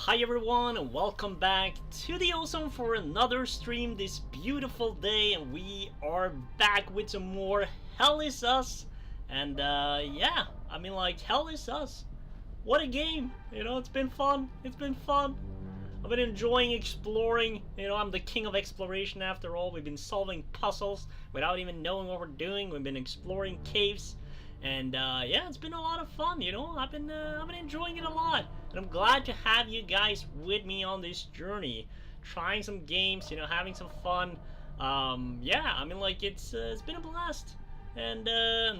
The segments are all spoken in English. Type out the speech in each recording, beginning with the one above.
Hi everyone and welcome back to the Ozone for another stream this beautiful day, and we are back with some more hellisus. And yeah, I mean, like, hellisus, what a game, you know. It's been fun. I've been enjoying exploring. You know, I'm the king of exploration after all. We've been solving puzzles without even knowing what we're doing. We've been exploring caves. And yeah, it's been a lot of fun, you know. I've been enjoying it a lot, and I'm glad to have you guys with me on this journey, trying some games, you know, having some fun. Yeah, I mean, like, it's been a blast. And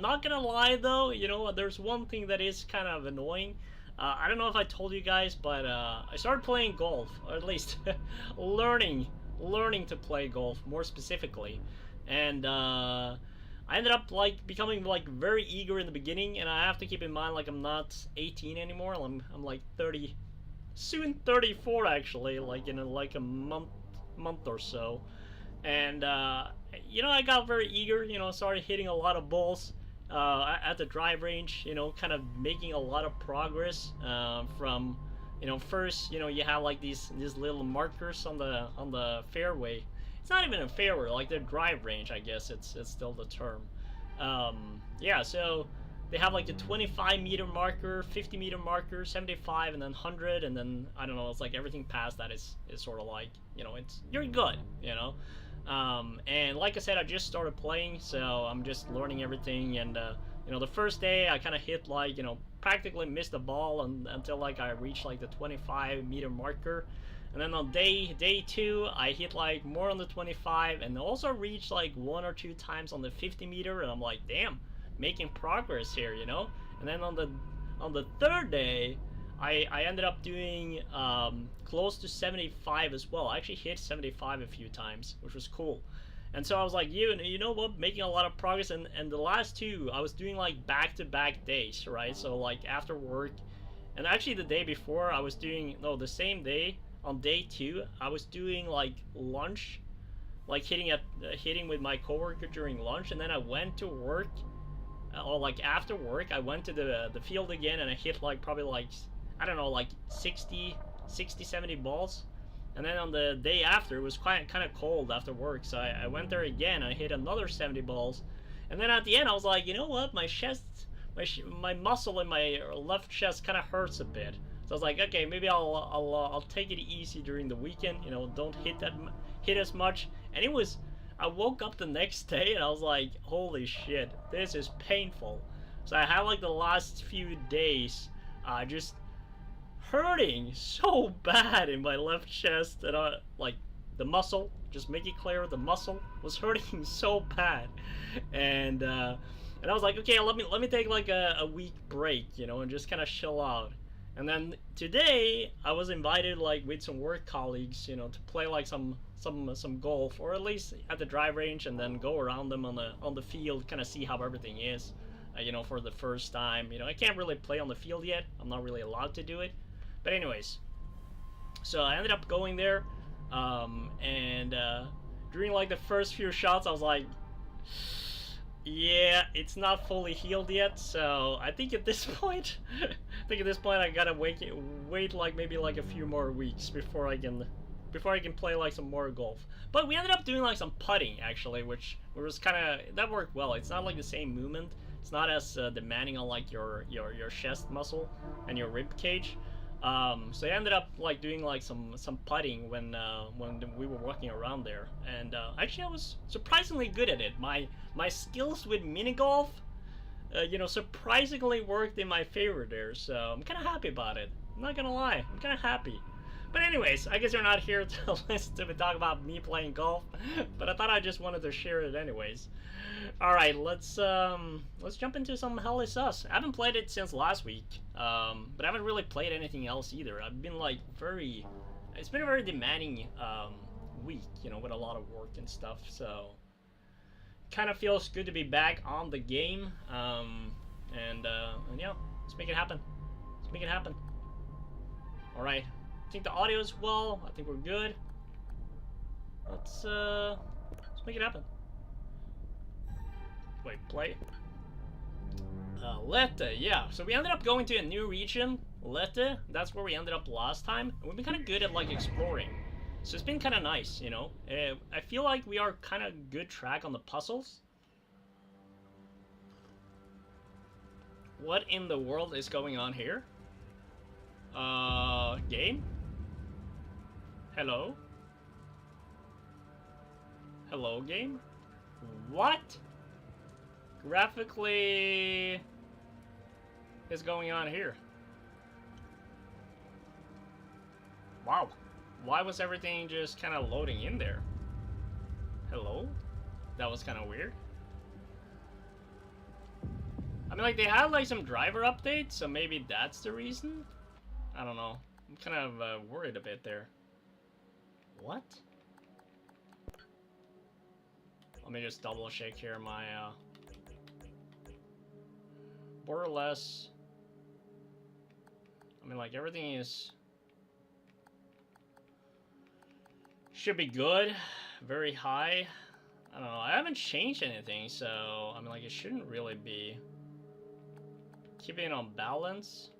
not gonna lie though, you know, there's one thing that is kind of annoying. I don't know if I told you guys, but I started playing golf, or at least learning to play golf more specifically, and I ended up like becoming like very eager in the beginning, and I have to keep in mind, like, I'm not 18 anymore. I'm like 30, soon 34 actually, like in a month or so. And you know, I got very eager, you know, started hitting a lot of balls at the drive range, you know, kind of making a lot of progress from, you know, first, you know, you have like these little markers on the fairway. It's not even a fairway, like the drive range, I guess it's still the term. Yeah, so they have like the 25-meter marker, 50-meter marker, 75, and then 100, and then, I don't know, it's like everything past that is sort of like, you know, you're good, you know. And like I said, I just started playing, so I'm just learning everything. And you know, the first day I kind of hit, like, you know, practically missed the ball until like I reached like the 25-meter marker. And then on day 2, I hit like more on the 25, and also reached like 1 or 2 times on the 50-meter, and I'm like, damn, making progress here, you know. And then on the third day, I ended up doing close to 75 as well. I actually hit 75 a few times, which was cool. And so I was like, you know what, making a lot of progress. And the last 2, I was doing like back-to-back days, right? So like after work, and actually the day before, I was doing, no, the same day, on day 2, I was doing like lunch, like hitting with my coworker during lunch, and then I went to work, or like after work, I went to the field again, and I hit like probably like, I don't know, like 60, 70 balls. And then on the day after, it was kind of cold after work, so I went there again, and I hit another 70 balls. And then at the end, I was like, you know what, my chest, my muscle in my left chest kind of hurts a bit. So I was like, okay, maybe I'll take it easy during the weekend, you know, don't hit as much. And it was, I woke up the next day and I was like, holy shit, this is painful. So I had like the last few days just hurting so bad in my left chest, and like the muscle, just make it clear, the muscle was hurting so bad. And I was like, okay, let me take like a week break, you know, and just kind of chill out. And then today I was invited, like, with some work colleagues, you know, to play like some golf, or at least at the drive range, and then go around them on the field, kind of see how everything is, you know, for the first time. You know, I can't really play on the field yet. I'm not really allowed to do it. But anyways, so I ended up going there, and during like the first few shots, I was like, yeah, it's not fully healed yet. So I think at this point, I gotta wait like maybe like a few more weeks before I can play like some more golf. But we ended up doing like some putting actually, which was that worked well. It's not like the same movement. It's not as demanding on like your chest muscle and your rib cage. So I ended up like doing like some putting when we were walking around there, and actually I was surprisingly good at it. My skills with mini golf, you know, surprisingly worked in my favor there. So I'm kind of happy about it. I'm not gonna lie, I'm kind of happy. But anyways, I guess you're not here to listen to me talk about me playing golf, but I thought I just wanted to share it anyways. All right, let's jump into some hellisus. I haven't played it since last week, but I haven't really played anything else either. I've been like it's been a very demanding week, you know, with a lot of work and stuff. So kind of feels good to be back on the game, and yeah, let's make it happen. Let's make it happen. All right. I think the audio is well. I think we're good. Let's make it happen. Wait, play. Yeah. So we ended up going to a new region Lette, that's where we ended up last time. And we've been kind of good at like exploring. So it's been kind of nice, you know. I feel like we are kind of good track on the puzzles. What in the world is going on here? Game? Hello? Hello, game? What? Graphically is going on here? Wow. Why was everything just kind of loading in there? Hello? That was kind of weird. I mean, like, they had, like, some driver updates, so maybe that's the reason? I don't know. I'm kind of worried a bit there. What? Let me just double check here my, borderless. I mean, like, everything is... should be good. Very high. I don't know. I haven't changed anything, so... I mean, like, it shouldn't really be... keeping it on balance.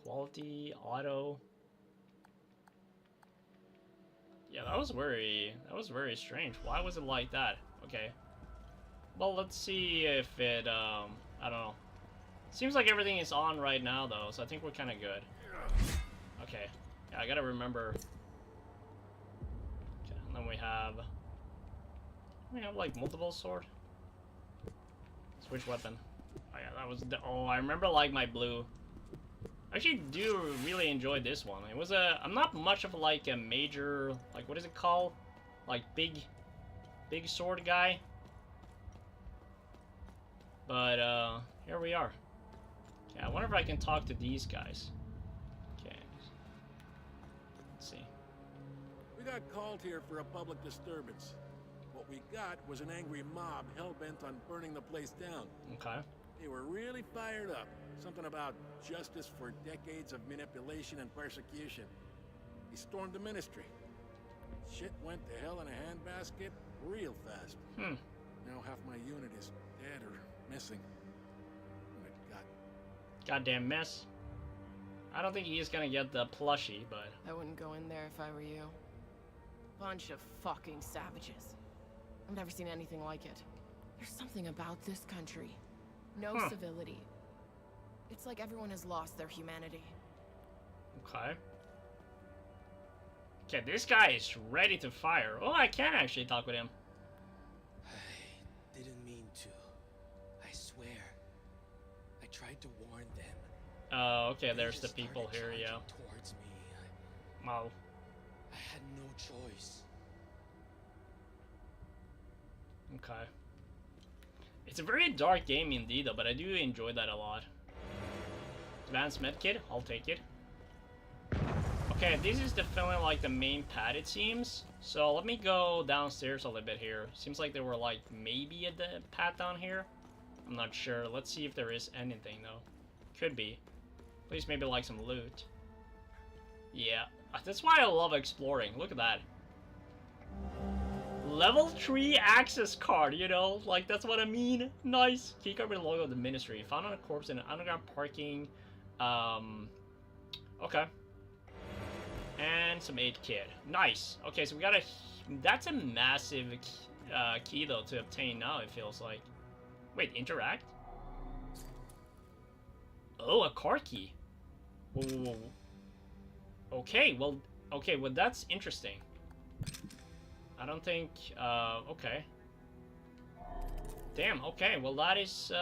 Quality, auto. Yeah, that was very strange. Why was it like that? Okay. Well, let's see if it, I don't know. Seems like everything is on right now, though, so I think we're kind of good. Okay. Yeah, I gotta remember. Okay, and then we have, like, multiple sword. Switch weapon. Oh, yeah, that was, oh, I remember, like, my blue. I actually do really enjoy this one. It was I'm not much of like a major, like, what is it called? Like big sword guy. But here we are. Okay, I wonder if I can talk to these guys. Okay. Let's see. We got called here for a public disturbance. What we got was an angry mob hell-bent on burning the place down. Okay. They were really fired up. Something about justice for decades of manipulation and persecution. He stormed the ministry. Shit went to hell in a handbasket real fast. Now half my unit is dead or missing. What a goddamn mess. I don't think he is gonna get the plushie, but... I wouldn't go in there if I were you. Bunch of fucking savages. I've never seen anything like it. There's something about this country. No civility. It's like everyone has lost their humanity. Okay. Okay, this guy is ready to fire. Oh, I can actually talk with him. I didn't mean to. I swear. I tried to warn them. Oh, okay, there's the people here, yeah. Towards me. Wow. I had no choice. Okay. It's a very dark game indeed, though, but I do enjoy that a lot. Advanced medkit, I'll take it. Okay, this is definitely like the main pad, it seems. So let me go downstairs a little bit here. Seems like there were like maybe a pad down here. I'm not sure. Let's see if there is anything though. Could be. At least maybe like some loot. Yeah, that's why I love exploring. Look at that. Level 3 access card, you know? Like, that's what I mean. Nice. Keycard with the logo of the ministry. Found on a corpse in an underground parking. Okay. And some aid kit. Nice. Okay, so we got a... That's a massive key, though, to obtain now, it feels like. Wait, interact? Oh, a car key. Whoa, whoa, whoa. Okay, well, that's interesting. I don't think, okay. Damn, okay, well that is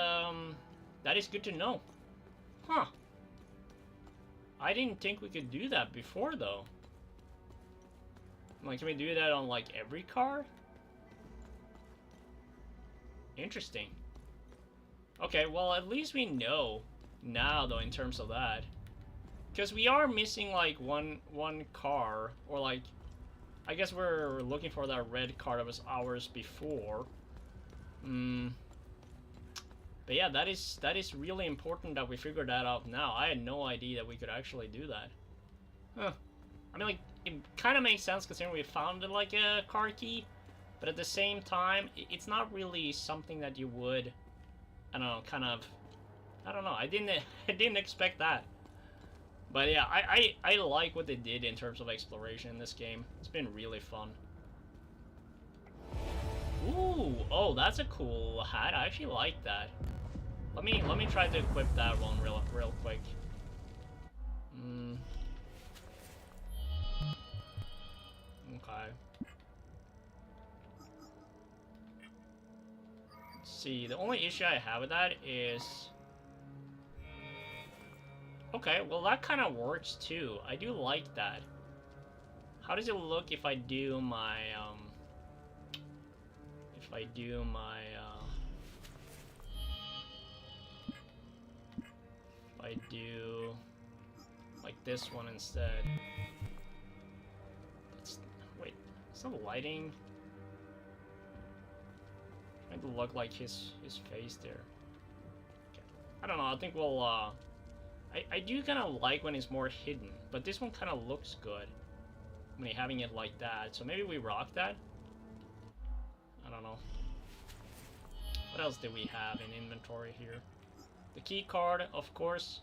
good to know. Huh. I didn't think we could do that before, though. Like, can we do that on, like, every car? Interesting. Okay, well, at least we know now, though, in terms of that. Because we are missing, like, one car, or, like, I guess we're looking for that red car that was ours before. But yeah, that is really important that we figured that out now. I had no idea that we could actually do that. Huh. I mean, like, it kind of makes sense considering we found, like, a car key. But at the same time, it's not really something that you would, I don't know, kind of... I don't know, I didn't expect that. But yeah, I like what they did in terms of exploration in this game. It's been really fun. Ooh, oh, that's a cool hat. I actually like that. Let me try to equip that one real quick. Okay. Let's see, the only issue I have with that is... Okay, well that kind of works too. I do like that. How does it look if I do my, if I do like this one instead? Wait, is the lighting trying to look like his face there? Okay. I don't know. I think we'll. I do kind of like when it's more hidden, but this one kind of looks good when you're having it like that. So maybe we rock that. I don't know. What else do we have in inventory here? The key card, of course.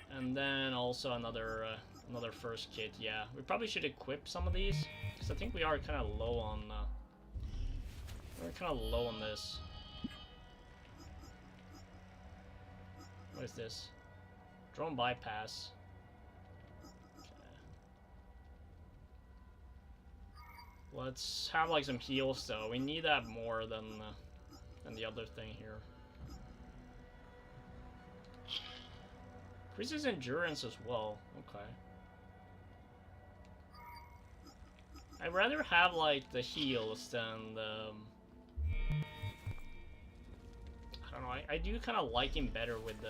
And then also another first kit. Yeah, we probably should equip some of these because I think we are kind of low on. We're kind of low on this. What is this? Drone bypass. Okay. Let's have like some heals though. We need that more than the other thing here. Increases endurance as well. Okay. I'd rather have like the heals than the. I don't know. I do kind of like him better with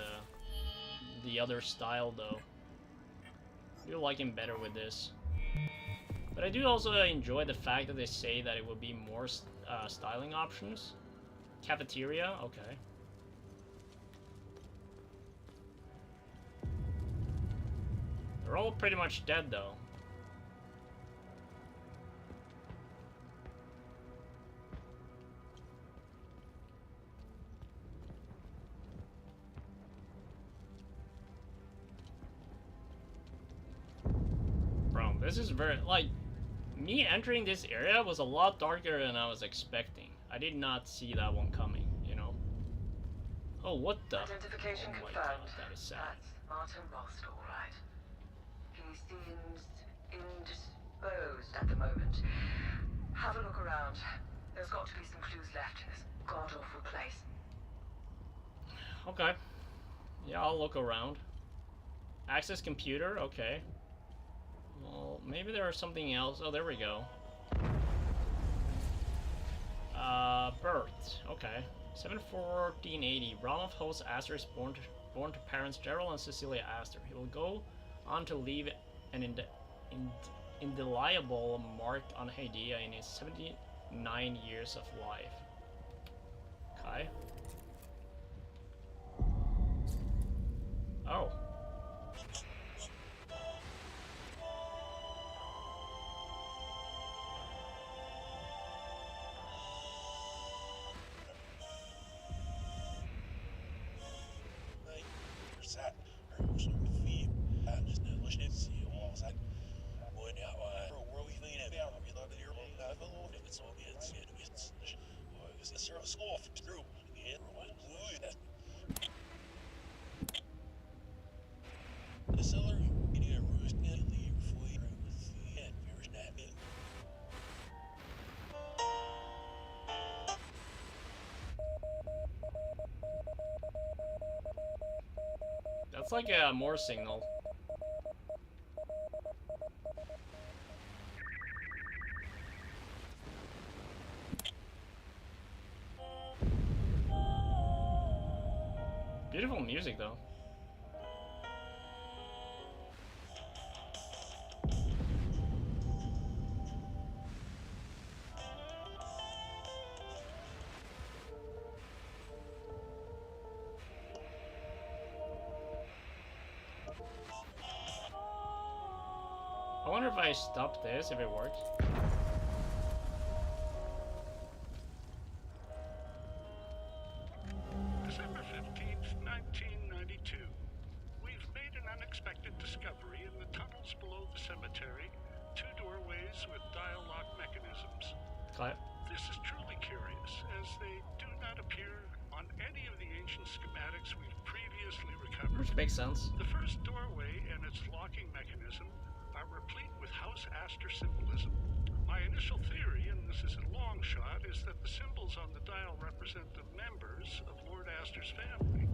the other style though. I do like him better with this. But I do also enjoy the fact that they say that it will be more styling options. Cafeteria, okay. They're all pretty much dead, though. Bro, this is very... Like, me entering this area was a lot darker than I was expecting. I did not see that one coming, you know? Oh, what the... Identification oh my confirmed. God, that is sad. That's Martin Rost, all right. He seems indisposed at the moment. Have a look around. There's got to be some clues left in this god-awful place. Okay. Yeah, I'll look around. Access computer, okay. Well, maybe there's something else. Oh, there we go. Birth. Okay. 7/14/80. Ronald hosts Astor is born to parents Gerald and Cecilia Astor. He will go on to leave an indelible mark on Hadia in his 79 years of life. Okay. Oh. That's like a Morse signal. Beautiful music though. I wonder if I stop this, if it works. December 15th, 1992. We've made an unexpected Okay. This is truly curious, as they do not appear on any of the ancient schematics we've previously recovered. Which makes sense. The first doorway and its locking mechanism are replete with House Astor symbolism. My initial theory, and this is a long shot, is that the symbols on the dial represent the members of Lord Astor's family.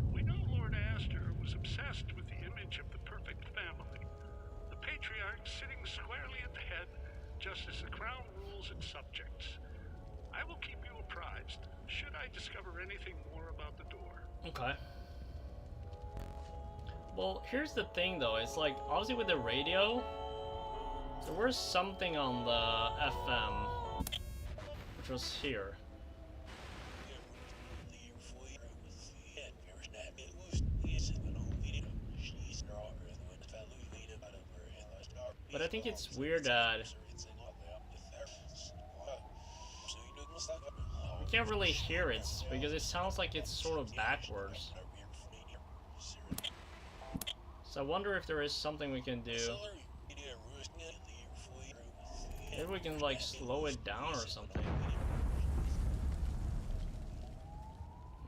We know Lord Astor was obsessed with the image of the perfect family. The patriarch sitting squarely at the head, just as the crown rules its subjects. I will keep you apprised, should I discover anything more about the door. Okay. Well, here's the thing though, it's like, obviously with the radio, there was something on the FM, which was here. But I think it's weird that we can't really hear it, because it sounds like it's sort of backwards. So I wonder if there is something we can do. Maybe we can like slow it down or something.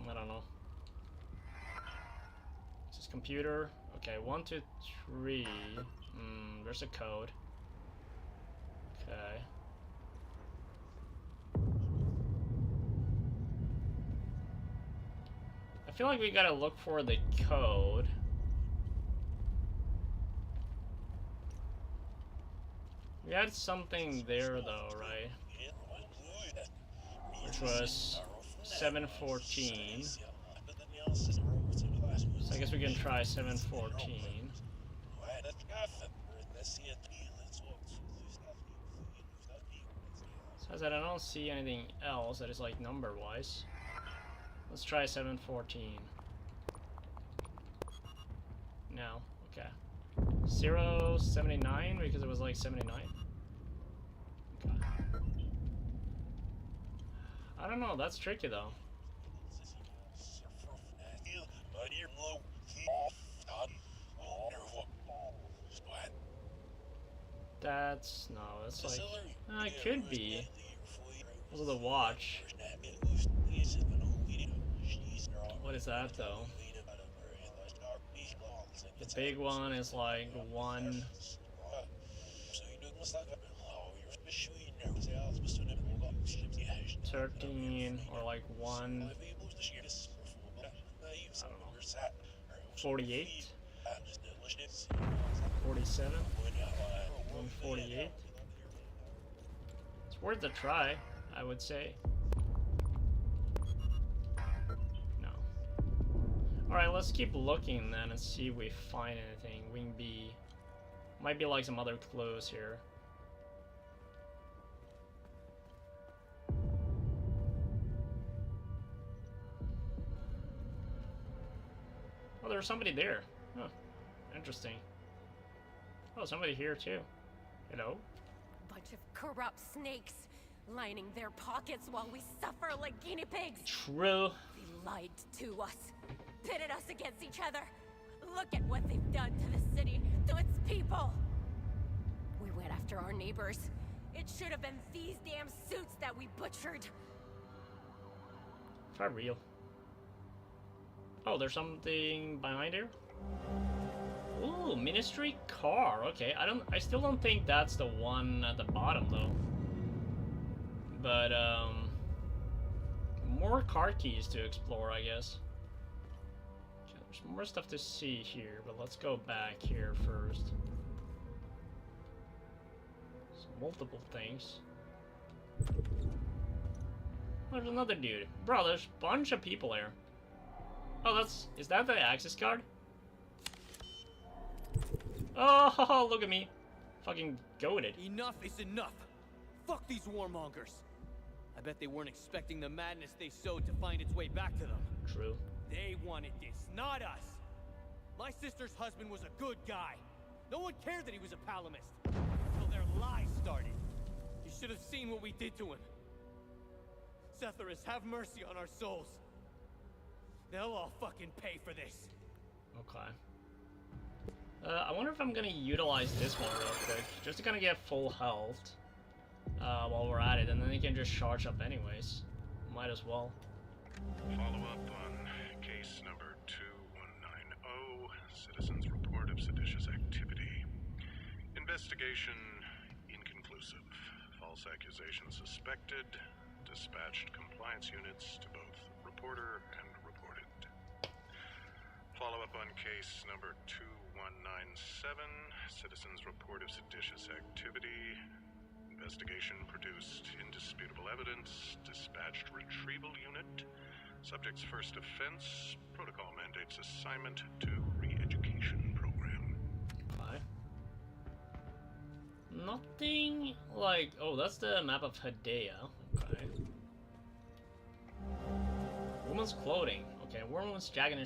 I don't know. This is computer. Okay, 1, 2, 3. There's a code. Okay. I feel like we gotta look for the code. We had something there though, right? Which was 714. So I guess we can try 714. Says that I don't see anything else that is like number wise. Let's try 714. No, okay. 079 because it was like 79. Okay. I don't know, that's tricky though. That's like it could be. Also the watch. What is that though? The big one is like 1. 13 or like 1. I don't know. 48. 47. 148. It's worth a try, I would say. No. Alright, let's keep looking then and see if we find anything. Wing B. Might be like some other clues here. Oh, there's somebody there. Huh. Interesting. Oh, somebody here too. Hello? Bunch of corrupt snakes lining their pockets while we suffer like guinea pigs. True. They lied to us, pitted us against each other. Look at what they've done to the city, to its people. We went after our neighbors. It should have been these damn suits that we butchered. Try real. Oh, there's something behind here? Ooh, ministry car. Okay, I still don't think that's the one at the bottom though. But more car keys to explore, I guess. Okay, there's more stuff to see here, but let's go back here first. There's multiple things. There's another dude. Bro, there's a bunch of people here. Oh, is that the access card? Oh, look at me. Fucking goated. Enough is enough. Fuck these warmongers. I bet they weren't expecting the madness they sowed to find its way back to them. True. They wanted this, not us. My sister's husband was a good guy. No one cared that he was a palomist. Until their lies started. You should have seen what we did to him. Setharus, have mercy on our souls. They'll all fucking pay for this. Okay. I wonder if I'm gonna utilize this one real quick, just to kind of get full health. while we're at it, and then he can just charge up anyways. Might as well. Follow up on case number 2190, citizens' report of seditious activity. Investigation inconclusive. False accusation suspected. Dispatched compliance units to both reporter and reported. Follow up on case number 2197, citizens' report of seditious activity. Investigation produced indisputable evidence. Dispatched retrieval unit. Subject's first offense. Protocol mandates assignment to re-education program. Okay. Nothing like... Oh, that's the map of Hedea. Okay. Woman's clothing. Okay, woman's jacket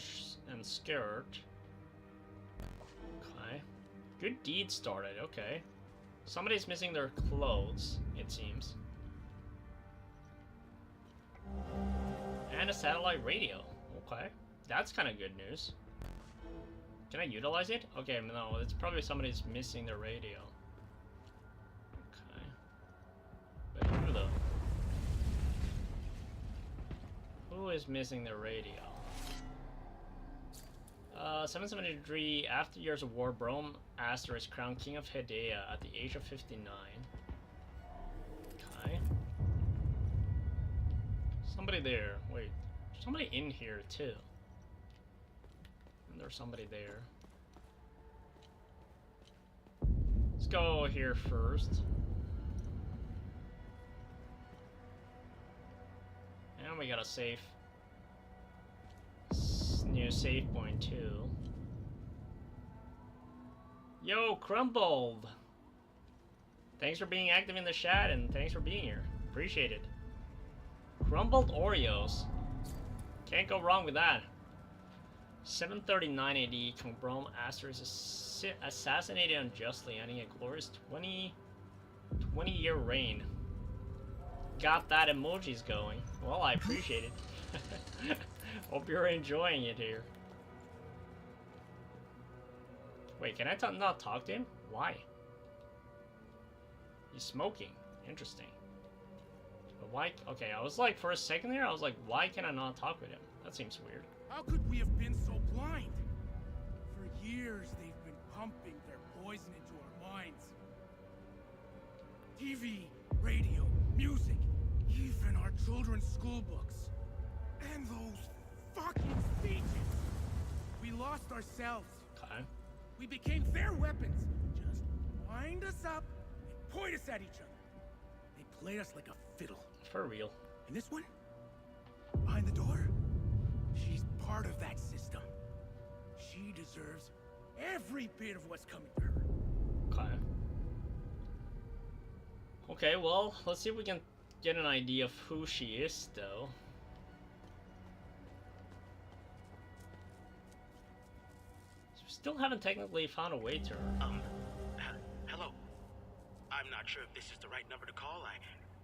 and skirt. Okay. Good deed started. Okay. Somebody's missing their clothes, it seems. And a satellite radio. Okay. That's kind of good news. Can I utilize it? Okay, no, it's probably somebody's missing their radio. Okay. But who though? Who is missing their radio? 773, after years of war, Brome Aster is crowned King of Hedea at the age of 59. Okay. Somebody there. Wait. Somebody in here, too. And there's somebody there. Let's go here first. And we got a safe. New save point too. Yo, Crumbled! Thanks for being active in the chat and thanks for being here. Appreciate it. Crumbled Oreos. Can't go wrong with that. 739 AD, King Brome Aster is assassinated unjustly, ending a glorious 20-year reign. Got that emojis going. Well, I appreciate it. Hope you're enjoying it here. Wait, can I not talk to him? Why? He's smoking. Interesting. But why? Okay, I was like, for a second there, I was like, why can I not talk with him? That seems weird. How could we have been so blind? For years, they've been pumping their poison into our minds. TV, radio, music, even our children's school books. And those fucking speeches! We lost ourselves. Okay. We became their weapons. Just wind us up and point us at each other. They played us like a fiddle. For real. And this one? Behind the door? She's part of that system. She deserves every bit of what's coming to her. Okay. Okay, well, let's see if we can get an idea of who she is, though. Still haven't technically found a way to her. Hello. I'm not sure if this is the right number to call.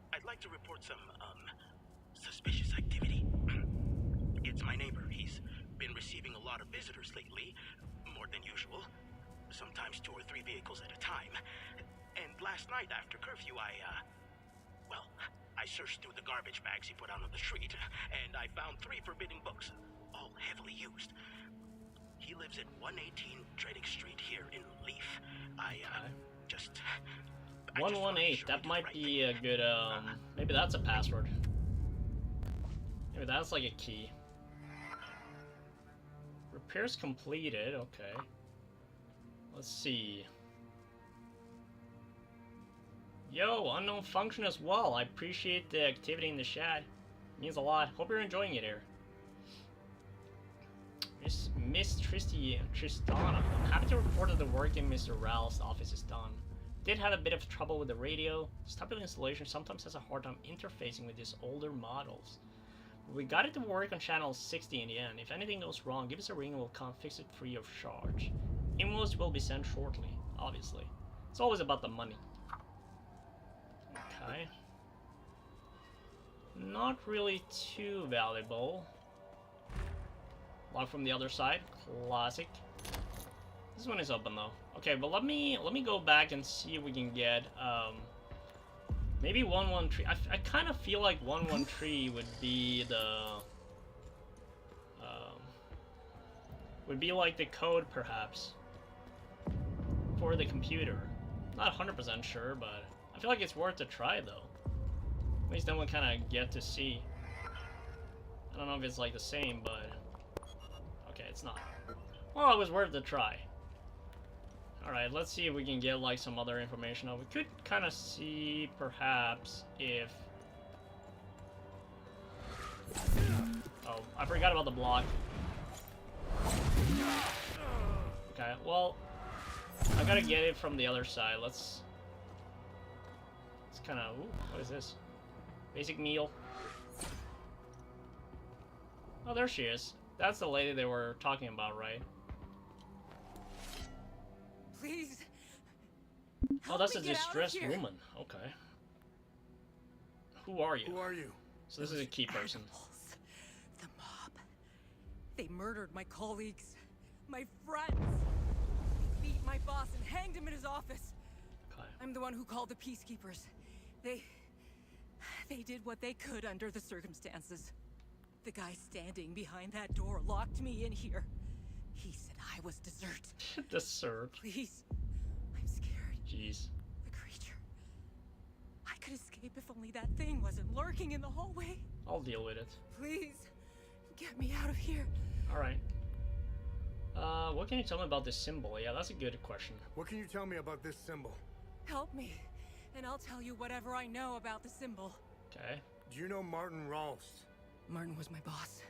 I'd like to report some, suspicious activity. It's my neighbor. He's been receiving a lot of visitors lately, more than usual. Sometimes 2 or 3 vehicles at a time. And last night after curfew, I searched through the garbage bags he put out on the street, and I found 3 forbidden books, all heavily used. He lives at 118 Trading Street here in Leaf. I just 118, that might be a good, maybe that's a password. Maybe that's like a key. Repairs completed, okay. Let's see. Yo, unknown function as well. I appreciate the activity in the chat. It means a lot. Hope you're enjoying it here. Miss Tristana. I'm happy to report that the work in Mr. Ralph's office is done. Did have a bit of trouble with the radio. This type of installation sometimes has a hard time interfacing with these older models. We got it to work on channel 60 in the end. If anything goes wrong, give us a ring and we'll come fix it free of charge. Invoice will be sent shortly, obviously. It's always about the money. Okay. Not really too valuable. Lock from the other side. Classic. This one is open though. Okay, but let me go back and see if we can get Maybe 113. I kind of feel like 113 would be the would be like the code perhaps for the computer. Not 100% sure, but I feel like it's worth a try though. At least then we'll kind of get to see. I don't know if it's like the same, but okay, it's not. Well, it was worth a try. Alright, let's see if we can get like some other information. We could kind of see perhaps if... Oh, I forgot about the block. Okay, well, I gotta get it from the other side. Let's kind of... Ooh, what is this? Basic meal. Oh, there she is. That's the lady they were talking about, right? Please. Oh, that's a distressed woman. Okay. Who are you? Who are you? So this is a key person. Animals. The mob. They murdered my colleagues, my friends. They beat my boss and hanged him in his office. Okay. I'm the one who called the peacekeepers. They did what they could under the circumstances. The guy standing behind that door locked me in here. He said I was dessert. Dessert. Please. I'm scared. Jeez. The creature. I could escape if only that thing wasn't lurking in the hallway. I'll deal with it. Please. Get me out of here. Alright. What can you tell me about this symbol? Yeah, that's a good question. What can you tell me about this symbol? Help me, and I'll tell you whatever I know about the symbol. Okay. Do you know Martin Rolst? Martin was my boss.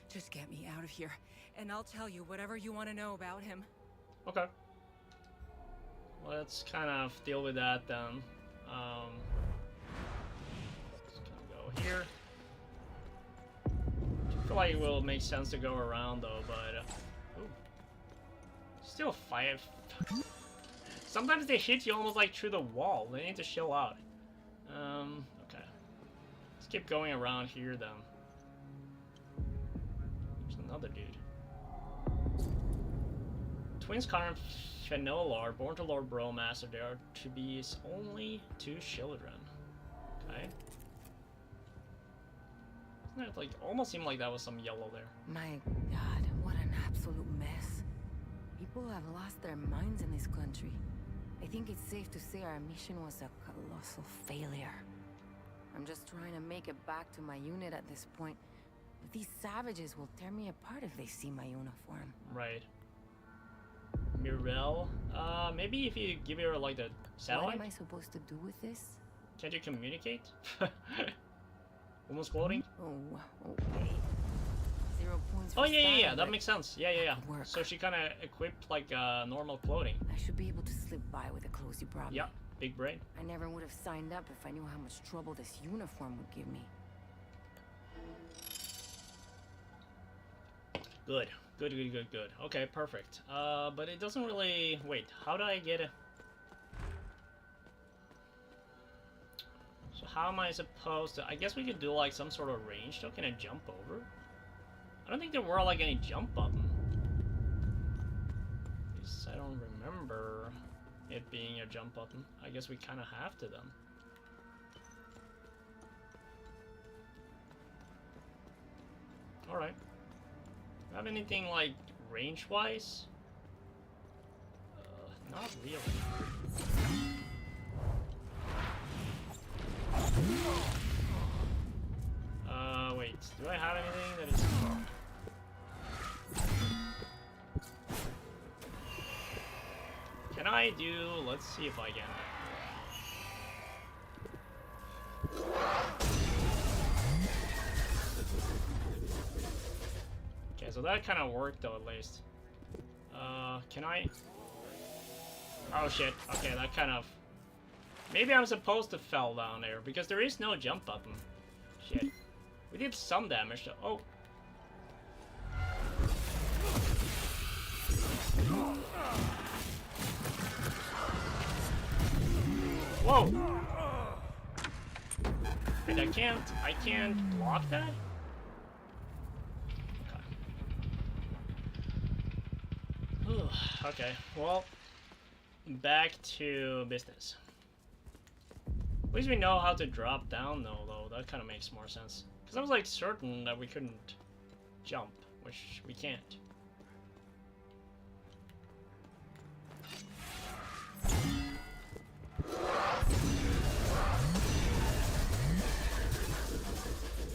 Just get me out of here, and I'll tell you whatever you want to know about him. Okay. Let's kind of deal with that then. Just gonna go here. I feel like it will make sense to go around though, but ooh. Still 5. Sometimes they hit you almost like through the wall. They need to chill out. Okay. Let's keep going around here then. There's another dude. Twins Connor and Fenola are born to Lord Bromaster. They are to be his only 2 children. Okay. Doesn't it like almost seemed like that was some yellow there? My God, what an absolute mess. People have lost their minds in this country. I think it's safe to say our mission was a colossal failure. I'm just trying to make it back to my unit at this point. But these savages will tear me apart if they see my uniform. Right. Mirel? Maybe if you give her like the satellite? What am I supposed to do with this? Can't you communicate? Woman's clothing? Oh, okay. 0 points for Oh yeah, style, that but makes sense. Yeah. work. So she kind of equipped like normal clothing. I should be able to slip by with the clothes you brought me. Yeah, big brain. I never would have signed up if I knew how much trouble this uniform would give me. Good. Okay, perfect. But it doesn't really... Wait, how do I get it? So how am I supposed to... I guess we could do like some sort of range though. Can I jump over? I don't think there were like any jump button. At least I don't remember it being a jump button. I guess we kind of have to then. Alright. Have anything like range-wise? Not really. Wait. Do I have anything that is... Can I do... Let's see if I can. Okay, so that kind of worked though, at least. Can I... Oh shit, okay, that kind of... Maybe I'm supposed to fell down there, because there is no jump button. Shit. We did some damage though. Oh! Whoa! Wait, I can't block that? Okay, well, back to business. At least we know how to drop down though. That kind of makes more sense. Because I was like certain that we couldn't jump, which we can't.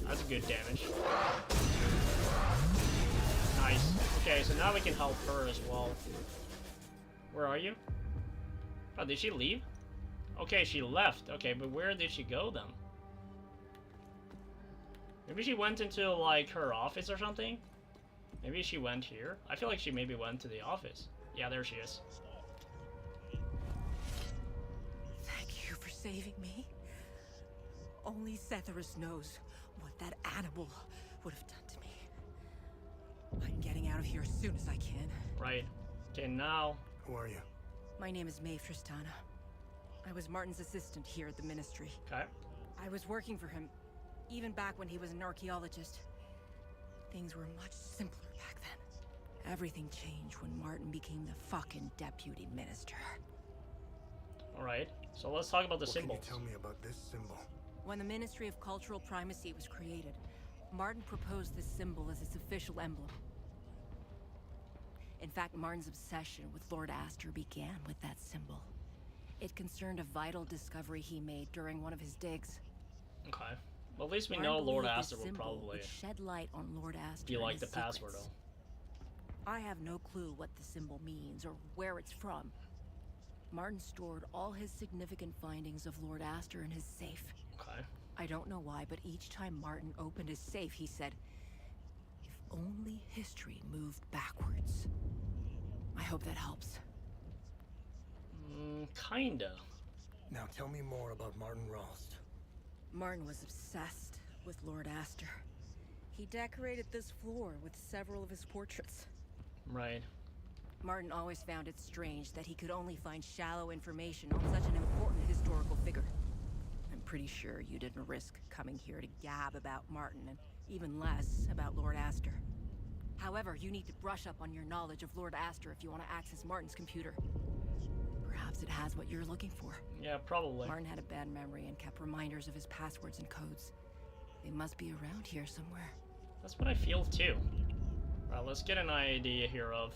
That's good damage. Nice. Okay, so now we can help her as well. Where are you? Oh, did she leave? Okay, she left. Okay, but where did she go then? Maybe she went into, like, her office or something? Maybe she went here? I feel like she maybe went to the office. Yeah, there she is. Thank you for saving me. Only Setherus knows what that animal would have done to me. I'm getting out of here as soon as I can. Right. Okay, now... Who are you? My name is Maeve Tristana. I was Martin's assistant here at the Ministry. Okay. I was working for him, even back when he was an archaeologist. Things were much simpler back then. Everything changed when Martin became the fucking deputy minister. Alright, so let's talk about the symbols. What can you tell me about this symbol? When the Ministry of Cultural Primacy was created, Martin proposed this symbol as its official emblem. In fact, Martin's obsession with Lord Astor began with that symbol. It concerned a vital discovery he made during one of his digs. Okay. Well, at least we Martin know Lord believed Astor this will symbol probably would shed light on Lord Astor be and like his the password secrets. though. I have no clue what the symbol means or where it's from. Martin stored all his significant findings of Lord Astor in his safe. Okay. I don't know why, but each time Martin opened his safe, he said, "If only history moved backwards." I hope that helps. Kinda. Now tell me more about Martin Rost. Martin was obsessed with Lord Astor. He decorated this floor with several of his portraits. Right. Martin always found it strange that he could only find shallow information on such an important historical figure. I'm pretty sure you didn't risk coming here to gab about Martin, and even less about Lord Astor. However, you need to brush up on your knowledge of Lord Astor if you want to access Martin's computer. Perhaps it has what you're looking for. Yeah, probably. Martin had a bad memory and kept reminders of his passwords and codes. They must be around here somewhere. That's what I feel too. Alright, let's get an idea here of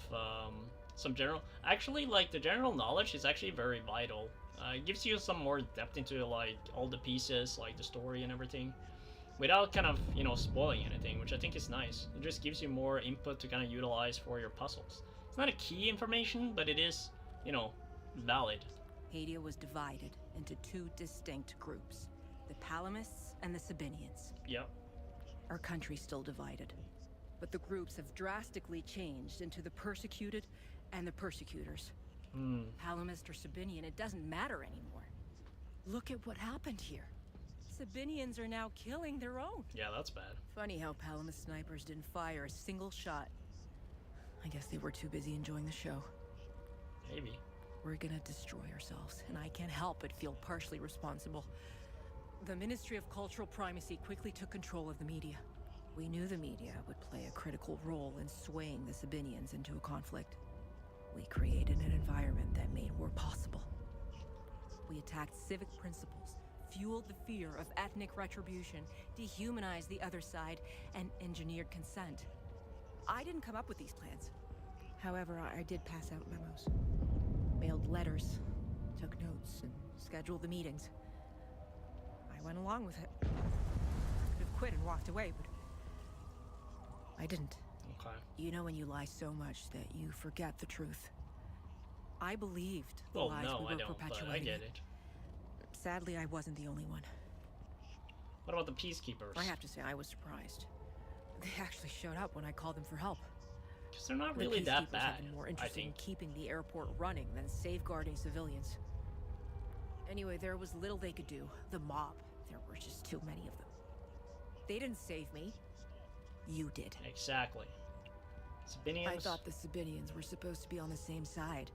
some general... Actually, like, the general knowledge is actually very vital. It gives you some more depth into, like, all the pieces, like the story and everything. Without kind of, you know, spoiling anything, which I think is nice. It just gives you more input to kind of utilize for your puzzles. It's not a key information, but it is, you know, valid. Hadia was divided into two distinct groups, the Palamists and the Sabinians. Yep. Our country's still divided, but the groups have drastically changed into the persecuted and the persecutors. Palamist or Sabinian, it doesn't matter anymore. Look at what happened here. Sabinians are now killing their own. Yeah, that's bad. Funny how Palamist snipers didn't fire a single shot. I guess they were too busy enjoying the show. Maybe. We're gonna destroy ourselves, and I can't help but feel partially responsible. The Ministry of Cultural Primacy quickly took control of the media. We knew the media would play a critical role in swaying the Sabinians into a conflict. We created an environment that made war possible. We attacked civic principles, fueled the fear of ethnic retribution, dehumanized the other side, and engineered consent. I didn't come up with these plans. However, I did pass out memos. Mailed letters, took notes, and scheduled the meetings. I went along with it. Could have quit and walked away, but I didn't. Okay. You know when you lie so much that you forget the truth. I believed the Well, lies no, we were I don't, but perpetuating. I get it. Sadly, I wasn't the only one. What about the peacekeepers? I have to say, I was surprised. They actually showed up when I called them for help. Because they're not The really that peacekeepers bad, have been more I interested in think. keeping the airport running than safeguarding civilians. Anyway, there was little they could do. The mob, there were just too many of them. They didn't save me. You did. Exactly. Sabinians? I thought the Sabinians were supposed to be on the same side.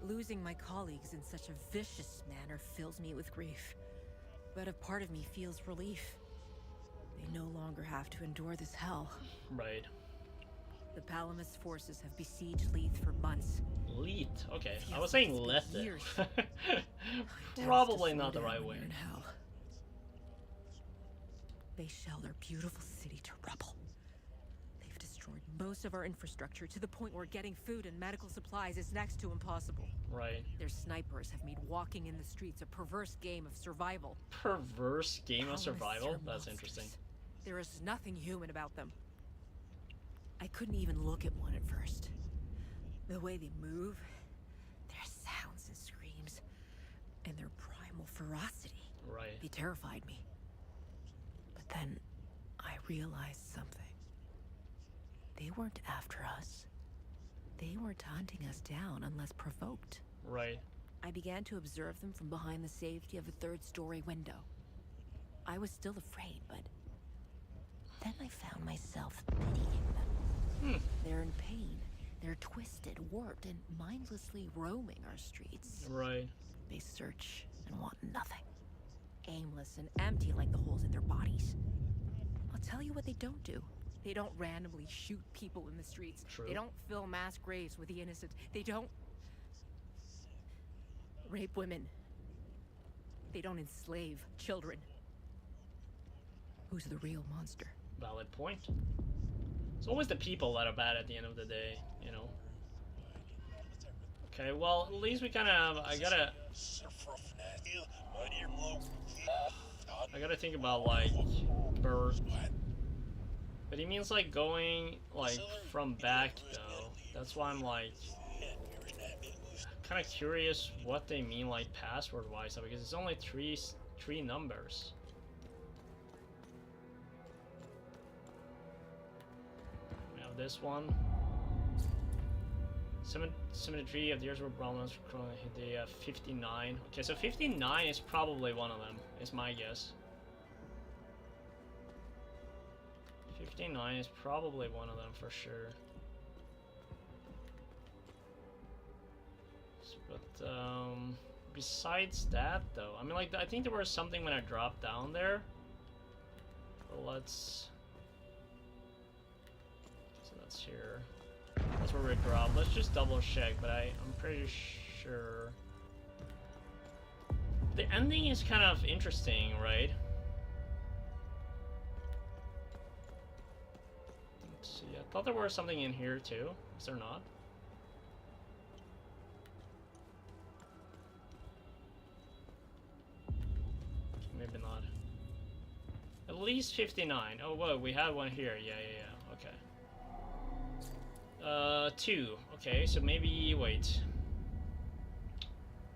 Losing my colleagues in such a vicious manner fills me with grief. But a part of me feels relief. They no longer have to endure this hell. Right. The Palamist forces have besieged Leith for months. Leith, okay. I Feels was like saying it's been Lethe. years. Probably not the right way. In hell. They shell their beautiful city to rubble. They've destroyed most of our infrastructure to the point where getting food and medical supplies is next to impossible. Right. Their snipers have made walking in the streets a perverse game of survival. Perverse game of Palamist survival? are That's monsters. interesting. There is nothing human about them. I couldn't even look at one at first. The way they move, their sounds and screams, and their primal ferocity. Right. They terrified me. But then I realized something. They weren't after us. They weren't hunting us down unless provoked. Right. I began to observe them from behind the safety of a third-story window. I was still afraid, but then I found myself pitying them. They're in pain. They're twisted, warped, and mindlessly roaming our streets. Right. They search and want nothing. Aimless and empty like the holes in their bodies. I'll tell you what they don't do. They don't randomly shoot people in the streets. True. They don't fill mass graves with the innocent. They don't rape women. They don't enslave children. Who's the real monster? Valid point. It's always the people that are bad at the end of the day, you know. Okay, well, at least we kind of, I gotta think about, like, birth. But he means, like, going, like, from back, though. That's why I'm, like, kind of curious what they mean, like, password-wise, because it's only three numbers. We have this one. Symmetry of the years were problems the 59. Okay, so 59 is probably one of them, is my guess. 59 is probably one of them for sure. But besides that though, I mean, like, I think there was something when I dropped down there. Well, let's, so that's here. That's where we dropped. Let's just double check, but I'm pretty sure. The ending is kind of interesting, right? Let's see. I thought there was something in here too. Is there not? Maybe not. At least 59. Oh, whoa, we had one here. Yeah. Okay. 2. Okay, so maybe, wait.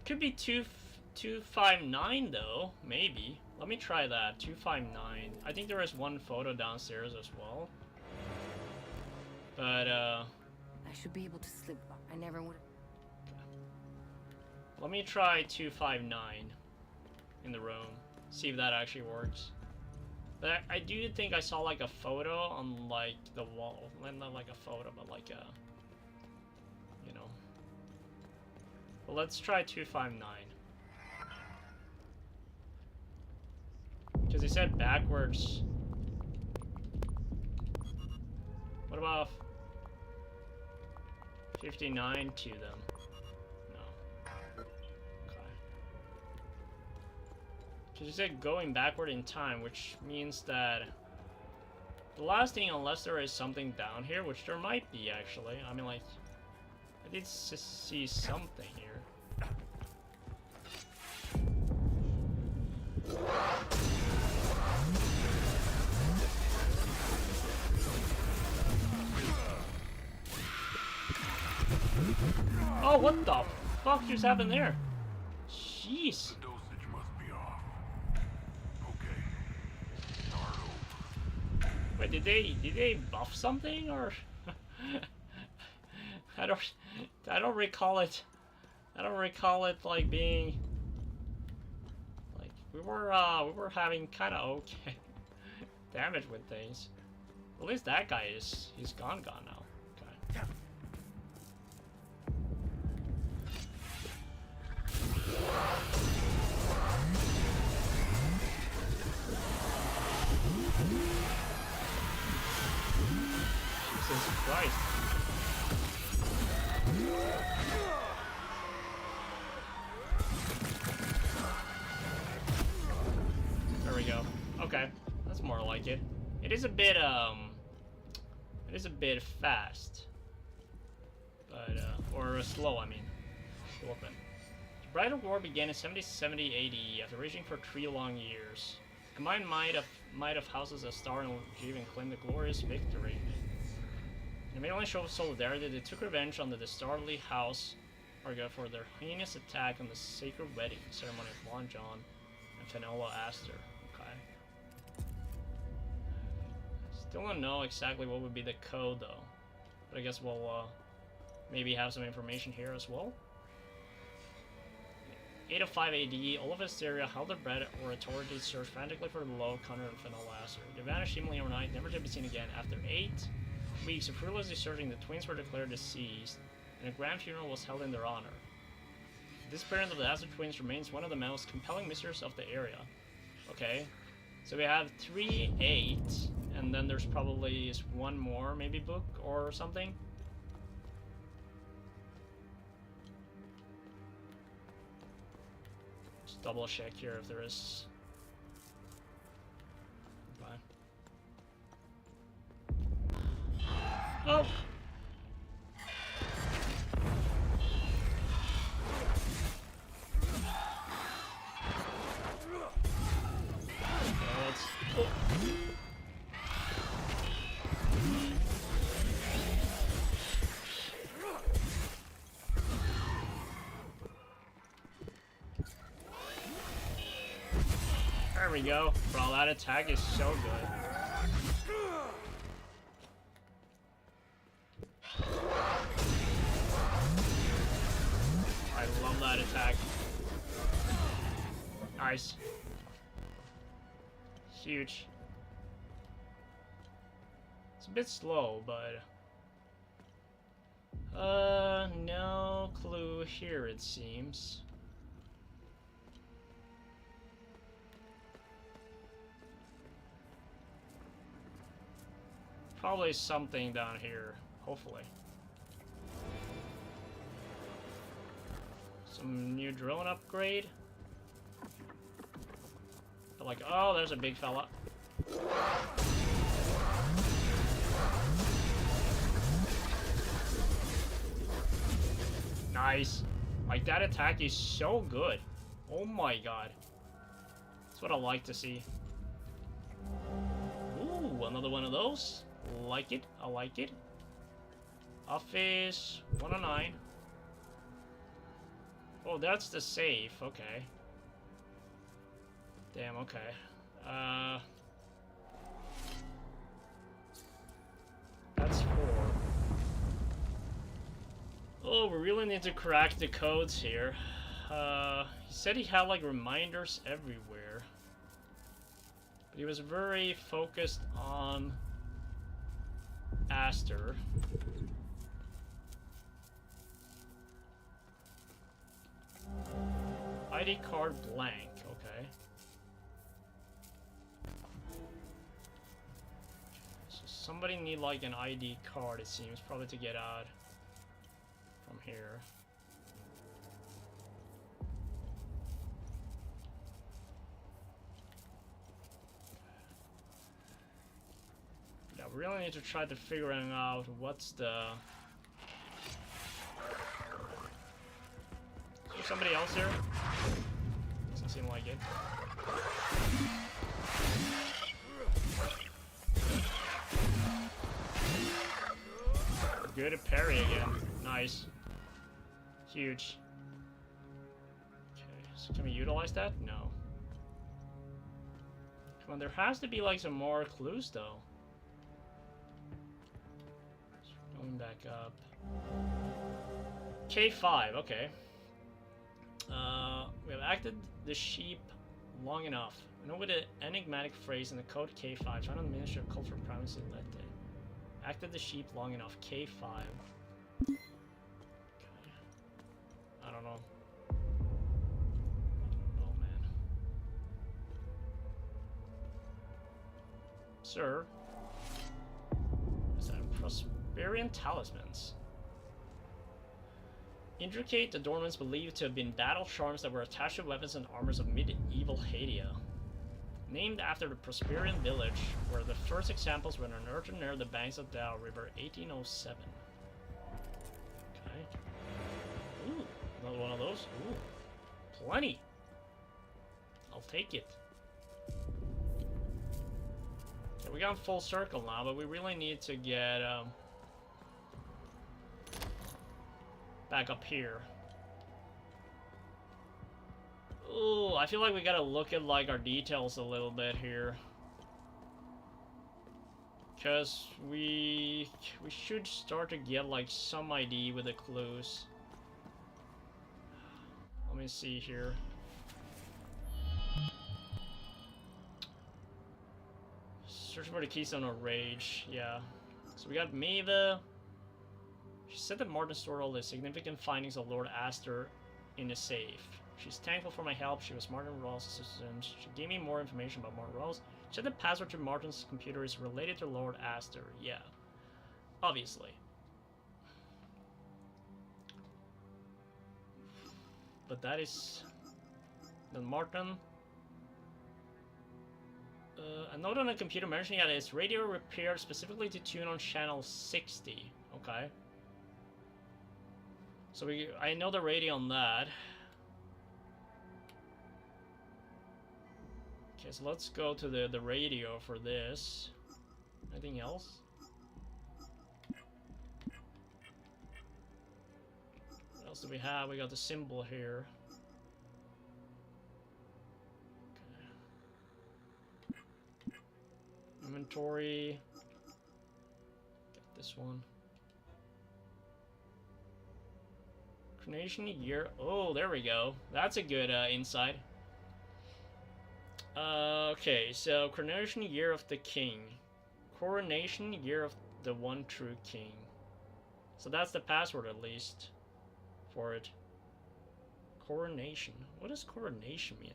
Could be 259 though, maybe. Let me try that. 259. I think there is one photo downstairs as well. But I should be able to slip. I never would. Let me try 259 in the room. See if that actually works. But I do think I saw like a photo on like the wall. Not like a photo, but like a, you know. Well, let's try 259. Because he said backwards. What about 59 to them? No. Okay. Because you said going backward in time, which means that the last thing, unless there is something down here, which there might be actually. I mean, like, I did see something here. Oh, what the fuck just happened there? Jeez. The dosage must be off. Okay. Wait, did they buff something or I don't recall it. I don't recall it like being like we were having kind of okay damage with things. At least that guy he's gone now. Okay. Jesus Christ. There we go. Okay, that's more like it. It is a bit fast, but or slow. I mean, slow. The Bridal War began in 70 AD after raging for 3 long years. The combined might of houses Astar and Jeevan claimed a glorious victory. In a mainly show of solidarity, they took revenge on the Starly House Arga for their heinous attack on the sacred wedding ceremony of Lon John and Fenella Aster. Okay. Still don't know exactly what would be the code though, but I guess we'll maybe have some information here as well. 805 AD, all of Hysteria held their breath or authorities searched frantically for the beloved Connor and Fennel Lasser. They vanished seemingly overnight, never to be seen again. After 8 weeks of fruitlessly searching, the twins were declared deceased, and a grand funeral was held in their honor. The disappearance of the Lasser twins remains one of the most compelling mysteries of the area. Okay, so we have 3, 8, and then there's probably one more, maybe book or something. Double check here if there is. Okay. Oh! There we go. Bro, that attack is so good. I love that attack. Nice. Huge. It's a bit slow, but no clue here it seems. Probably something down here, hopefully. Some new drone upgrade. But like, oh, there's a big fella. Nice. Like, that attack is so good. Oh my god. That's what I like to see. Ooh, another one of those. Like it, I like it. Office 109. Oh, that's the safe, okay. Damn, okay. That's 4. Oh, we really need to crack the codes here. He said he had like reminders everywhere. But he was very focused on Aster. ID card blank, okay. So somebody need like an ID card, it seems, probably to get out from here. Yeah, we really need to try to figure out what's the... Is there somebody else here? Doesn't seem like it. Good at parry again. Nice. Huge. Okay, so can we utilize that? No. Come on, there has to be like some more clues though. Going back up. K5, okay. We have acted the sheep long enough. I know with an enigmatic phrase in the code K5, found on the Ministry of Cultural Primacy Lette. Acted the sheep long enough. K5. Okay. I don't know. Oh man. Sir. Is that Barbarian talismans. Intricate adornments believed to have been battle charms that were attached to weapons and armors of medieval Hadia. Named after the Prosperian village, where the first examples were unearthed near the banks of Dow River, 1807. Okay. Ooh, another one of those. Ooh, plenty. I'll take it. Okay, we got full circle now, but we really need to get back up here. Ooh, I feel like we gotta look at like our details a little bit here, because we should start to get like some idea with the clues. Let me see here. Search for the keystone of rage. Yeah. So we got Maeva. She said that Martin stored all the significant findings of Lord Astor in a safe. She's thankful for my help. She was Martin Rawls' assistant. She gave me more information about Martin Rawls. She said the password to Martin's computer is related to Lord Astor. Yeah. Obviously. But that is... Then Martin... a note on the computer mentioning that it's radio repaired specifically to tune on channel 60. Okay. So I know the radio on that. Okay, so let's go to the radio for this. Anything else? What else do we have? We got the symbol here. Okay. Inventory. Get this one. Coronation year. Oh, there we go. That's a good insight. Okay, so coronation year of the king. Coronation year of the one true king. So that's the password at least for it. Coronation. What does coronation mean?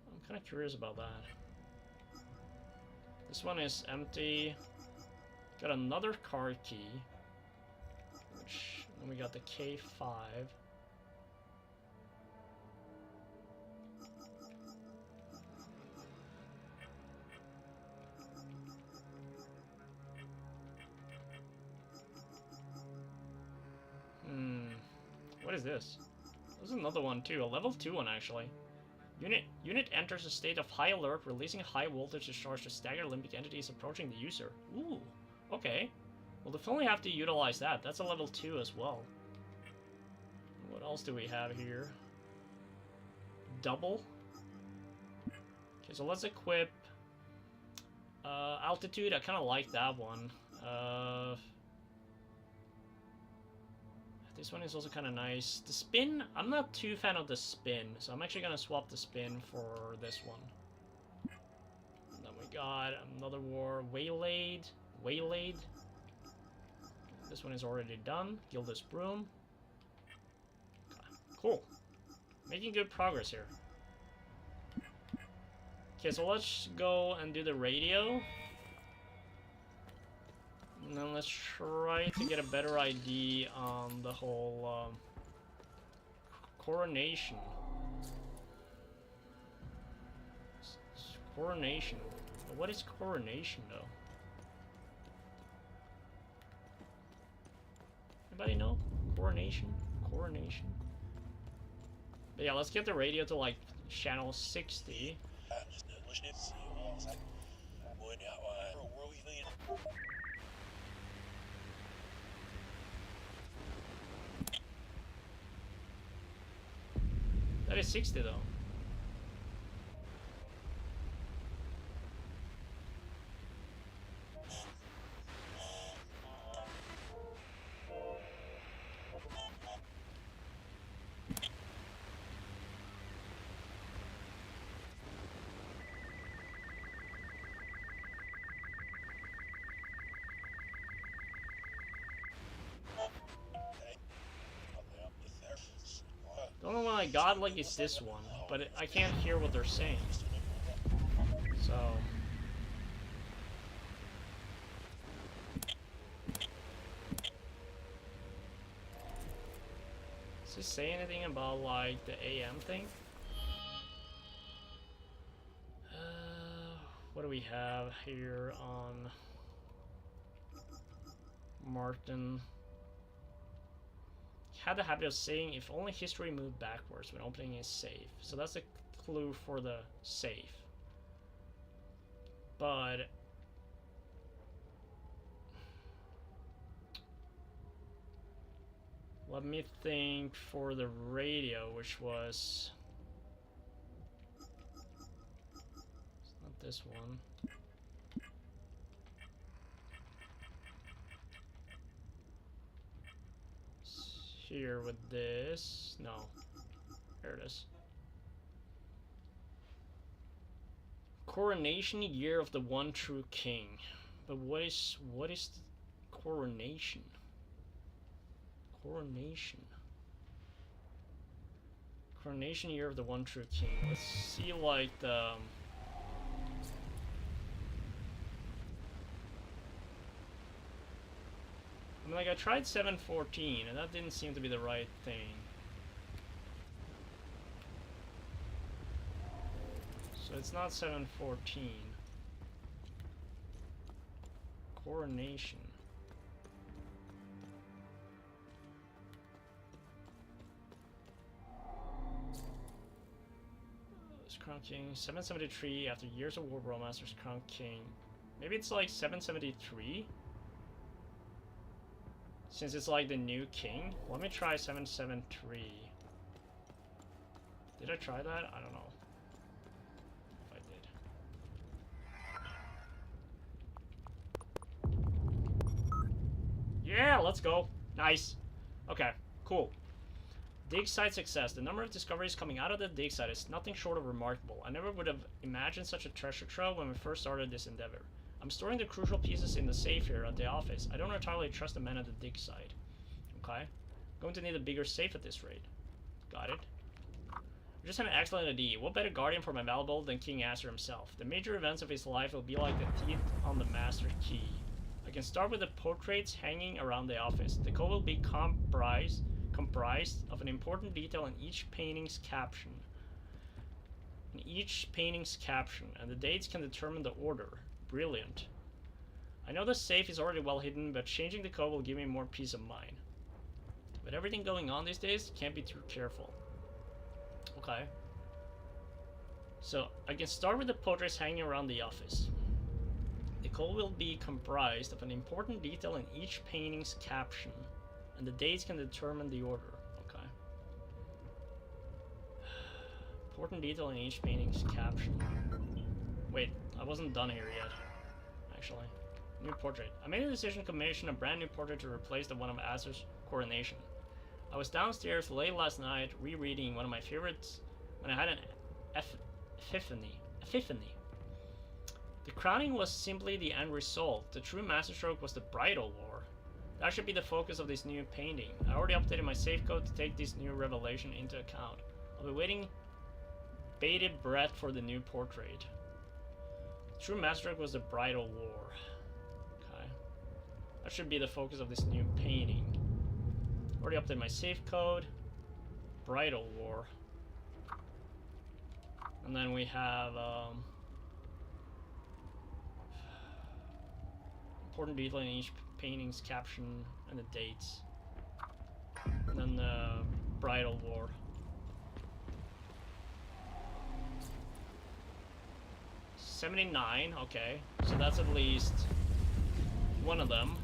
I'm kind of curious about that. This one is empty. Got another card key. Which, and we got the K5. What is this? There's another one too, a level 2 one actually. Unit enters a state of high alert, releasing high voltage discharge to stagger limbic entities approaching the user. Ooh, okay. We'll definitely have to utilize that. That's a level 2 as well. What else do we have here? Double. Okay, so let's equip altitude. I kind of like that one. This one is also kind of nice. The spin, I'm not too fan of the spin, so I'm actually gonna swap the spin for this one. And then we got another war, Waylaid. This one is already done. Gilda's Broom. Okay, cool. Making good progress here. Okay, so let's go and do the radio. And then let's try to get a better idea on the whole coronation. Coronation. What is coronation, though? Anybody know? Coronation? Coronation? But yeah, let's get the radio to like channel 60. That is 60 though. The only one I got like is this one, but I can't hear what they're saying. So Does it say anything about like the AM thing? What do we have here on Martin? He had the habit of saying if only history moved backwards when opening his safe. So that's a clue for the safe. But let me think for the radio, which was... It's not this one. Here with this. No. There it is. Coronation year of the one true king. But what is the coronation? Coronation year of the one true king. Let's see like the I mean, like, I tried 714 and that didn't seem to be the right thing. So it's not 714. Coronation. Crown King, 773 after years of war, Rollmaster's Crown King. Maybe it's like 773? Since it's like the new king? Let me try 773. Did I try that? I don't know if I did. Yeah, let's go. Nice. Okay, cool. Dig site success. The number of discoveries coming out of the dig site is nothing short of remarkable. I never would have imagined such a treasure trove when we first started this endeavor. I'm storing the crucial pieces in the safe here at the office. I don't entirely trust the men at the dig site. Okay. Going to need a bigger safe at this rate. Got it. I just have an excellent idea. What better guardian for my valuable than King Asher himself? The major events of his life will be like the teeth on the master key. I can start with the portraits hanging around the office. The code will be comprised of an important detail in each painting's caption. And the dates can determine the order. Brilliant. I know the safe is already well hidden, but changing the code will give me more peace of mind. With everything going on these days, can't be too careful. Okay. So, I can start with the portraits hanging around the office. The code will be comprised of an important detail in each painting's caption. And the dates can determine the order. Okay. Important detail in each painting's caption. Wait, I wasn't done here yet. Actually. New portrait. I made a decision to commission a brand new portrait to replace the one of Asher's coronation. I was downstairs late last night rereading one of my favorites when I had an epiphany. The crowning was simply the end result. The true masterstroke was the bridal war. That should be the focus of this new painting. I already updated my safe code to take this new revelation into account. I'll be waiting bated breath for the new portrait. The true masterstroke was the bridal war. Okay. That should be the focus of this new painting. Already updated my safe code. Bridal war. And then we have important detail in each painting's caption and the dates. And then the bridal war. $79, okay. So that's at least one of them.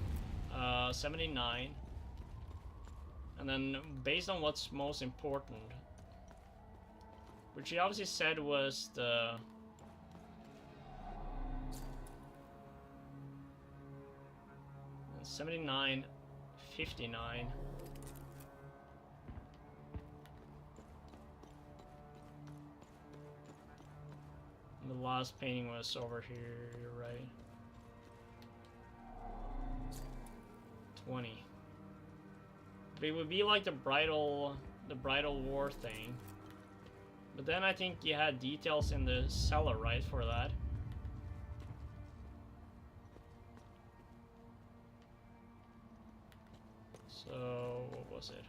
79. And then based on what's most important, which he obviously said was the $79.59. And the last painting was over here, you're right. 20. But it would be like the bridal war thing. But then I think you had details in the cellar, right, for that. So, what was it?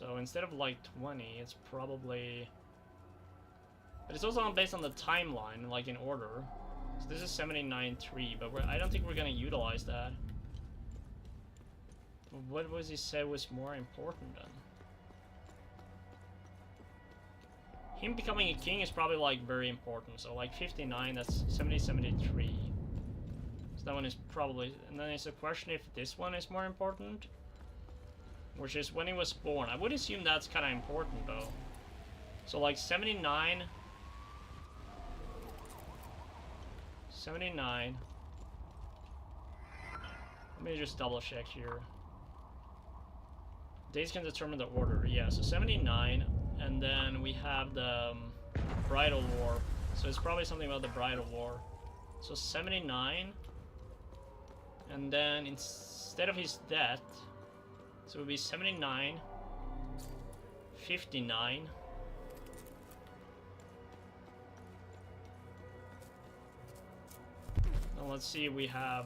So instead of like 20, it's probably... But it's also based on the timeline, like in order. So this is 79.3, but I don't think we're gonna utilize that. What was he say was more important then? Him becoming a king is probably like very important. So like 59, that's 73. So that one is probably... And then it's a question if this one is more important. Which is when he was born. I would assume that's kind of important though. So like 79... 79. Let me just double check here. Days can determine the order. Yeah, so 79. And then we have the Bridal War. So it's probably something about the Bridal War. So 79. And then instead of his death, so it would be 79, 59. Now let's see, we have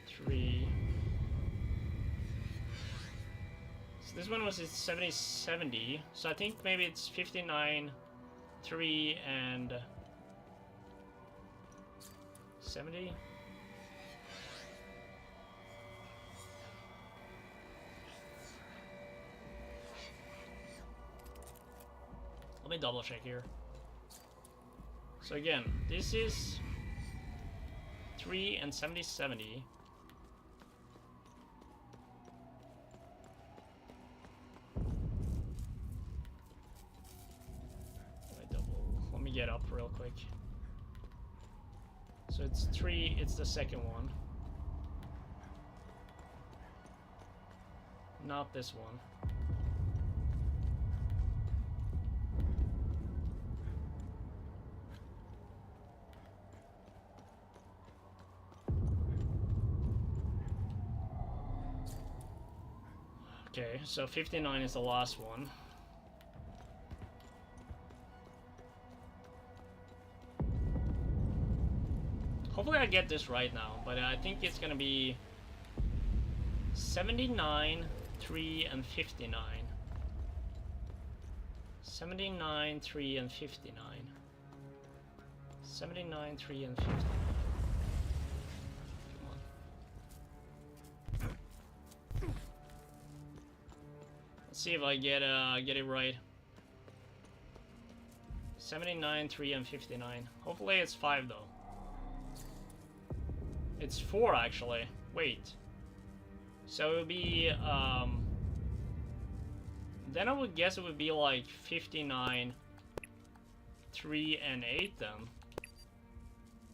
3. So this one was at 70, so I think maybe it's 59, 3, and 70. Let me double check here. So again, this is 3 and 70. Let me get up real quick. So it's 3, it's the second one. Not this one. Okay, so 59 is the last one. Hopefully I get this right now, but I think it's gonna be 79, 3, and 59. 79, 3, and 59. 79, 3, and 59. Come on. Let's see if I get it right. 79, 3, and 59. Hopefully it's 5 though. It's 4 actually. Wait. So it would be then I would guess it would be like 59, 3, and 8 then.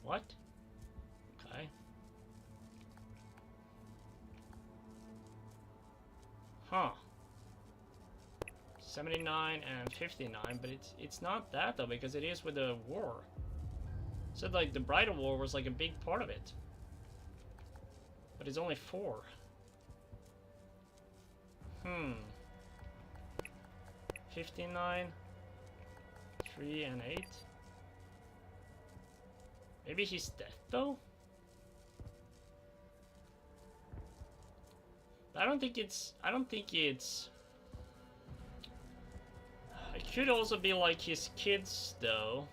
What? Okay. Huh. 79 and 59, but it's not that though, because it is with the war. So like the Bridal War was like a big part of it. But it's only 4. 59, 3, and 8. Maybe he's dead though? I don't think it's it could also be like his kids though.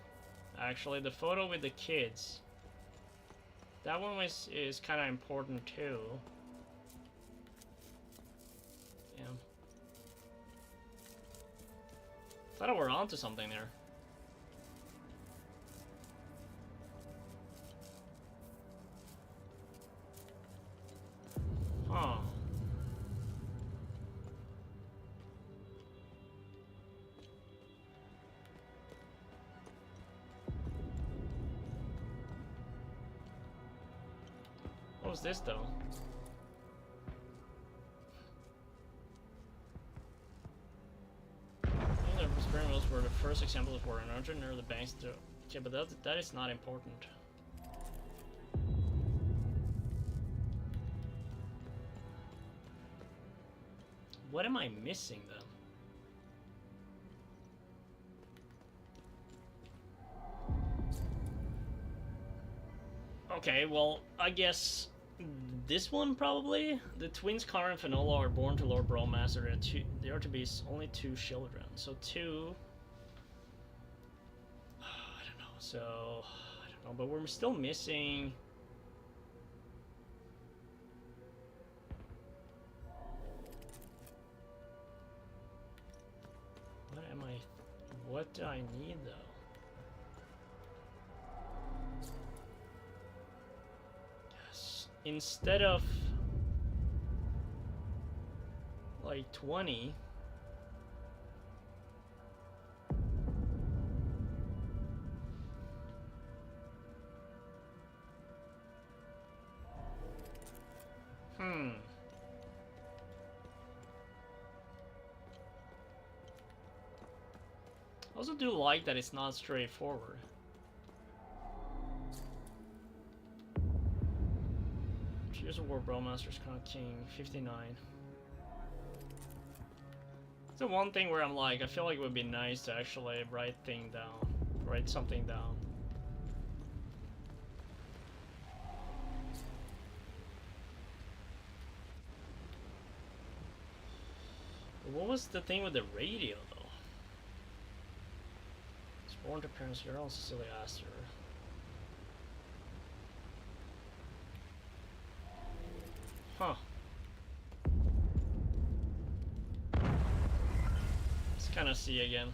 Actually, the photo with the kids. That one is kind of important too. Yeah. Thought we were onto something there. Huh. What was this though? The experiments were the first examples for an urgent near the banks. Okay, but that is not important. What am I missing then? Okay, well, I guess this one probably. The twins Connor and Finola are born to Lord Brewmaster. They are to be only 2 children. So 2. I don't know. So I don't know, but we're still missing. What am I? What do I need though? Instead of like 20, I also do like that it's not straightforward. Here's a War Brewmaster's Crown King, 59. It's the one thing where I'm like, I feel like it would be nice to actually write something down. But what was the thing with the radio though? It's born to parents Earl and Cecilia Astor. Huh. Let's kind of see again.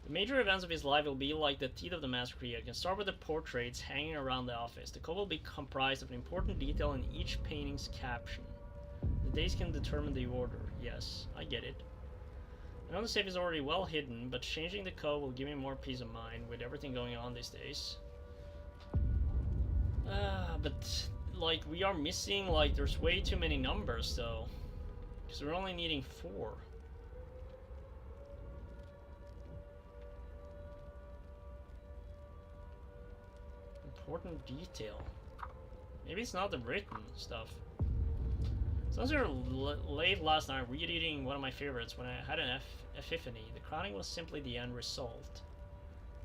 The major events of his life will be like the teeth of the master creator. Can start with the portraits hanging around the office. The code will be comprised of an important detail in each painting's caption. The days can determine the order. Yes, I get it. I know the safe is already well hidden, but changing the code will give me more peace of mind with everything going on these days. But like we are missing, like there's way too many numbers though, because we're only needing 4. Important detail. Maybe it's not the written stuff. Since we were late last night reading one of my favorites when I had an epiphany, the crowning was simply the end result.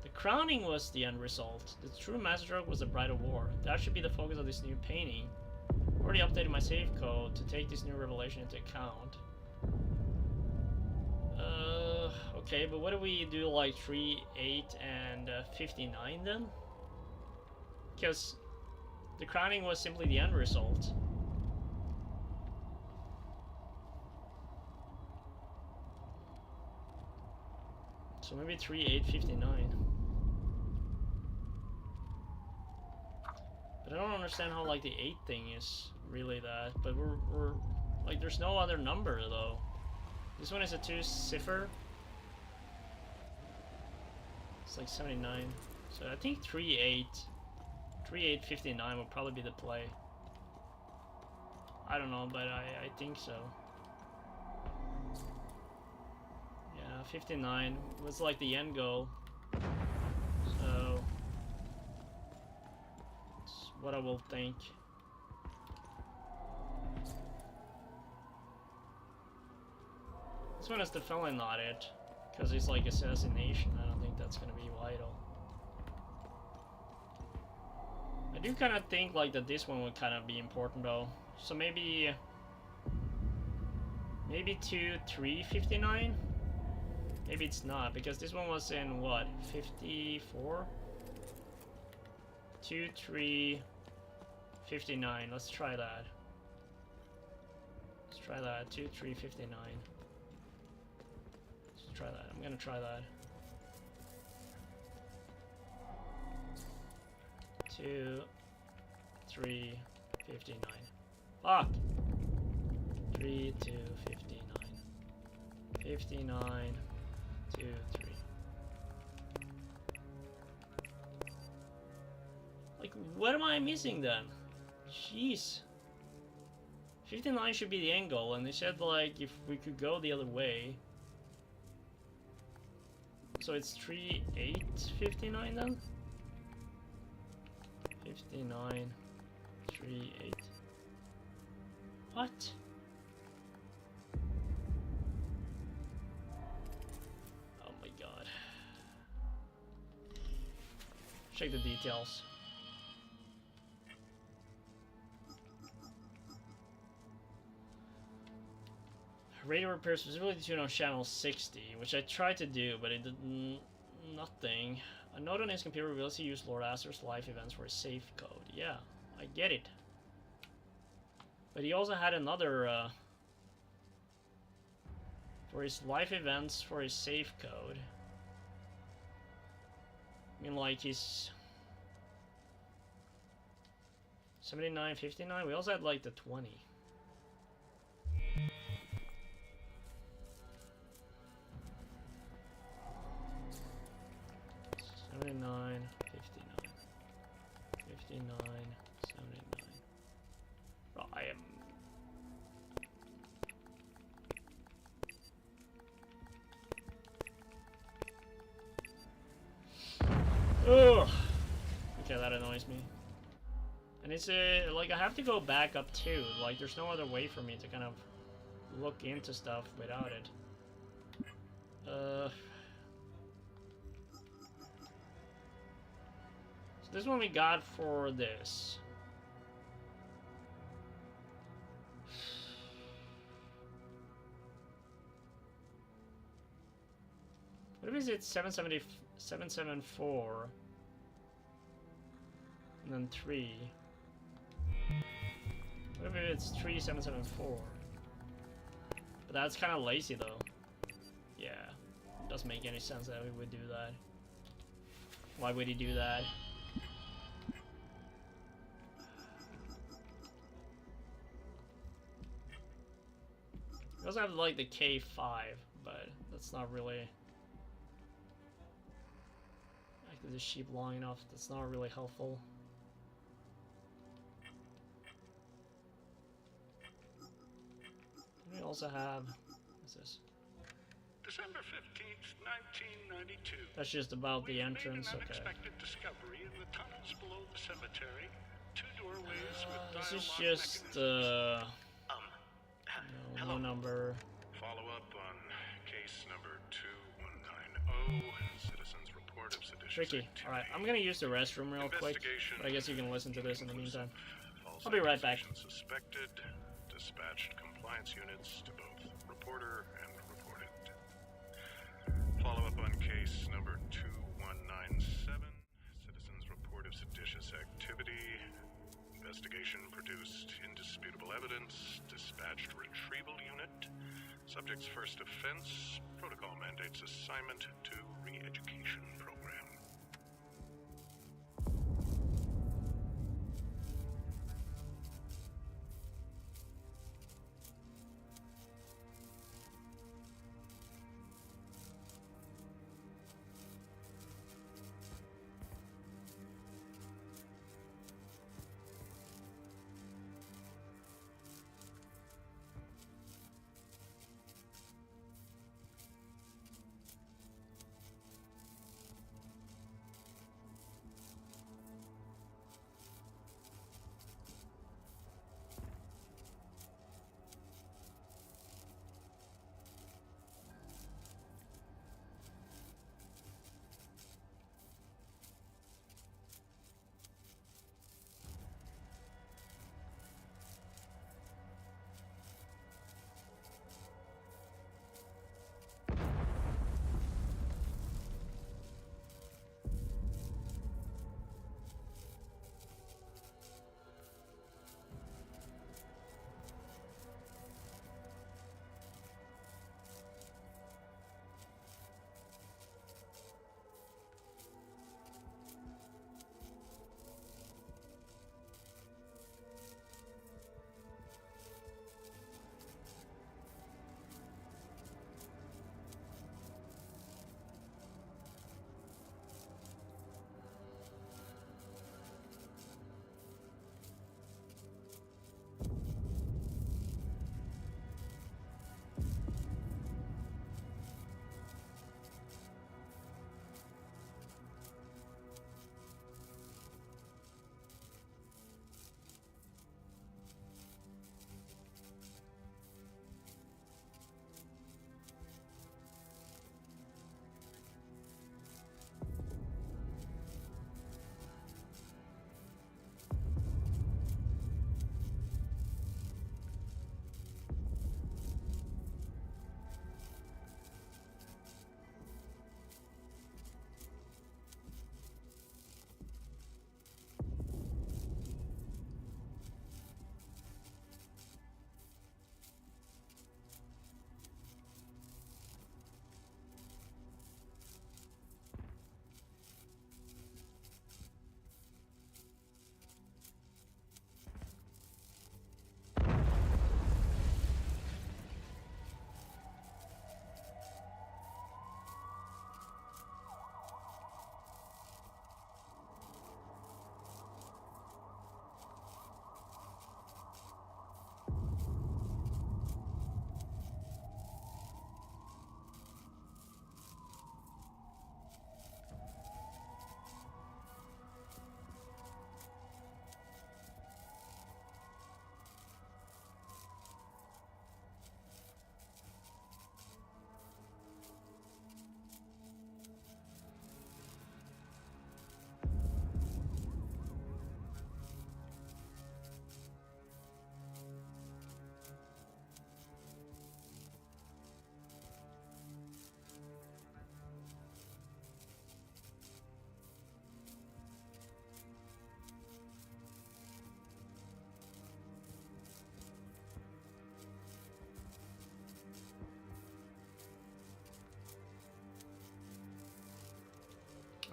The crowning was the end result. The true masterstroke was the bride of war. That should be the focus of this new painting. I already updated my save code to take this new revelation into account. Okay, but what do we do like 3, 8, and 59 then? Because the crowning was simply the end result. So maybe 3, 8, 59. But I don't understand how like the 8 thing is really that. But we're like there's no other number though. This one is a 2 cipher. It's like 79. So I think 3, 8. 3, 8, 59 would probably be the play. I don't know, but I think so. Yeah, 59 was like the end goal. So it's what I will think. This one is definitely not it, because it's like assassination. I don't think that's gonna be vital. I do kind of think like that this one would kind of be important though. So maybe 2, 3, 59? Maybe it's not, because this one was in what, 54? 2, 3, 59. Let's try that. Let's try that. 2, 3, 59. Let's try that. I'm gonna try that. 2, 3, 59. Fuck! 3, 2, 59. 59, 2, 3. Like, what am I missing then? Jeez. 59 should be the end goal, and they said, like, if we could go the other way. So it's 3, 8, 59 then? 59, 3, 8. What? Oh my god. Check the details. Radio repair specifically tuned on channel 60, which I tried to do, but it did nothing. A note on his computer reveals he used Lord Astor's life events for his safe code. Yeah, I get it. But he also had another, for his life events for his safe code. I mean, like, he's 79, 59. We also had, like, the 20. $79, 59, 79. Bro, I am. Ugh. Okay, that annoys me. And it's like I have to go back up too. Like, there's no other way for me to kind of look into stuff without it. This is what we got for this. What if it's 774 and then 3? What if it's 3774? But that's kind of lazy though. Yeah, it doesn't make any sense that we would do that. Why would he do that? We also have like the K5, but that's not really. Acted the sheep long enough. That's not really helpful. We also have. What's this? December 15th, 1992. That's just about the entrance. Made an Okay. unexpected discovery in the tunnels below the cemetery. Two doorways with This is dialogue just mechanisms. no number. Follow up on case number 2190. Citizens report of seditious Tricky. activity. Alright, I'm gonna use the restroom real quick. But I guess you can listen to this in the meantime. I'll be right back. Suspected. Dispatched compliance units to both reporter and reported. Follow up on case number 2197. Citizens report of seditious activity. Investigation produced indisputable evidence. Dispatched retrieval unit. Subject's first offense. Protocol mandates assignment to re-education program.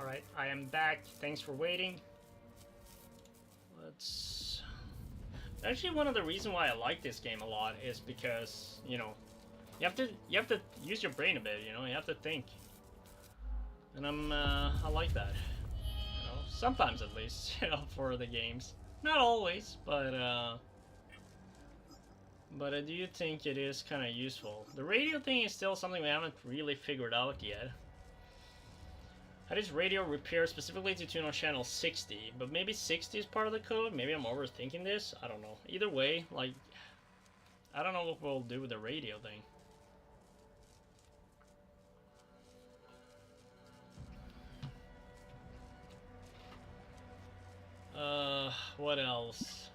Alright, I am back. Thanks for waiting. Let's... Actually, one of the reasons why I like this game a lot is because, you know, you have to use your brain a bit, you know, you have to think. And I like that. You know, sometimes at least, you know, for the games. Not always, but I do think it is kind of useful. The radio thing is still something we haven't really figured out yet. How does radio repair specifically to tune on channel 60? But maybe 60 is part of the code? Maybe I'm overthinking this? I don't know. Either way, like, I don't know what we'll do with the radio thing. What else?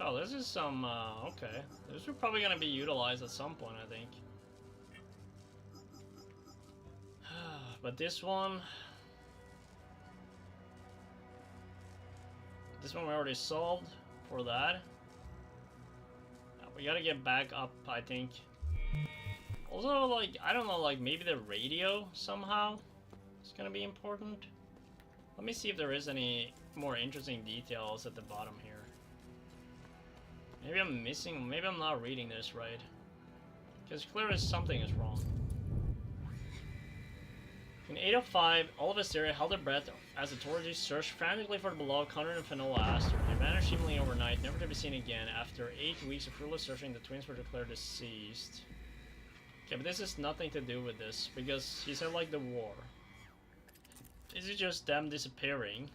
Oh, this is some, okay. This is probably gonna be utilized at some point, I think. But this one... This one we already solved for that. We gotta get back up, I think. Also, like, I don't know, like, maybe the radio somehow is gonna be important. Let me see if there is any more interesting details at the bottom here. Maybe I'm missing, maybe I'm not reading this right. Because clearly something is wrong. In 805, all of Asteria held their breath as authorities searched frantically for the beloved Conrad and Finola Astor. They vanished seemingly overnight, never to be seen again. After 8 weeks of fruitless searching, the twins were declared deceased. Okay, but this has nothing to do with this, because he said, like, the war. This is just them disappearing.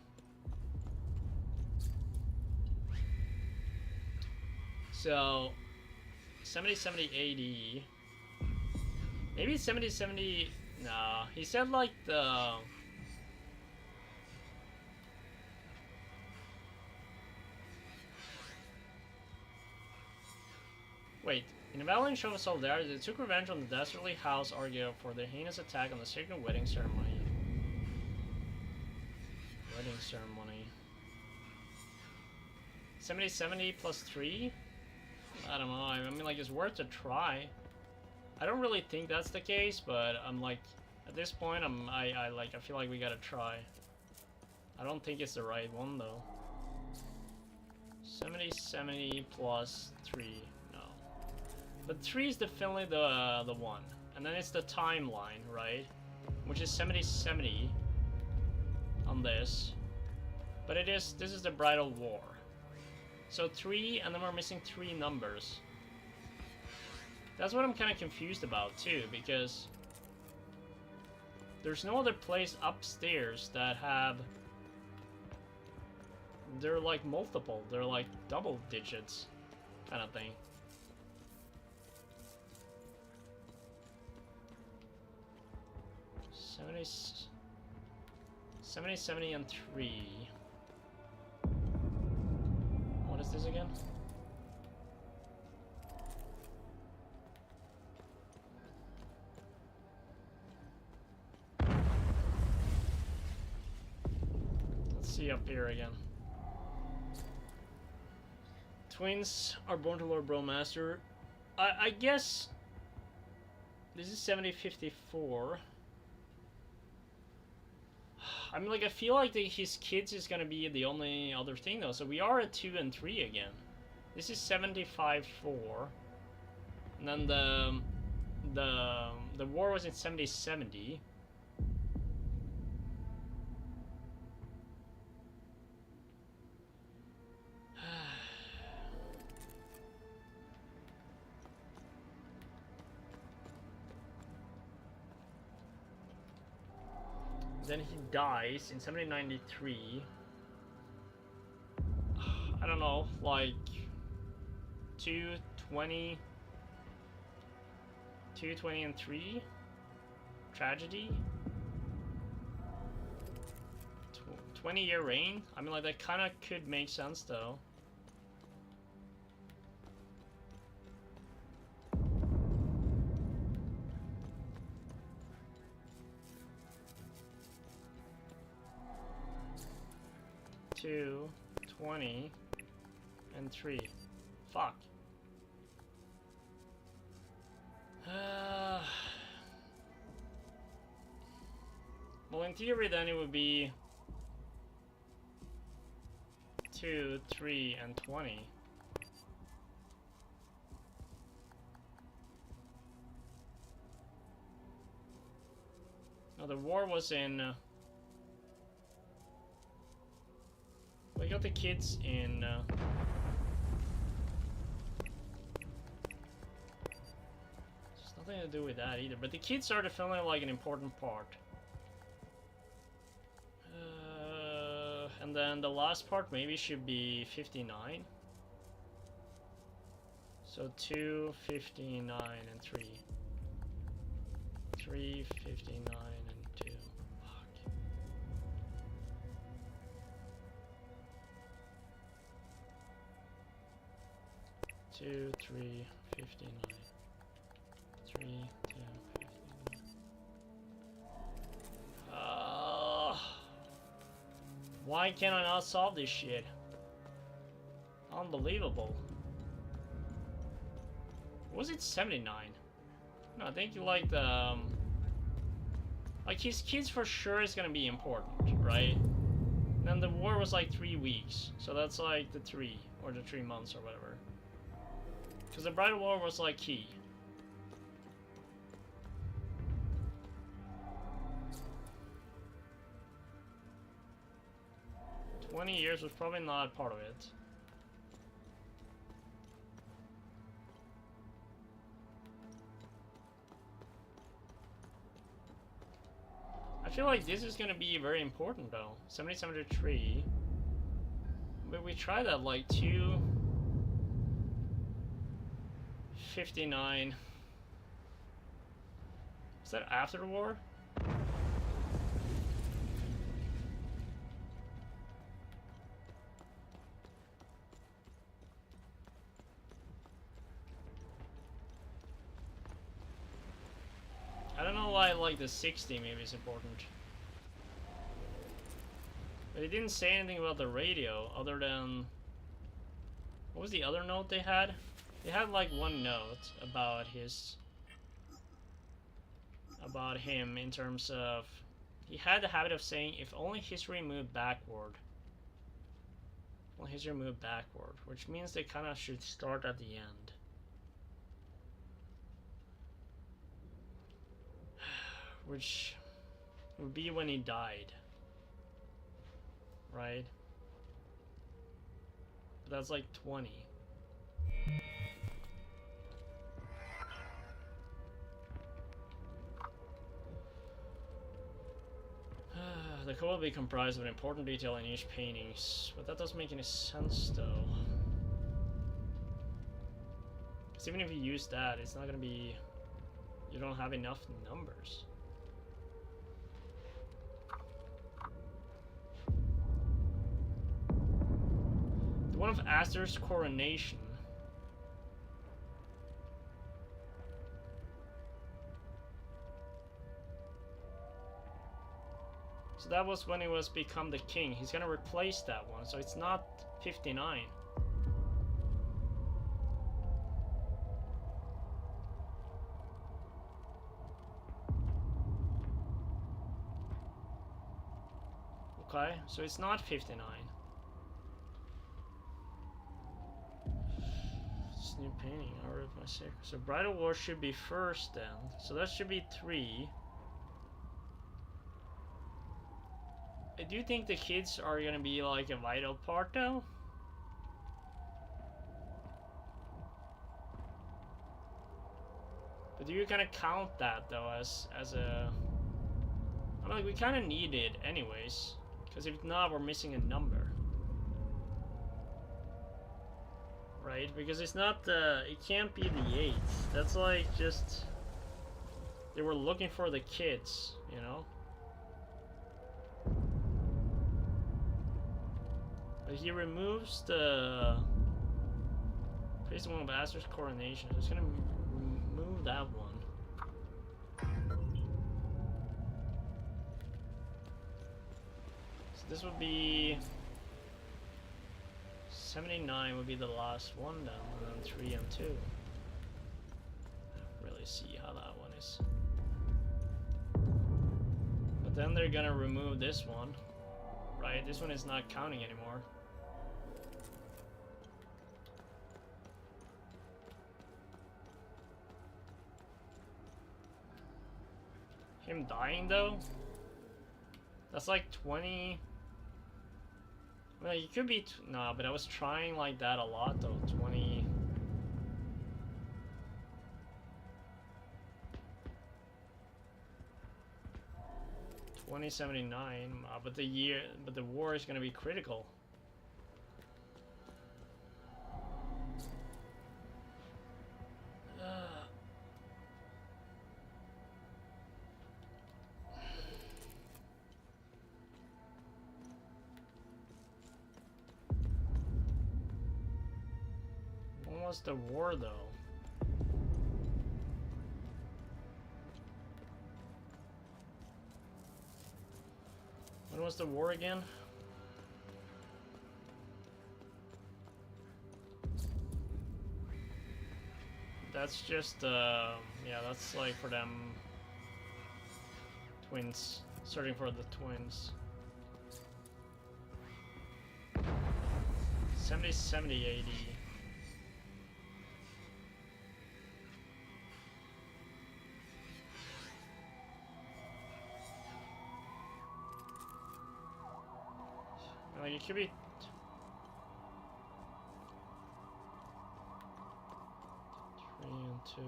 So, 7070 AD. Maybe 7070... No, he said like the... Wait, in a avalanche of solidarity, they took revenge on the dastardly house Argyle for their heinous attack on the sacred wedding ceremony. Wedding ceremony. 7070 plus 3? I don't know, I mean, like, it's worth a try. I don't really think that's the case, but I'm like, at this point, I feel like we gotta try. I don't think it's the right one though. 7070 plus 3, no. But 3 is definitely the one, and then it's the timeline, right? Which is 7070 on this, but this is the bridal war. So 3, and then we're missing 3 numbers. That's what I'm kind of confused about too, because there's no other place upstairs that have... They're like multiple, they're like double digits kind of thing. Seventy, 70, and 3. What is this again? See up here again. Twins are born to Lord Bromaster. I guess this is 7054. I mean, like, I feel like his kids is gonna be the only other thing though. So we are at 2 and 3 again. This is 75-4, and then the war was in 70-70. Then he dies in 1793. I don't know, like 220 and 3 tragedy. 20-year reign. I mean, like, that kind of could make sense though. 2, 20, and 3. Fuck. Well, in theory, then it would be 2, 3, and 20. No, the war was in. We got the kids in. There's nothing to do with that either. But the kids are definitely like an important part. And then the last part maybe should be 59. So 2, 59, and 3. 3, 59, and 2. Fuck. Two, 3, 59. 3, 2, 59. Why can I not solve this shit? Unbelievable. Was it 79? No, I think like the like his kids for sure is gonna be important, right? And then the war was like 3 weeks, so that's like the 3 or the 3 months or whatever. Because the bridal war was like key. 20 years was probably not part of it. I feel like this is gonna be very important though. 7073. But we tried that like 259. Is that after the war? I don't know why like the 60 maybe is important. But it didn't say anything about the radio other than... What was the other note they had? They had like one note about his... About him in terms of... He had the habit of saying, if only history moved backward. Well, history moved backward, which means they kind of should start at the end. Which would be when he died, right? But that's like 20. The code will be comprised of an important detail in each paintings, but that doesn't make any sense though. Because even if you use that, it's not gonna be... You don't have enough numbers. The one of Astor's coronation. So that was when he was become the king. He's gonna replace that one, so it's not 59. Okay, so it's not 59. This new painting, I read my secret. So Bridal War should be first then. So that should be 3. I do think the kids are gonna be like a vital part though. But do you kind of count that though as a... I mean, like, we kind of need it anyways. Because if not, we're missing a number. Right? Because it's not the... It can't be the 8. That's like just... They were looking for the kids, you know? But he removes the... Face the one of Astor's coronation. So it's gonna remove that one. So this would be 79 would be the last one then, and then 3 and 2. I don't really see how that one is. But then they're gonna remove this one, right? This one is not counting anymore. Him dying though? That's like 20. I mean, it could be. Nah, but I was trying like that a lot though. 20. $20.79, but the war is gonna be critical. When was the war though? When was the war again? That's just, yeah, that's like for them twins, searching for the twins. 70, 70, 80. Like, it could be. Three and 2.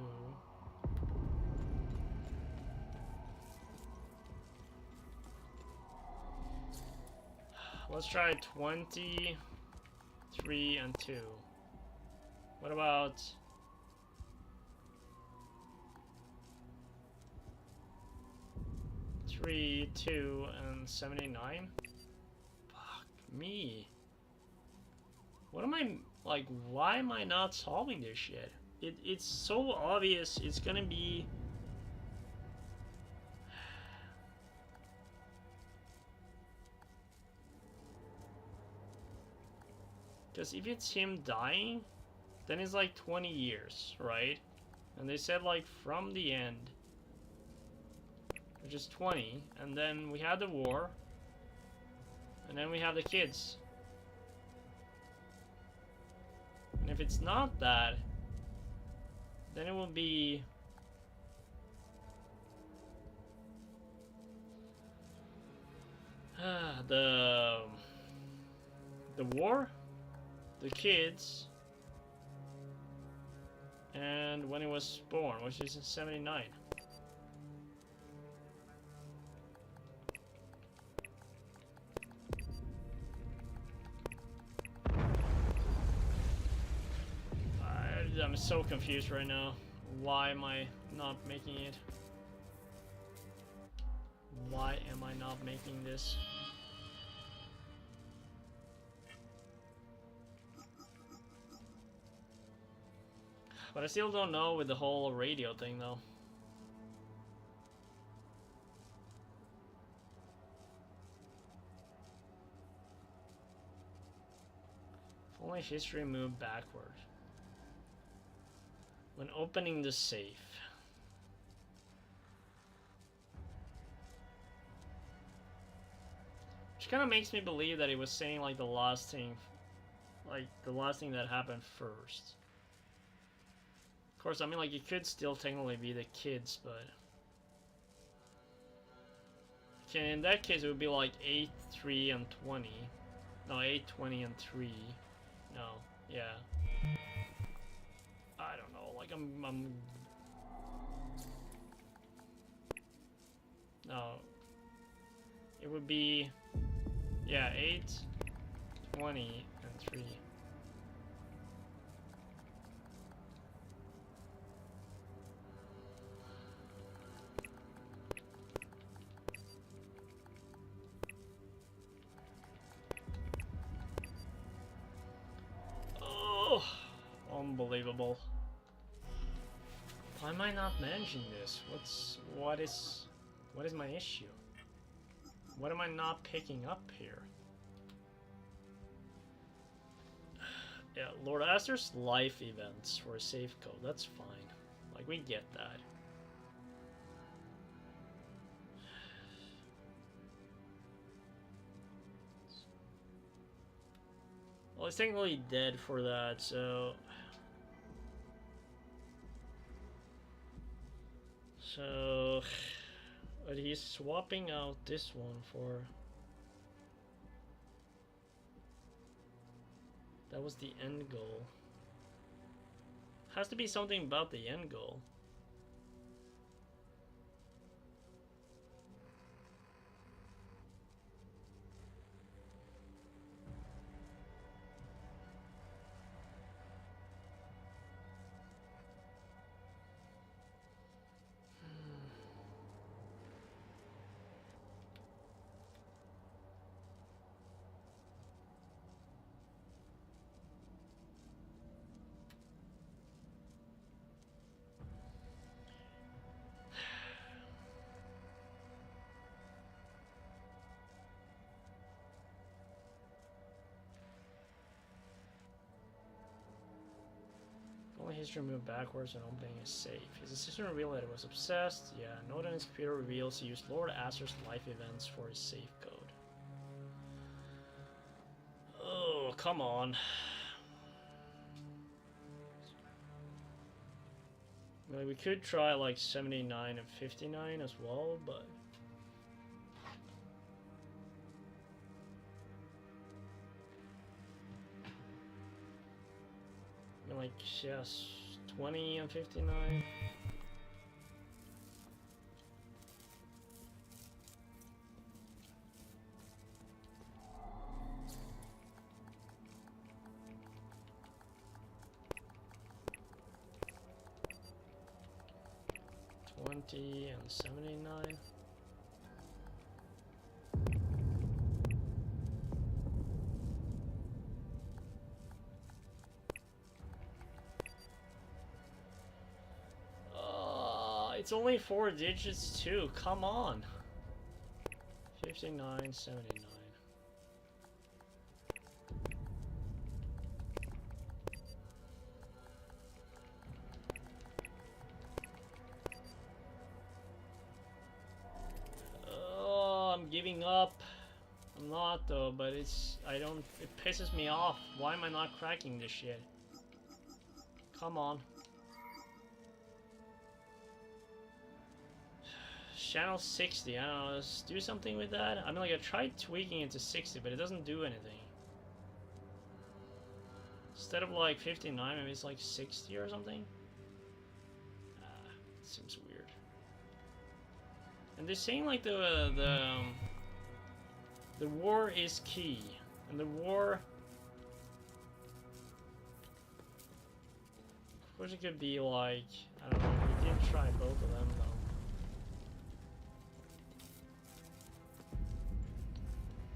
Let's try 23 and 2. What about 3, 2, and 79? Me. What am I, like, why am I not solving this shit? It's so obvious it's gonna be... Because if it's him dying, then it's like 20 years, right? And they said like from the end, which is 20, and then we had the war. And then we have the kids. And if it's not that, then it will be... the war, the kids, and when he was born, which is in 79. I'm so confused right now. Why am I not making it? Why am I not making this? But I still don't know with the whole radio thing though. If only history moved backward. When opening the safe. Which kind of makes me believe that it was saying like the last thing that happened first. Of course, I mean like it could still technically be the kids, but... Okay, in that case it would be like 8, 3, and 20. No, 8, 20, and 3. No, yeah. I don't know, like I'm... No. It would be... Yeah, 8, 20, and 3. Oh, unbelievable. Why am I not managing this? What is my issue? What am I not picking up here? Lord Astor's life events for a safe code. That's fine. Like, we get that. Well, he's technically dead for that, so... But he's swapping out this one for... That was the end goal. Has to be something about the end goal. Only history moved backwards when opening is safe. His assistant revealed that he was obsessed. Yeah, note on his computer reveals he used Lord Astor's life events for his safe code. Oh, come on. Well, we could try like 79 and 59 as well, but... like, yes, 20 and 59. And 79. It's only 4 digits too. Come on. 59, 79. I'm giving up. I'm not though, but it pisses me off. Why am I not cracking this shit? Come on. Channel 60, I don't know, let's do something with that. I mean, like, I tried tweaking it to 60, but it doesn't do anything. Instead of like 59, maybe it's like 60 or something. It seems weird. And they're saying like the war is key, and the war, of course, it could be like, I don't know. We did try both of them though.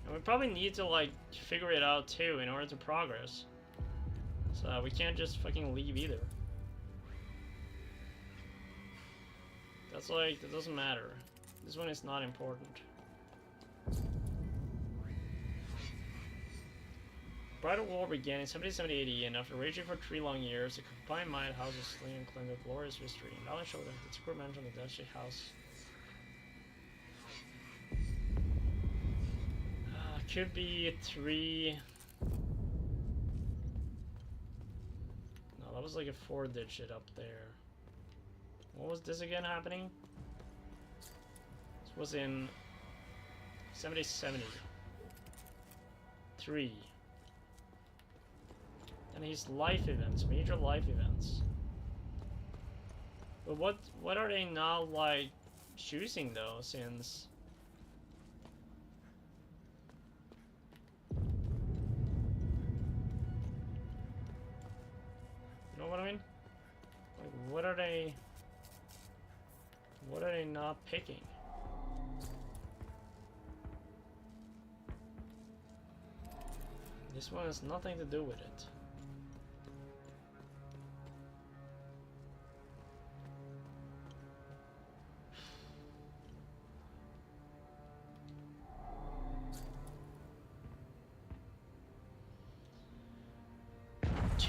And we probably need to like figure it out too in order to progress. So we can't just fucking leave either. That's like, that doesn't matter. This one is not important. Bridal war began in 1770 AD, and after raging for 3 long years, the combined might houses slain and claimed a glorious history. And Valen showed that the secret mansion of the Dutch house could be 3. No, that was like a 4-digit up there. What was this again happening? This was in 7070. 3. And his life events, major life events. But what are they now like choosing though, since you know what I mean? Like, what are they not picking? This one has nothing to do with it.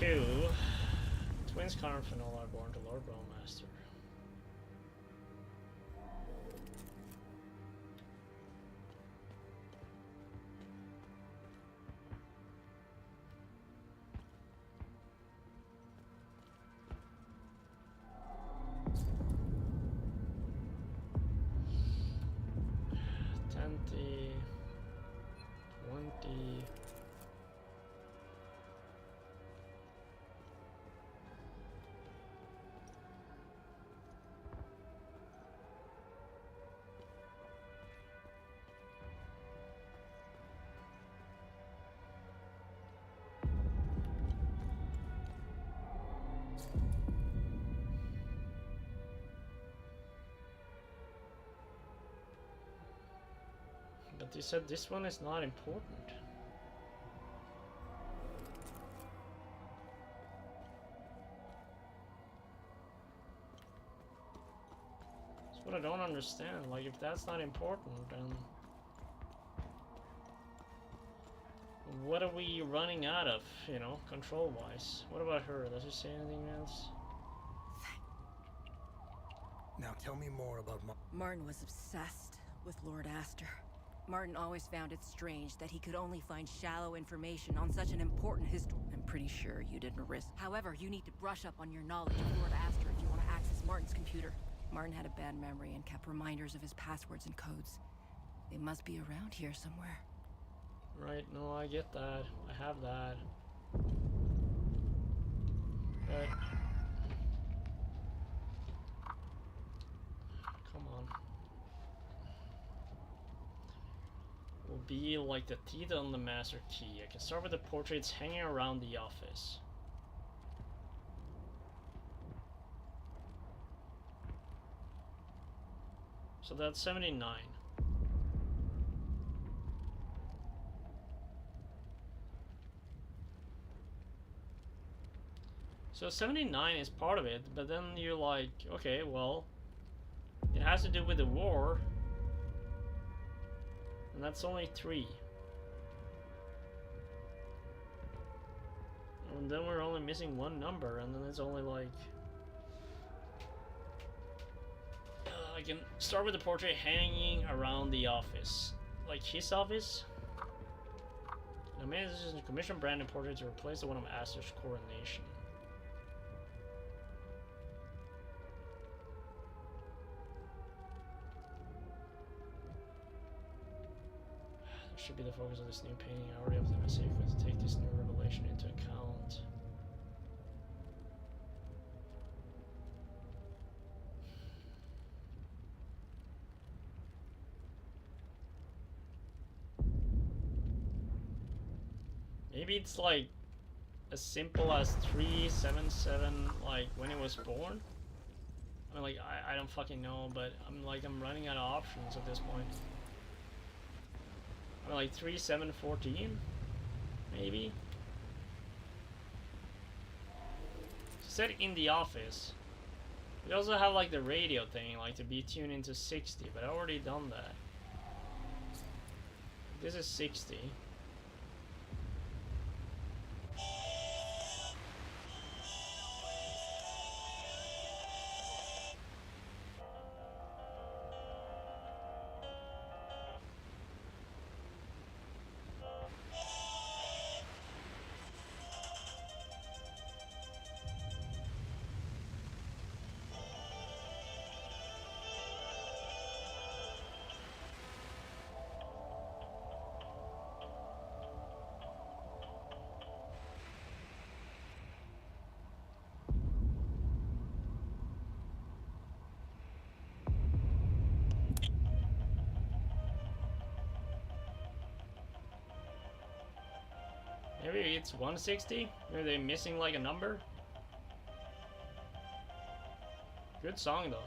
2. Twins Connor and Finola are born to Lord Brawlmaster. But you said this one is not important. That's what I don't understand. Like, if that's not important, then what are we running out of, you know, control-wise? What about her? Does it say anything else? Now tell me more about Martin was obsessed with Lord Astor. Martin always found it strange that he could only find shallow information on such an important history. I'm pretty sure you didn't risk. However, you need to brush up on your knowledge of Lord Astor if you want to access Martin's computer. Martin had a bad memory and kept reminders of his passwords and codes. They must be around here somewhere. Right, no, I get that. I have that. But come on. Will be like the teeth on the master key. I can start with the portraits hanging around the office. So that's 79. So 79 is part of it, but then you're like, okay, well, it has to do with the war. And that's only 3. And then we're only missing 1 number, and then it's only like... I can start with the portrait hanging around the office. Like his office? The man is a commissioned branded portrait to replace the one of Astor's coronation. Should be the focus of this new painting. I already optimistic to take this new revelation into account. Maybe it's like as simple as 377, like when it was born. I mean, like I don't fucking know, but I'm running out of options at this point. Or like 3714, maybe. Set in the office. We also have like the radio thing, like to be tuned into 60, but I already done that. This is 60. Maybe it's 160? Are they missing like a number? Good song though.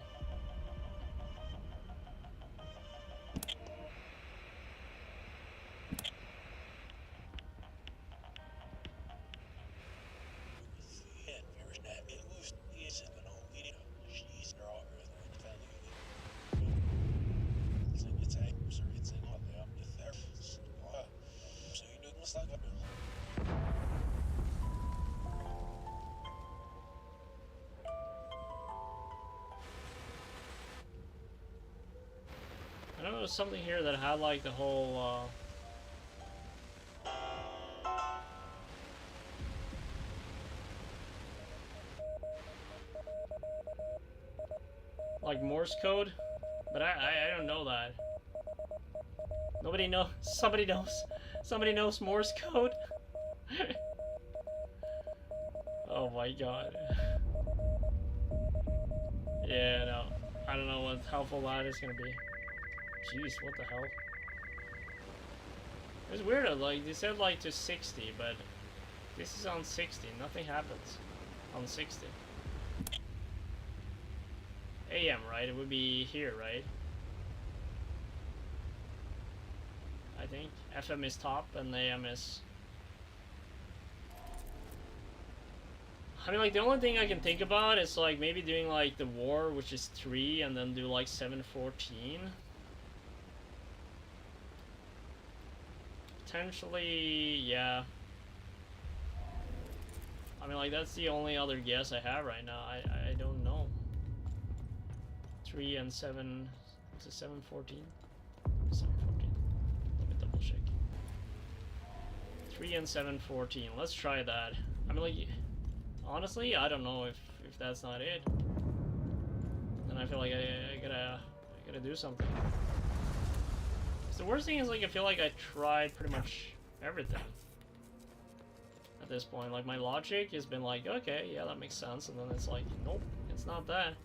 was something here that had like the whole like Morse code, but I don't know that. Nobody knows. Somebody knows. Somebody knows Morse code. Oh my god. Yeah, no. I don't know what helpful that is gonna be. Jeez, what the hell? It's weird, like, they said like to 60, but this is on 60. Nothing happens on 60. AM, right? It would be here, right? I think. FM is top and AM is... I mean, like, the only thing I can think about is, like, maybe doing, like, the war, which is 3, and then do, like, 714. Potentially, yeah. I mean, like, that's the only other guess I have right now. I don't know. 3 and 7... Is it 714? 714. Let me double check. 3 and 714. Let's try that. I mean, like... Honestly, I don't know if that's not it. Then I feel like I gotta do something. So the worst thing is, like, I feel like I tried pretty much everything at this point. Like, my logic has been like, okay, yeah, that makes sense, and then it's like, nope, it's not that.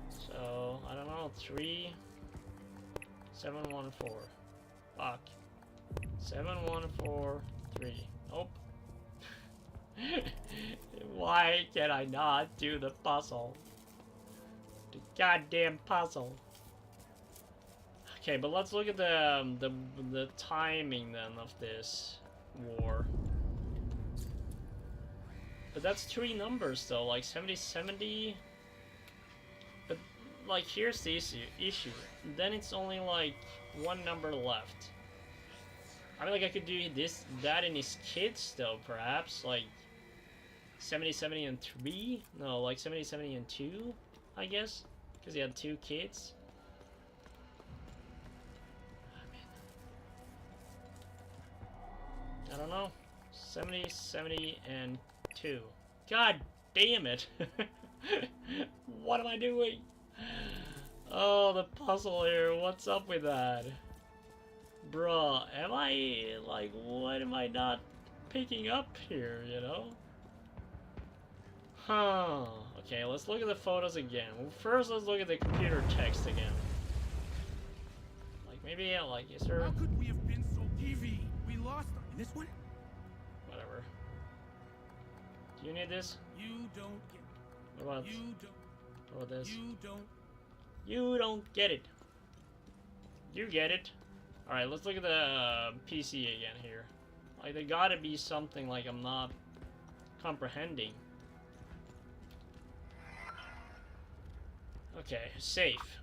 So I don't know. 3, 714. Fuck. 714 3. Nope. Why can I not do the puzzle? The goddamn puzzle. Okay, but let's look at the timing then of this war. But that's 3 numbers though, like 70, 70. But like here's the issue. Then it's only like 1 number left. I mean, like, I could do that in his kids, though, perhaps. Like, 70, 70, and 3? No, like 70, 70, and 2, I guess. Because he had 2 kids. I don't know. 70, 70, and 2. God damn it! What am I doing? Oh, the puzzle here. What's up with that? Bruh, am I, like, what am I not picking up here, you know? Huh. Okay, let's look at the photos again. Well, first, let's look at the computer text again. Like, maybe, yeah, like, is there... How could we have been so TV? We lost them. In this one? Whatever. Do you need this? You don't get it. What about... You don't. What about this? You don't. You don't get it. You get it. Alright, let's look at the PC again here. Like, there gotta be something, like, I'm not comprehending. Okay, safe.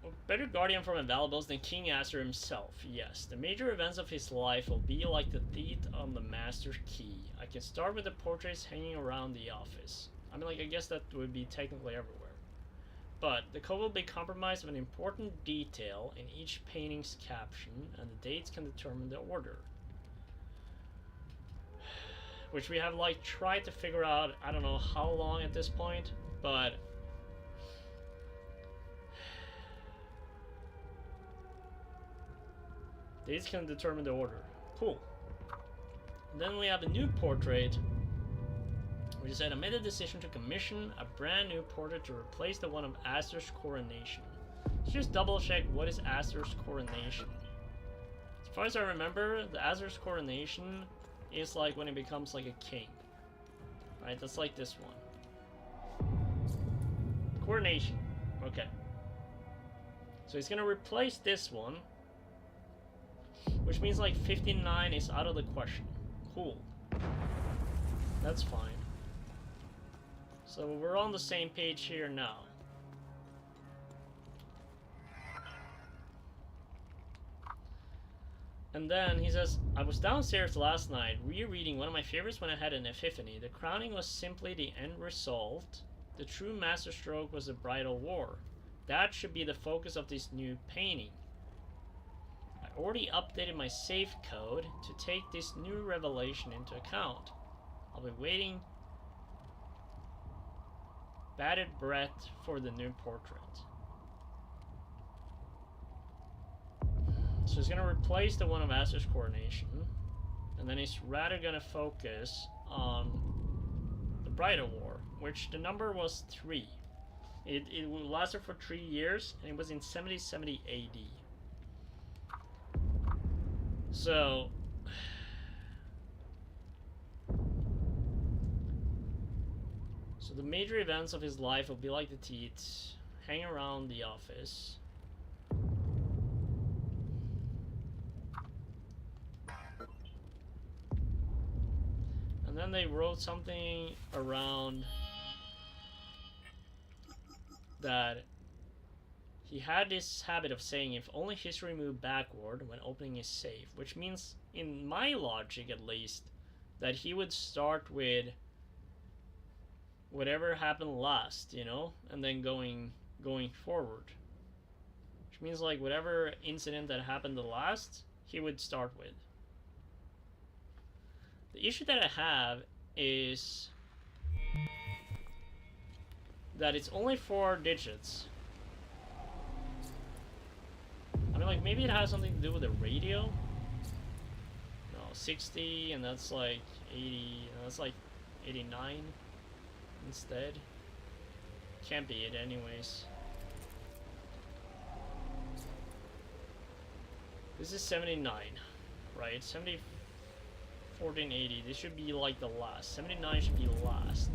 A better guardian from Invaluables than King Aster himself, yes. The major events of his life will be like the thief on the master's key. I can start with the portraits hanging around the office. I mean, like, I guess that would be technically everywhere. But the code will be compromised of an important detail in each painting's caption, and the dates can determine the order. Which we have, like, tried to figure out, I don't know how long at this point, but... Dates can determine the order. Cool. And then we have a new portrait, which said, I made a decision to commission a brand new portrait to replace the one of Aster's coronation. Let's just double check what is Aster's coronation. As far as I remember, the Aster's coronation is like when he becomes like a king. Right, that's like this one. Coronation. Okay. So he's gonna replace this one, which means like 59 is out of the question. Cool. That's fine. So we're on the same page here now. And then he says, I was downstairs last night rereading one of my favorites when I had an epiphany. The crowning was simply the end result The true masterstroke was the bridal war. That should be the focus of this new painting. I already updated my save code to take this new revelation into account. I'll be waiting bated breath for the new portrait. So he's gonna replace the one of Aster's coronation, and then he's rather gonna focus on the bridal war, which the number was 3. It lasted for 3 years, and it was in 70 AD. So the major events of his life will be like the teeth, hang around the office. And then they wrote something around that he had this habit of saying if only history moved backward when opening his safe, which means, in my logic at least, that he would start with whatever happened last, you know, and then going forward. Which means like whatever incident that happened the last, he would start with. The issue that I have is that it's only 4 digits. I mean, like, maybe it has something to do with the radio? No, 60, and that's like 80, and that's like 89 instead. Can't be it anyways. This is 79, right? 70, 1480, this should be like the last. 79 should be the last.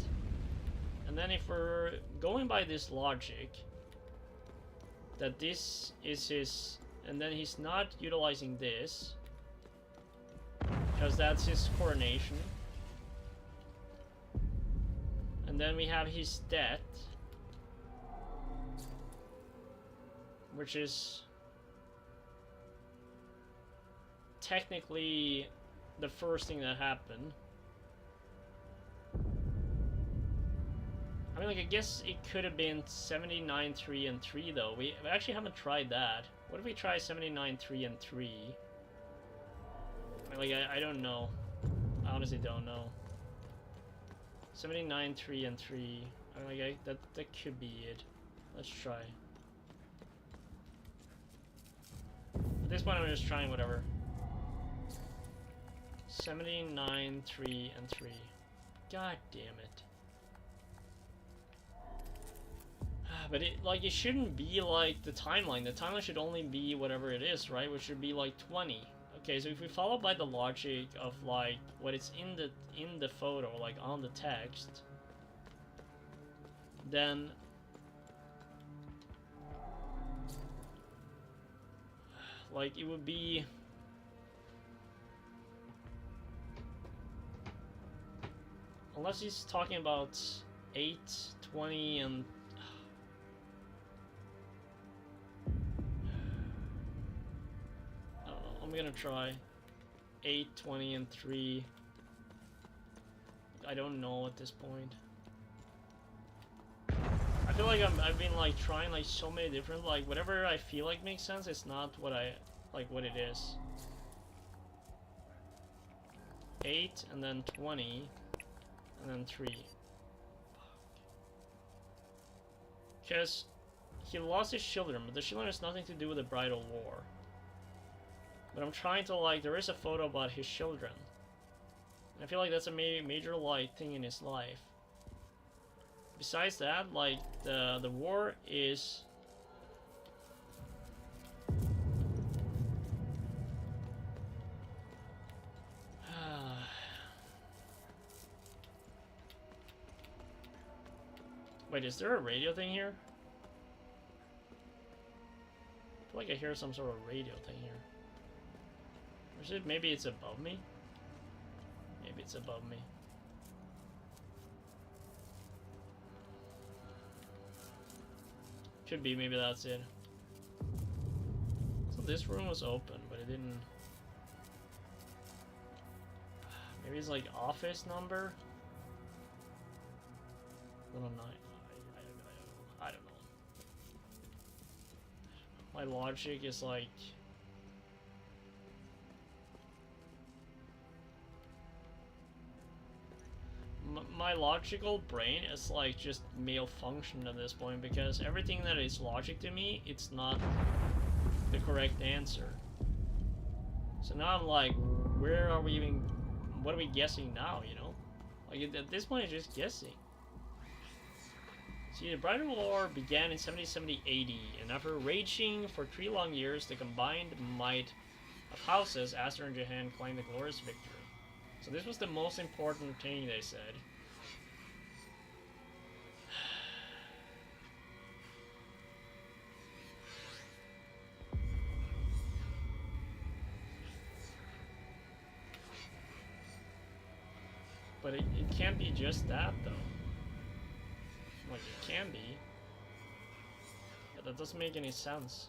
And then if we're going by this logic, that this is his, and then he's not utilizing this, because that's his coronation. And then we have his death, which is technically the first thing that happened. I mean, like, I guess it could have been 79, 3, and 3, though. We actually haven't tried that. What if we try 79, 3, and 3? I mean, like, I don't know. I honestly don't know. 79, 3, and 3. I mean, like, that could be it. Let's try. At this point, I'm just trying whatever. 79, 3, and 3. God damn it. But it, like, it shouldn't be like the timeline. The timeline should only be whatever it is, right? Which should be like 20. Okay, so if we follow by the logic of like what it's in the photo, like on the text, then like it would be unless he's talking about 8, 20, and I'm gonna try 8, 20, and 3. I don't know at this point. I feel like I've been like trying like so many different, like whatever I feel like makes sense. It's not what I like what it is. 8 and then 20 and then 3. Because he lost his children, but the children has nothing to do with the bridal war. But I'm trying to, like, there is a photo about his children. And I feel like that's a major, like, thing in his life. Besides that, like, the war is... Wait, is there a radio thing here? I feel like I hear some sort of radio thing here. Or is it, maybe it's above me? Maybe it's above me. Could be, maybe that's it. So this room was open, but it didn't... Maybe it's like office number? 109. My logic is like... my logical brain is like just malfunctioned at this point, because everything that is logic to me, it's not the correct answer. So now I'm like, where are we even... what are we guessing now, you know? Like, at this point, it's just guessing. See, the Brighter War began in 70-70 AD, and after raging for 3 long years, the combined might of houses, Aster and Jahan, claimed the glorious victory. So this was the most important thing, they said. But it can't be just that, though. Like, it can be. But that doesn't make any sense.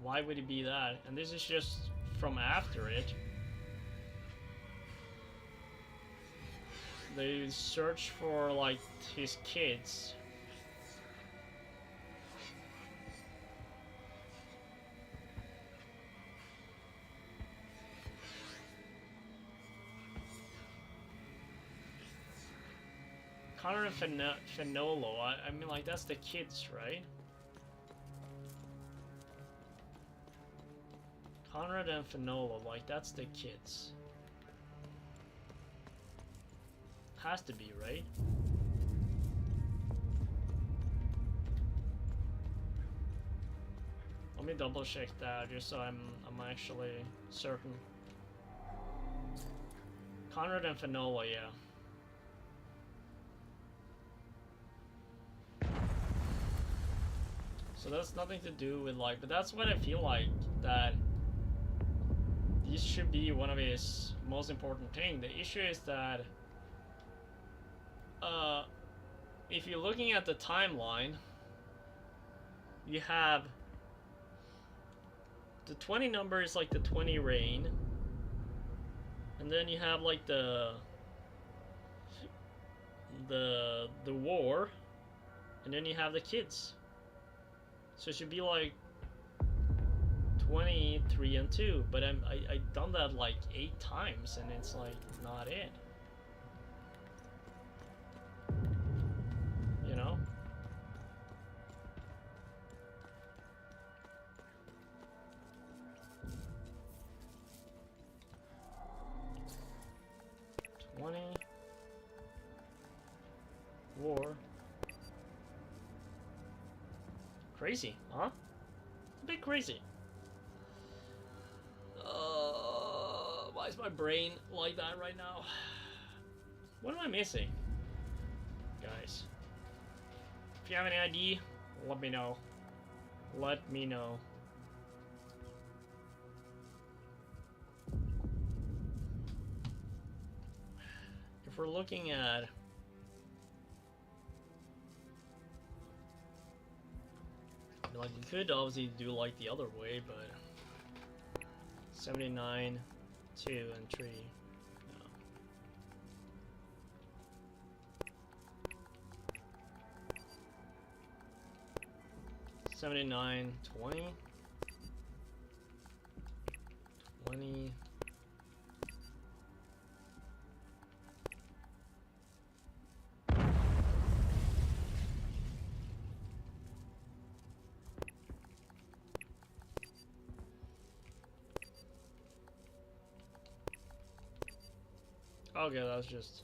Why would it be that? And this is just from after it. They search for, like, his kids. Connor and Fenolo, I mean, like, that's the kids, right? Conrad and Fenolo, like, that's the kids. Has to be, right? Let me double check that just so I'm actually certain. Conrad and Fenolo, yeah. So that's nothing to do with, like, but that's what I feel like, that this should be one of his most important things. The issue is that if you're looking at the timeline, you have the 20 number is like the 20 reign, and then you have like the war, and then you have the kids. So it should be like 23 and 2, but I done that like 8 times, and it's like not it. You know? War. Crazy, huh? A bit crazy. Why is my brain like that right now? What am I missing? Guys. If you have any idea, let me know. Let me know. If we're looking at... like, we could obviously do like the other way, but 79, 2, and 3. No. 79, 20, 20. Okay, that's just...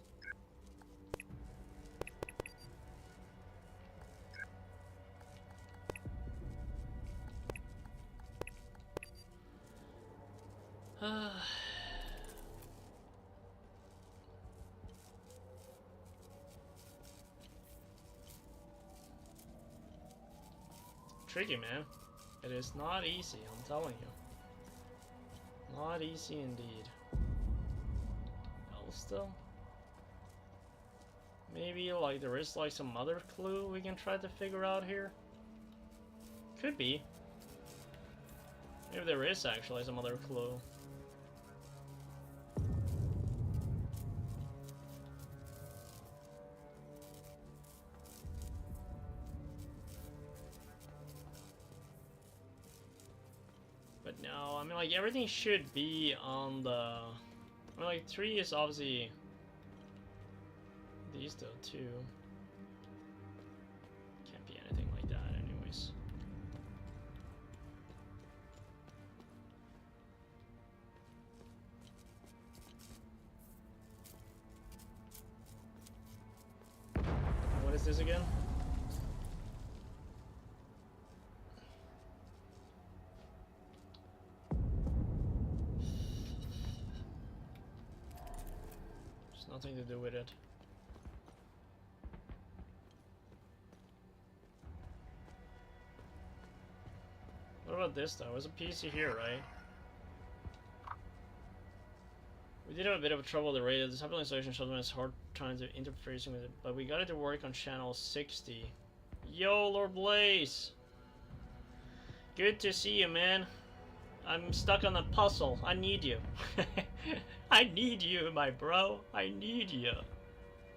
tricky, man. It is not easy, I'm telling you. Not easy indeed. Still, maybe like there is like some other clue we can try to figure out here. Could be. Maybe there is actually some other clue. no, I mean, like, everything should be on the... I mean, like, 3 is obviously... These, though, too. Can't be anything like that, anyways. What is this again? There's nothing to do with it. What about this though? There's a PC here, right? We did have a bit of trouble with the radio. The sample installation showed when it's hard trying to interfacing with it, but we got it to work on channel 60. Yo, Lord Blaze! Good to see you, man. I'm stuck on a puzzle. I need you. I need you, my bro. I need you.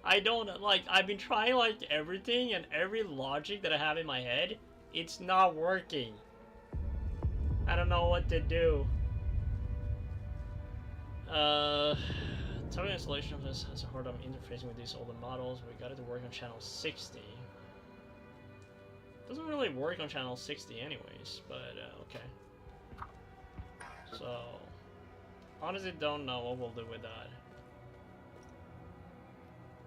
I don't, like, I've been trying, like, everything and every logic that I have in my head. It's not working. I don't know what to do. Total installation of this has a hard time interfacing with these older models. We got it to work on channel 60. Doesn't really work on channel 60 anyways, but okay. So, honestly don't know what we'll do with that.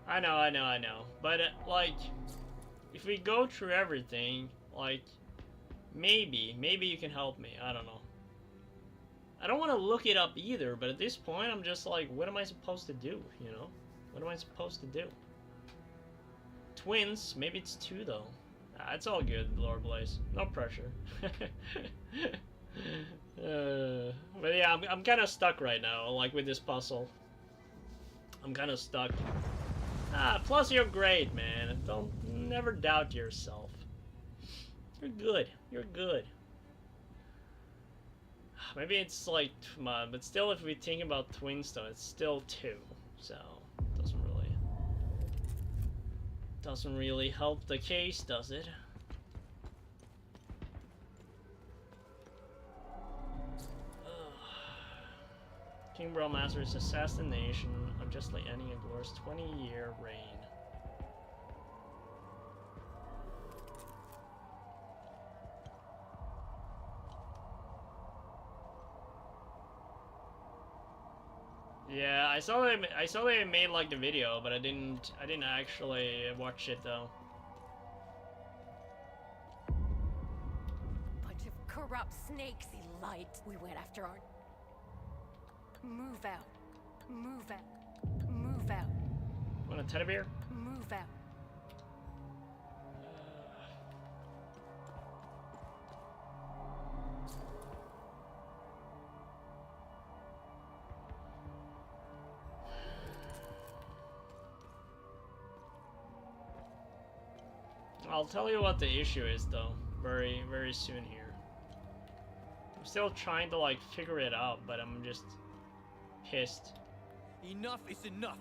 I know. But, like, if we go through everything, like, maybe you can help me. I don't know. I don't want to look it up either, but at this point, I'm just like, what am I supposed to do, you know? What am I supposed to do? Twins, maybe it's 2, though. It's all good, Lord Blaze. No pressure. But yeah, I'm kind of stuck right now, like, with this puzzle. I'm kind of stuck. Plus you're great, man. Never doubt yourself. You're good. You're good. Maybe it's like, but still, if we think about twins, though, it's still 2. So doesn't really help the case, does it? King Master's assassination, unjustly ending a glorious 20-year reign. Yeah, I saw they made like the video, but I didn't actually watch it though. Bunch of corrupt snakes, he lied. We went after our... Move out. Move out. Move out. Want a teddy bear? Move out. I'll tell you what the issue is though, very soon here. I'm still trying to like figure it out, but I'm just pissed. Enough is enough.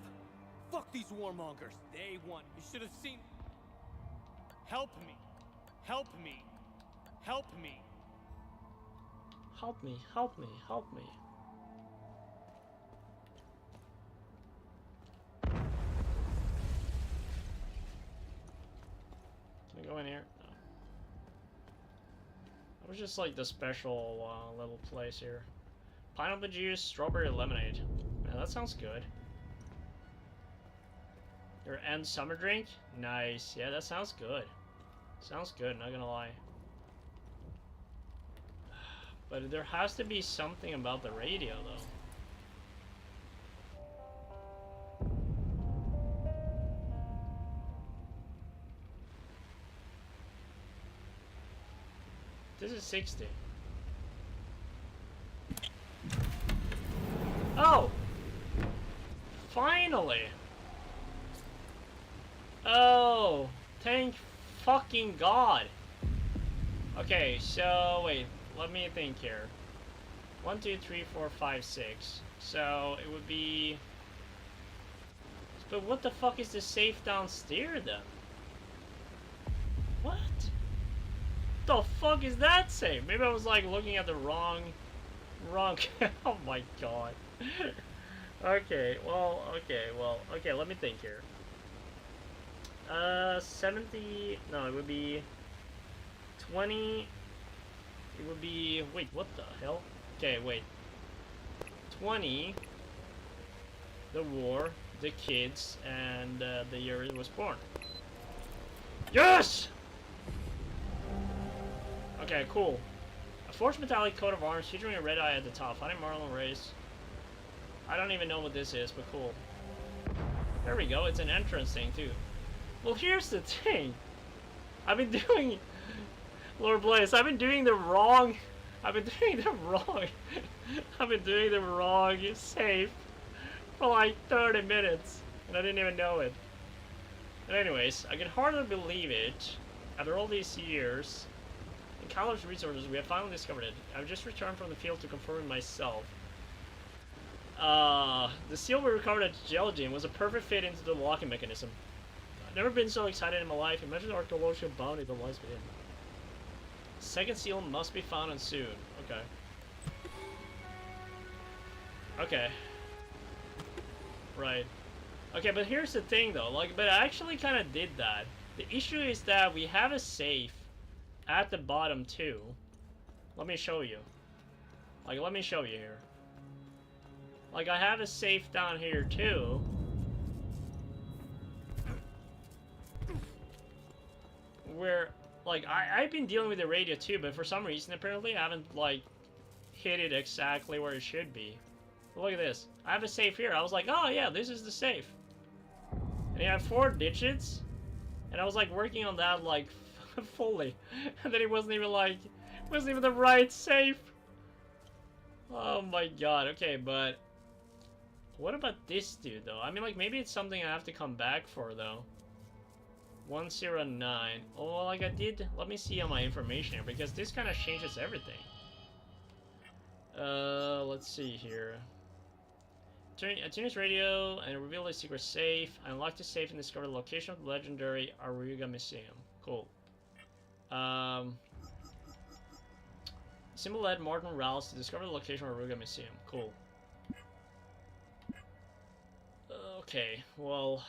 Fuck these warmongers. They won. You should have seen. Help me. Help me. Help me. Help me. Help me. Help me. Can I go in here? No. That was just like the special little place here. Pineapple juice, strawberry lemonade. Man, that sounds good. Your end summer drink? Nice. Yeah, that sounds good. Sounds good, not gonna lie. But there has to be something about the radio, though. This is 60. Oh! Finally! Oh! Thank fucking God! Okay, so wait, let me think here. 1, 2, 3, 4, 5, 6. So it would be... But what the fuck is the safe downstairs then? What? The fuck is that safe? Maybe I was like looking at the wrong Wrong. Oh my god. Okay, let me think here. 70, no, it would be 20, it would be, wait, what the hell? Okay, wait. 20, the war, the kids, and the year it was born. Yes! Okay, cool. A forged metallic coat of arms featuring a red eye at the top. Fighting Marlon race. I don't even know what this is, but cool. There we go, it's an entrance thing too. Well, here's the thing. I've been doing... Lord Blaze, I've been doing the wrong... I've been doing the wrong save for like 30 minutes. And I didn't even know it. But anyways, I can hardly believe it. After all these years, in Kylo's resources, we have finally discovered it. I've just returned from the field to confirm it myself. The seal we recovered at Geology was a perfect fit into the locking mechanism. I've never been so excited in my life. Imagine the archaeological bounty that lies within. Second seal must be found and soon. Okay. Okay. Right. Okay, but here's the thing though, like, but I actually kind of did that. The issue is that we have a safe at the bottom too. Let me show you. Like, let me show you here. Like, I have a safe down here too. Where, like, I've been dealing with the radio too, but for some reason, apparently, I haven't, like, hit it exactly where it should be. But look at this. I have a safe here. I was like, oh yeah, this is the safe. And it had 4 digits. And I was, like, working on that, like, fully. And then it wasn't even, like, it wasn't even the right safe. Oh my god. Okay, but... what about this dude, though? I mean, like, maybe it's something I have to come back for, though. 109. Oh, well, like I did... let me see on my information here, because this kind of changes everything. Let's see here. Tune his radio and reveal his secret safe. I unlocked the safe and discovered the location of the legendary Aruga Museum. Cool. Symbol led Martin Rouse to discover the location of Aruga Museum. Cool. Okay, well,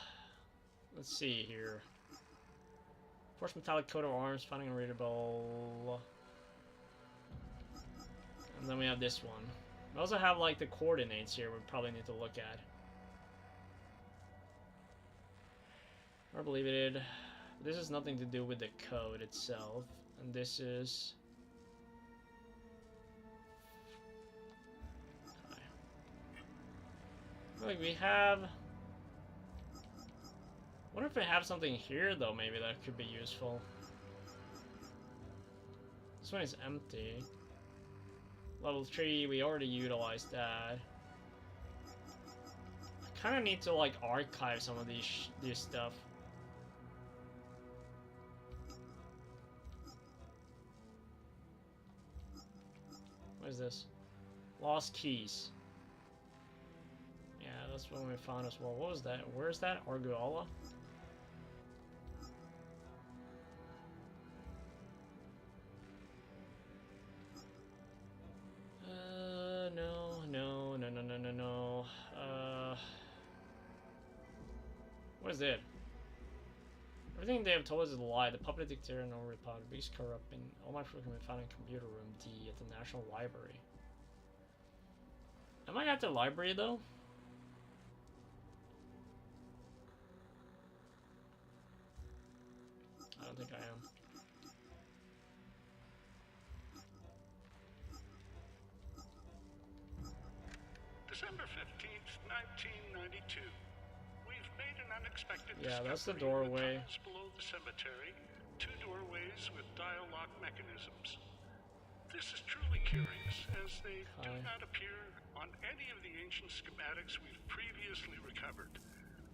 let's see here. Forged metallic coat of arms, finding unreadable. And then we have this one. We also have, like, the coordinates here we probably need to look at. I believe it. This has nothing to do with the code itself. And this is... okay. Like, we have... I wonder if we have something here, though, maybe that could be useful. This one is empty. Level 3, we already utilized that. I kind of need to, like, archive some of this stuff. What is this? Lost keys. Yeah, that's what we found as well. What was that? Where's that? Arguala? No. What is it? Everything they have told us is a lie. The puppet dictator no report. The beast corrupt and all my fruit can be found in computer room D at the National Library. Am I at the library though? I don't think I am. December 15th, 1992. We've made an unexpected yeah, that's the discovery in doorway. tunnels below the cemetery. 2 doorways with dial lock mechanisms. This is truly curious, as they do not appear on any of the ancient schematics we've previously recovered.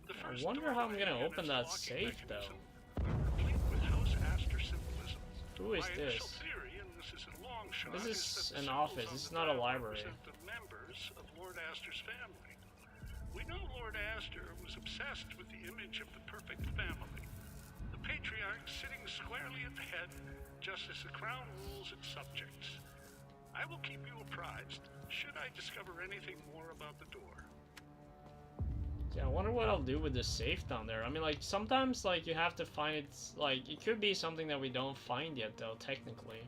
The I first wonder how I'm doorway gonna and open its that locking safe though. mechanism are replete with House Astor symbolism. Who is My this? initial theory, and this is a long shot, This is that the an symbols office. on This is the not a dial library. represent the members of Lord Astor's family. We know Lord Astor was obsessed with the image of the perfect family. The patriarch sitting squarely at the head, just as the crown rules its subjects. I will keep you apprised should I discover anything more about the door. Yeah, I wonder what I'll do with the safe down there. I mean, like, sometimes, like, you have to find it, like, it could be something that we don't find yet, though, technically.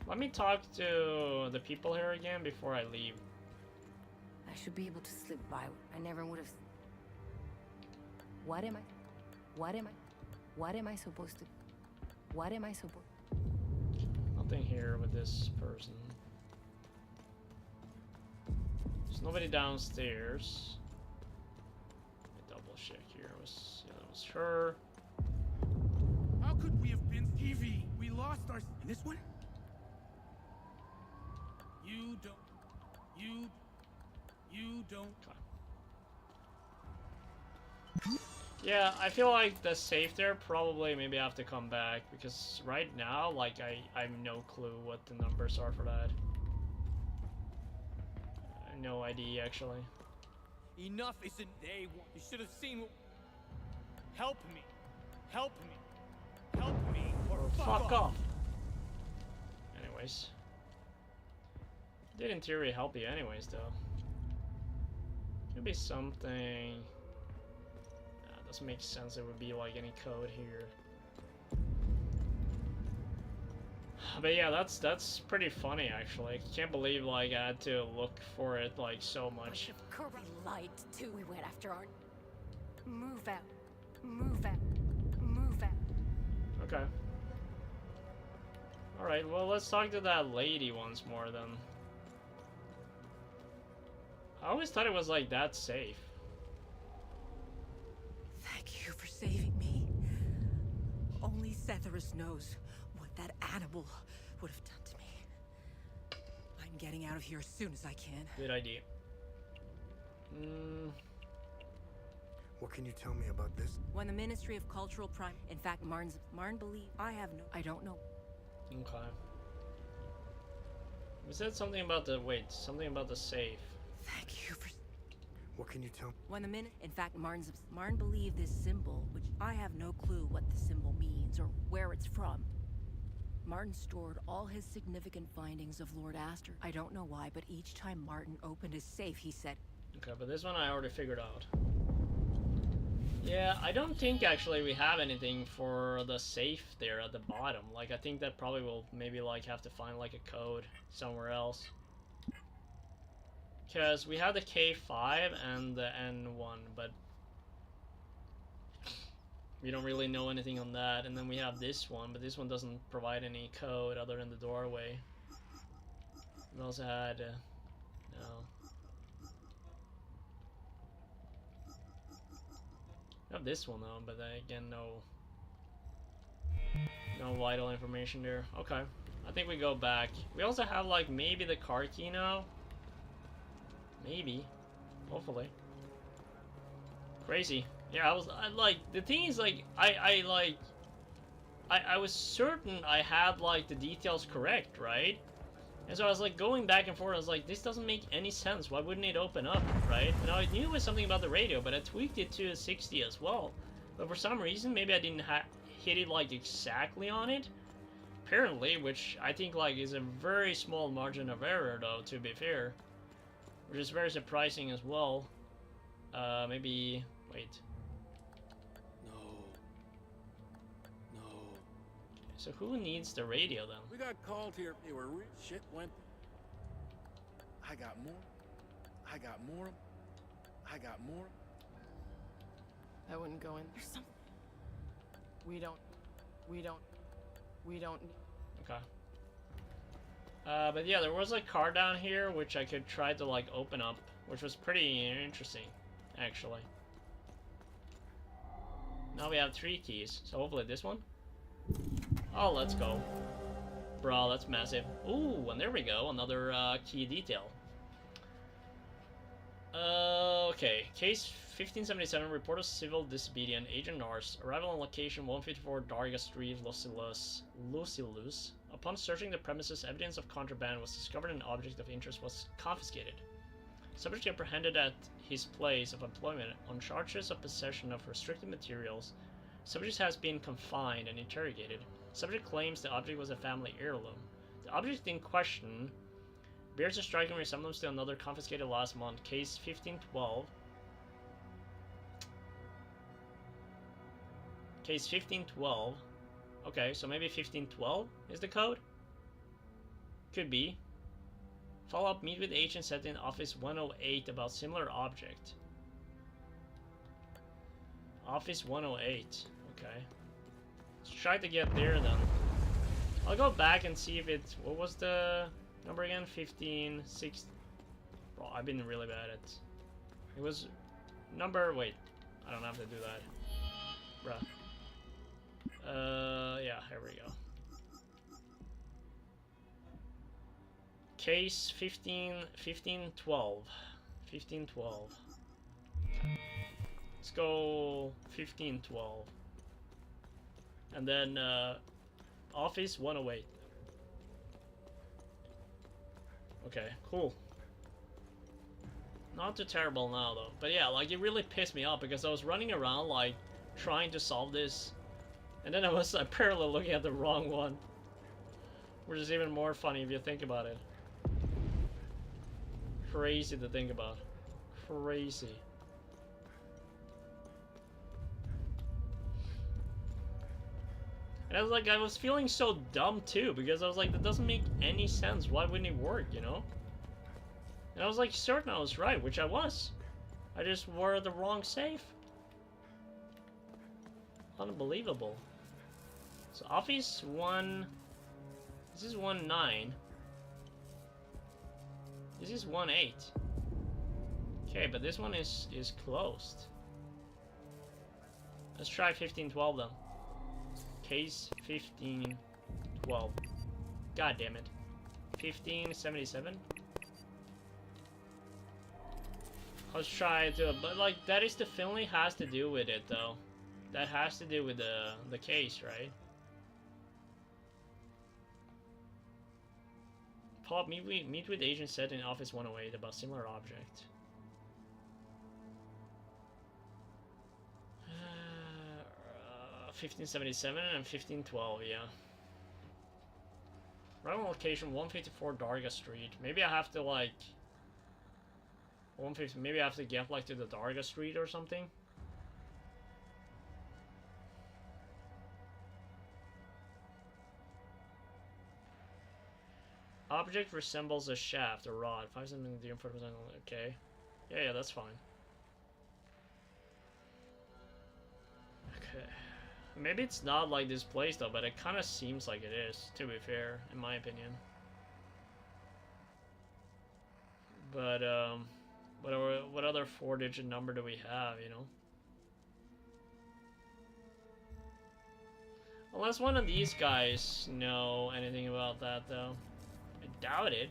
Let me talk to the people here again before I leave. I should be able to slip by. I never would have... What am I supposed to... Nothing here with this person. There's nobody downstairs. Double check here. Yeah, that was her. How could we have been TV? We lost our... And this one? You don't... Yeah, I feel like the safe there probably maybe I have to come back because right now, like, I have no clue what the numbers are for that. No idea, actually. Enough isn't they want. You should have seen what... Help me. Help me. Help me or fuck off. Anyways. Did in theory help you anyways, though. Could be something... Nah, doesn't make sense there would be, like, any code here. But yeah, that's pretty funny, actually. I can't believe, like, I had to look for it, like, so much. We lied too. We went after our... Move out. Move out. Move out. Okay. Alright, well, let's talk to that lady once more, then. I always thought it was, like, that safe. Thank you for saving me. Only Setharus knows what that animal would have done to me. I'm getting out of here as soon as I can. Good idea. What can you tell me about this? When the Ministry of Cultural Prime... In fact, Marn believe... I don't know. Okay. We said something about the... Wait, something about the safe. Thank you for... What can you tell me? When the In fact, Marn believed this symbol, which I have no clue what the symbol means or where it's from. Martin stored all his significant findings of Lord Astor. I don't know why, but each time Martin opened his safe, he said... Okay, but this one I already figured out. Yeah, I don't think actually we have anything for the safe there at the bottom. Like, I think that probably will maybe, like, have to find, like, a code somewhere else. Because we have the K5 and the N1, but we don't really know anything on that. And then we have this one, but this one doesn't provide any code other than the doorway. We also had... no. We have this one though, but then again, no vital information there. Okay, I think we go back. We also have, like, maybe the car key now. Maybe, hopefully. Crazy. Yeah, I like, the thing is, like, I was certain I had, like, the details correct, right? And so I was, like, going back and forth. I was like, this doesn't make any sense. Why wouldn't it open up, right? And I knew it was something about the radio, but I tweaked it to 60 as well. But for some reason, maybe I didn't hit it, like, exactly on it. Apparently, which I think, like, is a very small margin of error, though, to be fair. Which is very surprising as well. Maybe... Wait. No. So who needs the radio, then? We got called here. They were shit went... I got more. I got more. I got more. I wouldn't go in. There's something. We don't. Okay. But yeah, there was a car down here which I could try to, like, open up, which was pretty interesting, actually. Now we have 3 keys, so hopefully this one. Oh, let's go. Bro, that's massive. Ooh, and there we go, another key detail. Okay, case 1577, report of civil disobedient, Agent Nars, arrival on location 154 Darga Street, Lucilus. Upon searching the premises, evidence of contraband was discovered and an object of interest was confiscated. Subject apprehended at his place of employment on charges of possession of restricted materials. Subject has been confined and interrogated. Subject claims the object was a family heirloom. The object in question Bears a striking resemblance to another confiscated last month. Case 1512. Case 1512. Okay, so maybe 1512 is the code? Could be. Follow up, meet with agent set in office 108 about similar object. Office 108. Okay. Let's try to get there then. I'll go back and see if it's... What was the number again? 15, 6... Bro, I've been really bad at... It was... Number... Wait. I don't have to do that. Bruh. Yeah, here we go. Case 1512. 1512. Let's go 1512. And then, office 108. Okay, cool. Not too terrible now, though. But yeah, like, it really pissed me off because I was running around, like, trying to solve this. And then I was apparently looking at the wrong one. Which is even more funny if you think about it. Crazy to think about. Crazy. And I was like, I was feeling so dumb too, because I was like, that doesn't make any sense. Why wouldn't it work, you know? And I was like, certain I was right, which I was. I just wore the wrong safe. Unbelievable. So office 1... This is 1-9. This is 1-8. Okay, but this one is closed. Let's try 1512 then. Case 1512. God damn it. 1577. Let's try to, but like that is definitely has to do with it though. That has to do with the case, right? Pop, meet with agent set in office 108 about similar object. 1577 and 1512, yeah. Right on location, 154 Darga Street. Maybe I have to like 150. Maybe I have to get like to the Darga Street or something. Object resembles a shaft, a rod. 5 cm, 4%. Okay. Yeah, that's fine. Okay. Maybe it's not like this place though, but it kind of seems like it is, to be fair, in my opinion. But, what other 4-digit number do we have, you know? Unless one of these guys know anything about that, though. I doubt it.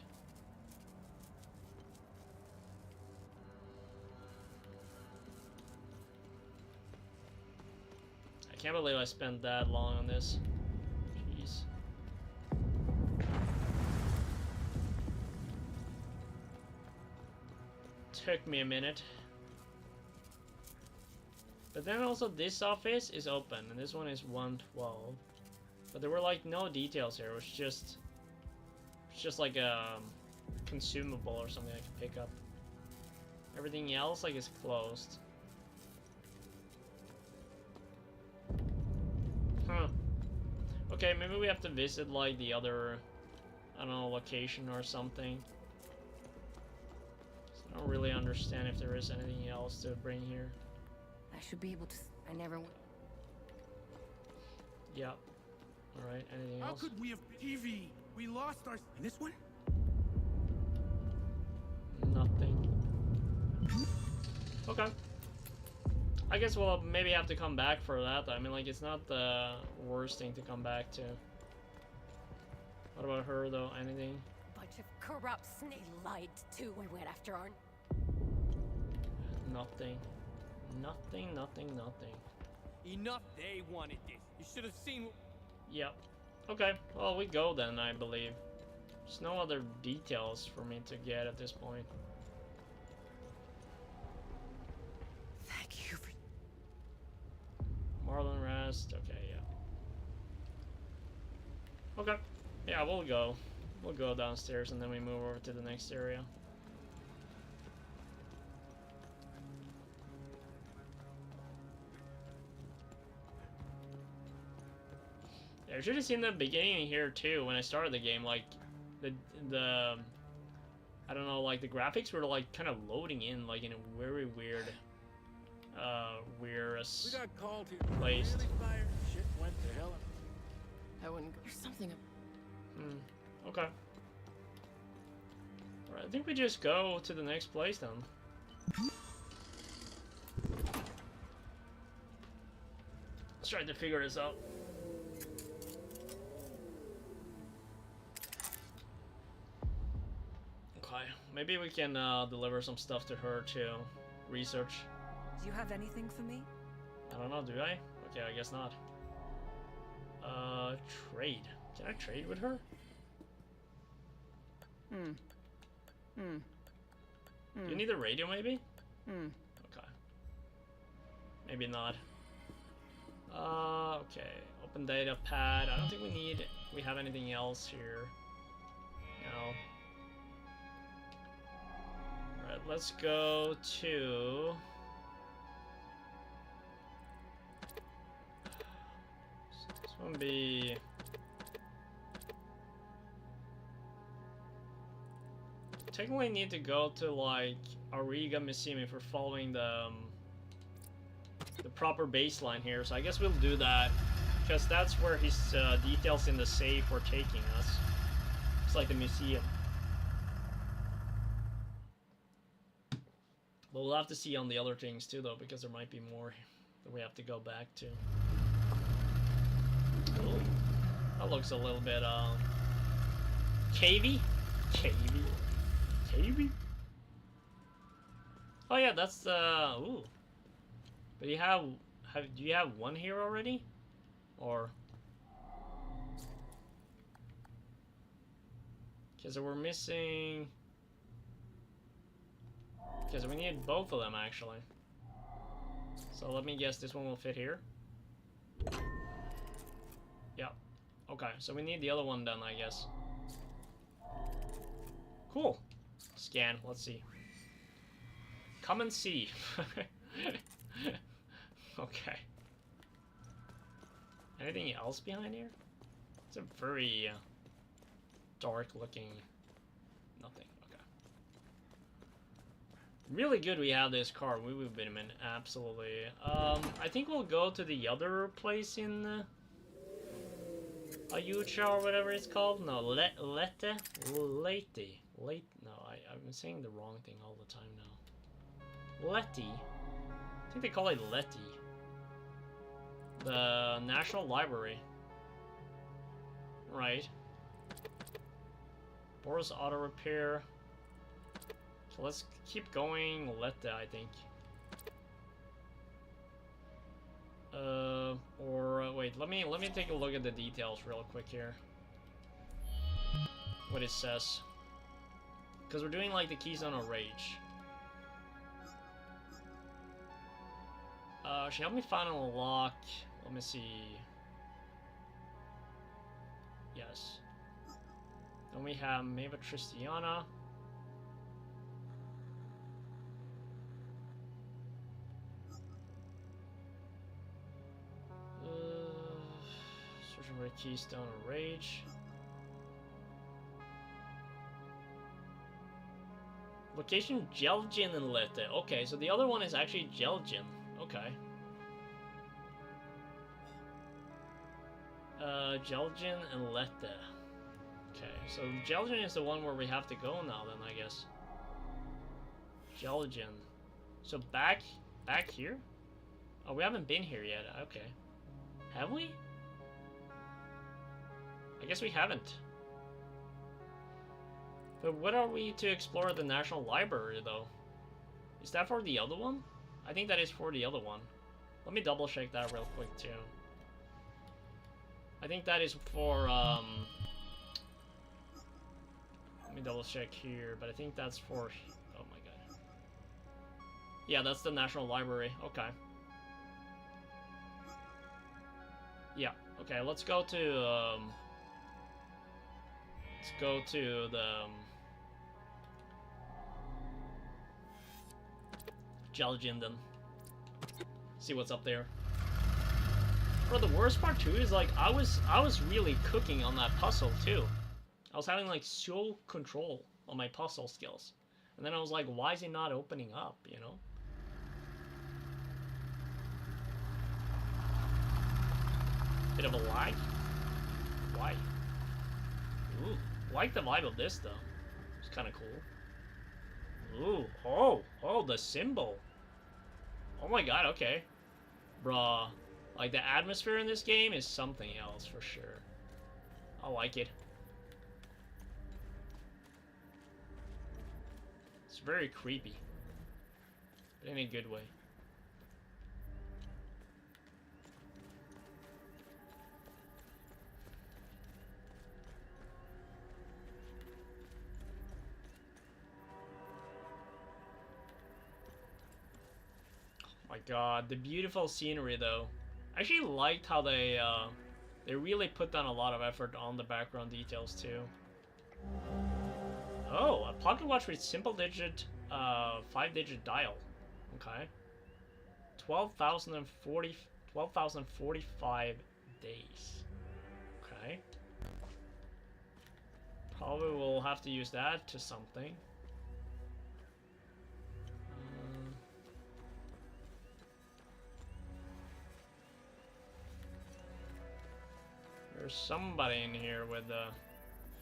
I can't believe I spent that long on this. Jeez. Took me a minute. But then also this office is open and this one is 112. But there were like no details here. It was just like a consumable or something I can pick up. Everything else like is closed. Huh. Okay, maybe we have to visit like the other, I don't know, location or something. So I don't really understand if there is anything else to bring here. I should be able to. I never. Yeah. All right. Anything else? How could we have Evie? We lost our. And this one? Nothing. Okay. I guess we'll maybe have to come back for that. I mean, like, it's not the worst thing to come back to. What about her, though? Anything? Bunch of corrupts. They lied too. We went after our... Nothing. Nothing, nothing, nothing. Enough. They wanted this. You should have seen... Yep. Okay. Well, we go then, I believe. There's no other details for me to get at this point. Thank you for... Marlon Rest. Okay, yeah. Okay. Yeah, we'll go. We'll go downstairs and then we move over to the next area. I should have seen the beginning here too when I started the game. Like the I don't know, like the graphics were like kind of loading in like in a very weird We got called here. placed. Really fire? Shit went to hell. I wouldn't. There's something. Okay. Alright, I think we just go to the next place then. Let's try to figure this out. Okay, maybe we can deliver some stuff to her to research. Do you have anything for me? I don't know, do I? Okay, I guess not. Trade. Can I trade with her? Do you need a radio, maybe? Okay. Maybe not. Okay. Open data pad. I don't think we have anything else here. No. Alright, let's go to... This one be... Technically need to go to like Auriga Museum if we're following the proper baseline here, so I guess we'll do that because that's where his details in the safe were taking us. It's like the museum. But we'll have to see on the other things too though, because there might be more that we have to go back to. Ooh, that looks a little bit cavey? Cavey? Cavey? Oh yeah, that's ooh. But do you have one here already? Or because we're missing, because we need both of them actually. So let me guess, this one will fit here. Yeah. Okay, so we need the other one done, I guess. Cool. Scan, let's see. Come and see. Okay. Anything else behind here? It's a very dark looking nothing. Okay. Really good we have this car. We would have been in absolutely. I think we'll go to the other place in Ayucha or whatever it's called. No, Lete. No, I'm saying the wrong thing all the time now. Leti. I think they call it Leti. The National Library. Right. Boris Auto Repair. So let's keep going Lete, I think. Or wait, let me take a look at the details real quick here. What it says. Because we're doing like the Keystone of Rage. She helped me find a lock. Let me see. Yes. Then we have Mava Tristiana. Searching for a Keystone of Rage. Location Jelgin and Lete. Okay, so the other one is actually Jelgin. Okay. Jelgin and Lete. Okay, so Jelgin is the one where we have to go now then, I guess. Jelgin. So back here? Oh, we haven't been here yet. Okay. Have we? I guess we haven't. But what are we to explore the National Library, though? Is that for the other one? I think that is for the other one. Let me double check that real quick, too. I think that is for, let me double check here, but I think that's for, oh my god. Yeah, that's the National Library. Okay. Yeah, okay, let's go to, Let's go to the Jelly Gym then. See what's up there. Bro, the worst part too is like I was really cooking on that puzzle too. I was having like so control on my puzzle skills. And then I was like, why is it not opening up, you know? Bit of a lag? Why? Ooh, like the vibe of this though. It's kind of cool. Ooh, oh, the symbol. Oh my god, okay. Bruh, like the atmosphere in this game is something else for sure. I like it. It's very creepy, but in a good way. My god, the beautiful scenery though. I actually liked how they really put down a lot of effort on the background details too. Oh, a pocket watch with simple digit 5-digit dial. Okay. 12,045 days. Okay. Probably will have to use that to something. There's somebody in here with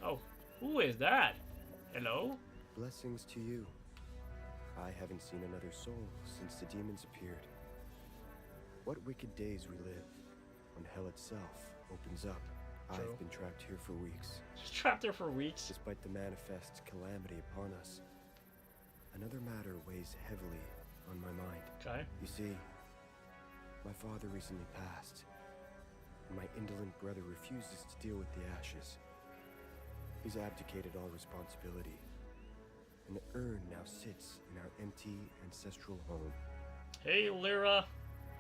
oh, who is that? Hello? Blessings to you. I haven't seen another soul since the demons appeared. What wicked days we live when hell itself opens up. True. I've been trapped here for weeks. Just trapped there for weeks? Despite the manifest calamity upon us, another matter weighs heavily on my mind. Okay. You see, my father recently passed, and my indolent brother refuses to deal with the ashes. He's abdicated all responsibility, and the urn now sits in our empty ancestral home. Hey, Lyra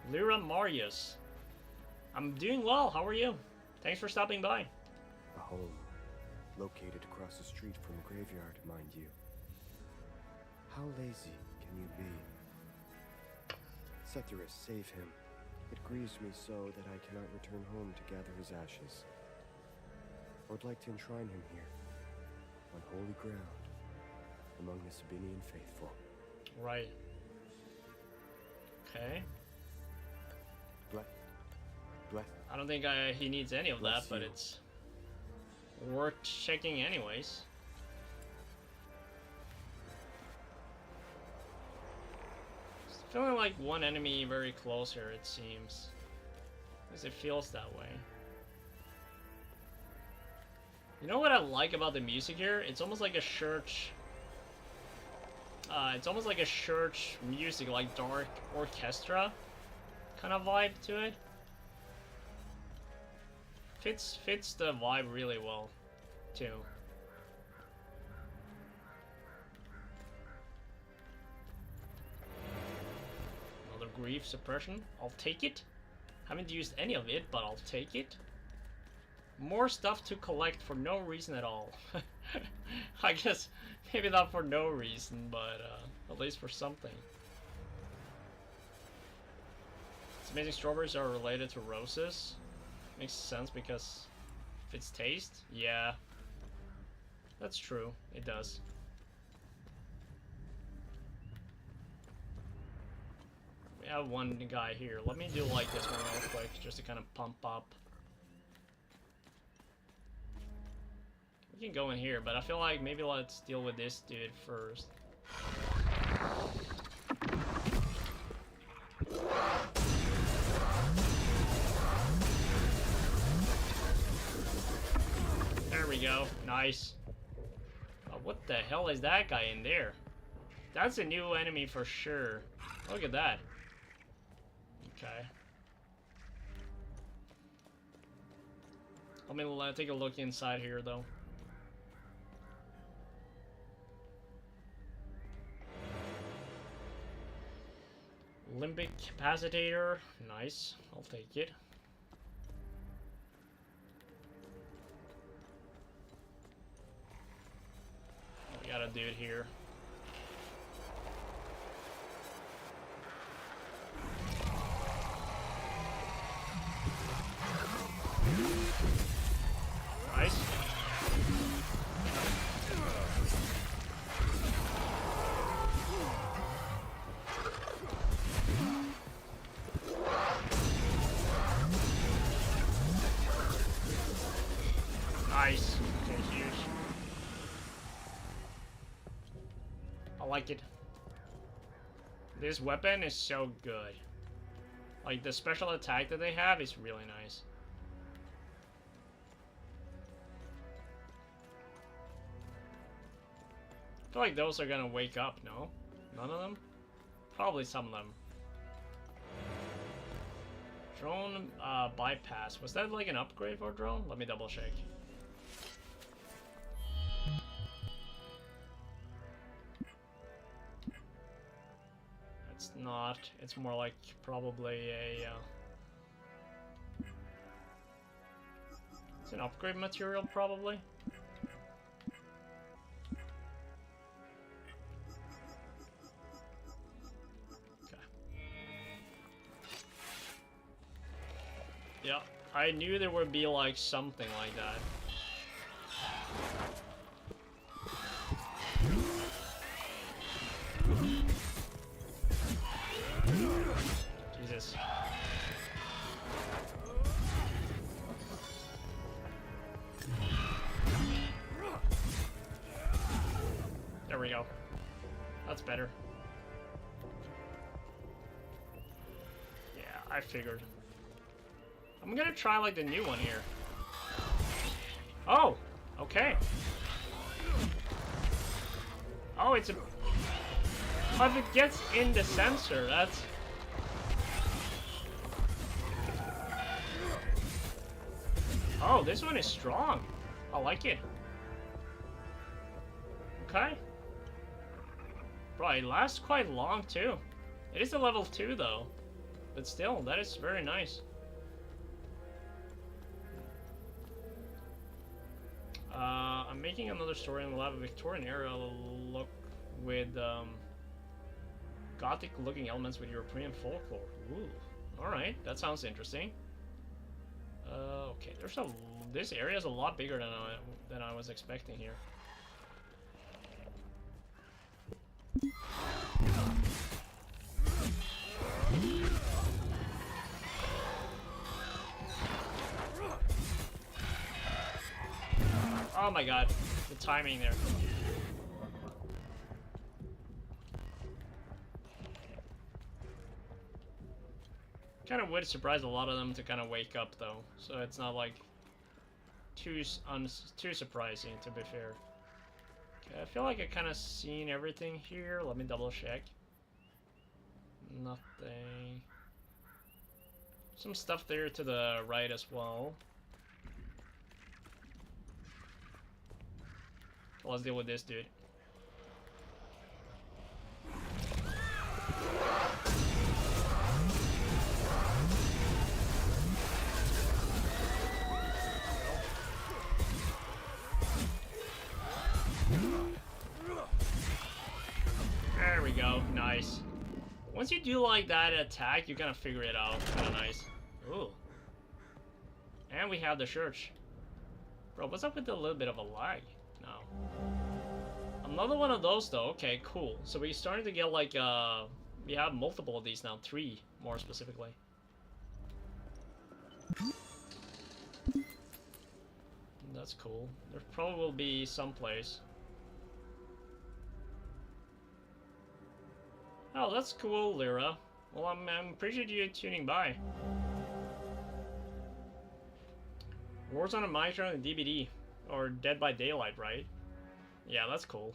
Marius. I'm doing well, how are you? Thanks for stopping by. A home, located across the street from a graveyard, mind you. How lazy can you be? Setherus, save him. It grieves me so that I cannot return home to gather his ashes. I would like to enshrine him here, on holy ground, among the Sabinian faithful. Right. Okay. Bless. I don't think he needs any of that, but it's worth checking anyways. It's feeling like one enemy very close here, it seems. Because it feels that way. You know what I like about the music here? It's almost like a church. It's almost like a church music, like dark orchestra kind of vibe to it. Fits the vibe really well, too. Another grief suppression. I'll take it. Haven't used any of it, but I'll take it. More stuff to collect for no reason at all. I guess maybe not for no reason, but at least for something. It's amazing strawberries are related to roses. Makes sense because if it's taste, yeah. That's true, it does. We have one guy here. Let me do like this one real quick, just to kind of pump up. We can go in here, but I feel like maybe let's deal with this dude first. There we go. Nice. Oh, what the hell is that guy in there? That's a new enemy for sure. Look at that. Okay. Let me take a look inside here, though. Limbic capacitator. Nice. I'll take it. gonna do it here. Nice. Nice. Okay, huge. I like it. This weapon is so good. Like, the special attack that they have is really nice. I feel like those are gonna wake up, no? None of them? Probably some of them. Drone bypass. Was that like an upgrade for drone? Let me double check. It's not. It's more like probably a... it's an upgrade material, probably. Yeah, I knew there would be like something like that. Jesus. There we go. That's better. Yeah, I figured. I'm gonna try like the new one here. Oh, okay. Oh, it's a... oh, if it gets in the sensor, that's... oh, this one is strong. I like it. Okay. Bro, it lasts quite long too. It is a level 2 though. But still, that is very nice. I'm making another story in the lab of Victorian era look with Gothic looking elements with European folklore. Ooh, alright, that sounds interesting. Okay, there's a... this area is a lot bigger than I was expecting here. Oh my god, the timing there. Kind of would surprise a lot of them to kind of wake up though, so it's not like too surprising, to be fair. Okay, I feel like I kind of seen everything here. Let me double check. Nothing. Some stuff there to the right as well. Let's deal with this dude. There we go, nice. Once you do like that attack, you kind of figure it out. Kind of nice. Ooh. And we have the church. Bro, what's up with a little bit of a lag? No. Another one of those though. Okay, cool. So we're starting to get like we have multiple of these now, 3 more specifically. That's cool. There probably will be some place. Oh, that's cool, Lyra. Well, I'm appreciate you tuning by. Wars on a Monitor and a DVD. Or Dead by Daylight, right? Yeah, that's cool.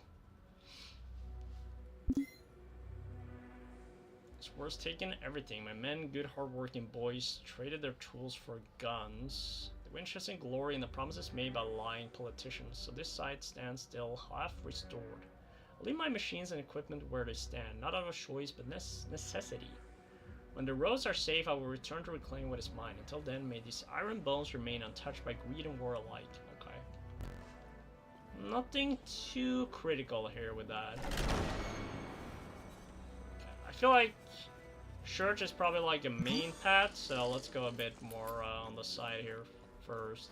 It's worth taking everything. My men, good hardworking boys, traded their tools for guns. The Winchester glory and the promises made by lying politicians. So this side stands still, half restored. I'll leave my machines and equipment where they stand, not out of choice, but necessity. When the roads are safe, I will return to reclaim what is mine. Until then, may these iron bones remain untouched by greed and war alike. Okay. Nothing too critical here with that. I feel like church is probably like a main path, so let's go a bit more on the side here first.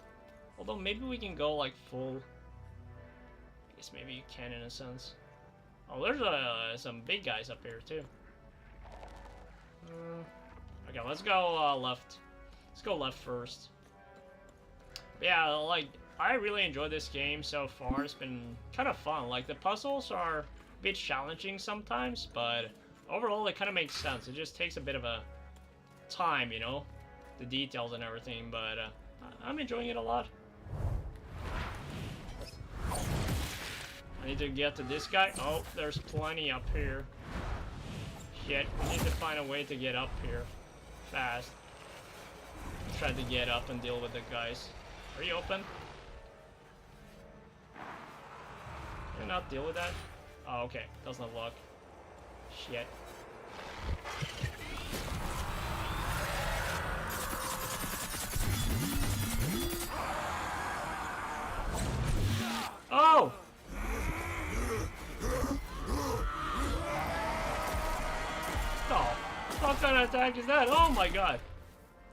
Although maybe we can go like full. I guess maybe you can in a sense. Oh, there's some big guys up here too. Okay, let's go left. Let's go left first. But yeah, like I really enjoyed this game so far. It's been kind of fun. Like the puzzles are a bit challenging sometimes, but overall it kind of makes sense. It just takes a bit of a time, you know, the details and everything. But I'm enjoying it a lot. I need to get to this guy. Oh, there's plenty up here. Shit, we need to find a way to get up here fast. Try to get up and deal with the guys. Are you open? Can I not deal with that? Oh, okay. Does not look. Shit. Oh! What kind of attack is that? Oh my god.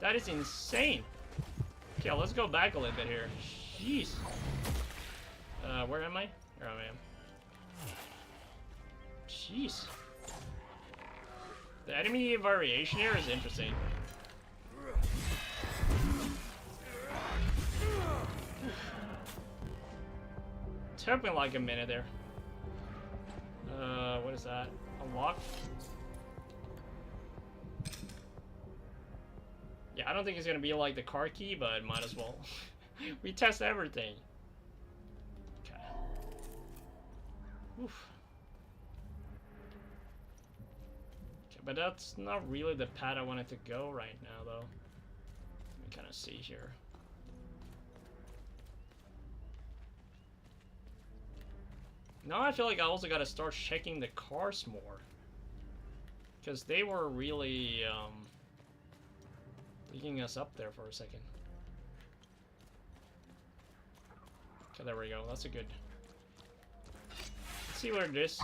That is insane. Okay, let's go back a little bit here. Jeez. Where am I? Here I am. Jeez. The enemy variation here is interesting. Took me like a minute there. What is that? Unlock? Yeah, I don't think it's gonna be like the car key, but might as well. We test everything. Okay. Oof. Okay, but that's not really the path I wanted to go right now, though. Let me kind of see here. Now I feel like I also gotta start checking the cars more. Because they were really, taking us up there for a second. Okay, there we go. That's a good. Let's see where it is.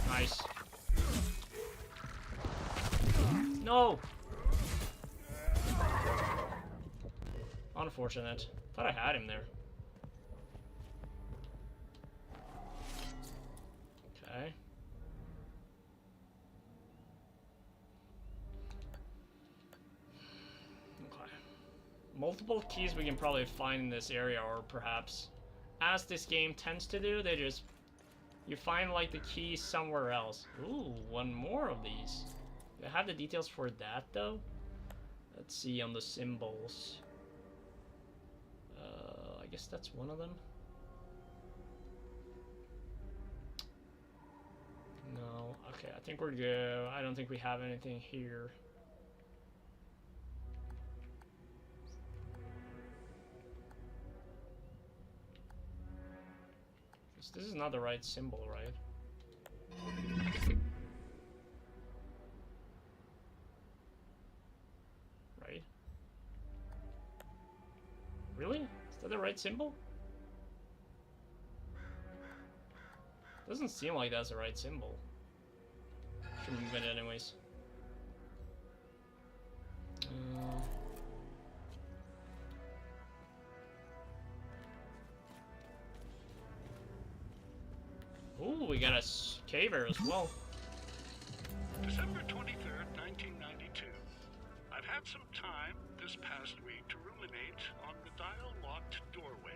Nice. No! Unfortunate. Thought I had him there. Okay. Multiple keys we can probably find in this area, or perhaps, as this game tends to do, they just, you find like the key somewhere else. Ooh, one more of these. Do I have the details for that though? Let's see on the symbols. I guess that's one of them. No, okay, I think we're good. I don't think we have anything here. This is not the right symbol, right? Right? Really? Is that the right symbol? Doesn't seem like that's the right symbol. Should move it anyways. Ooh, we got a caver as well. December 23rd, 1992. I've had some time this past week to ruminate on the dial-locked doorway.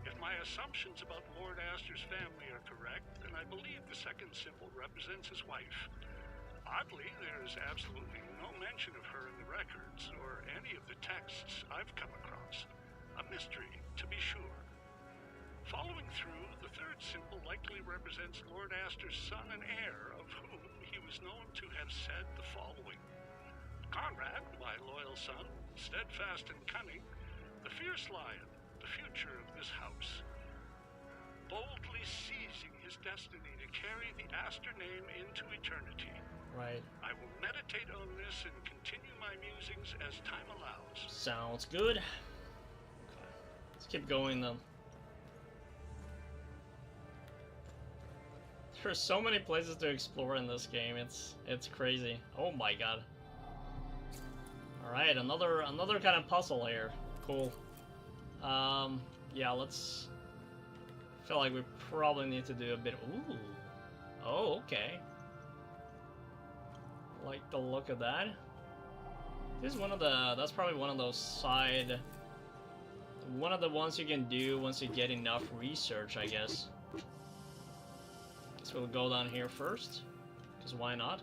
If my assumptions about Lord Astor's family are correct, then I believe the second symbol represents his wife. Oddly, there is absolutely no mention of her in the records or any of the texts I've come across. A mystery, to be sure. Following through, the third symbol likely represents Lord Astor's son and heir, of whom he was known to have said the following. Conrad, my loyal son, steadfast and cunning, the fierce lion, the future of this house. Boldly seizing his destiny to carry the Astor name into eternity. Right. I will meditate on this and continue my musings as time allows. Sounds good. Okay. Let's keep going then. There's so many places to explore in this game. It's crazy. Oh my god. All right, another kind of puzzle here. Cool. Yeah, let's. Feel like we probably need to do a bit. Ooh. Oh, okay. Like the look of that. This is one of the. That's probably one of those side. One of the ones you can do once you get enough research, I guess. So we'll go down here first, because why not?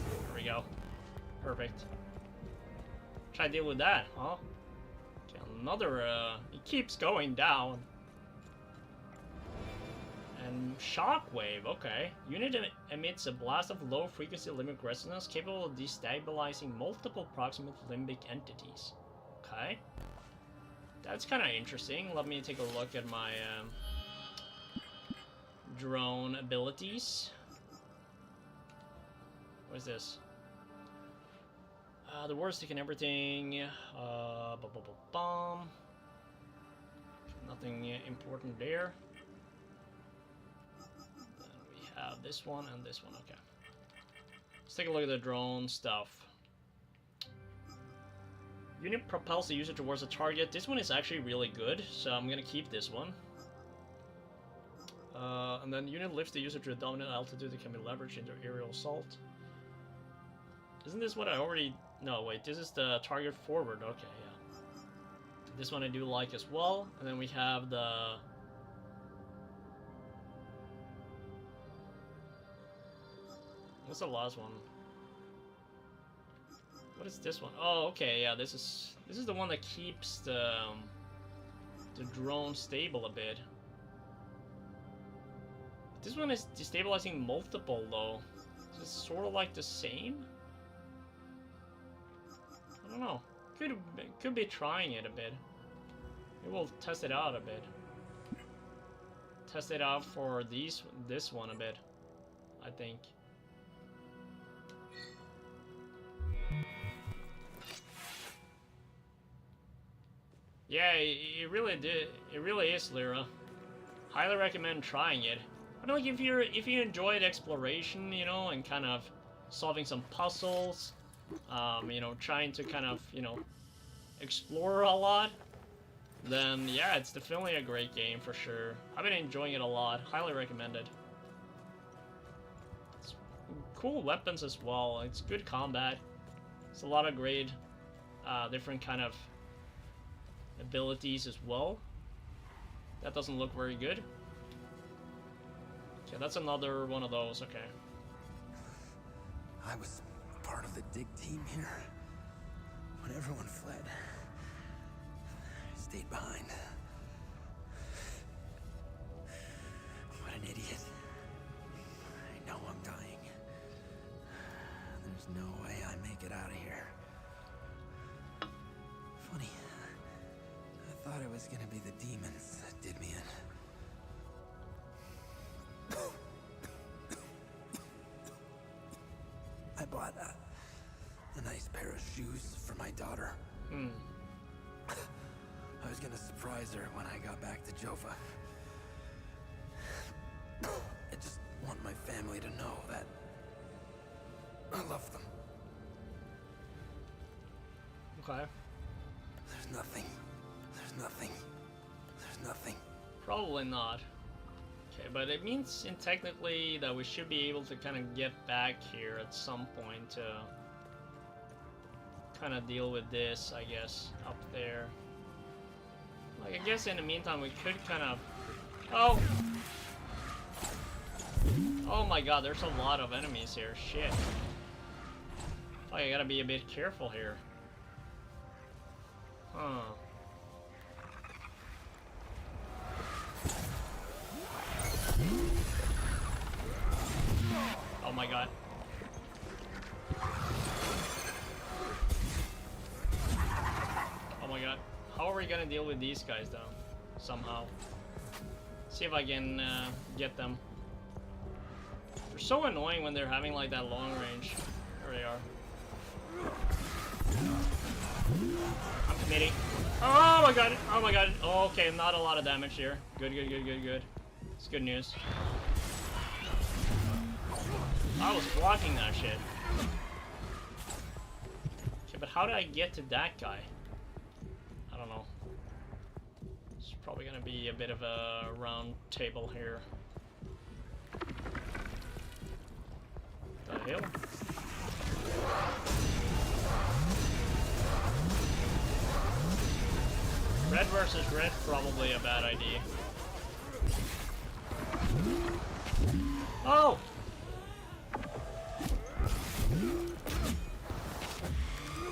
There we go. Perfect. Try to deal with that, huh? Okay, another, it keeps going down. And shockwave, okay. Unit emits a blast of low-frequency limbic resonance capable of destabilizing multiple proximate limbic entities. Okay. That's kind of interesting. Let me take a look at my drone abilities. What is this? The worst taking everything. Nothing important there. Have this one and this one, okay. Let's take a look at the drone stuff. Unit propels the user towards a target. This one is actually really good, so I'm gonna keep this one. And then unit lifts the user to a dominant altitude that can be leveraged into aerial assault. Isn't this what I already... No, wait, this is the target forward, okay, yeah. This one I do like as well, and then we have the... What's the last one? What is this one? Oh, okay, yeah, this is the one that keeps the drone stable a bit. This one is destabilizing multiple though. Is it sort of like the same? I don't know. Could be trying it a bit. Maybe we'll test it out a bit. Test it out for this one a bit, I think. Yeah, it really did. It really is, Lyra. Highly recommend trying it. I don't know if you enjoyed exploration, you know, and kind of solving some puzzles, you know, trying to kind of, you know, explore a lot, then yeah, it's definitely a great game for sure. I've been enjoying it a lot. Highly recommended. It's cool weapons as well. It's good combat. It's a lot of great, different kind of abilities as well. That doesn't look very good. Okay, that's another one of those, okay. I was part of the dig team here. When everyone fled, I stayed behind. What an idiot. I know I'm dying. There's no way I make it out of here. Funny. I thought it was gonna be the demons that did me in. I bought a nice pair of shoes for my daughter. I was gonna surprise her when I got back to Jova. I just want my family to know that I love them. Okay. There's nothing. There's nothing. There's nothing. Probably not. Okay, but it means technically that we should be able to kind of get back here at some point to kind of deal with this, I guess, up there. Like, I guess in the meantime we could kind of... Oh! Oh my god, there's a lot of enemies here. Shit. Oh, I gotta be a bit careful here. Huh. Oh my god. Oh my god. How are we gonna deal with these guys though? Somehow. See if I can get them. They're so annoying when they're having like that long range. There they are. I'm committing. Oh my god! Oh my god! Oh, okay, not a lot of damage here. Good, good, good, good, good. It's good news. I was blocking that shit. Okay, but how did I get to that guy? I don't know. It's probably gonna be a bit of a round table here. The hell? Red versus red, probably a bad idea. Oh!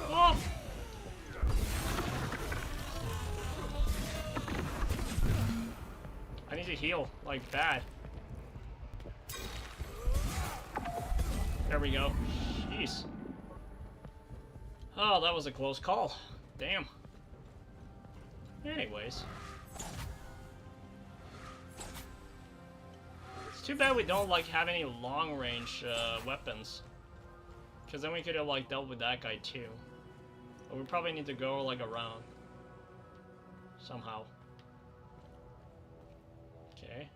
Oh! I need to heal, like bad. There we go. Jeez. Oh, that was a close call. Damn. Anyways. It's too bad we don't, like, have any long-range weapons. Because then we could have, like, dealt with that guy, too. But we probably need to go, like, around. Somehow. Okay.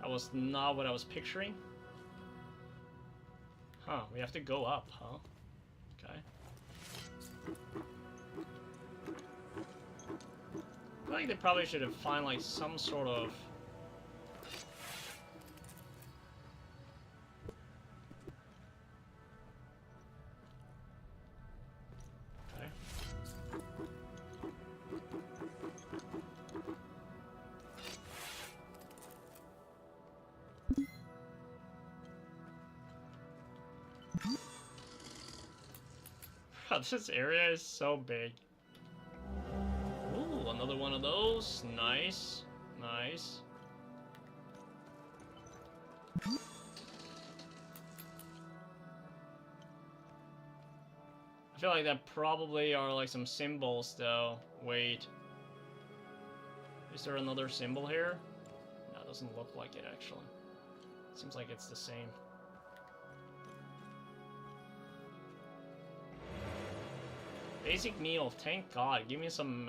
That was not what I was picturing. Huh, we have to go up, huh? Okay. I feel like they probably should have found like some sort of okay. God, this area is so big. Ooh, another one of those. Nice. Nice. I feel like that probably are like some symbols though. Wait. Is there another symbol here? No, it doesn't look like it actually. Seems like it's the same. Basic meal, thank God. Give me some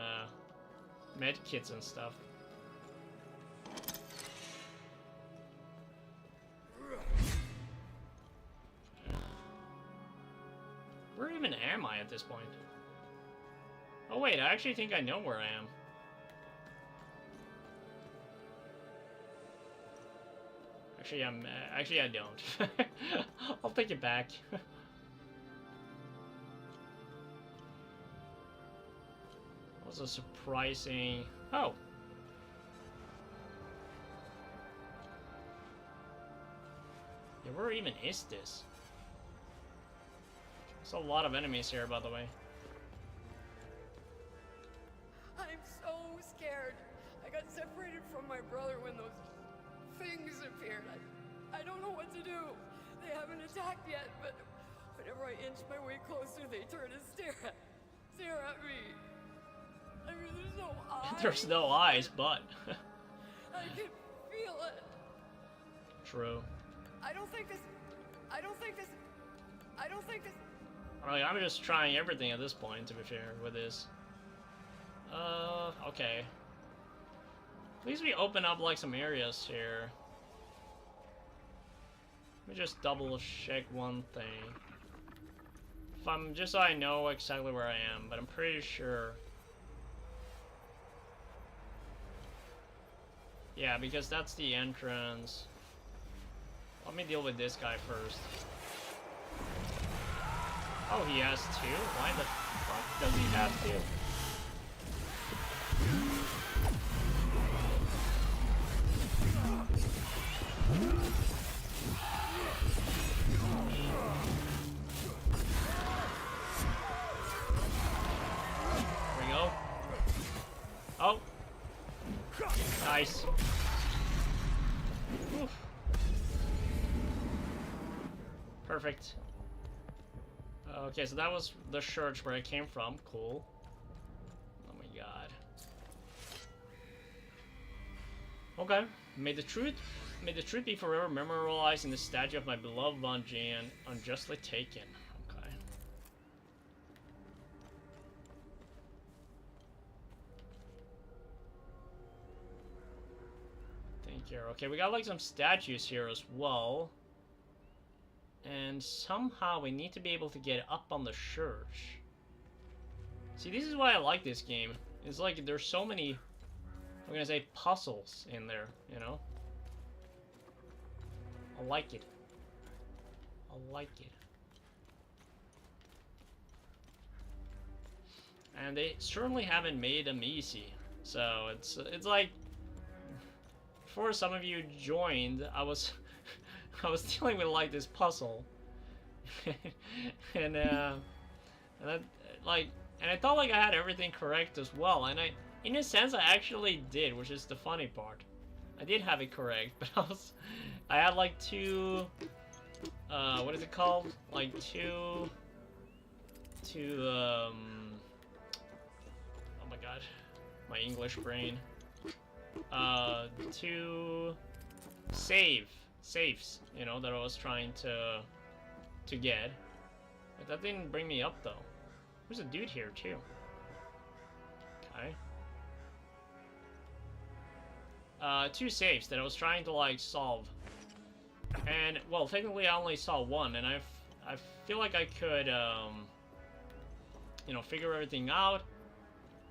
med kits and stuff. Where even am I at this point? Oh wait, I actually think I know where I am. Actually I don't. I'll take it back. Was a surprising... Oh! Yeah, where even is this? There's a lot of enemies here, by the way. I'm so scared. I got separated from my brother when those things appeared. I don't know what to do. They haven't attacked yet, but whenever I inch my way closer, they turn and stare at me. I mean, there's no eyes. There's no eyes, but... I can feel it. True. I don't think this... Alright, I'm just trying everything at this point, to be fair, with this. Okay. At least we open up, like, some areas here. Let me just double check one thing. If I'm... just so I know exactly where I am, but I'm pretty sure... Yeah, because that's the entrance. Let me deal with this guy first. Oh, he has two? Why the fuck does he have two? There we go. Oh! Nice. Oof. Perfect. Okay, so that was the church where I came from. Cool. Oh my god. Okay. May the truth be forever memorialized in the statue of my beloved Von Jan, unjustly taken. Okay. here. Okay, we got like some statues here as well. And somehow we need to be able to get up on the church. See, this is why I like this game. It's like there's so many, I'm gonna say, puzzles in there, you know? I like it. I like it. And they certainly haven't made them easy. So it's like, before some of you joined, I was I was dealing with like this puzzle, and I thought like I had everything correct as well, and in a sense I actually did, which is the funny part. I did have it correct, but I had like two, what is it called? Like two, oh my god, my English brain. Two safes, you know, that I was trying to get. But that didn't bring me up though. There's a dude here too. Okay. Two safes that I was trying to like solve. And well, technically I only saw one, and I feel like I could you know, figure everything out.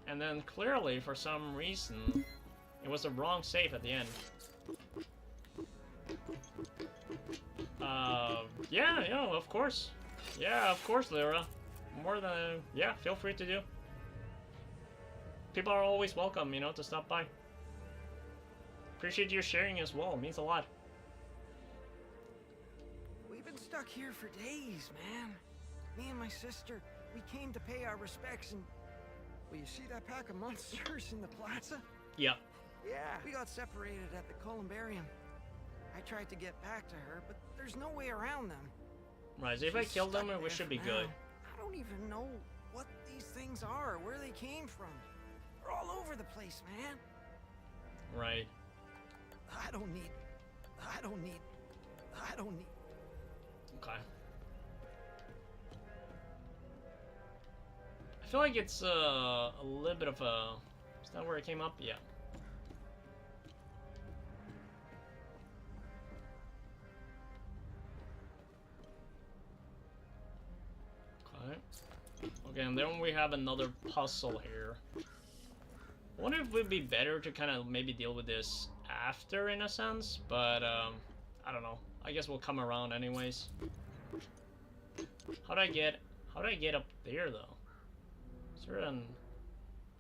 And then clearly for some reason it was a wrong safe at the end. Yeah, of course. Yeah, of course, Lyra. More than, yeah, feel free to do. People are always welcome, you know, to stop by. Appreciate you sharing as well, it means a lot. We've been stuck here for days, man. Me and my sister, we came to pay our respects and... Well, you see that pack of monsters in the plaza? Yeah. Yeah. We got separated at the columbarium. I tried to get back to her, but there's no way around them. Right, so if I kill them, we should be good. I don't even know what these things are, where they came from. They're all over the place, man. Right. I don't need... Okay. I feel like it's a little bit of a... Is that where it came up? Yeah. Okay, and then we have another puzzle here. I wonder if it would be better to kind of maybe deal with this after, in a sense, but I don't know. I guess we'll come around anyways. How do I get up there though? Is there an...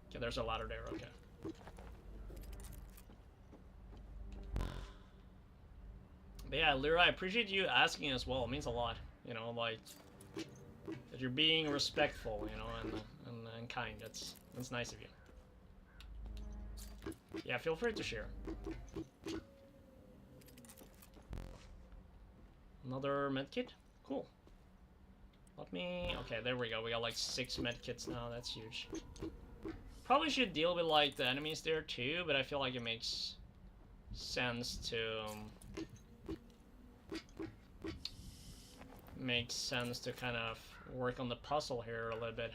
Okay, there's a ladder there, okay. But yeah, Lyra, I appreciate you asking as well. It means a lot, you know, like... that you're being respectful, you know, and kind. That's nice of you. Yeah, feel free to share. Another medkit? Cool. Let me... Okay, there we go. We got like 6 medkits now. That's huge. Probably should deal with like the enemies there too, but I feel like it makes sense to... makes sense to kind of work on the puzzle here a little bit.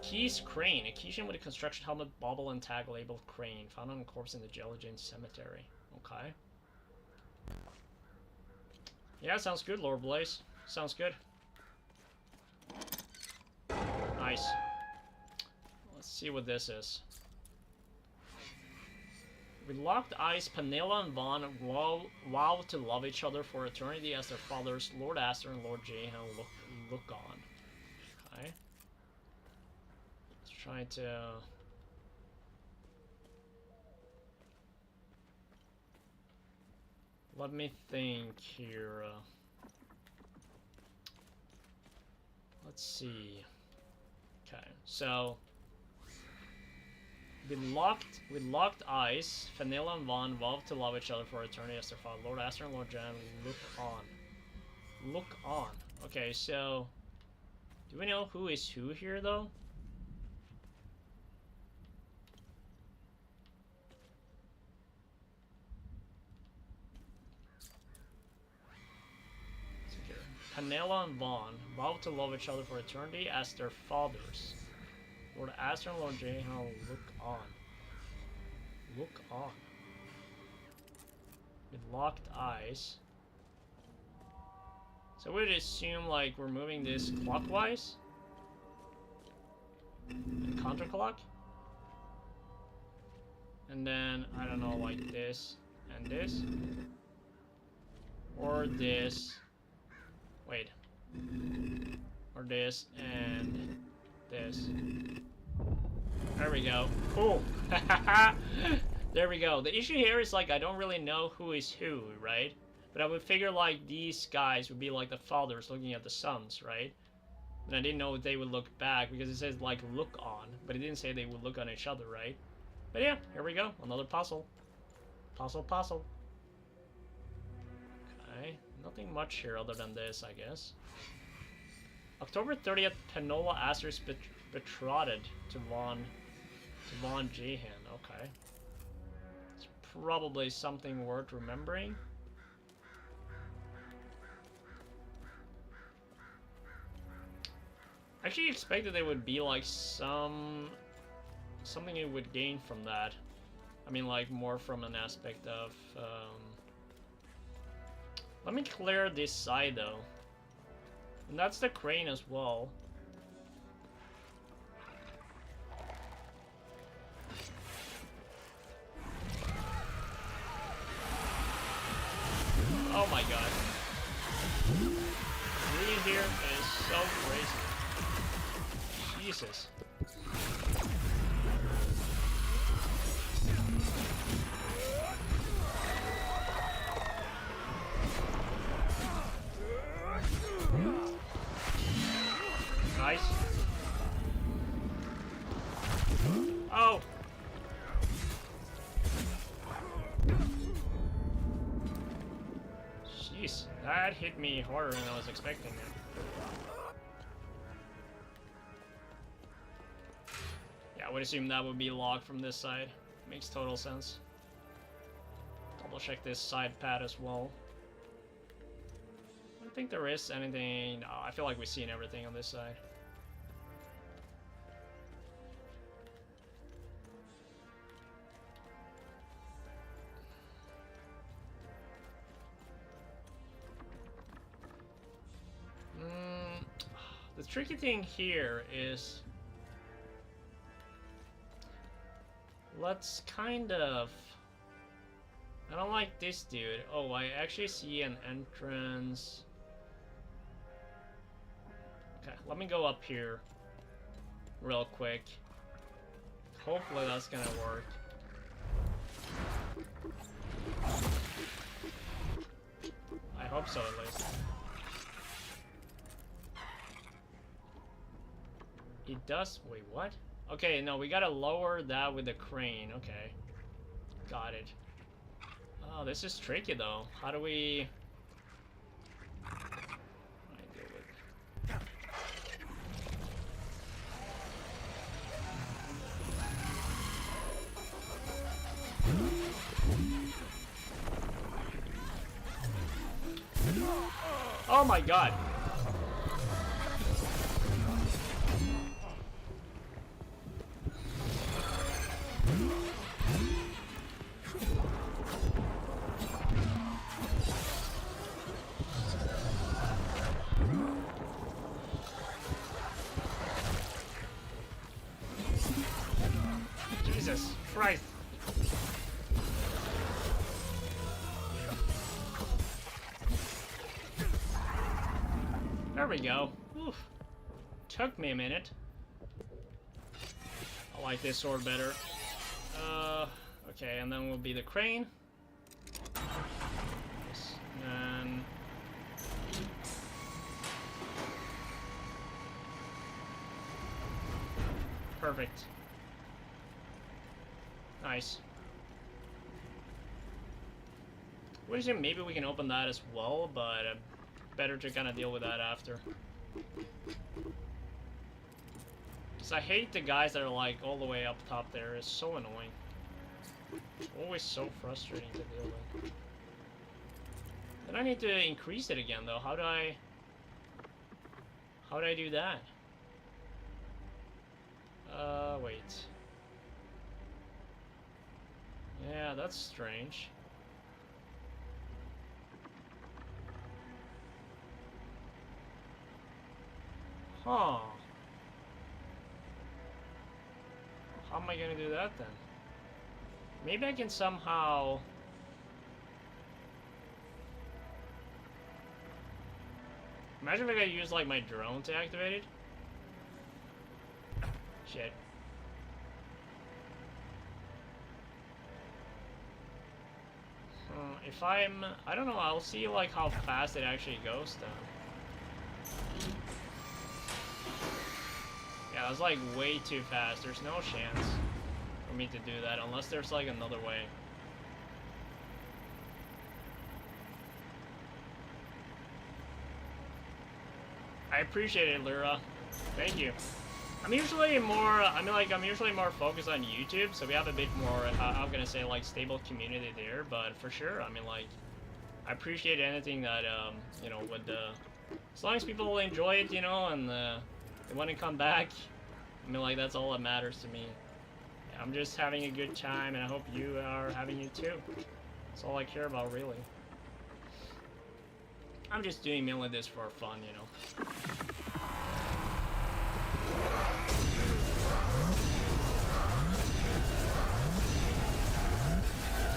Keys Crane, a keychain with a construction helmet, bauble, and tag labeled Crane, found on a corpse in the Jelly Jane Cemetery. Okay. Yeah, sounds good, Lord Blaze. Sounds good. Nice. Let's see what this is. With locked eyes, Penela and Vaughn vow to love each other for eternity as their fathers, Lord Astor and Lord Jahan, look on. Okay. Let's try to... Let me think here. Let's see. Okay, so... With locked eyes, Vanilla and Vaughn vow to love each other for eternity as their father. Lord Astor and Lord Jan look on. Look on. Okay, so... Do we know who is who here, though? Penela and Vaughn vow to love each other for eternity as their fathers. Lord Astor and Lord Jahan look on. Look on. with locked eyes. So we'd assume like we're moving this clockwise and counterclock, and then I don't know, like this and this, or this. Wait, or this and this. There we go. Cool. There we go. The issue here is like I don't really know who is who, right? But I would figure like these guys would be like the fathers looking at the sons, right? And I didn't know they would look back because it says like look on, but it didn't say they would look on each other, right? But yeah, here we go. Another puzzle. Puzzle. Okay, nothing much here other than this, I guess. October 30th, Penola Aster's betrothed to Vaughn Jahan. Okay. It's probably something worth remembering. I actually expected there would be like something you would gain from that. I mean, like more from an aspect of let me clear this side though. And that's the crane as well. Oh my god. Green here is so crazy. Jesus. Nice. Oh! Jeez, that hit me harder than I was expecting it. Yeah, I would assume that would be locked from this side. Makes total sense. Double check this side pad as well. I don't think there is anything. No, I feel like we've seen everything on this side. The tricky thing here is let's kind of... I don't like this dude. Oh, I actually see an entrance. Okay, let me go up here real quick. Hopefully that's gonna work. I hope so, at least. It does... Wait, what? Okay, no, we gotta lower that with the crane. Okay. Got it. Oh, this is tricky, though. How do we... Oh my god! Jesus Christ! There we go. Oof. Took me a minute. I like this sword better. Okay, and then will be the crane. Yes. And perfect. Nice. What is it? Maybe we can open that as well, but better to kind of deal with that after. Because I hate the guys that are like all the way up top there. It's so annoying. It's always so frustrating to deal with. Then I need to increase it again though. How do I do that? Wait. Yeah, that's strange. Huh. How am I gonna do that then? Maybe I can somehow... Imagine if I could use like my drone to activate it. Shit. If I'm... I don't know, I'll see like how fast it actually goes then. Yeah, that's like way too fast. There's no chance for me to do that unless there's like another way. I appreciate it, Lyra. Thank you. I'm usually more, I'm usually more focused on YouTube, so we have a bit more, I'm gonna say, like, stable community there, but for sure, I mean, like, I appreciate anything that, you know, would, as long as people enjoy it, you know, and, they want to come back, I mean, like, that's all that matters to me. I'm just having a good time, and I hope you are having it too. That's all I care about, really. I'm just doing mainly this for fun, you know.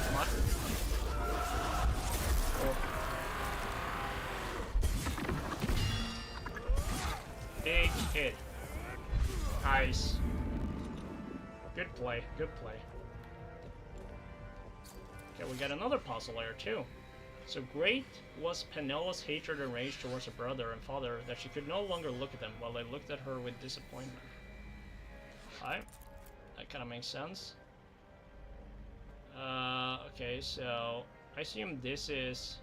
Come on. Oh. Big hit. Nice. Good play, good play. Okay, we got another puzzle layer too. So great was Penelope's hatred and rage towards her brother and father that she could no longer look at them while they looked at her with disappointment. Alright, that kind of makes sense. Okay, so I assume this is...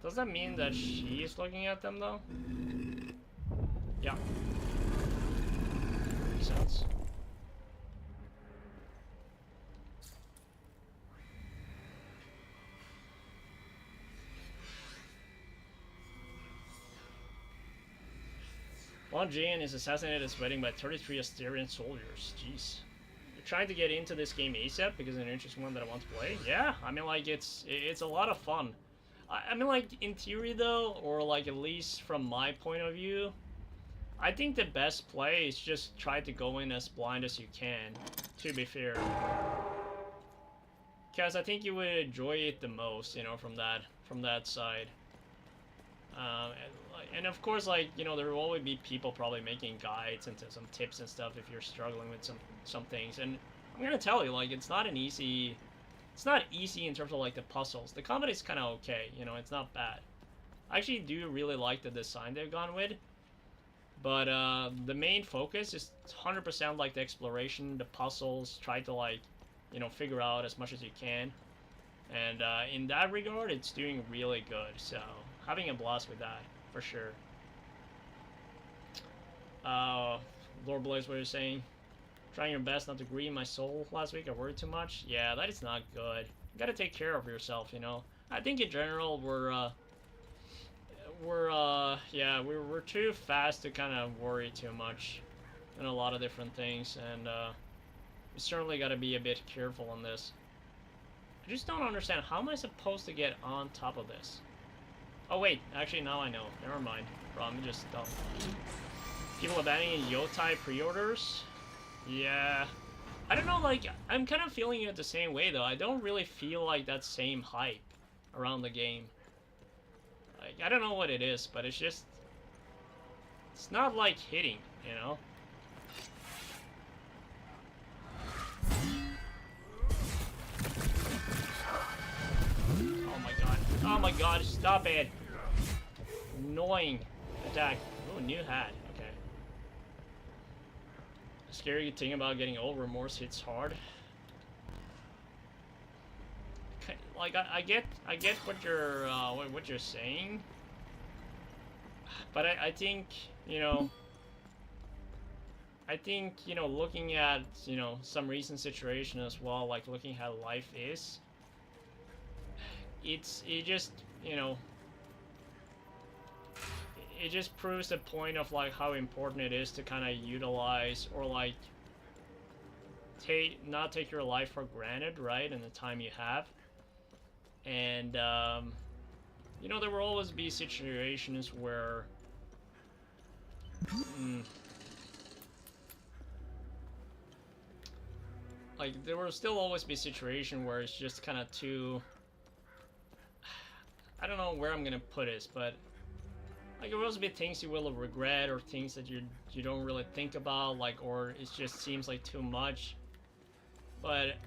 Does that mean that she is looking at them though? Yeah. Makes sense. Von Jian is assassinated at his wedding by 33 Asterian soldiers. Jeez. You're trying to get into this game ASAP because it's an interesting one that I want to play? Yeah, I mean, like, it's a lot of fun. I mean, like, in theory, though, or, like, at least from my point of view, I think the best play is just try to go in as blind as you can, to be fair. Because I think you would enjoy it the most, you know, from that side. And of course, like, you know, there will always be people probably making guides and some tips and stuff if you're struggling with some things. And I'm gonna tell you, like, it's not easy in terms of, like, the puzzles. The combat is kind of okay, you know, it's not bad. I actually do really like the design they've gone with. But the main focus is 100% like the exploration, the puzzles, try to, like, you know, figure out as much as you can. And in that regard, it's doing really good, so having a blast with that, for sure. Lord Blaze, what you're saying? Trying your best not to grieve my soul last week, I worried too much? Yeah, that is not good. You gotta take care of yourself, you know? I think in general, we're too fast to kind of worry too much in a lot of different things, and we certainly gotta be a bit careful on this. I just don't understand, how am I supposed to get on top of this? Oh wait, actually now I know. Never mind. Probably just dumb. People abandoning Yotai pre-orders? Yeah. I don't know, like, I'm kind of feeling it the same way though. I don't really feel like that same hype around the game. Like, I don't know what it is, but it's just... It's not like hitting, you know? Oh my god, stop it! Annoying attack. Oh, new hat. Okay. The scary thing about getting old, remorse hits hard. Like, I get what you're saying, but I think, you know, looking at, you know, some recent situation as well, like looking how life is. It just, you know, it just proves the point of, like, how important it is to kind of utilize or, like, not take your life for granted, right, in the time you have. And You know, there will always be situations where... like, there will still always be a situation where it's just kind of too... I don't know where I'm gonna put this, but... like, there will always be things you will regret, or things that you don't really think about, like, or it just seems like too much. But...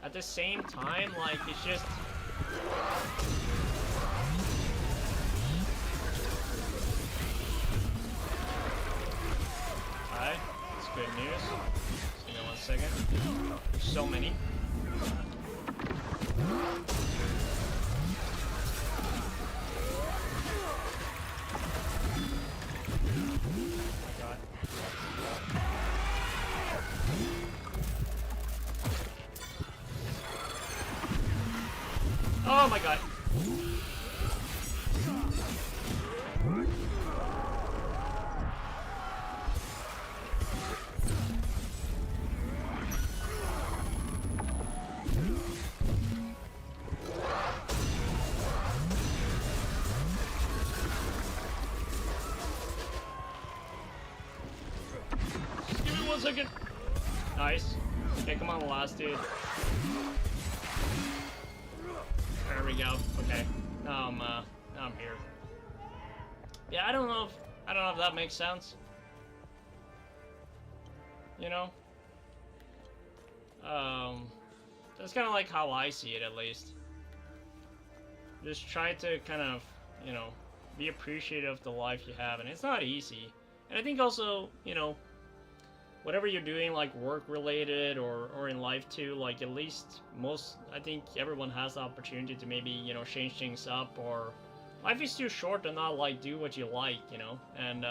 at the same time, like, it's just... alright, that's good news. Just give me 1 second. There's so many. Oh my god. Just give me 1 second. Nice. Okay, come on, last dude. There we go. Okay. Now I'm here. Yeah, I don't know if that makes sense. You know? That's kind of like how I see it, at least. Just try to kind of, you know, be appreciative of the life you have, and it's not easy. And I think also, you know, whatever you're doing, like work-related or in life too, like at least I think everyone has the opportunity to maybe, you know, change things up, or life is too short to not, like, do what you like, you know, and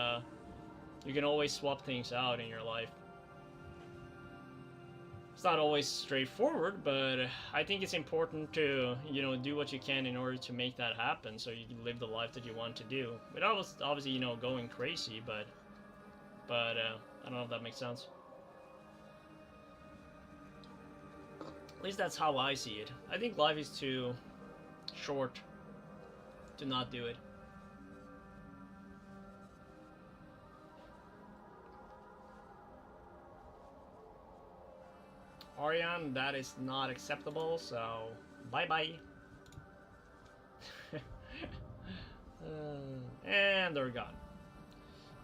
you can always swap things out in your life. It's not always straightforward, but I think it's important to, you know, do what you can in order to make that happen, so you can live the life that you want to do. Without obviously, you know, going crazy, but I don't know if that makes sense. At least that's how I see it. I think life is too short to not do it. Ariane, that is not acceptable, so bye-bye. And they're gone.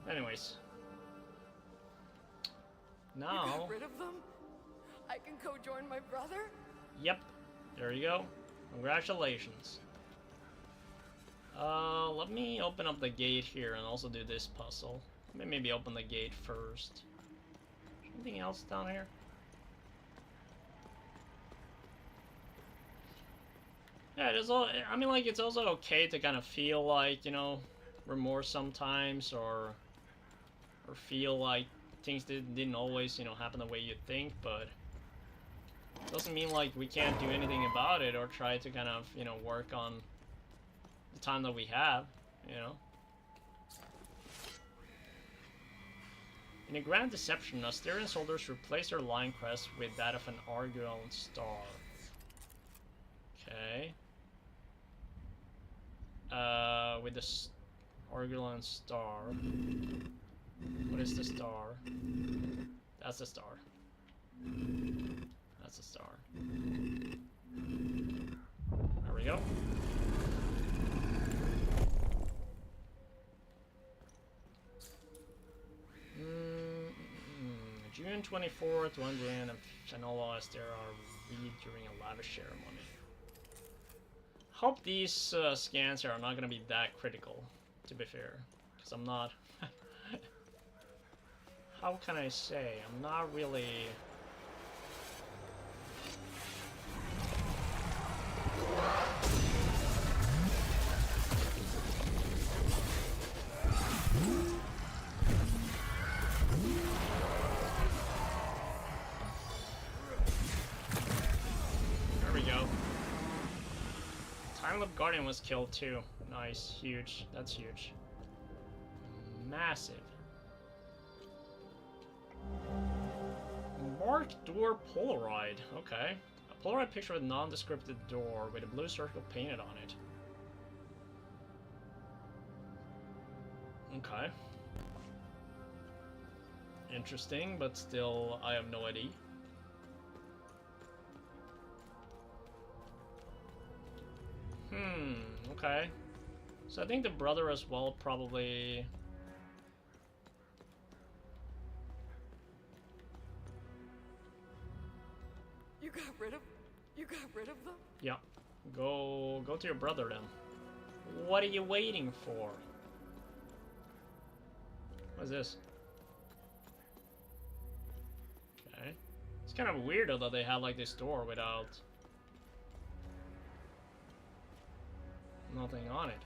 Anyways. Now... you got rid of them? I can co-join my brother? Yep. There you go. Congratulations. Let me open up the gate here and also do this puzzle. Maybe open the gate first. Anything else down here? Yeah, it is all, I mean, like, it's also okay to kind of feel like, you know, remorse sometimes, or feel like things didn't always, you know, happen the way you think, but it doesn't mean like we can't do anything about it, or try to kind of, you know, work on the time that we have, you know. In a grand deception, Asterian soldiers replace their line crest with that of an Arguellan star. Okay. With the Arguellan star. What is the star? That's the star. That's the star. There we go. June 24th, Wandering and Fenola Aster are read during a lavish ceremony. Hope these scans here are not gonna be that critical, to be fair, because I'm not. How can I say? I'm not really. There we go. Time Loop Guardian was killed too. Nice, huge. That's huge. Massive. Marked door Polaroid. Okay. A Polaroid picture with a nondescript door with a blue circle painted on it. Okay. Interesting, but still, I have no idea. Okay. So I think the brother as well probably... You got rid of them? Yeah. Go to your brother then. What are you waiting for? What's this? Okay. It's kind of weird though that they have like this door without nothing on it.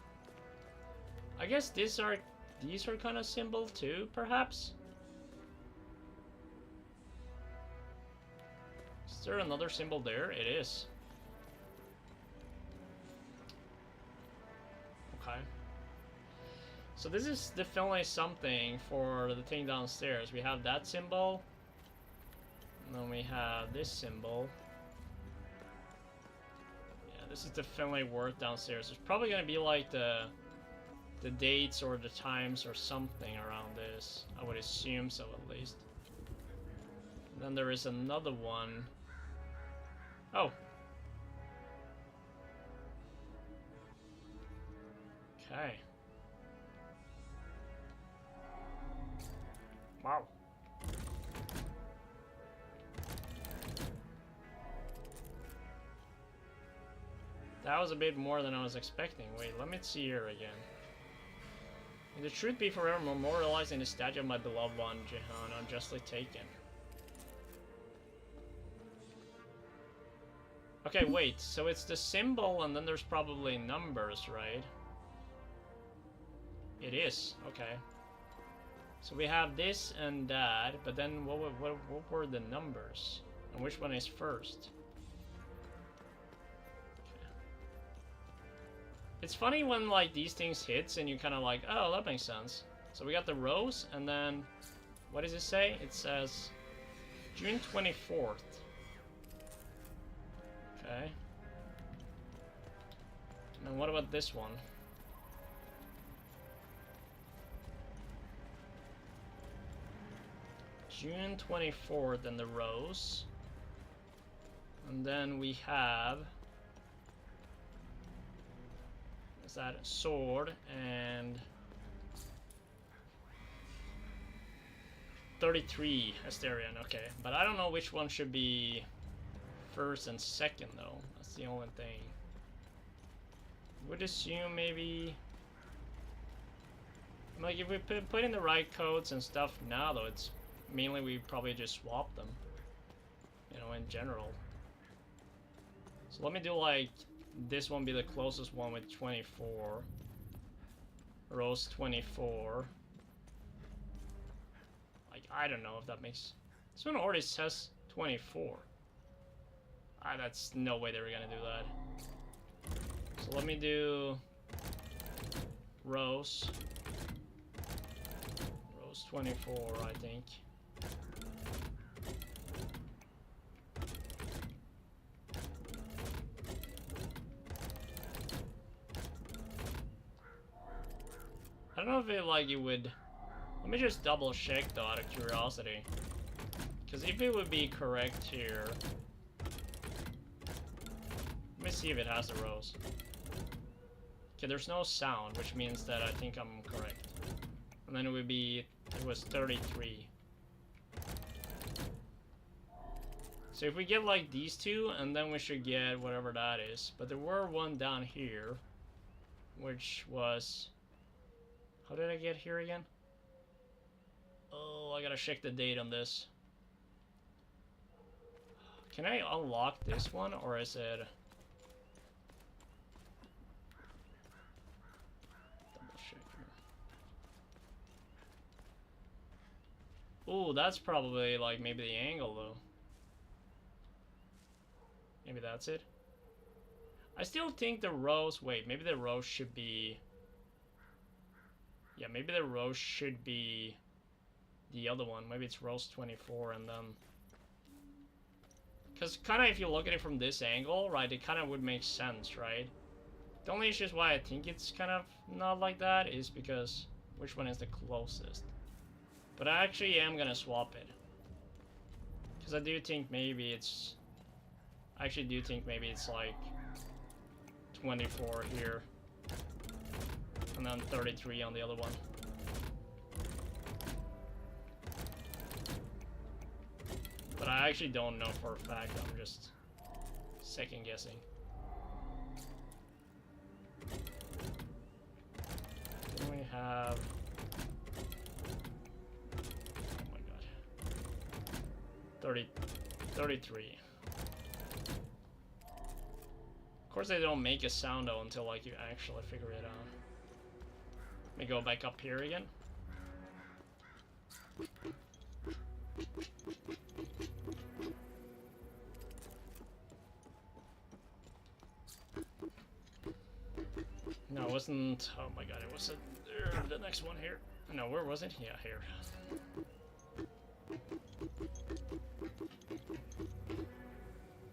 I guess these are kind of simple too, perhaps? Is there another symbol there? It is. Okay. So this is definitely something for the thing downstairs. We have that symbol. And then we have this symbol. Yeah, this is definitely worth downstairs. There's probably gonna be like the dates or the times or something around this. I would assume so at least. And then there is another one. Oh. Okay. Wow. That was a bit more than I was expecting. Wait, let me see here again. May the truth be forever memorialized in the statue of my beloved one, Jehan, unjustly taken. Okay, wait, so it's the symbol and then there's probably numbers, right? It is, okay. So we have this and that, but then what were the numbers? And which one is first? Okay. It's funny when like these things hits and you kind of like, oh, that makes sense. So we got the rows and then, what does it say? It says June 24th. Okay. And then what about this one? June 24th in the rows. And then we have... is that a sword and... 33 Asterion, okay. But I don't know which one should be first and second though. That's the only thing. Would assume maybe... like if we put in the right codes and stuff now though, it's mainly we probably just swap them, you know, in general. So let me do like this one be the closest one with 24. Rows 24. Like I don't know if that makes... this one already says 24. Ah, that's no way they were gonna do that. So let me do rows. Rows 24, I think. I don't know if it like it would... let me just double check though out of curiosity. Because if it would be correct here... let me see if it has the rows. Okay, there's no sound, which means that I think I'm correct. And then it would be... it was 33. So if we get like these two, and then we should get whatever that is. But there were one down here, which was... how did I get here again? Oh, I gotta check the date on this. Can I unlock this one, or is it... double check here. Ooh, that's probably like maybe the angle though. Maybe that's it. I still think the rows... wait, maybe the rows should be... yeah, maybe the rows should be the other one. Maybe it's rows 24 and then... because kind of if you look at it from this angle, right, it kind of would make sense, right? The only issue is why I think it's kind of not like that is because... Which one is the closest? But I actually am gonna swap it. Because I do think maybe it's... I actually do think maybe it's like 24 here. And then 33 on the other one. But I actually don't know for a fact, I'm just second guessing. Then we have... oh my god. 33. Of course they don't make a sound though until like you actually figure it out. Let me go back up here again. No, it wasn't. Oh my god, it was the next one here. No, where was it? Yeah, here.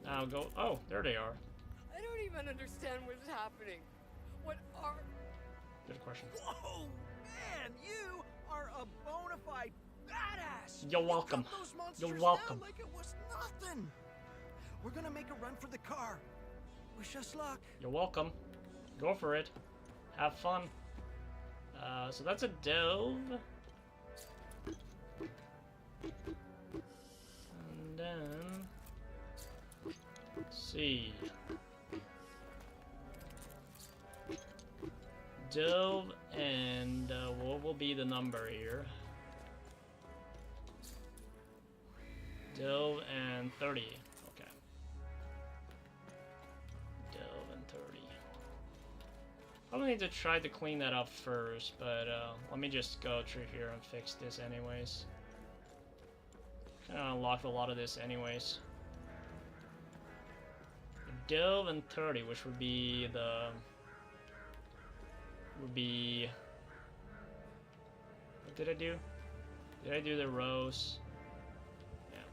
Now go. Oh, there they are. I don't even understand what's happening. What are... Good question. Whoa, man, you are a bona fide badass. You're welcome. You cut those monsters You're welcome. down like it was nothing. We're gonna make a run for the car. Wish us luck. You're welcome. Go for it. Have fun. So that's a dove. And then... let's see. Dove and what will be the number here? Dove and 30. Okay. Dove and 30. Probably need to try to clean that up first, but let me just go through here and fix this anyways. Kind of unlocked a lot of this anyways. Dove and 30, which would be the... would be... what did I do? Did I do the rose? Yeah.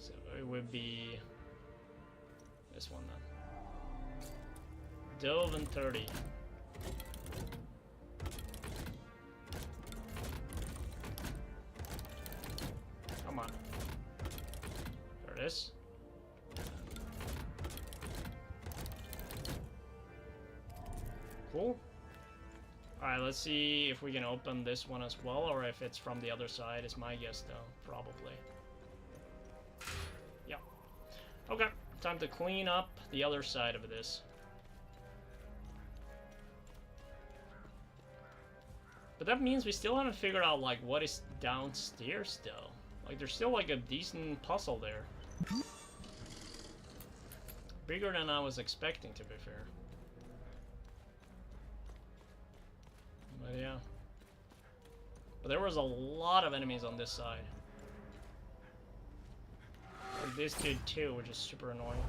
So it would be this one then. Dove and 30. Come on. There it is. Cool. Alright, let's see if we can open this one as well, or if it's from the other side, is my guess though. Probably. Yeah. Okay, time to clean up the other side of this. But that means we still haven't figured out, like, what is downstairs still. Like, there's still, like, a decent puzzle there. Bigger than I was expecting, to be fair. But yeah. But there was a lot of enemies on this side. Like this dude too, which is super annoying.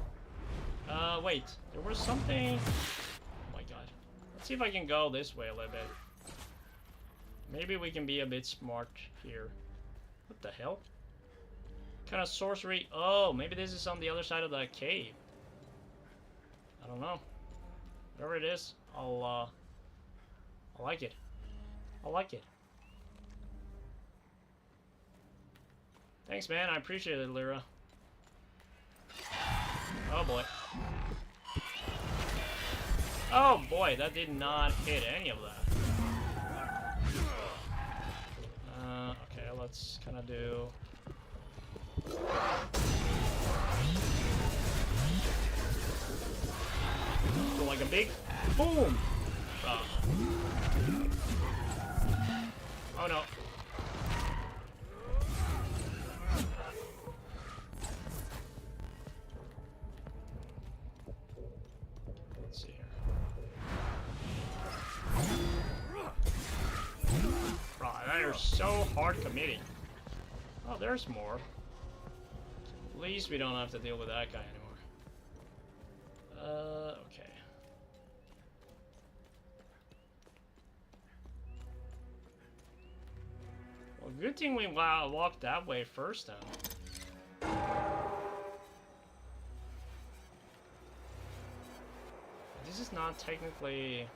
Wait. There was something... oh my god. Let's see if I can go this way a little bit. Maybe we can be a bit smart here. What the hell? What kind of sorcery? Oh, maybe this is on the other side of the cave. I don't know. Whatever it is, I like it. I like it. Thanks, man. I appreciate it, Lyra. Oh, boy. Oh, boy. That did not hit any of that. Okay, let's kind of do... so like a big boom! Oh no. Let's see here. Bro, they are so hard committing. Oh, there's more. At least we don't have to deal with that guy anymore. Okay. Well, good thing we walked that way first, then. This is not technically...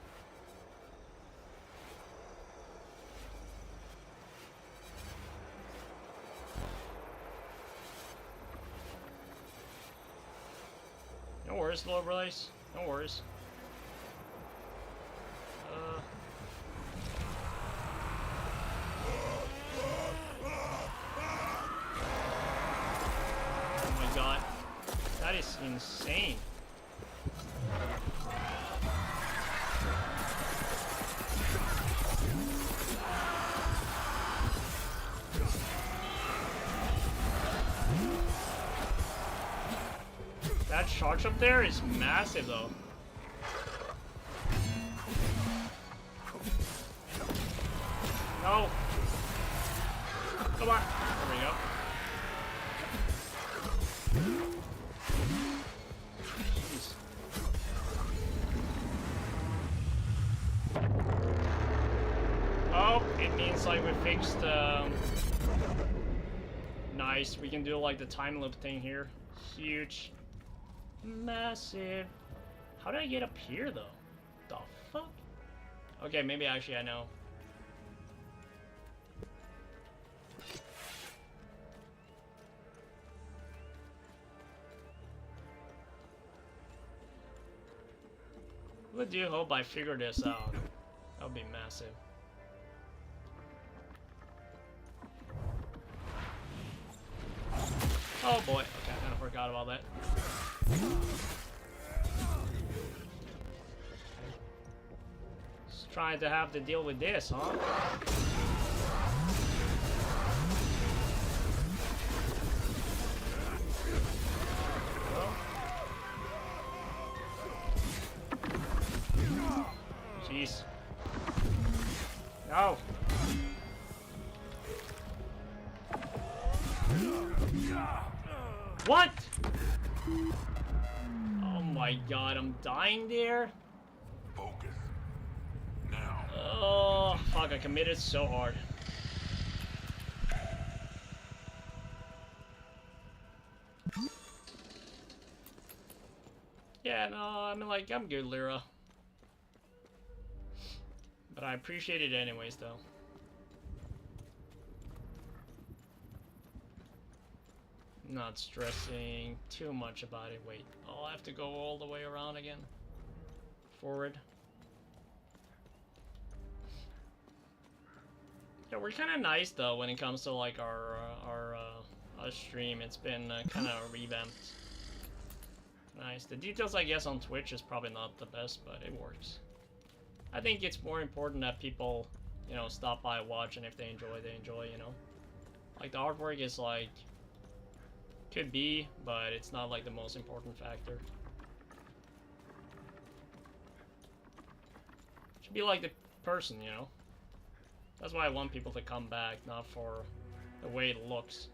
worries, Lord Blaze. No worries. Oh my god. That is insane. That charge up there is massive though. No. Come on. There we go. Jeez. Oh, it means like we fixed nice. We can do like the time loop thing here. Huge. Massive. How did I get up here though? The fuck? Okay, maybe actually I know. I do hope I figure this out. That would be massive. Oh boy. Okay, I kind of forgot about that. Just trying to have to deal with this, huh? Jeez. No. What? Oh my god, I'm dying there. Focus. Now. Oh, fuck, I committed so hard. Yeah, no, I mean, like, I'm good, Lyra. But I appreciate it anyways, though. Not stressing too much about it. Wait, I'll have to go all the way around again. Forward. Yeah, we're kind of nice though when it comes to like our stream. It's been kind of revamped. Nice. The details, I guess, on Twitch is probably not the best, but it works. I think it's more important that people, you know, stop by, watch, and if they enjoy, you know. Like the artwork is like. Could be, but it's not like the most important factor. Should be like the person, you know? That's why I want people to come back, not for the way it looks.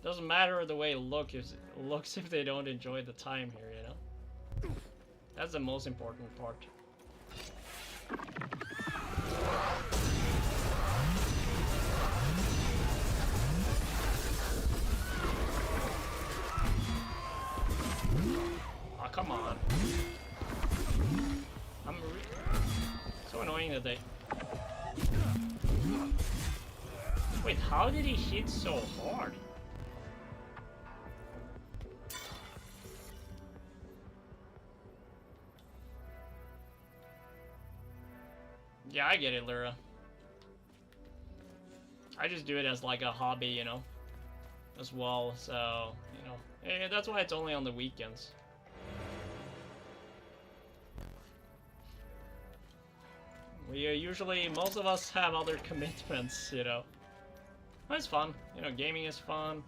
Doesn't matter the way it looks if they don't enjoy the time here, you know? That's the most important part. Oh, come on. So annoying that they... Wait, how did he hit so hard? Yeah, I get it, Lyra. I just do it as like a hobby, you know, as well, so, you know, that's why it's only on the weekends. We usually, most of us have other commitments, you know. But it's fun, you know, gaming is fun.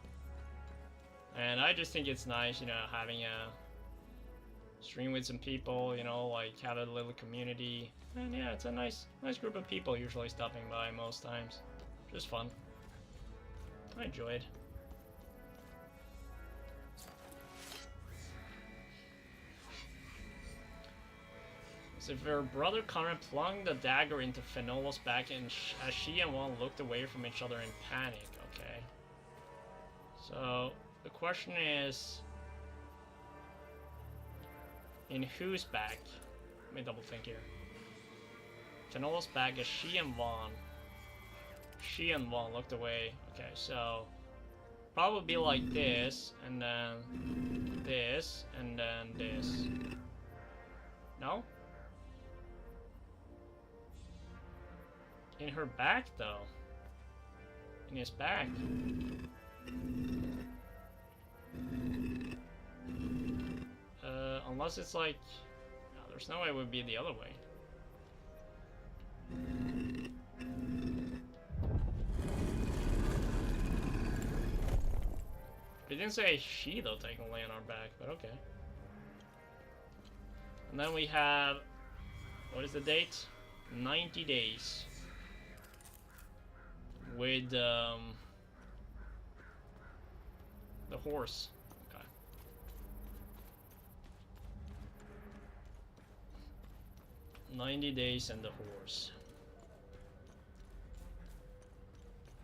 And I just think it's nice, you know, having a stream with some people, you know, like have a little community. And yeah, it's a nice group of people usually stopping by most times. Just fun. I enjoy it. So if her brother Conrad plunged the dagger into Fenola's back and as she and Juan looked away from each other in panic, okay. So the question is, in whose back? Let me double think here. Fenola's back as she and Juan looked away. Okay, so probably be like this, and then this, and then this. No? In her back, though. In his back. Unless it's like... No, there's no way it would be the other way. It didn't say she, though, technically, on our back, but okay. And then we have... What is the date? 90 days. With, the horse. Okay. "90 days and the horse."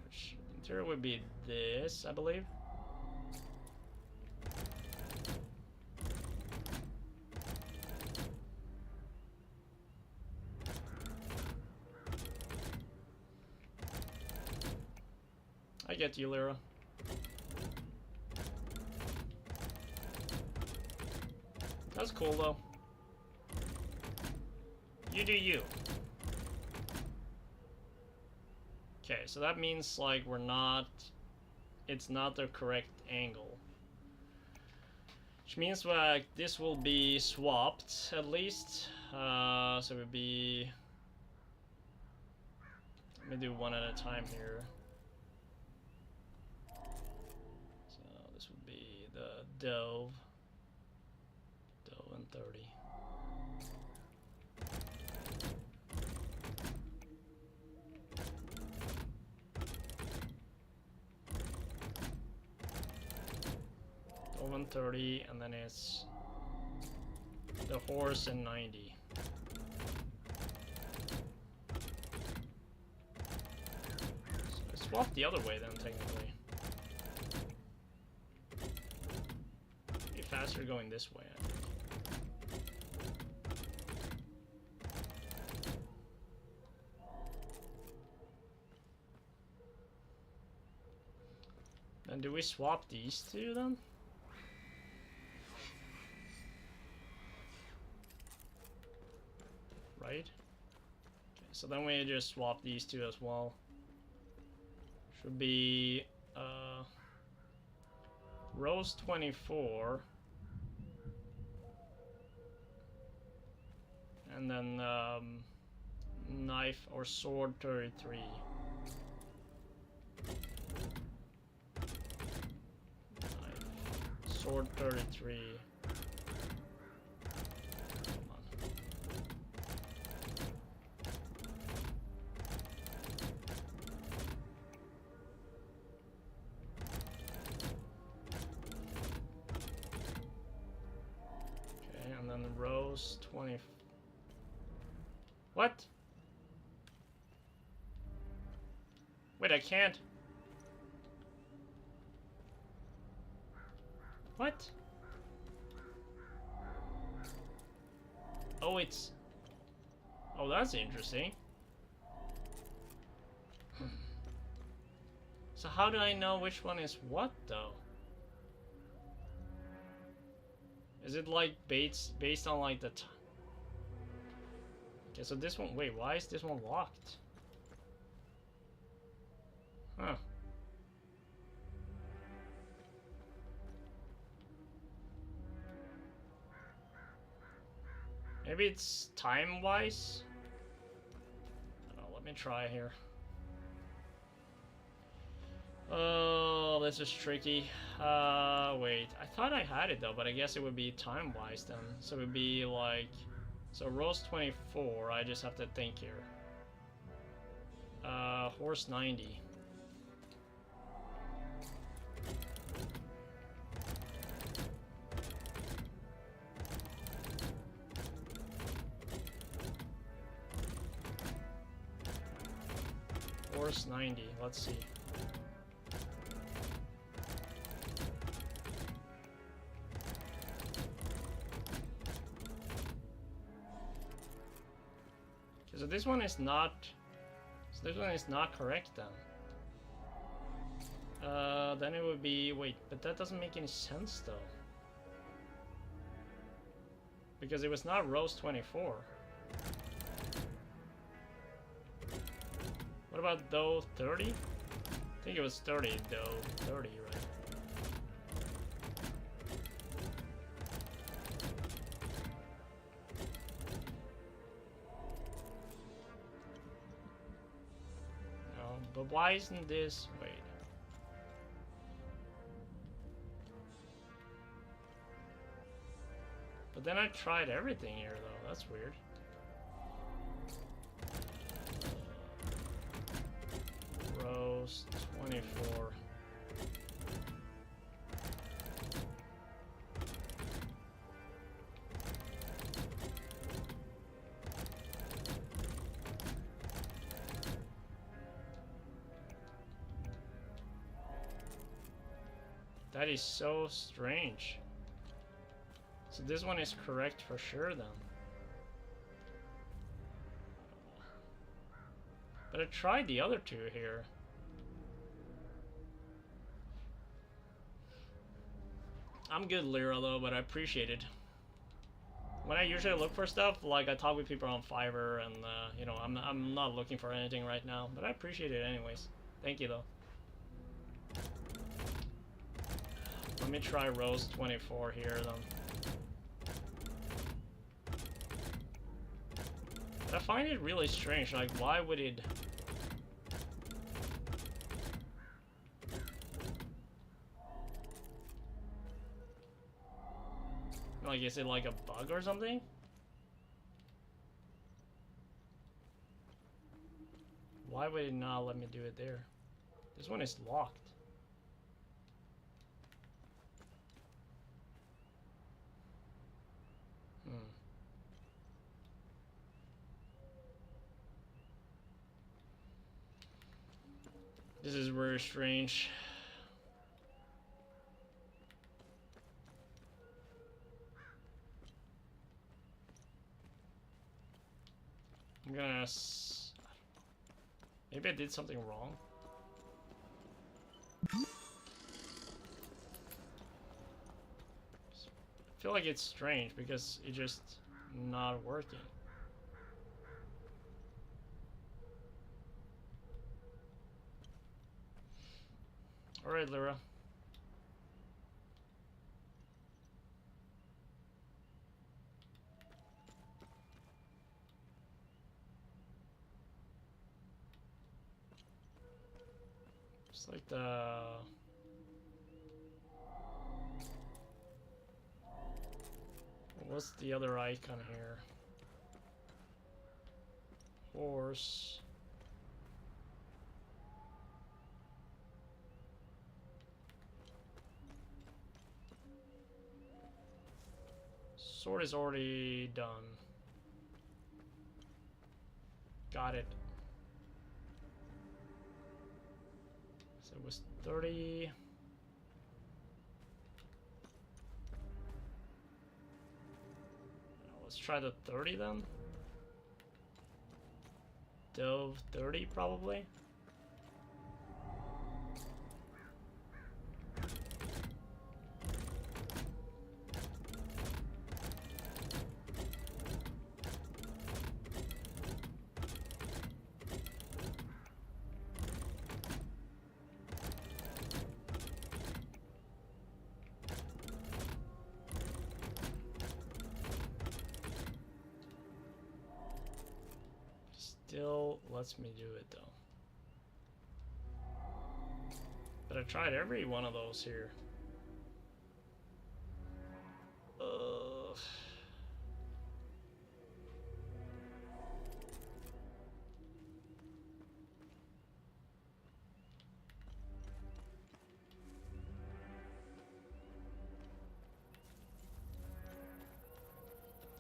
Which interior would be this, I believe. I get you, Lyra. That's cool, though. You do you. Okay, so that means, like, we're not... It's not the correct angle. Which means, like, this will be swapped, at least. So it would be... Let me do one at a time here. So this would be the dove. Dove and 30. Dove and 30, and then it's the horse and 90. So I swapped the other way then, technically. Be faster going this way, I think. Then do we swap these two then? Right? Okay, so then we just swap these two as well. Should be Rose 24 and then knife or sword 33. Knife, sword 33. Rose 20. What? Wait, I can't. What? Oh, it's... Oh, that's interesting. So how do I know which one is what, though? Is it like based on like the okay, so this one, wait, why is this one locked? Huh. Maybe it's time-wise? I don't know, let me try here. Oh, this is tricky. Wait. I thought I had it though, but I guess it would be time-wise then. So it would be like... So Rose 24, I just have to think here. Horse 90. Horse 90, let's see. So this one is not... So this one is not correct then. Then it would be... Wait, but that doesn't make any sense though. Because it was not roast 24. What about dough 30? I think it was 30 dough 30, right? No, but why isn't this? Wait. But then I tried everything here though, that's weird. Roast 24. That is so strange. So this one is correct for sure then. But I tried the other two here. I'm good, Lyra, though, but I appreciate it. When I usually look for stuff, like I talk with people on Fiverr, and you know, I'm not looking for anything right now, but I appreciate it anyways. Thank you, though. Let me try roast 24 here, then. But I find it really strange. Like, why would it? Like, is it like a bug or something? Why would it not let me do it there? This one is locked. This is very strange. I'm gonna... Maybe I did something wrong. I feel like it's strange because it's just not working. Alright, Lyra. It's like the... What's the other icon here? Horse. Sword is already done. Got it. So it was 30. Let's try the 30 then. Dove 30 probably. Still lets me do it though. But I tried every one of those here.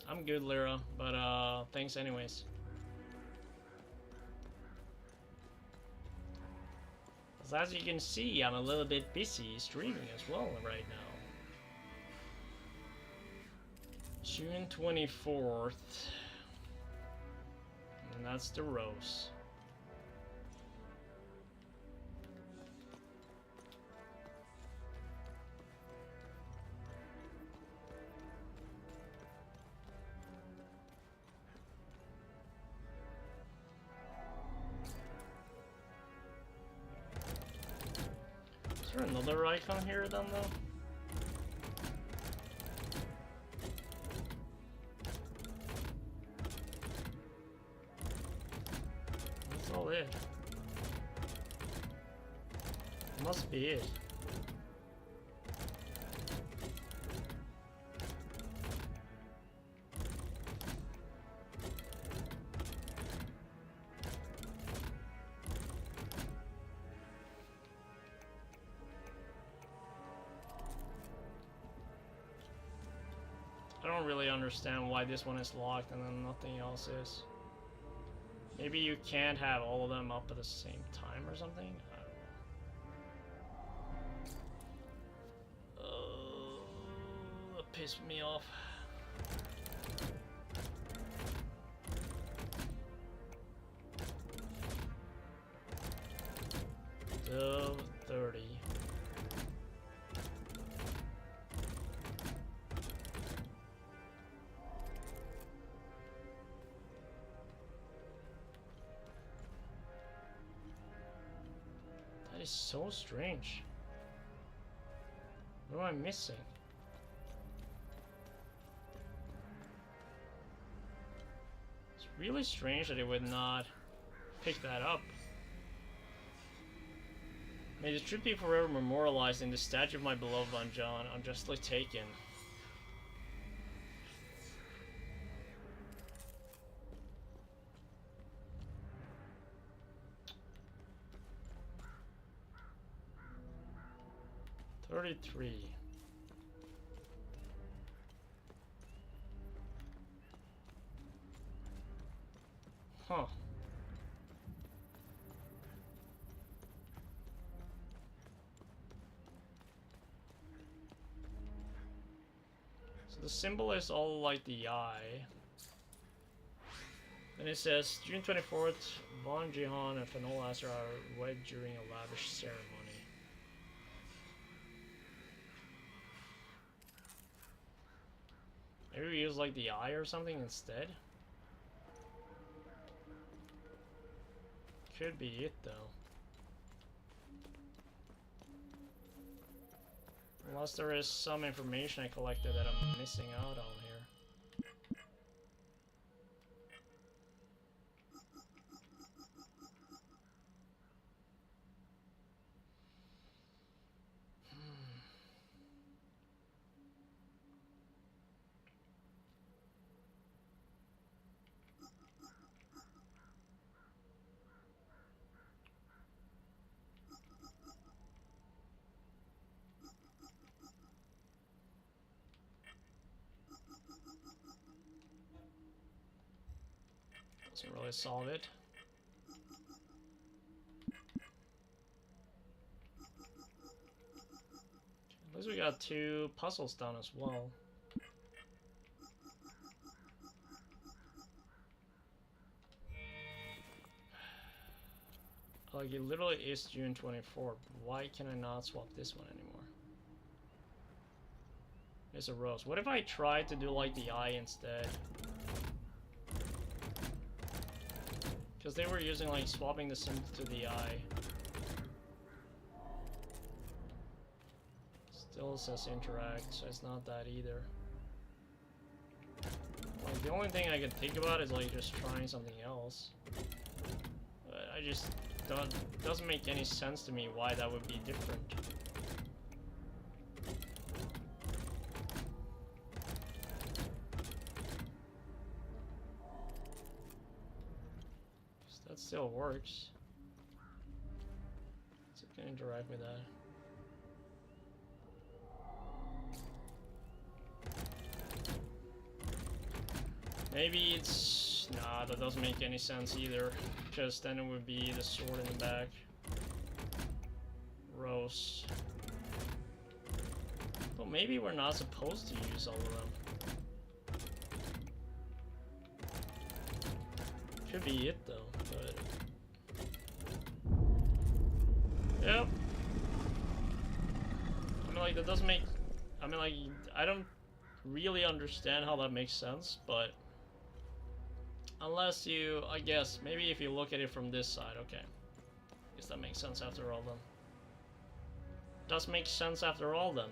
I'm good, Lyra, but thanks anyways. As you can see, I'm a little bit busy streaming as well right now. June 24th. And that's the Rose. there another icon here then though? That's all it. Must be it. I don't really understand why this one is locked and then nothing else is. Maybe you can't have all of them up at the same time or something? I don't know. Oh, that pissed me off. So 30. That is so strange. What am I missing? It's really strange that it would not pick that up. May the truth be forever memorialized in the statue of my beloved Von John, unjustly taken. $33. Huh. So the symbol is all like the eye. Then it says June 24th, Von Jihan and Fenol Asser are wed during a lavish ceremony. Maybe we use like the eye or something instead? Could be it though. Unless there is some information I collected that I'm missing out on here. Doesn't really solve it. At least we got 2 puzzles done as well. Like it literally is June 24th. Why can I not swap this one anymore? There's a rose. What if I tried to do like the eye instead? Because they were using like swapping the symbol to the eye. Still says interact, so it's not that either. Like the only thing I can think about is like just trying something else. But I just don't, doesn't make any sense to me why that would be different. That still works. So it can interact with that. Maybe it's... Nah, that doesn't make any sense either. Because then it would be the sword in the back. Rose. Well, maybe we're not supposed to use all of them. Could be it though, but... Yep. I mean, like, that doesn't make... I mean, like, I don't really understand how that makes sense, but... Unless you... I guess, maybe if you look at it from this side, okay. I guess that makes sense after all then. Does make sense after all then.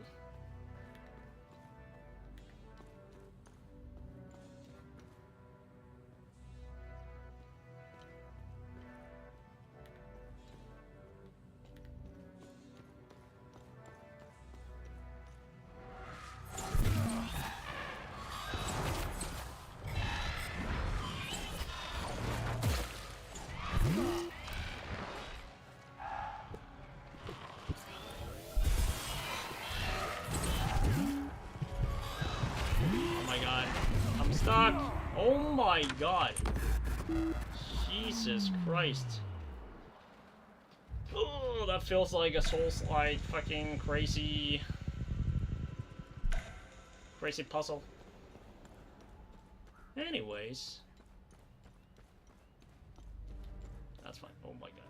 Stuck. Oh my god. Jesus Christ. Oh, that feels like a Soulslike fucking crazy puzzle. Anyways. That's fine. Oh my god.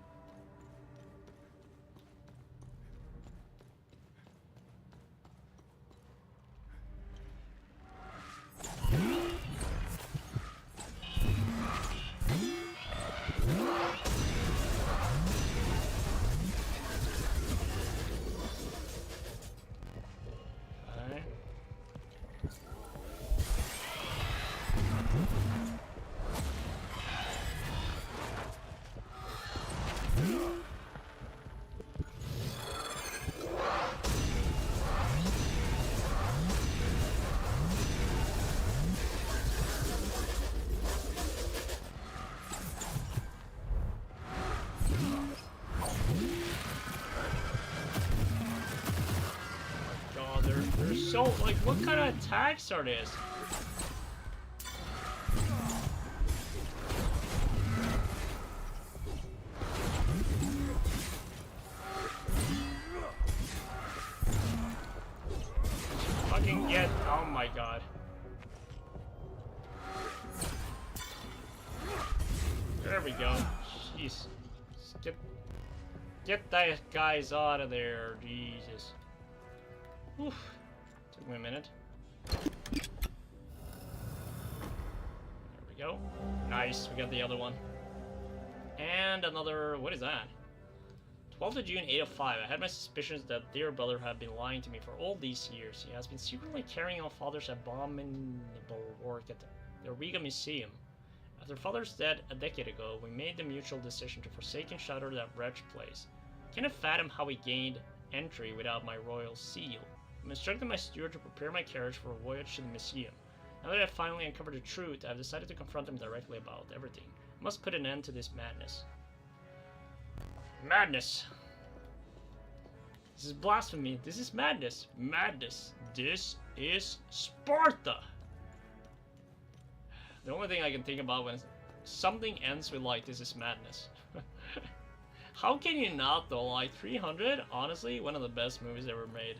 So, like, what kind of attacks are these? Fucking get, oh my god. There we go. Jeez. Get that guys out of there, Jesus. Oof. Took me a minute. There we go. Nice, we got the other one. And another, what is that? 12th of June, 8:05. I had my suspicions that dear brother had been lying to me for all these years. He has been secretly carrying on father's abominable work at the Riga Museum. After father's death a decade ago, we made the mutual decision to forsake and shatter that wretched place. Cannot fathom how he gained entry without my royal seal. I'm instructing my steward to prepare my carriage for a voyage to the museum. Now that I've finally uncovered the truth, I've decided to confront him directly about everything. I must put an end to this madness. Madness! This is blasphemy. This is madness. Madness. This is Sparta! The only thing I can think about when something ends with like, this is madness. How can you not though? Like 300? Honestly, one of the best movies ever made.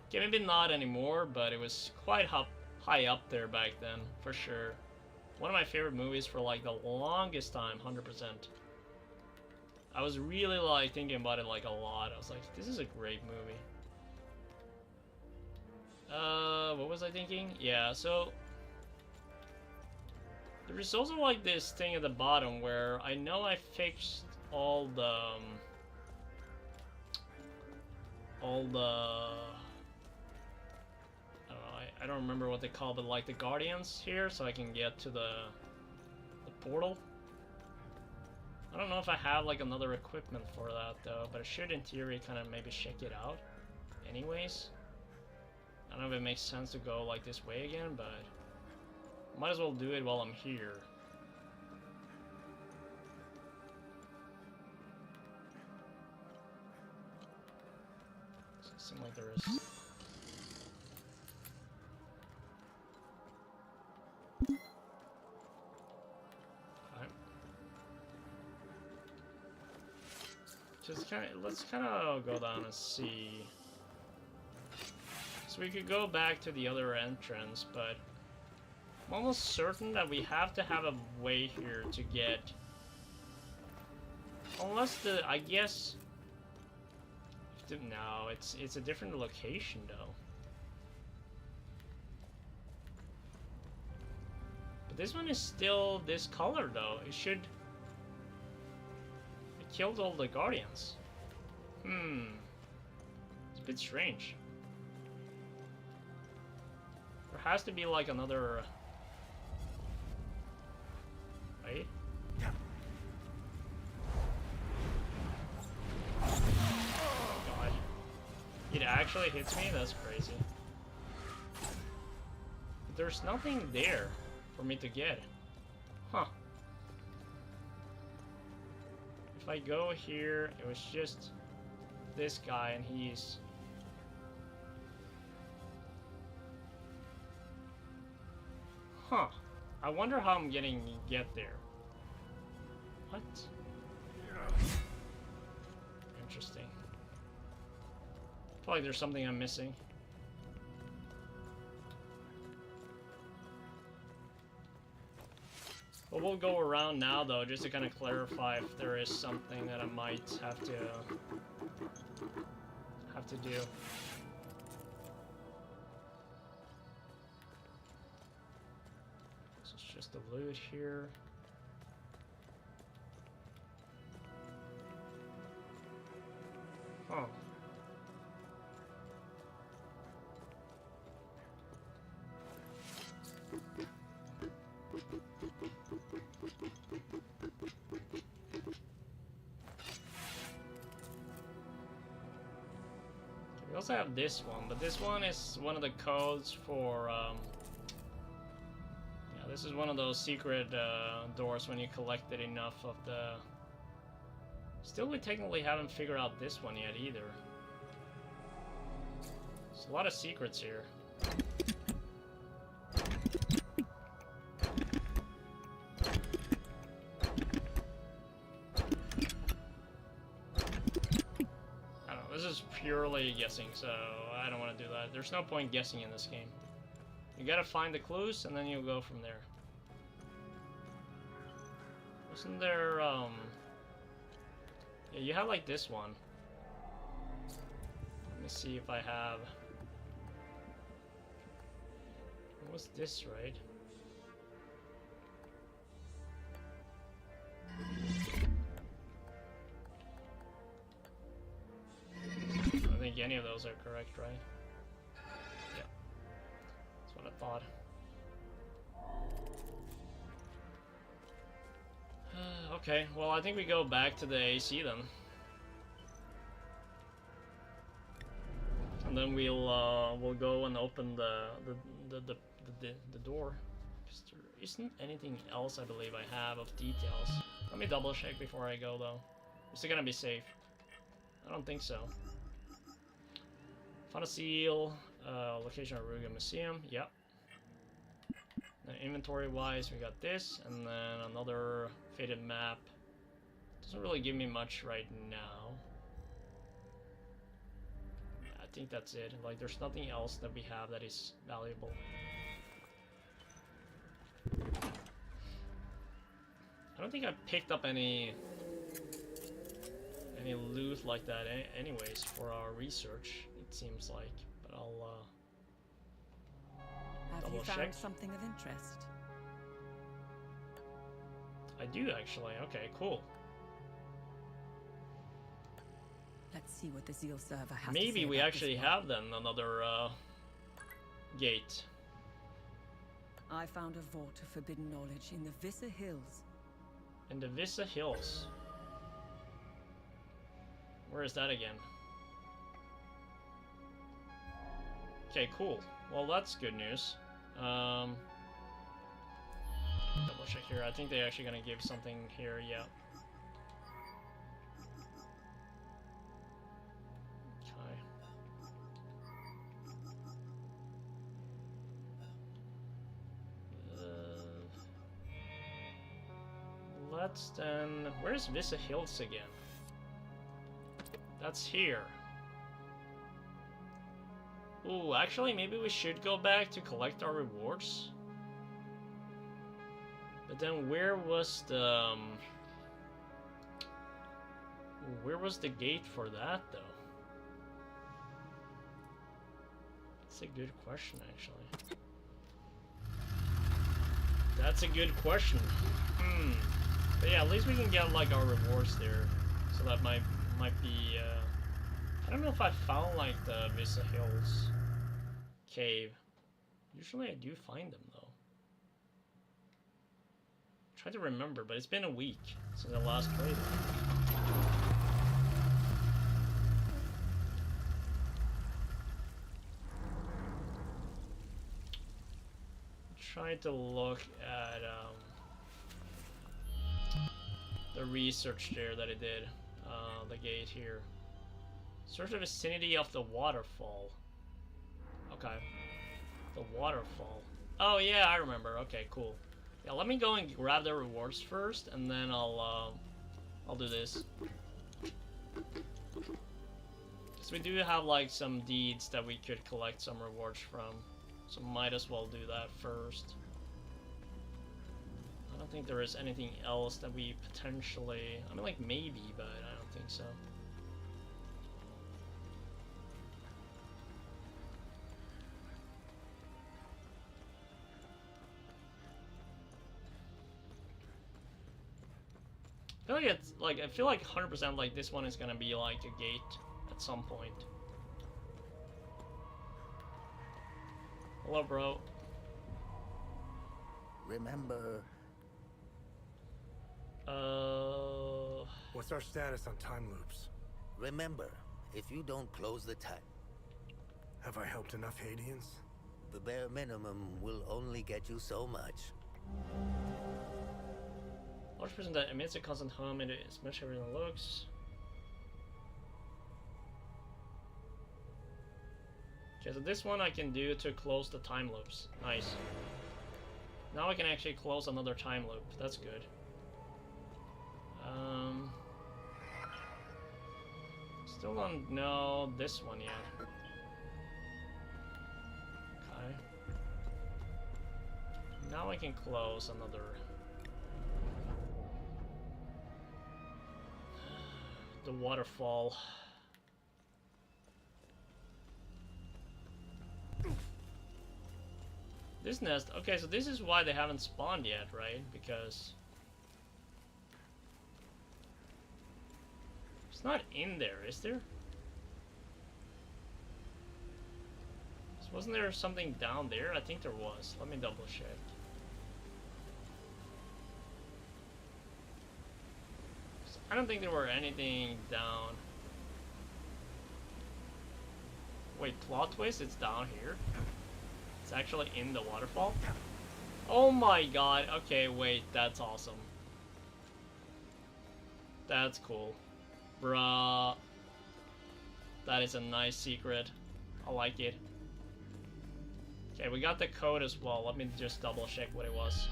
Okay, maybe not anymore, but it was quite high up there back then, for sure. One of my favorite movies for like the longest time, 100%. I was really like thinking about it like a lot. I was like, this is a great movie. What was I thinking? Yeah, so there's also like this thing at the bottom where I know I fixed all the I don't remember what they call, but like the guardians here, so I can get to the portal. I don't know if I have like another equipment for that though, but I should in theory kind of maybe check it out anyways. I don't know if it makes sense to go like this way again, but might as well do it while I'm here. Doesn't seem like there is. Let's kind of go down and see. So we could go back to the other entrance, but I'm almost certain that we have to have a way here to get. Unless I guess. No, it's a different location though. But this one is still this color though. It should. Killed all the guardians. a bit strange. There has to be like another... Wait. God. It actually hits me? That's crazy. There's nothing there for me to get. Huh. If I go here, it was just this guy and he's... Huh. I wonder how I'm get there. What? Interesting. I feel like there's something I'm missing. But we'll go around now though, just to kind of clarify if there is something that I might have to do. This is just the loot here. Huh. We also have this one, but this one is one of the codes for, yeah, this is one of those secret doors when you collected enough of the... Still, we technically haven't figured out this one yet either. There's a lot of secrets here. Purely guessing, so I don't want to do that. There's no point guessing in this game. You gotta find the clues and then you'll go from there. Wasn't there, yeah, you have like this one. Let me see if I have... What's this, right? I think any of those are correct, right? Yeah. That's what I thought. Okay, well I think we go back to the AC then. And then we'll go and open the door. Because there isn't anything else I believe I have of details. Let me double check before I go though. Is it gonna be safe? I don't think so. Found a seal, location of Ruga Museum, yep. Then inventory wise, we got this, and then another faded map. Doesn't really give me much right now. Yeah, I think that's it. Like, there's nothing else that we have that is valuable. I don't think I picked up any loot like that anyways for our research, it seems like, but I'll Have you double found check. something of interest? I do actually. Okay, cool. Let's see what the Zeal server has to Maybe say we about actually this one. have then another gate. I found a vault of forbidden knowledge in the Vissa Hills. In the Vissa Hills. Where is that again? Okay, cool. Well, that's good news. Double check here. I think they're actually gonna give something here. Yeah. Okay. Let's then. Where's Vissa Hills again? That's here. Ooh, actually, maybe we should go back to collect our rewards. But then where was the gate for that though? That's a good question, actually. That's a good question. But yeah, at least we can get like our rewards there, so that might be. I don't know if I found like the Vista Hills cave. Usually I do find them though. Try to remember, but it's been a week since I last played it. Trying to look at the research there that I did. The gate here. Search the vicinity of the waterfall. Okay. The waterfall. Oh yeah, I remember. Okay, cool. Yeah, let me go and grab the rewards first, and then I'll do this. Because we do have like some deeds that we could collect some rewards from. So might as well do that first. I don't think there is anything else that we potentially... I mean, like, maybe, but I don't think so. I feel like 100% like this one is gonna be like a gate at some point. Hello, bro. Remember... What's our status on time loops? Remember, if you don't close the time... Have I helped enough Haitians? The bare minimum will only get you so much. Large person that emits a constant hum and it smash everything looks. Okay, so this one I can do to close the time loops. Nice. Now I can actually close another time loop. That's good. Still don't know this one yet. Okay. Now I can close another. The waterfall. This nest, okay, so this is why they haven't spawned yet, right? Because it's not in there, is there? So wasn't there something down there? I think there was. Let me double check. I don't think there were anything down. Wait, plot twist? It's down here? It's actually in the waterfall? Oh my god. Okay, wait. That's awesome. That's cool. Bruh. That is a nice secret. I like it. Okay, we got the code as well. Let me just double check what it was.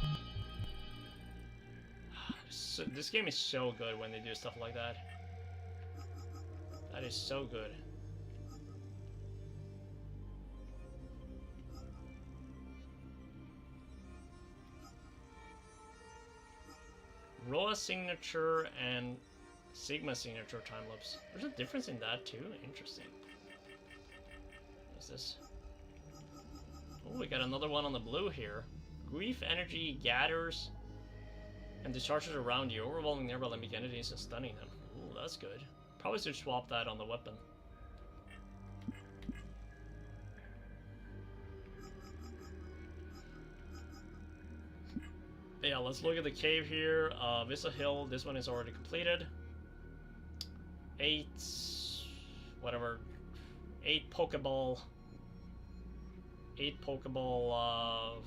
So, this game is so good when they do stuff like that. That is so good. Roa signature and Sigma signature time lapse. There's a difference in that too? Interesting. What is this? Oh, we got another one on the blue here. Grief energy gathers and discharges around you, overwhelming nearby limbic entities and stunning them. Ooh, that's good. Probably should swap that on the weapon. Yeah, let's look at the cave here. Vista Hill, this one is already completed. 8 Pokeball. 8 Pokeball,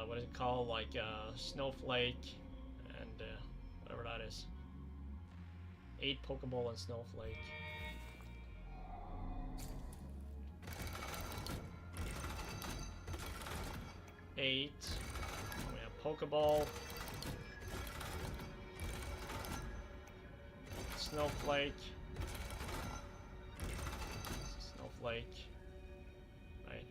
what is it called? Like, Snowflake and, whatever that is. 8 Pokeball and Snowflake. We have Pokeball, Snowflake, right?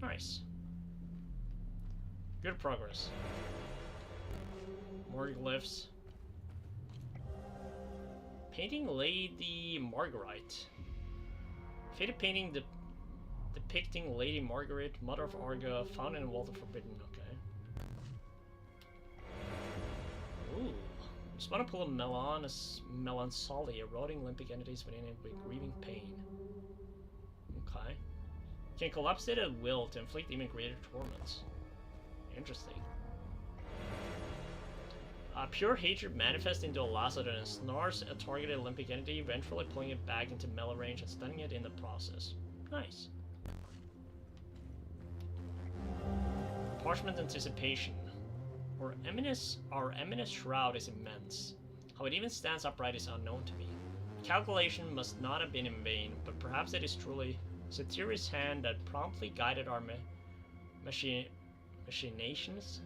Nice. Good progress. More glyphs. Painting Lady Marguerite. Faded painting depicting Lady Margaret, Mother of Arga, found in the Vault of Forbidden. Okay. Ooh. Just want to pull a melancholy, eroding limbic entities within it with grieving pain. Okay. You can collapse it at will to inflict even greater torments. Interesting. Pure hatred manifests into a lasso that ensnars a targeted limbic entity, eventually pulling it back into melee range and stunning it in the process. Nice. Parchment Anticipation. Our eminence shroud is immense. How it even stands upright is unknown to me. Calculation must not have been in vain, but perhaps it is truly Satyr's hand that promptly guided our machinations.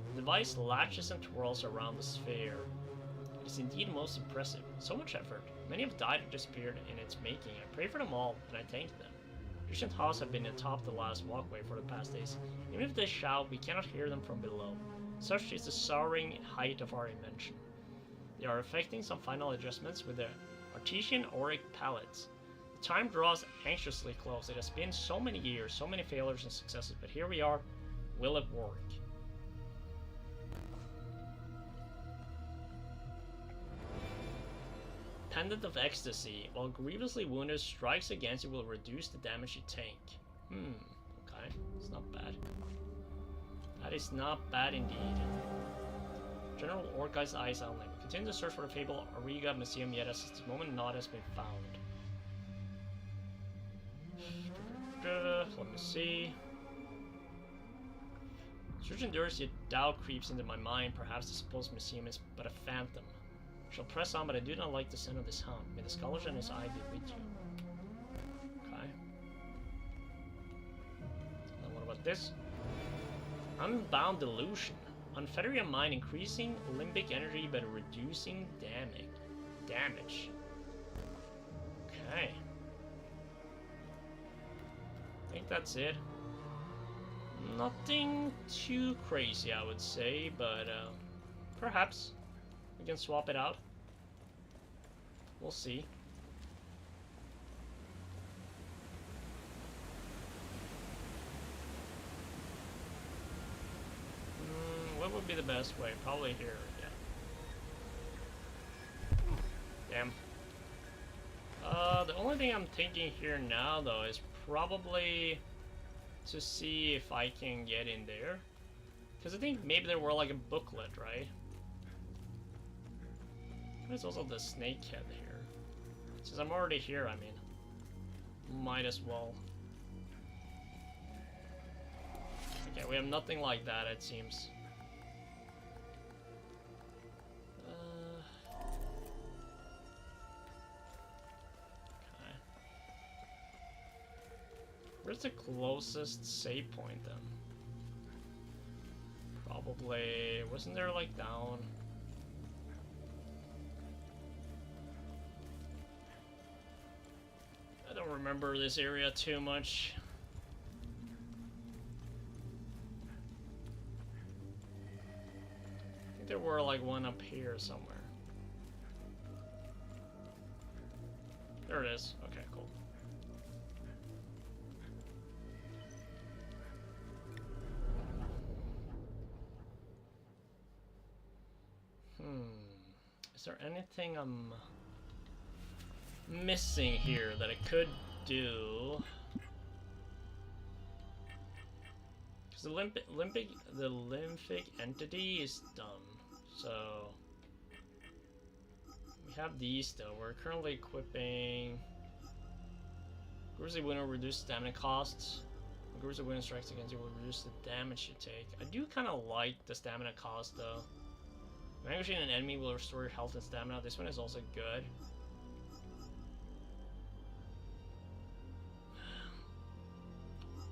The device latches and twirls around the sphere. It is indeed most impressive. So much effort. Many have died or disappeared in its making. I pray for them all, and I thank them. Distant house have been atop the last walkway for the past days. Even if they shout, we cannot hear them from below. Such is the soaring height of our invention. They are effecting some final adjustments with their artesian auric palettes. The time draws anxiously close. It has been so many years, so many failures and successes, but here we are. Will it work? Pendant of Ecstasy. While grievously wounded, strikes against you will reduce the damage you take. Okay. It's not bad. That is not bad indeed. General Orcai's eyes only. We continue to search for the fabled Auriga Museum yet as this moment not has been found. Let me see. Search endures, yet doubt creeps into my mind. Perhaps the supposed museum is but a phantom. I shall press on, but I do not like the scent of this hound. May the scholar and his eye be with you. Okay. And what about this? Unbound Delusion. Unfetter your mind, increasing limbic energy but reducing damage. Okay. I think that's it. Nothing too crazy, I would say, but perhaps we can swap it out. We'll see. What would be the best way? Probably here, yeah. Damn. The only thing I'm thinking here now, though, is probably to see if I can get in there. Because I think maybe there were like a booklet, right? There's also the snake head here. Since I'm already here, I mean, might as well. Okay, we have nothing like that, it seems. Okay. Where's the closest save point then? Probably, wasn't there like down? I don't remember this area too much. I think there were like one up here somewhere. There it is. Okay, cool. Is there anything I'm missing here that I could do? Because the lymphic entity is done. So we have these though. We're currently equipping Gruesome Wound will reduce stamina costs. When Gruesome Wound strikes against you will reduce the damage you take. I do kind of like the stamina cost though. Vanquishing an enemy will restore your health and stamina. This one is also good.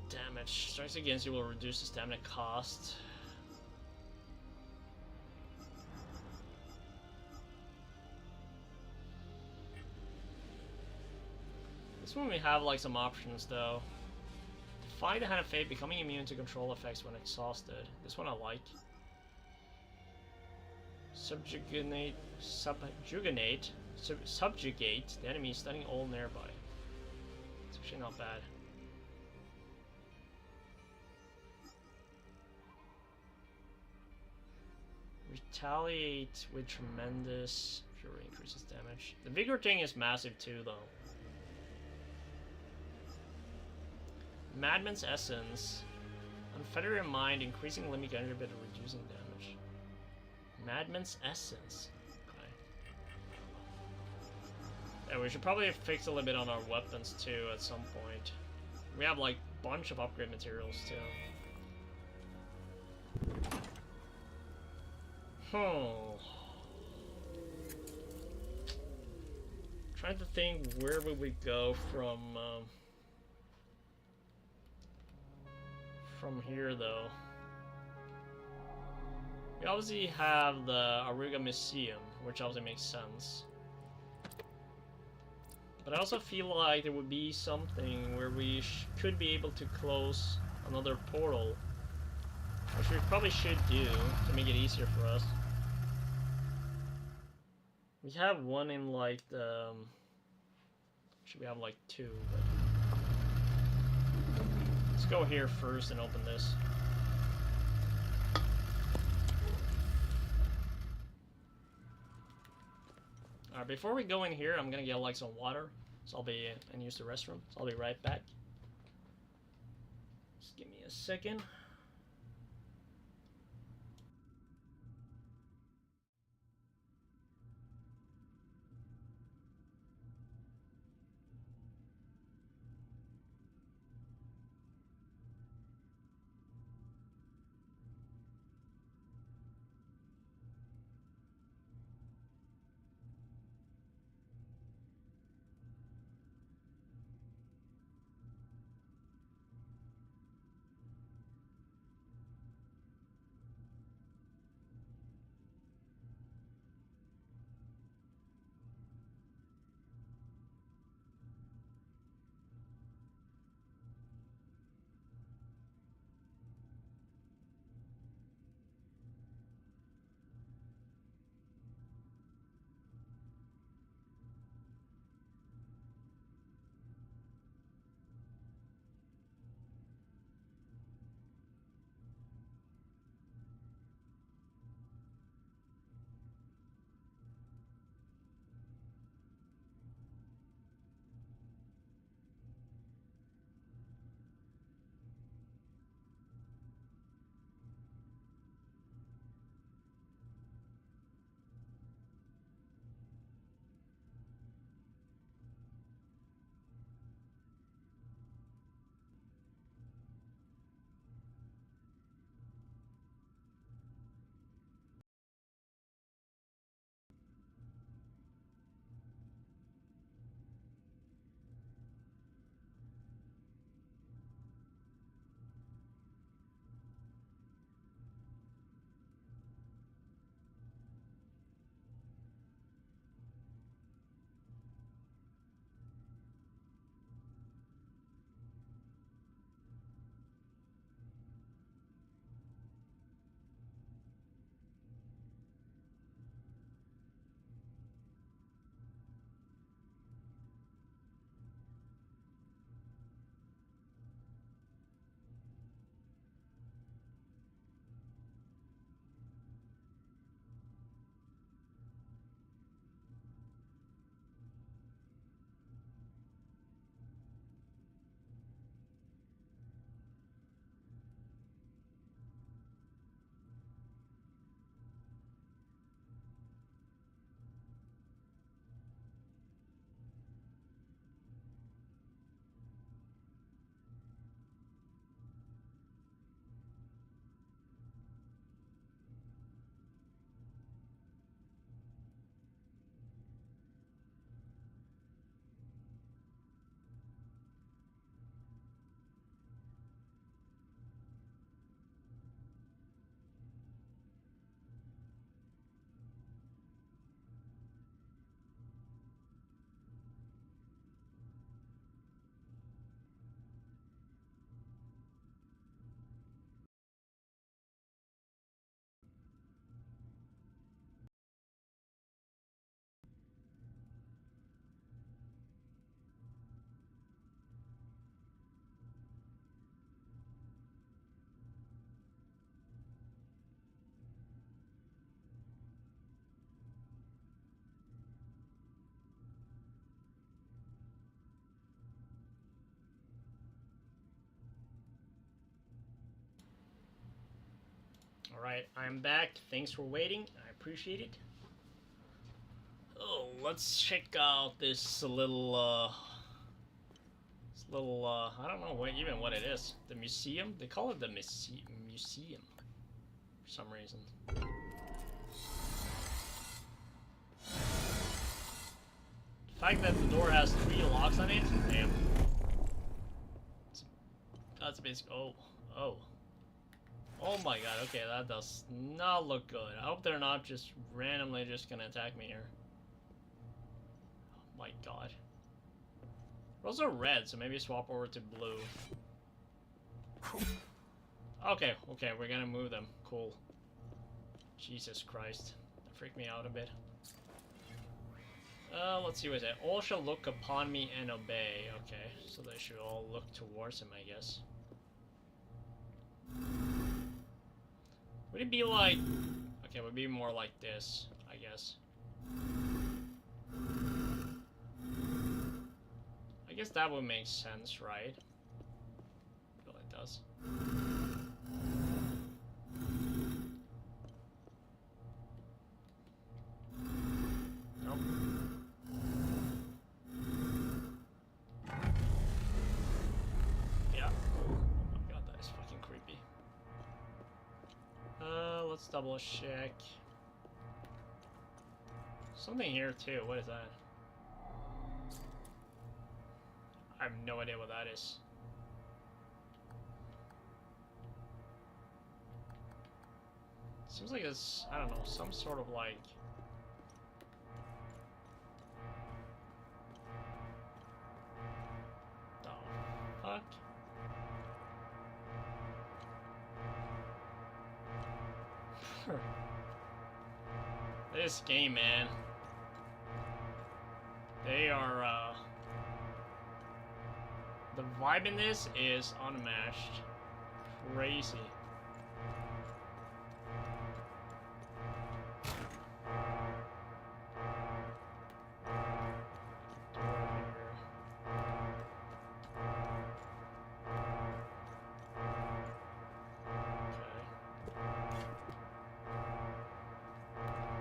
Damage. Strikes against you will reduce the stamina cost. This one we have like some options though. Defy the Hand of Fate, becoming immune to control effects when exhausted. This one I like. Subjugate the enemy, stunning all nearby. It's actually not bad. Retaliate with tremendous fury increases damage. The vigor thing is massive too, though. Madman's Essence. Unfetter your mind, increasing limit energy but reducing damage. Madman's Essence. Okay. Yeah, we should probably fix a little bit on our weapons too at some point. We have like a bunch of upgrade materials too. Trying to think where would we go from here though. We obviously have the Aruga Museum, which obviously makes sense. But I also feel like there would be something where we could be able to close another portal, which we probably should do to make it easier for us. We have one in like the... should we have like two? But... let's go here first and open this. Alright, before we go in here, I'm gonna get like some water. So I'll be and use the restroom. So I'll be right back. Just give me a second. Alright, I'm back. Thanks for waiting. I appreciate it. Oh, let's check out this little, I don't know what it is. The museum? They call it the museum for some reason. The fact that the door has 3 locks on it, damn. That's basic. Oh. Oh my god, okay, that does not look good. I hope they're not just randomly just gonna attack me here. Oh my god. We're also red, so maybe swap over to blue. Okay, we're gonna move them. Cool. Jesus Christ. That freaked me out a bit. Let's see what it says. All shall look upon me and obey. Okay, so they should all look towards him, I guess. Would it be like... Okay, it would be more like this, I guess. I guess that would make sense, right? Well, it does. Nope. Yeah. Oh my god, that is fucking creepy. Let's double check. Something here too. What is that? I have no idea what that is. Seems like it's, I don't know, some sort of like... The fuck? This game, man. They are, the vibe in this is unmatched. Crazy.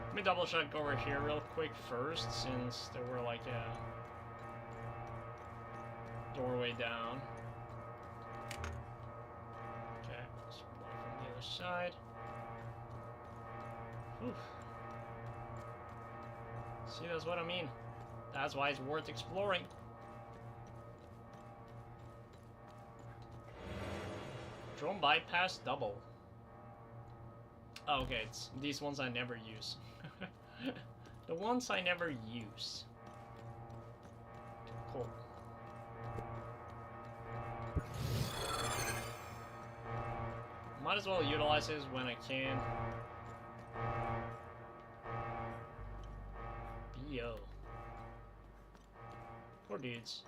Let me double check over here real quick first, since there were like a doorway down. Okay, let's block from the other side. Oof. See, that's what I mean. That's why it's worth exploring. Drone bypass double. Oh, okay, it's these ones I never use. The ones I never use. Cool. Might as well utilize this when I can. BO. Poor dudes.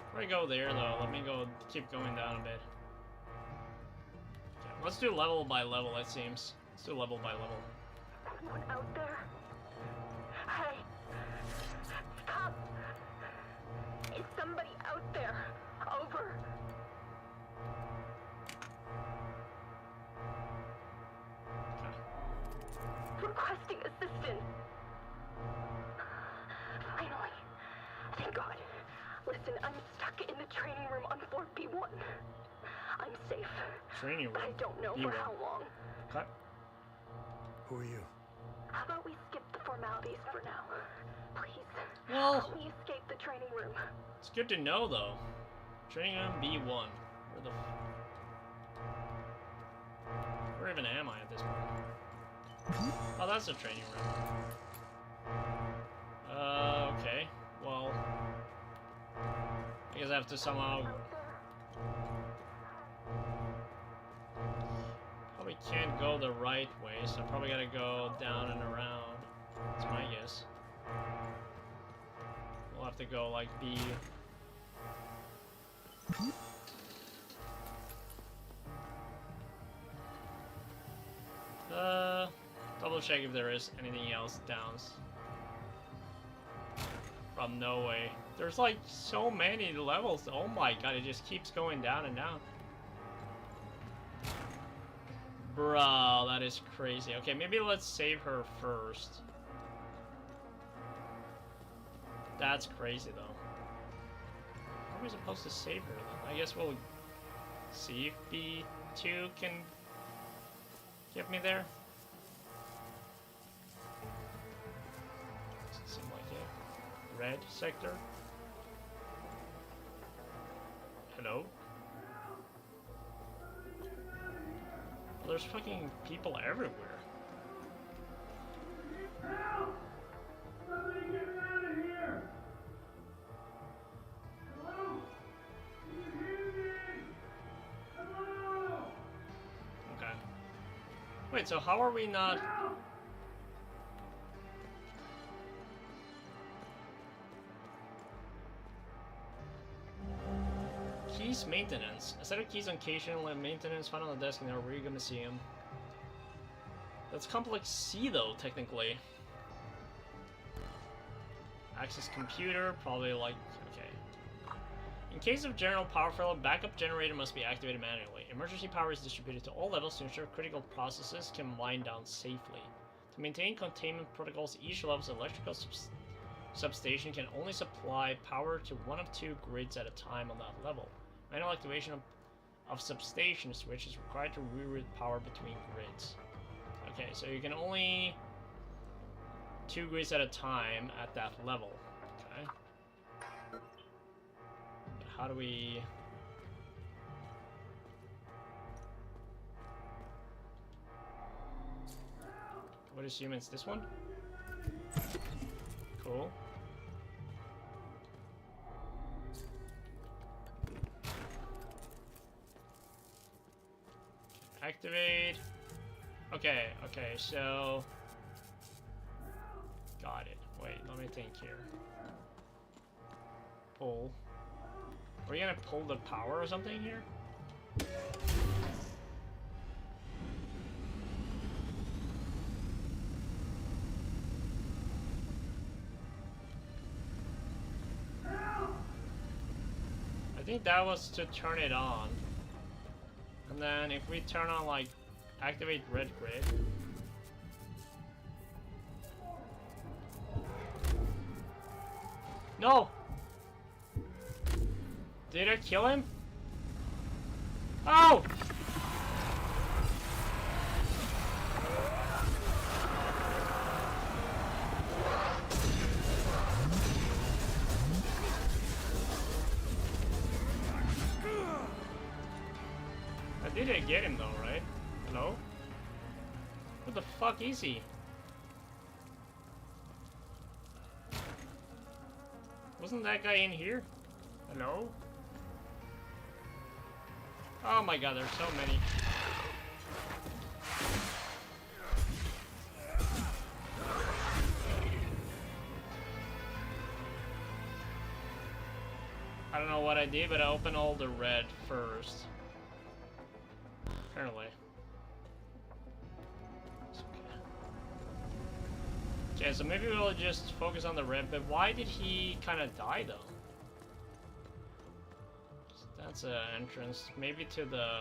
Before I go there, though, let me keep going down a bit. Okay, let's do level by level, it seems. Let's do level by level. Someone out there? Hey! Stop! Is somebody out there? Over. Requesting assistance. Finally. Thank God. Listen, I'm stuck in the training room on 4B1. I'm safe. Training room? But I don't know for how long. Okay. Who are you? How about we skip the formalities for now? Please. Well, help me escape the training room. It's good to know, though. Training room B1. Where the where even am I at this point? Oh, that's the training room. Okay. Well, I guess I have to somehow... Probably can't go the right way, so I probably gotta go down and around. That's my guess. We'll have to go like B. Double check if there is anything else down. From no way. There's like so many levels. Oh my god, it just keeps going down and down. Bro, that is crazy. Okay, maybe let's save her first. That's crazy though. How are we supposed to save her then? I guess we'll see if B2 can get me there. Doesn't seem like a red sector. Hello? Well, there's fucking people everywhere. Help! Somebody get me out of here! Hello? Can you hear me? Hello? Okay. Wait, so how are we not... Help! Keys maintenance. A set of keys on Cation and maintenance found on the desk in the Auriga Museum. That's complex C though, technically. Access computer, probably like, okay. In case of general power failure, backup generator must be activated manually. Emergency power is distributed to all levels to ensure critical processes can wind down safely. To maintain containment protocols, each level's electrical substation can only supply power to one of two grids at a time on that level. Manual activation of substation switch is required to reroute power between grids. Okay, so you can only 2 grids at a time at that level. Okay. But how do we... I would assume it's this one? Cool. Activate. Okay, okay, so... Got it. Wait, let me think here. Pull. Are we gonna pull the power or something here? I think that was to turn it on. And then if we turn on, like, activate red grid. No! Did I kill him? Oh! I didn't get him though, right? Hello? What the fuck is he? Wasn't that guy in here? Hello? Oh my god, there's so many. I don't know what I did, but I opened all the red first. Apparently. Okay, so maybe we'll just focus on the red, but why did he kind of die though? That's an entrance. Maybe to the...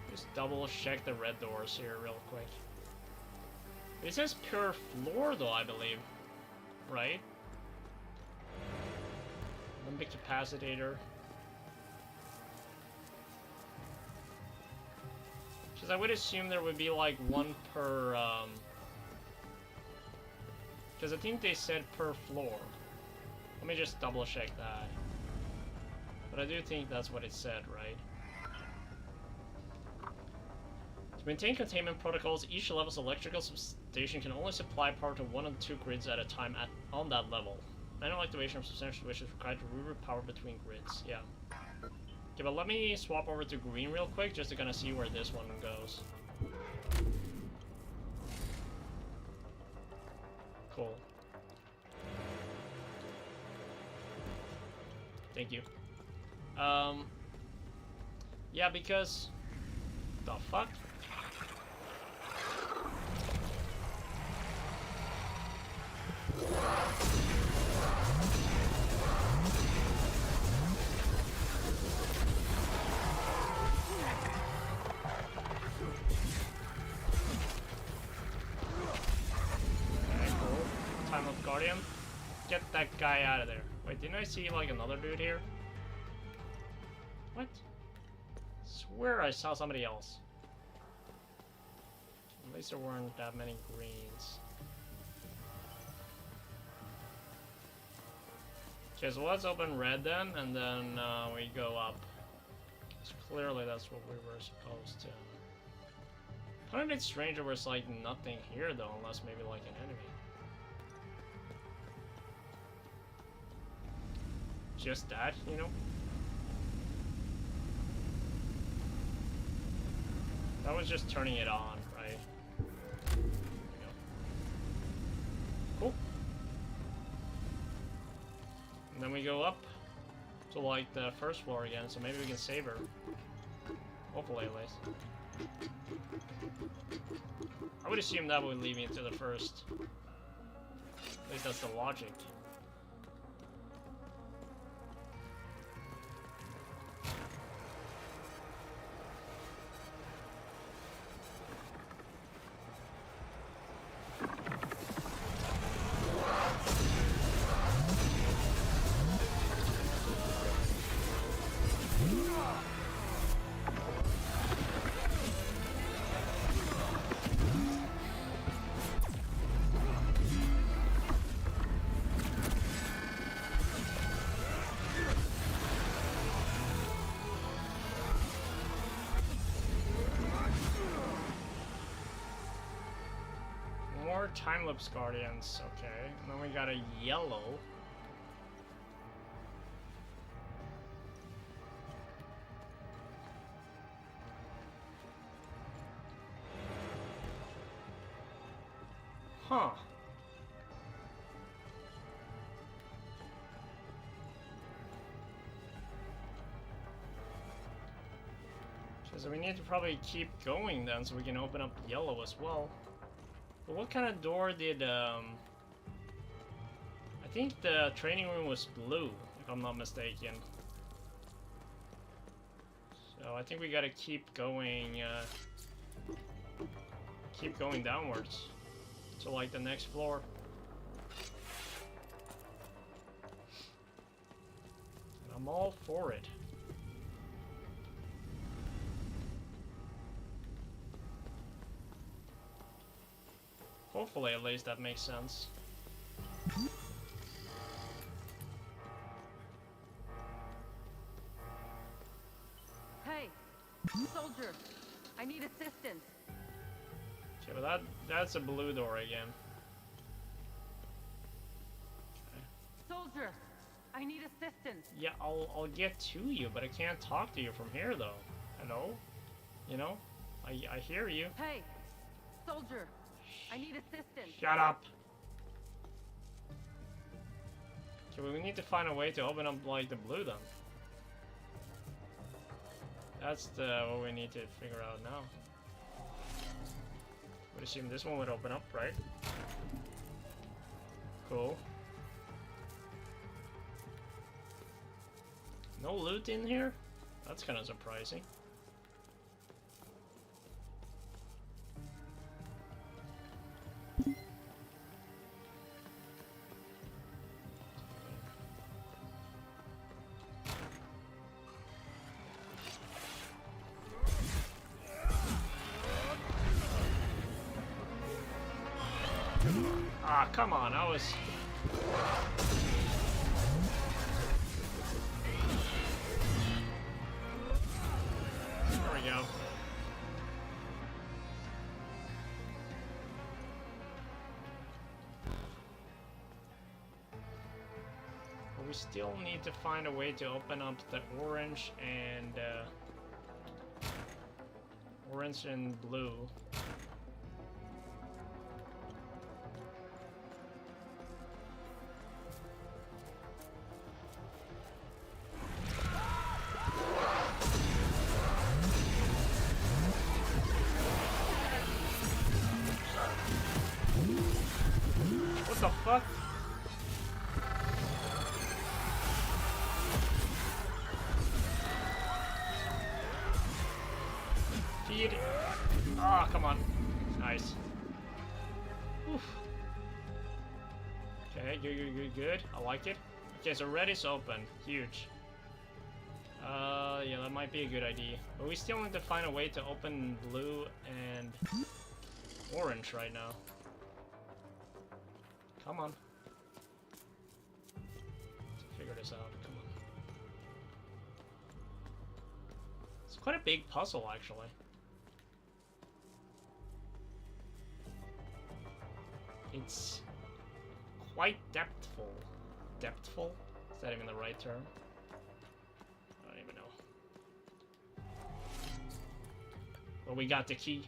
Just double check the red doors here real quick. It says pure floor though, I believe. Right? Limbic capacitator. Because I would assume there would be like one per, because I think they said per floor. Let me just double check that. But I do think that's what it said, right? To maintain containment protocols, each level's electrical substation can only supply power to 1 and 2 grids at a time on that level. Manual activation of substantial switch is required to reroute power between grids. Yeah. Okay, but let me swap over to green real quick just to kind of see where this one goes. Cool. Thank you. Yeah, because... The fuck? Guardian. Get that guy out of there. Wait, didn't I see like another dude here? What? Swear I saw somebody else. At least there weren't that many greens. Okay, so let's open red then, and then we go up. So clearly that's what we were supposed to. Kind of a bit strange that there's like nothing here though, unless maybe like an enemy. Just that, you know? That was just turning it on, right? There we go. Cool. And then we go up to like the first floor again, so maybe we can save her. Hopefully at least. I would assume that would lead me to the first. At least that's the logic. Time-lapse guardians, okay. And then we got a yellow. Huh. So we need to probably keep going then so we can open up yellow as well. But what kind of door did, I think the training room was blue, if I'm not mistaken. So I think we gotta keep going downwards to like the next floor. And I'm all for it. Hopefully, at least that makes sense. Hey, soldier, I need assistance. Okay, but that's a blue door again. Okay. Soldier, I need assistance. Yeah, I'll get to you, but I can't talk to you from here though. Hello? You know? I hear you. Hey, soldier. I need assistance. Shut up! Okay, well, we need to find a way to open up, like, the blue then. That's what we need to figure out now. Would assume this one would open up, right? Cool. No loot in here? That's kind of surprising. Ah, come on, I was... There we go. But we still need to find a way to open up the orange and blue. What the fuck? Feed. Ah, oh, come on. Nice. Oof. Okay, good. I like it. Okay, so red is open. Huge. Yeah, that might be a good idea. But we still need to find a way to open blue and orange right now. Come on. Let's figure this out. Come on. It's quite a big puzzle, actually. It's quite depthful. Depthful? Is that even the right term? I don't even know. Well, we got the key.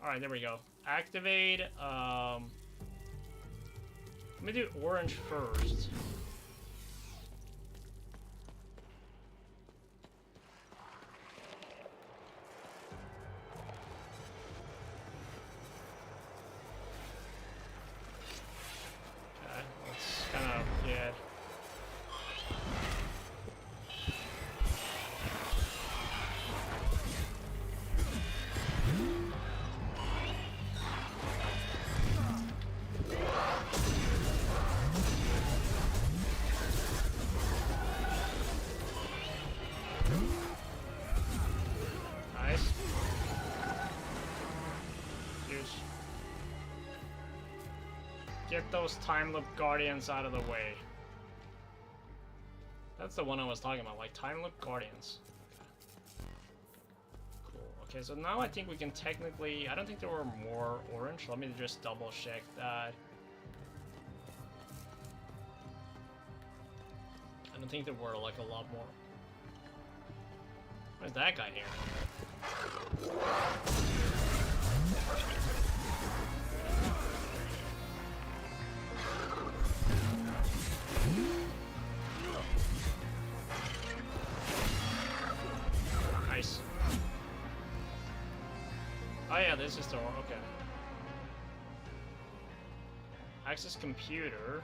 Alright, there we go. Activate, let me do orange first. Okay, that's kind of, yeah. Nice. Huge. Get those time loop guardians out of the way. That's the one I was talking about, like time loop guardians. Okay. Cool. Okay, so now I think we can technically. I don't think there were more orange. Let me just double check that. I don't think there were like a lot more. Where's that guy here? Nice. Oh yeah, this is the one. Okay. Access computer.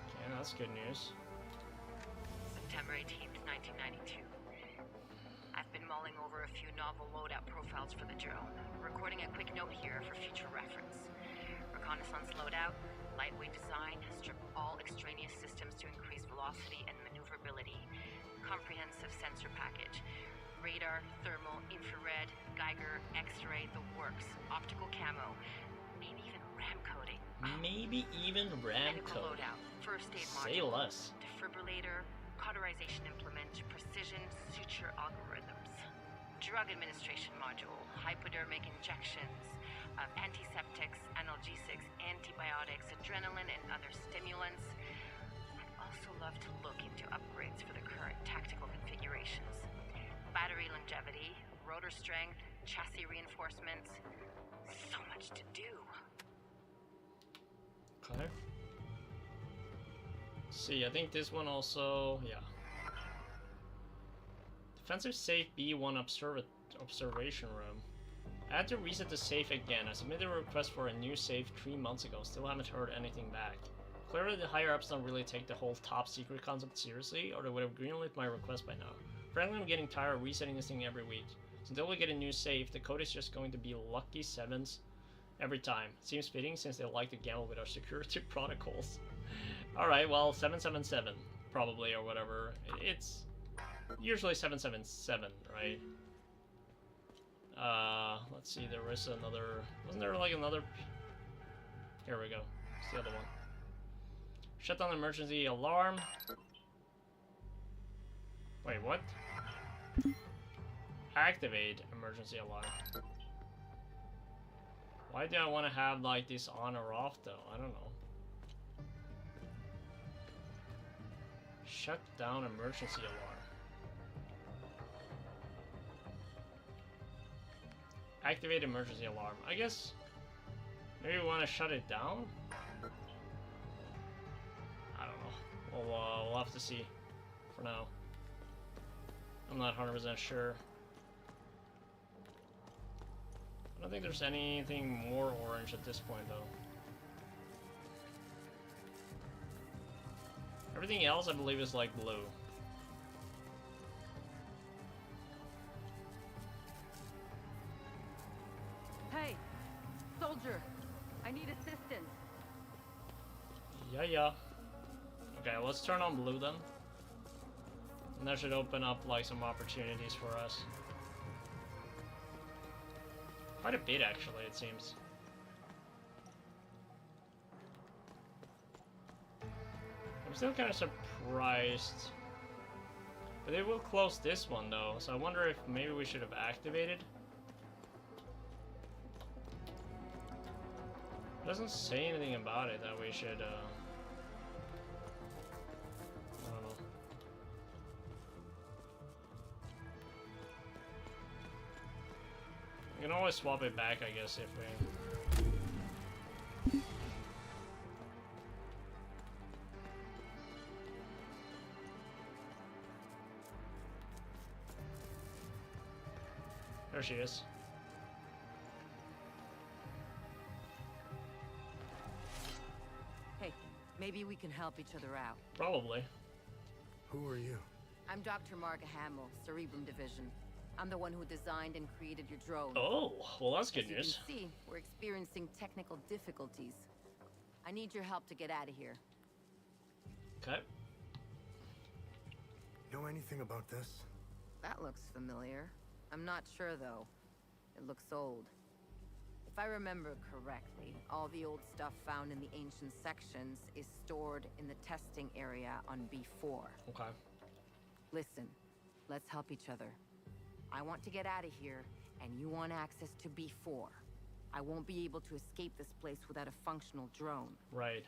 Okay, that's good news. September 18th, 1992. I've been mulling over a few novel loadout profiles for the drone, recording a quick note here for future reference. Reconnaissance loadout, lightweight design, strip all extraneous systems to increase velocity and maneuverability. Comprehensive sensor package. Radar, thermal, infrared, Geiger, X-ray, the works. Optical camo. Maybe even RAM coding. Maybe even RAM Medical code. loadout, first aid Say module, less. defibrillator, cauterization implement, precision suture algorithms, drug administration module, hypodermic injections, antiseptics, analgesics, antibiotics, adrenaline, and other stimulants. I'd also love to look into upgrades for the current tactical configurations. Battery longevity, rotor strength, chassis reinforcements. So much to do. Okay. See, I think this one also, yeah. Defensive safe B1 observation room. I had to reset the safe again. I submitted a request for a new safe 3 months ago. Still haven't heard anything back. Clearly the higher ups don't really take the whole top secret concept seriously, or they would have greenlit my request by now. Frankly, I'm getting tired of resetting this thing every week. So until we get a new safe, the code is just going to be lucky sevens every time. Seems fitting since they like to gamble with our security protocols. Alright, well, 777, probably, or whatever. It's usually 777, right? Let's see, there is another... Wasn't there like another... Here we go. It's the other one. Shut down emergency alarm. Wait, what? Activate emergency alarm. Why do I want to have like this on or off though? I don't know. Shut down emergency alarm. Activate emergency alarm. I guess maybe we want to shut it down? I don't know. We'll have to see for now. I'm not 100% sure. I don't think there's anything more orange at this point, though. Everything else, I believe, is like blue. Hey, soldier. I need assistance. Yeah. Okay, let's turn on blue then. And that should open up like some opportunities for us. Quite a bit actually, it seems. I'm still kind of surprised. But they will close this one though, so I wonder if maybe we should have activated. It doesn't say anything about it that we should, I don't know. We can always swap it back, I guess, if we... There she is. Hey, maybe we can help each other out. Probably. Who are you? I'm Dr. Marga Hamill, Cerebrum Division. I'm the one who designed and created your drone. Oh, well that's good news. As you can see, we're experiencing technical difficulties. I need your help to get out of here. Okay. Know anything about this? That looks familiar. I'm not sure though. It looks old. If I remember correctly, all the old stuff found in the ancient sections is stored in the testing area on B4. Okay. Listen, let's help each other. I want to get out of here, and you want access to B4. I won't be able to escape this place without a functional drone. Right.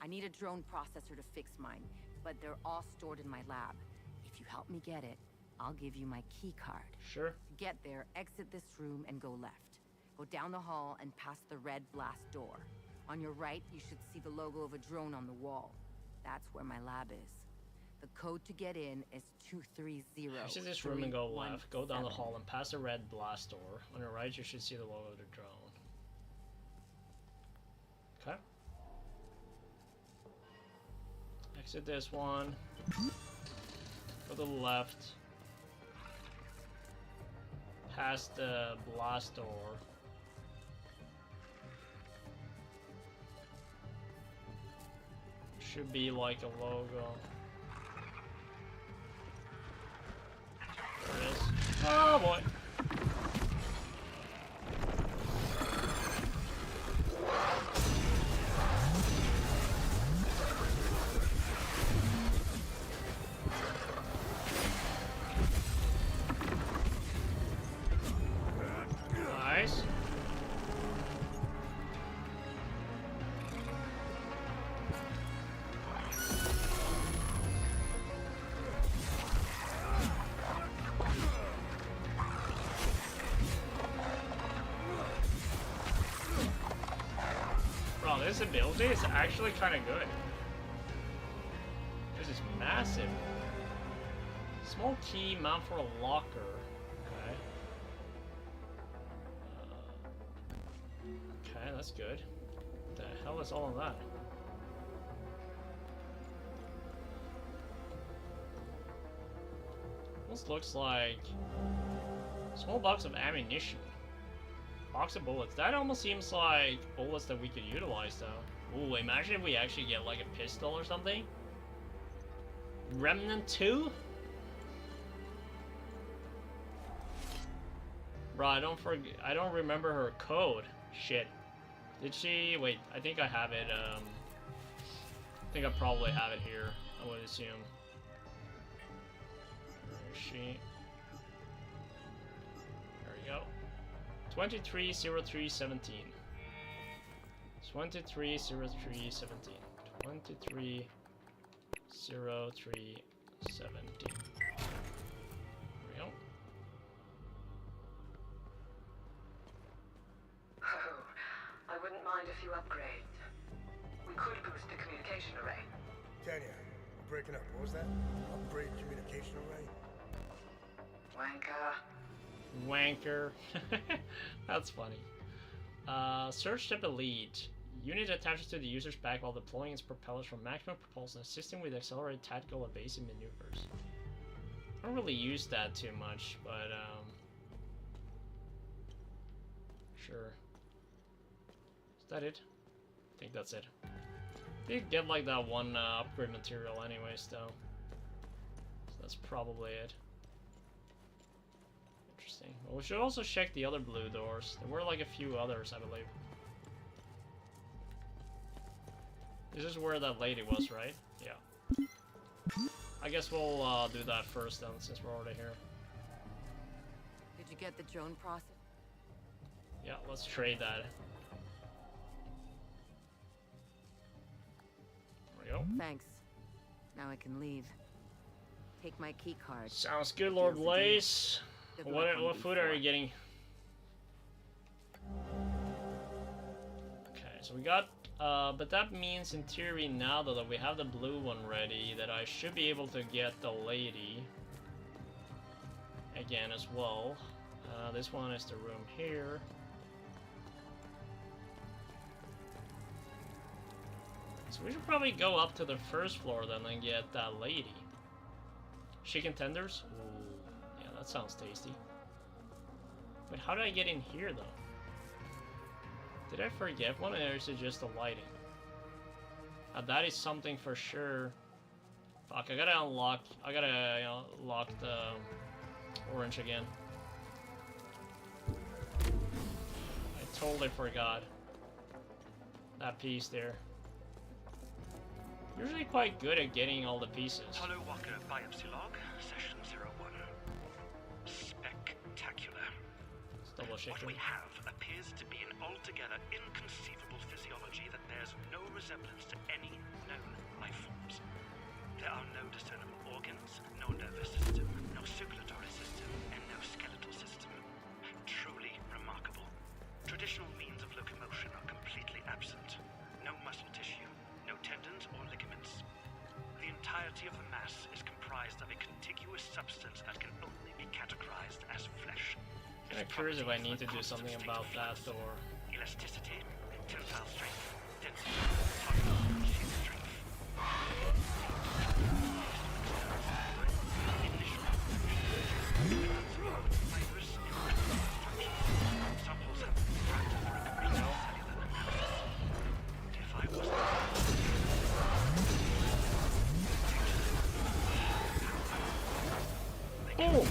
I need a drone processor to fix mine, but they're all stored in my lab. If you help me get it, I'll give you my key card. Sure. To get there, exit this room and go left. Go down the hall and past the red blast door. On your right, you should see the logo of a drone on the wall. That's where my lab is. The code to get in is 230. Exit this room and go left. Go down the hall and past the red blast door. On your right, you should see the logo of the drone. Okay. Exit this one. Go to the left. Past the blast door. Should be like a logo. There it is. Oh boy. Nice. Bro, this ability is actually kind of good. This is massive. Small key mount for a locker. Okay. Okay, that's good. What the hell is all of that? This looks like small box of ammunition. Box of bullets. That almost seems like bullets that we could utilize though. Ooh, imagine if we actually get like a pistol or something. Remnant 2? Bro, I don't remember her code. Shit. Did she? Wait, I think I have it. I think I probably have it here, I would assume. Where is she? There we go. 230317. 230317. 230317. There we go. Oh, I wouldn't mind a few upgrades. We could boost the communication array. Tanya, we're breaking up. What was that? Upgrade communication array? Wanker. Wanker. That's funny. Search ship elite. Unit attaches to the user's back while deploying its propellers for maximum propulsion, assisting with accelerated tactical evasive maneuvers. I don't really use that too much, but sure. Is that it? I think that's it. Did get like that one upgrade material anyways though. So that's probably it. Interesting. Well, we should also check the other blue doors. There were like a few others, I believe. This is where that lady was, right? Yeah. I guess we'll do that first then, since we're already here. Did you get the drone process? Yeah, let's trade that. There we go. Thanks. Now I can leave. Take my key card. Sounds good, Lord Blaze. What food are you getting? Okay, so we got, but that means in theory now though that we have the blue one ready, that I should be able to get the lady again as well. This one is the room here. So we should probably go up to the first floor then and get that lady. Chicken tenders? Ooh, yeah, that sounds tasty. But how do I get in here though? Did I forget one, or is it just the lighting? That is something for sure. Fuck, I gotta unlock. I gotta, you know, lock the orange again. I totally forgot that piece there. Usually quite good at getting all the pieces. Hollow Walker biopsy log, session 01. Spectacular. Let's double check What it. we have appears to be an altogether inconceivable physiology that bears no resemblance to any known life forms. There are no discernible organs, no nervous system, no circulatory system, and no skeletal system. Truly remarkable. Traditional means of locomotion are completely absent. No muscle tissue, no tendons or ligaments. The entirety of the mass is comprised of a contiguous substance that can only be categorized as flesh. I'm curious if I need to do something about that door. Elasticity, tensile strength, density, tolerance, shear strength. Fibrous, samples have been fractured for a complete cellular analysis. If I was Oh!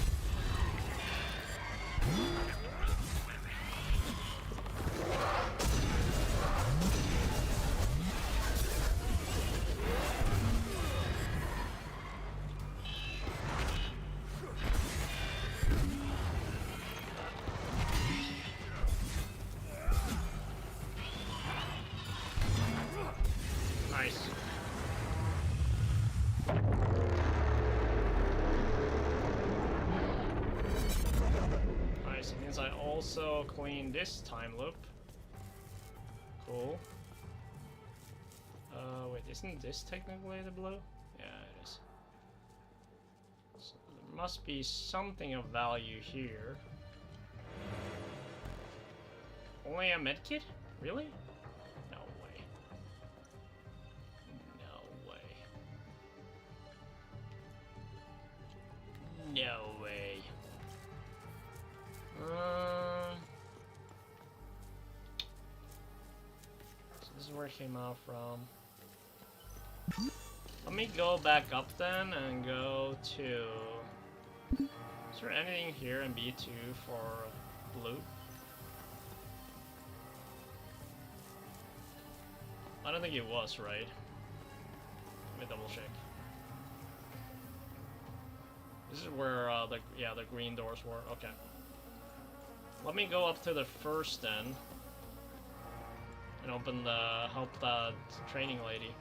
Nice. Nice, it means I also clean this time loop. Cool. Wait, isn't this technically the blue? Yeah, it is. So there must be something of value here. Only a medkit? Really? No way. No way. No way. So this is where it came out from. Let me go back up then and go to... Is there anything here in B2 for blue? I don't think it was, right? Let me double check. This is where the green doors were. Okay. Let me go up to the first then and open the help that training lady.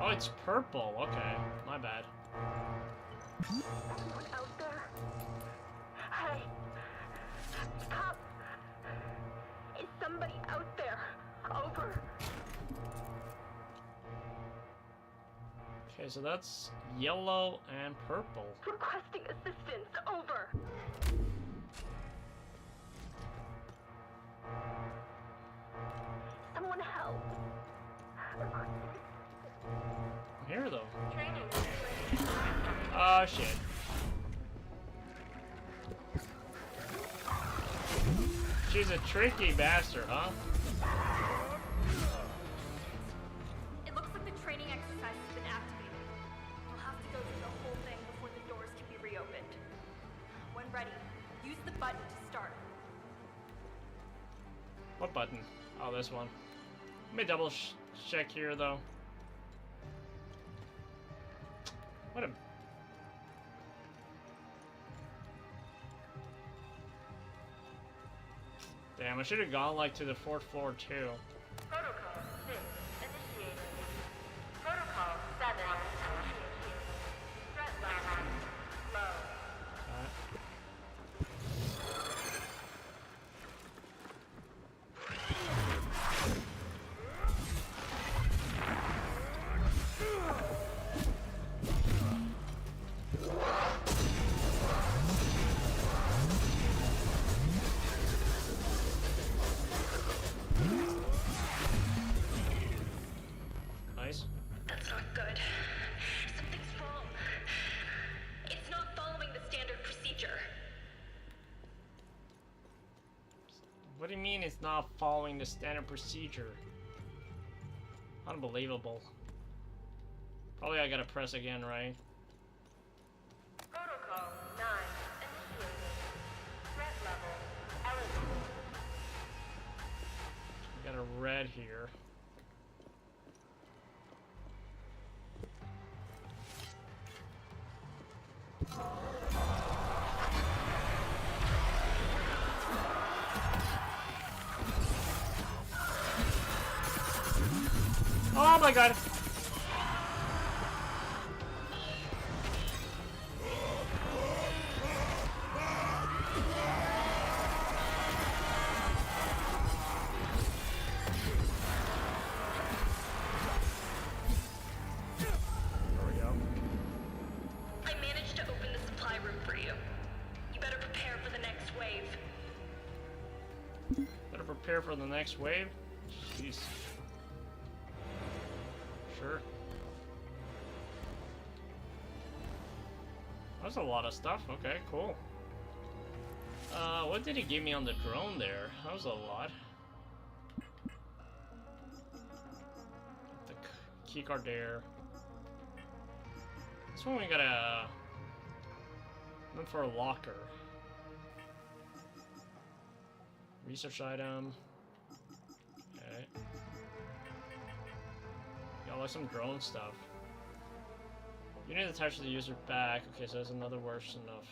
Oh, it's purple. Okay, my bad. Someone out there? Hey! Stop! Is somebody out there? Over. Okay, so that's yellow and purple. Requesting assistance. Over. Someone help. I'm here though. Oh shit. She's a tricky bastard, huh? It looks like the training exercise has been activated. We'll have to go through the whole thing before the doors can be reopened. When ready, use the button to start. What button? Oh, this one. Let me double check here, though. What a... Damn, I should have gone, like, to the 4th floor, too. Protocol 6 initiated. Protocol 7 initiated. Threat level low. Nice. That's not good. Something's wrong. It's not following the standard procedure. What do you mean it's not following the standard procedure? Unbelievable. Probably I gotta press again, right? Protocol 9 initiated. Threat level eligible. We got a red here. Oh my god! I managed to open the supply room for you. You better prepare for the next wave. Better prepare for the next wave? Jeez. Sure. That's a lot of stuff. Okay, cool. What did he give me on the drone there? That was a lot. The keycard there. This one we gotta look for a locker. Research item. Okay. Got like some drone stuff. You need to touch the user back. Okay, so that's another worse enough.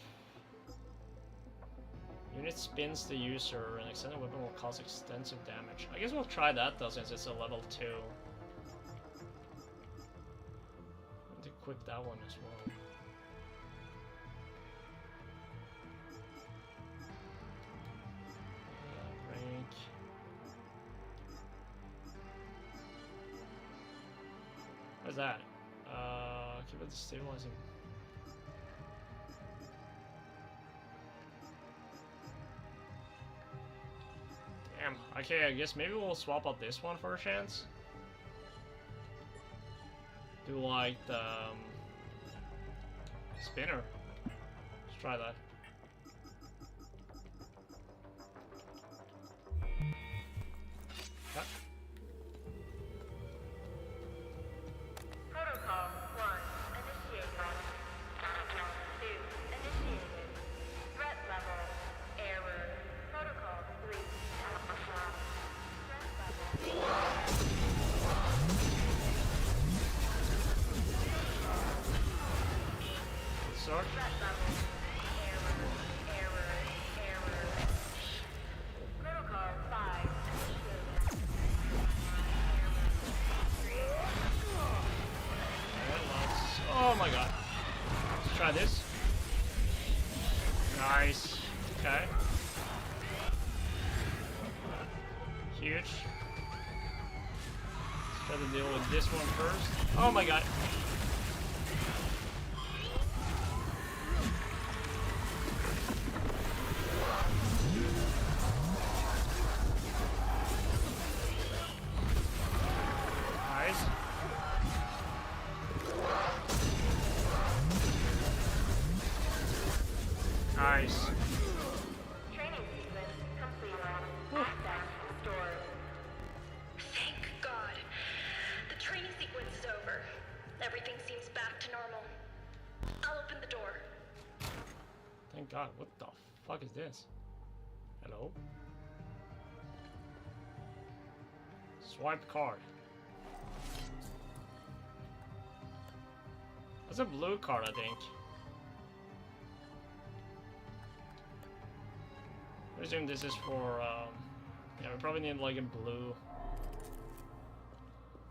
Unit spins the user, and extended weapon will cause extensive damage. I guess we'll try that though, since it's a level 2. I need to equip that one as well. Rank. What's that? Keep it stabilizing. Damn. Okay, I guess maybe we'll swap out this one for a chance. Do like the spinner. Let's try that. Cut. Protocol 1 initiated. Protocol 2 initiated. Threat level error. Protocol 3 threat level. Sorry. Threat level error. Protocol 5 Oh my god. Let's try this. Nice. Okay. Huge. Let's try to deal with this one first. Oh my god. Nice. Nice. Training sequence complete. Thank God. What the fuck is this? Hello? Swipe card. That's a blue card, I think. I assume this is for, yeah, we probably need like a blue.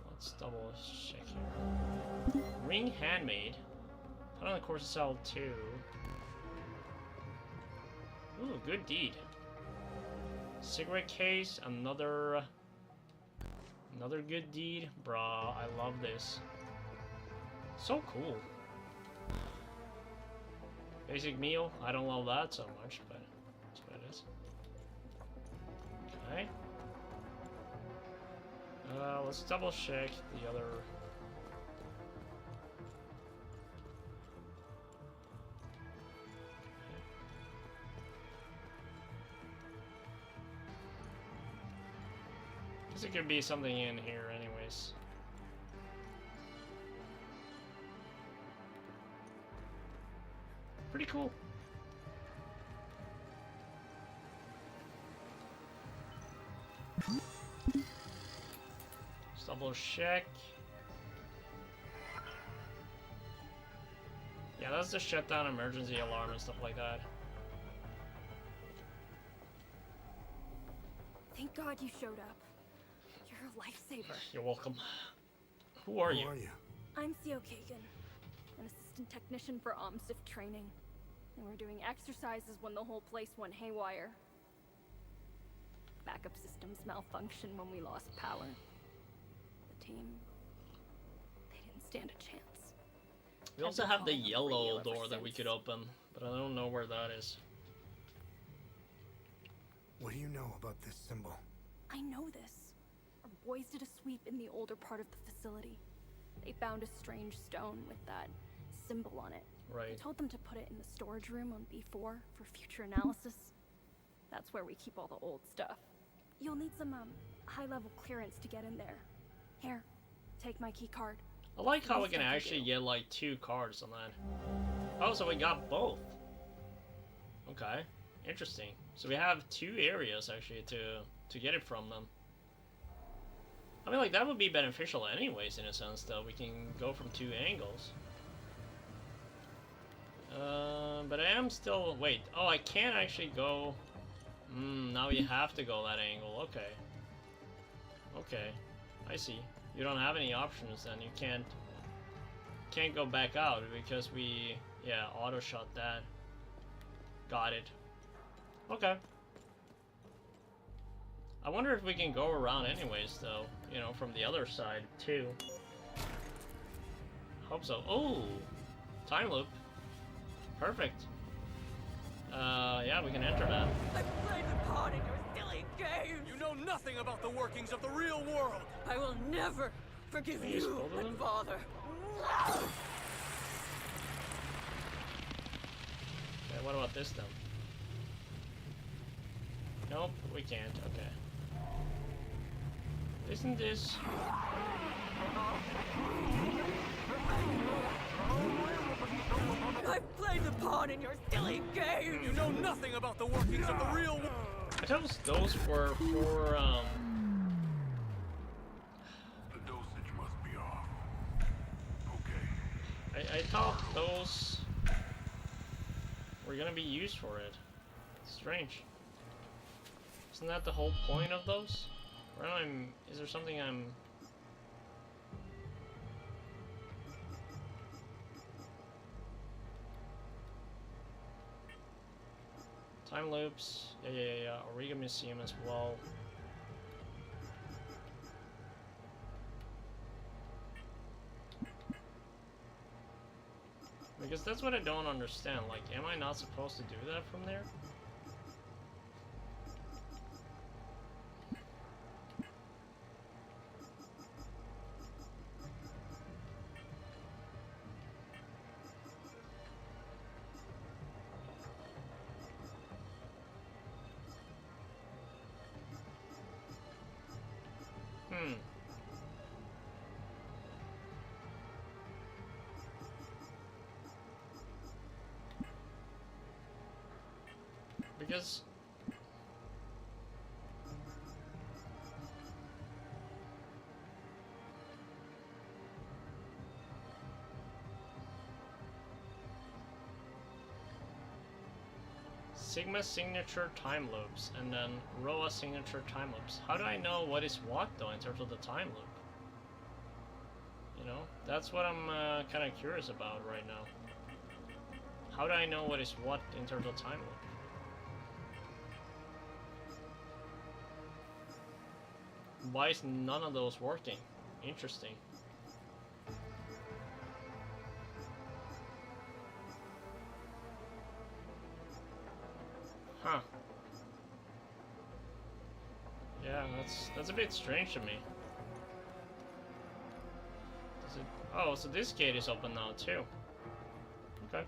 Let's double check here. Ring handmade. Put on the course to sell 2. Ooh, good deed. Cigarette case, another good deed. Bruh, I love this. So cool. Basic meal, I don't love that so much, but that's what it is. Okay. Let's double check the other. Guess it could be something in here anyways. Pretty cool. Just double check. Yeah, that's the shutdown emergency alarm and stuff like that. Thank God you showed up. You're a lifesaver. You're welcome. Who are you? I'm Theo Kagan, an assistant technician for OMSIF training. And we're doing exercises when the whole place went haywire. Backup systems malfunctioned when we lost power. The team, they didn't stand a chance. We also have the yellow door that we could open, but I don't know where that is. What do you know about this symbol? I know this. Our boys did a sweep in the older part of the facility. They found a strange stone with that symbol on it. Right. I told them to put it in the storage room on B4 for future analysis. That's where we keep all the old stuff. You'll need some high-level clearance to get in there. Here, take my key card. I like how we can actually get like 2 cards on that. Oh, so we got both. Okay, interesting. So we have 2 areas actually to get it from them. I mean, like, that would be beneficial anyways, in a sense, though. We can go from 2 angles. But I am still... Wait. Oh, I can't actually go... now you have to go that angle. Okay. Okay. I see. You don't have any options then. You can't go back out because we... Yeah, auto-shot that. Got it. Okay. I wonder if we can go around anyways, though. You know, from the other side, too. Hope so. Oh! Time loop. Perfect. Yeah, we can enter that. I played the part in your silly game! You know nothing about the workings of the real world! I will never forgive Can you you scroll to and them? Father. Okay, what about this, then? Nope, we can't. Okay. Isn't this... I played the pawn in your silly game! You know nothing about the workings of the real world! I thought those were for, The dosage must be off. Okay. I thought those were gonna be used for it. Strange. Isn't that the whole point of those? Or is there something I'm... Time loops. Yeah. Origami Museum as well. Because that's what I don't understand. Like, am I not supposed to do that from there? Because... Sigma signature time loops, and then Roa signature time loops. How do I know what is what, though, in terms of the time loop? You know, that's what I'm kind of curious about right now. How do I know what is what in terms of time loop? Why is none of those working? Interesting. Huh. Yeah, that's a bit strange to me. Does it... Oh, so this gate is open now too. Okay.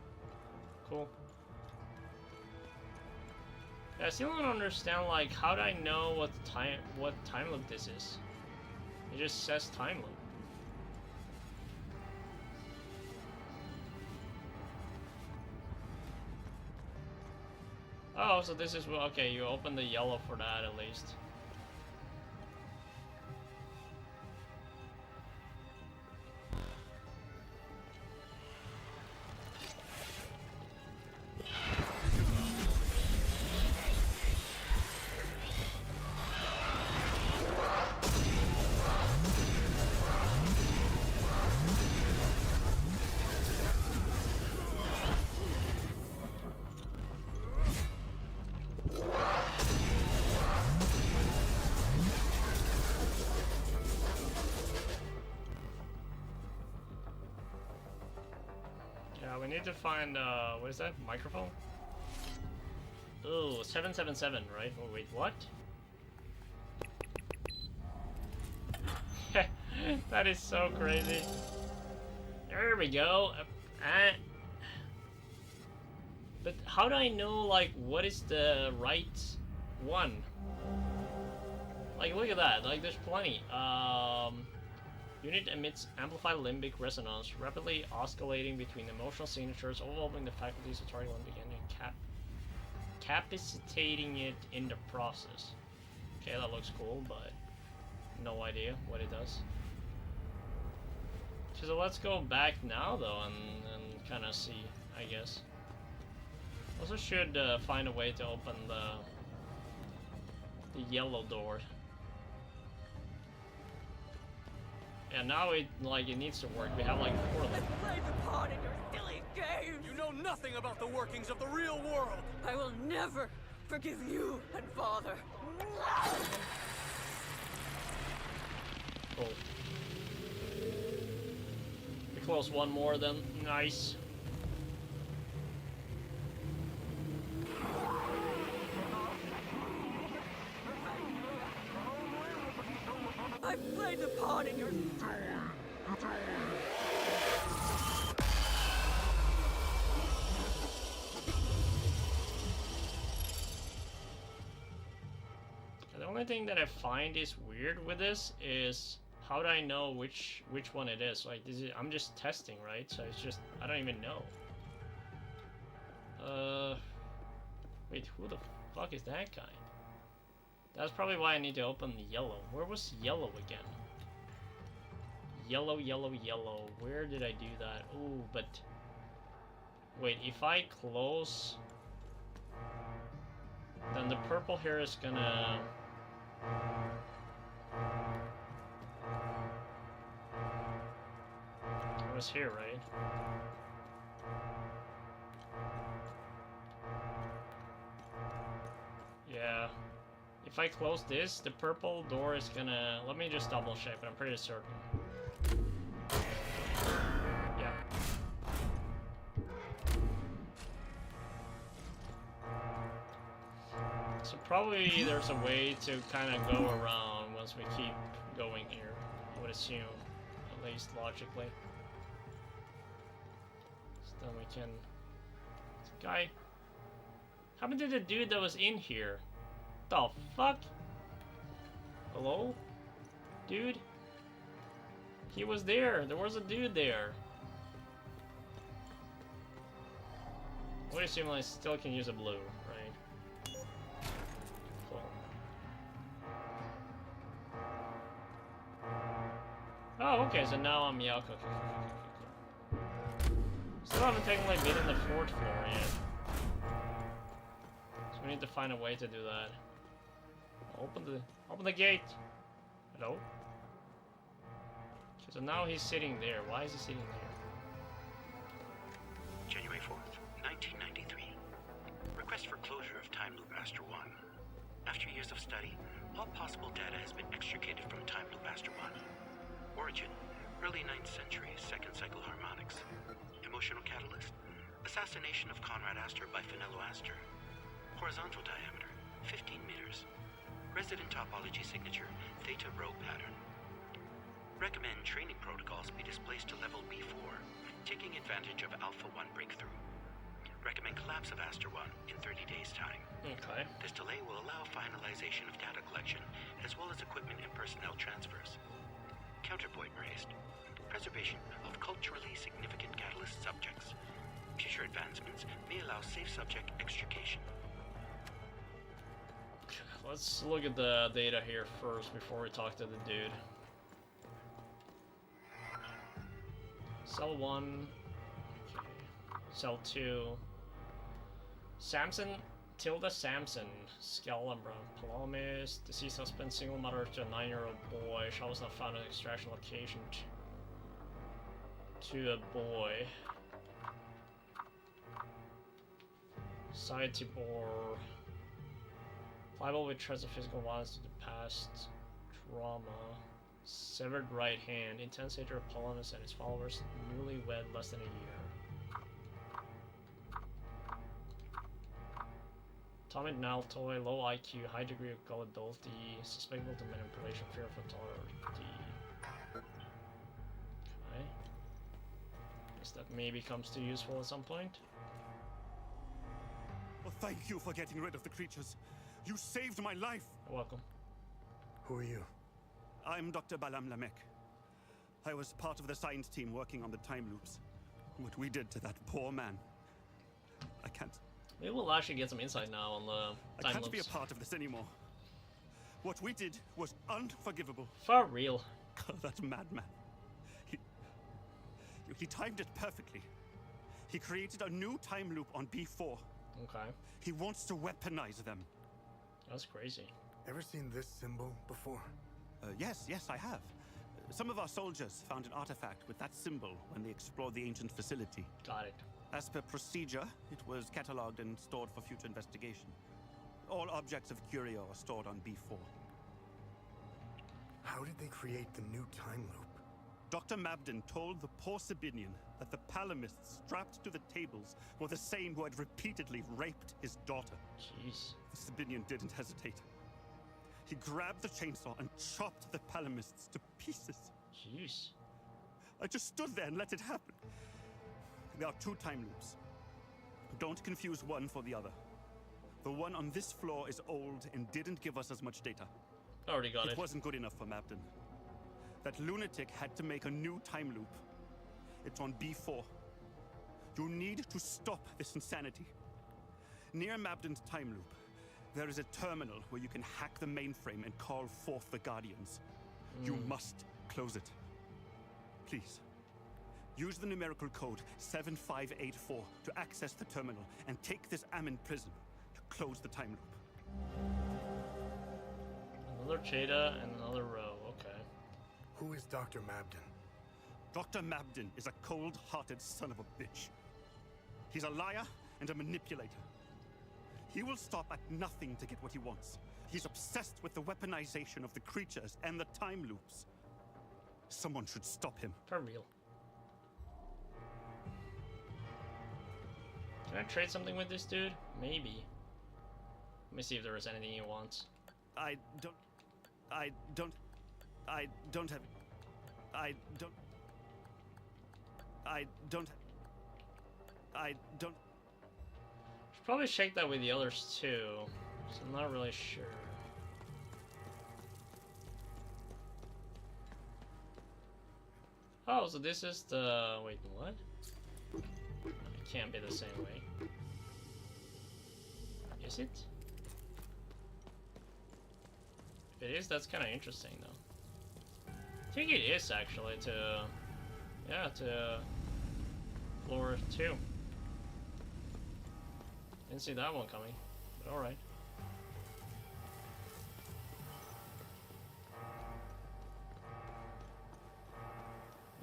Cool. Yeah, I still don't understand, like, how do I know what time loop this is? It just says time loop. Oh, so this is... Okay, you open the yellow for that at least. We need to find, what is that? Microphone? Ooh, 777, right? Oh, wait, what? That is so crazy. There we go. But how do I know, like, what is the right one? Like, look at that. Like, there's plenty. Unit emits amplified limbic resonance, rapidly oscillating between emotional signatures, overwhelming the faculties of target limbic and capacitating it in the process. Okay, that looks cool, but no idea what it does. So let's go back now, though, and kind of see, I guess. Also should find a way to open the yellow door. Yeah, now it needs to work. We have like 4 of them. I played the part in your silly games. You know nothing about the workings of the real world. I will never forgive you and Father. Cool. We close one more then. Nice. I played the part in your... The only thing that I find is weird with this is how do I know which one it is? Like, I'm just testing, right? So it's just, I don't even know. Wait, who the fuck is that guy? That's probably why I need to open the yellow. Where was yellow again? Yellow, yellow, yellow. Where did I do that? Ooh, but... Wait, if I close... Then the purple here is gonna... It was here, right? Yeah. If I close this, the purple door is gonna... Let me just double check, but I'm pretty certain. Yeah. So probably there's a way to kind of go around once we keep going here, I would assume, at least logically. So then we can... Guy... How happened to the dude that was in here? The fuck? Hello? Dude? He was there. There was a dude there. I would assume I still can use a blue, right? Okay, so now I'm yeah, okay, cool. Still haven't technically been in the 4th floor yet. So we need to find a way to do that. Open the gate! Hello? Okay, so now he's sitting there. Why is he sitting there? January 4th, 1993. Request for closure of Time Loop Master 1. After years of study, all possible data has been extricated from Time Loop Master 1. Origin, early 9th century, second cycle harmonics. Emotional catalyst, assassination of Conrad Astor by Finello Astor. Horizontal diameter, 15 meters. Resident topology signature, theta rho pattern. Recommend training protocols be displaced to level B4, taking advantage of Alpha 1 breakthrough. Recommend collapse of Astor 1 in 30 days' time. Okay. This delay will allow finalization of data collection, as well as equipment and personnel transfers. Counterpoint raised. Preservation of culturally significant catalyst subjects. Future advancements may allow safe subject extrication. Let's look at the data here first before we talk to the dude. Cell 1. Okay. Cell 2. Samson. Tilda Samson. Scalambra. Palomis. Deceased husband. Single mother to a 9-year-old boy. Shall was not found at extraction location to a boy. Side to bore. Liable with threats of physical violence to the past. Trauma. Severed right hand. Intense hatred of Polonus and his followers. Newlywed less than a year. Atomic Naltoy. Low IQ. High degree of gullibility. Susceptible to manipulation. Fear of authority. Okay. Guess that maybe comes to useful at some point. Well, thank you for getting rid of the creatures. You saved my life! You're welcome. Who are you? I'm Dr. Balam Lamek. I was part of the science team working on the time loops. What we did to that poor man. I can't... Maybe we'll actually get some insight now on the time I can't loops. be a part of this anymore. What we did was unforgivable. For real. That madman. He timed it perfectly. He created a new time loop on B4. Okay. He wants to weaponize them. That's crazy. Ever seen this symbol before? Yes, I have. Some of our soldiers found an artifact with that symbol when they explored the ancient facility. Got it. As per procedure, it was catalogued and stored for future investigation. All objects of curio are stored on B4. How did they create the new time loop? Dr. Mabden told the poor Sabinian that the Palamists strapped to the tables were the same who had repeatedly raped his daughter. Jeez. The Sabinian didn't hesitate. He grabbed the chainsaw and chopped the Palamists to pieces. Jeez. I just stood there and let it happen. There are two time loops. Don't confuse one for the other. The one on this floor is old and didn't give us as much data. Already got it. It wasn't good enough for Mabden. That lunatic had to make a new time loop. It's on B4. You need to stop this insanity. Near Mabden's time loop, there is a terminal where you can hack the mainframe and call forth the Guardians. You must close it. Please. Use the numerical code 7584 to access the terminal and take this Ammon prism to close the time loop. Another Cheta and another row, okay. Who is Dr. Mabden? Dr. Mabden is a cold-hearted son of a bitch. He's a liar and a manipulator. He will stop at nothing to get what he wants. He's obsessed with the weaponization of the creatures and the time loops. Someone should stop him. For real. Can I trade something with this dude? Maybe. Let me see if there is anything he wants. I don't Should probably check that with the others too. So I'm not really sure. Oh, so this is the... wait, what? It can't be the same way. Is it? If it is, that's kind of interesting though. think it is actually to, yeah, to floor 2. Didn't see that one coming, but alright.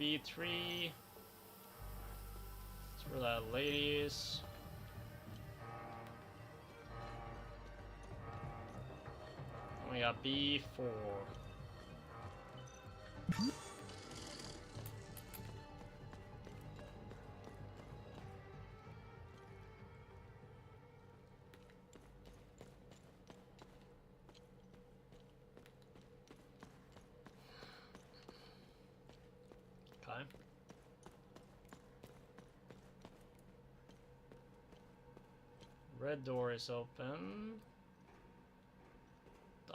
B3. That's where that lady is. And we got B4. Okay. Red door is open. The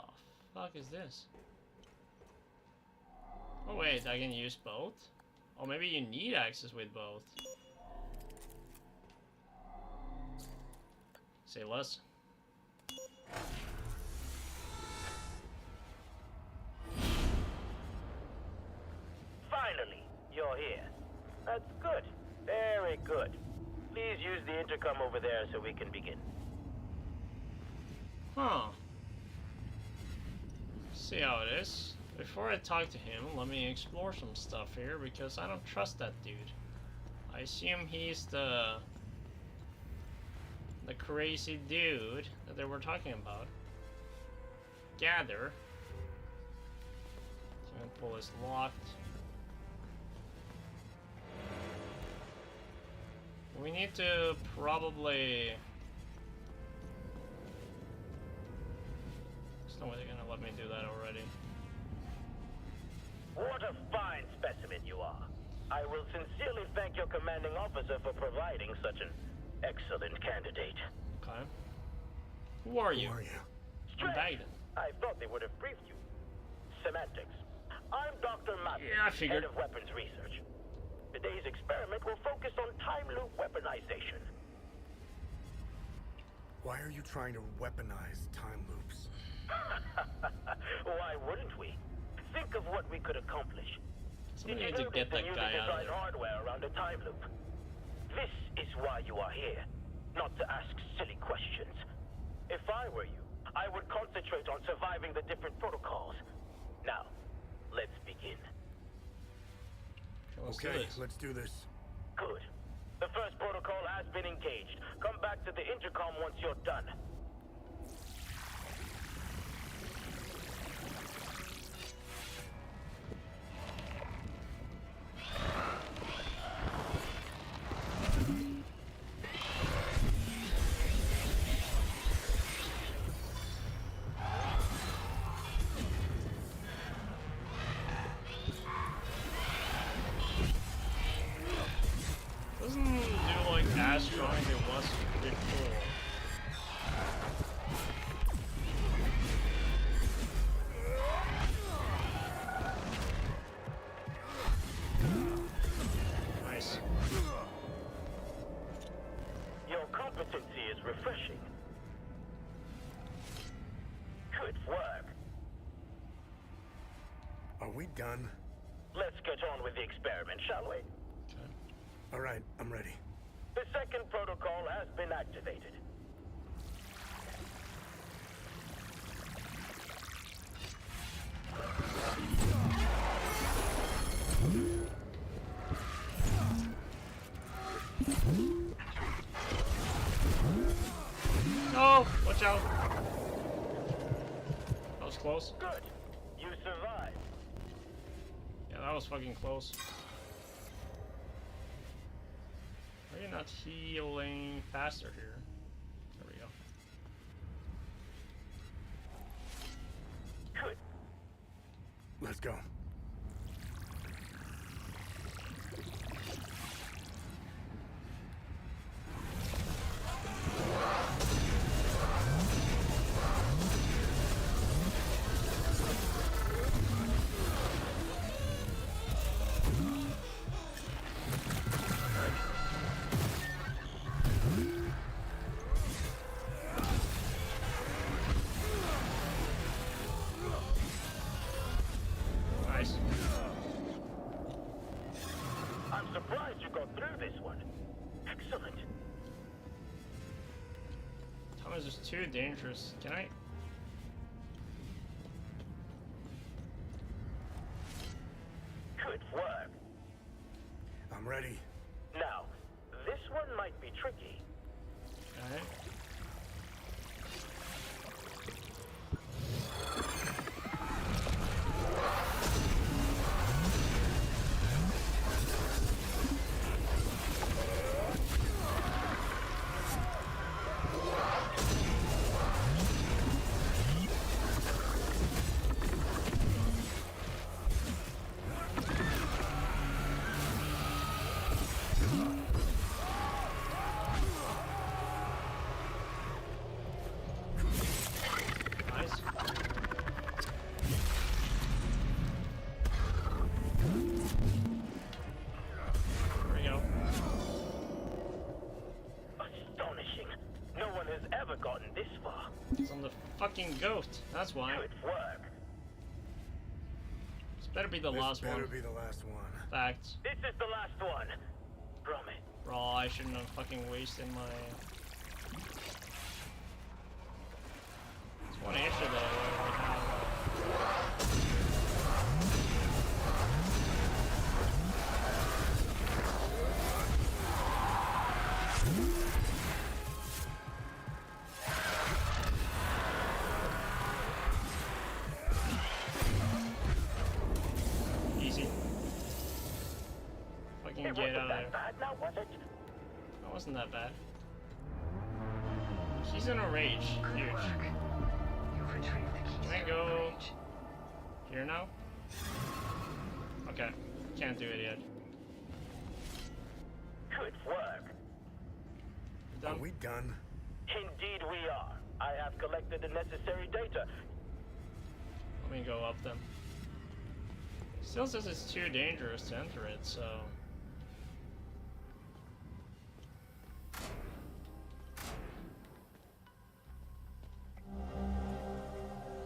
fuck is this? Oh wait, I can use both? Or maybe you need access with both. Say less. Finally, you're here. That's good. Very good. Please use the intercom over there so we can begin. Huh. See how it is. Before I talk to him, let me explore some stuff here because I don't trust that dude. I assume he's the crazy dude that they were talking about. Gather. Swimming pool is locked. We need to probably... There's no way they're gonna let me do that already. What a fine specimen you are. I will sincerely thank your commanding officer for providing such an excellent candidate. Okay. Who are you? I'm Bagden. I thought they would have briefed you. Semantics. I'm Dr. Matt, Yeah, I figured. head of weapons research. Today's experiment will focus on time loop weaponization. Why are you trying to weaponize time loops? Why wouldn't we? Think of what we could accomplish. Somebody Did needs you to know get they're that using guy out of design there. hardware around a time loop? This is why you are here, not to ask silly questions. If I were you, I would concentrate on surviving the different protocols. Now, let's begin. Okay, let's do this. Good. The first protocol has been engaged. Come back to the intercom once you're done. Doesn't do like as strong as it was before. Nice. Your competency is refreshing. Good work. Are we done? Let's get on with the experiment, shall we? All right, I'm ready. The second protocol has been activated. No! Watch out! That was close. Good. You survived. Yeah, that was fucking close. Why are you not healing faster here? There we go. Good. Let's go. it's just too dangerous. Can I? Good work. I'm ready. Now, this one might be tricky. Alright. Fucking goat. That's why. Good work. This better be the last one. This better be the last one. Facts. This is the last one. Promise. Bro, I shouldn't have fucking wasted my... It's one extra though. Get out of there. Now, was it? That wasn't that bad. She's in a rage. Huge. Can I go here now? Okay. Can't do it yet. Good work. Done? Are we done? Indeed we are. I have collected the necessary data. Let me go up then. Still says it's too dangerous to enter it, so...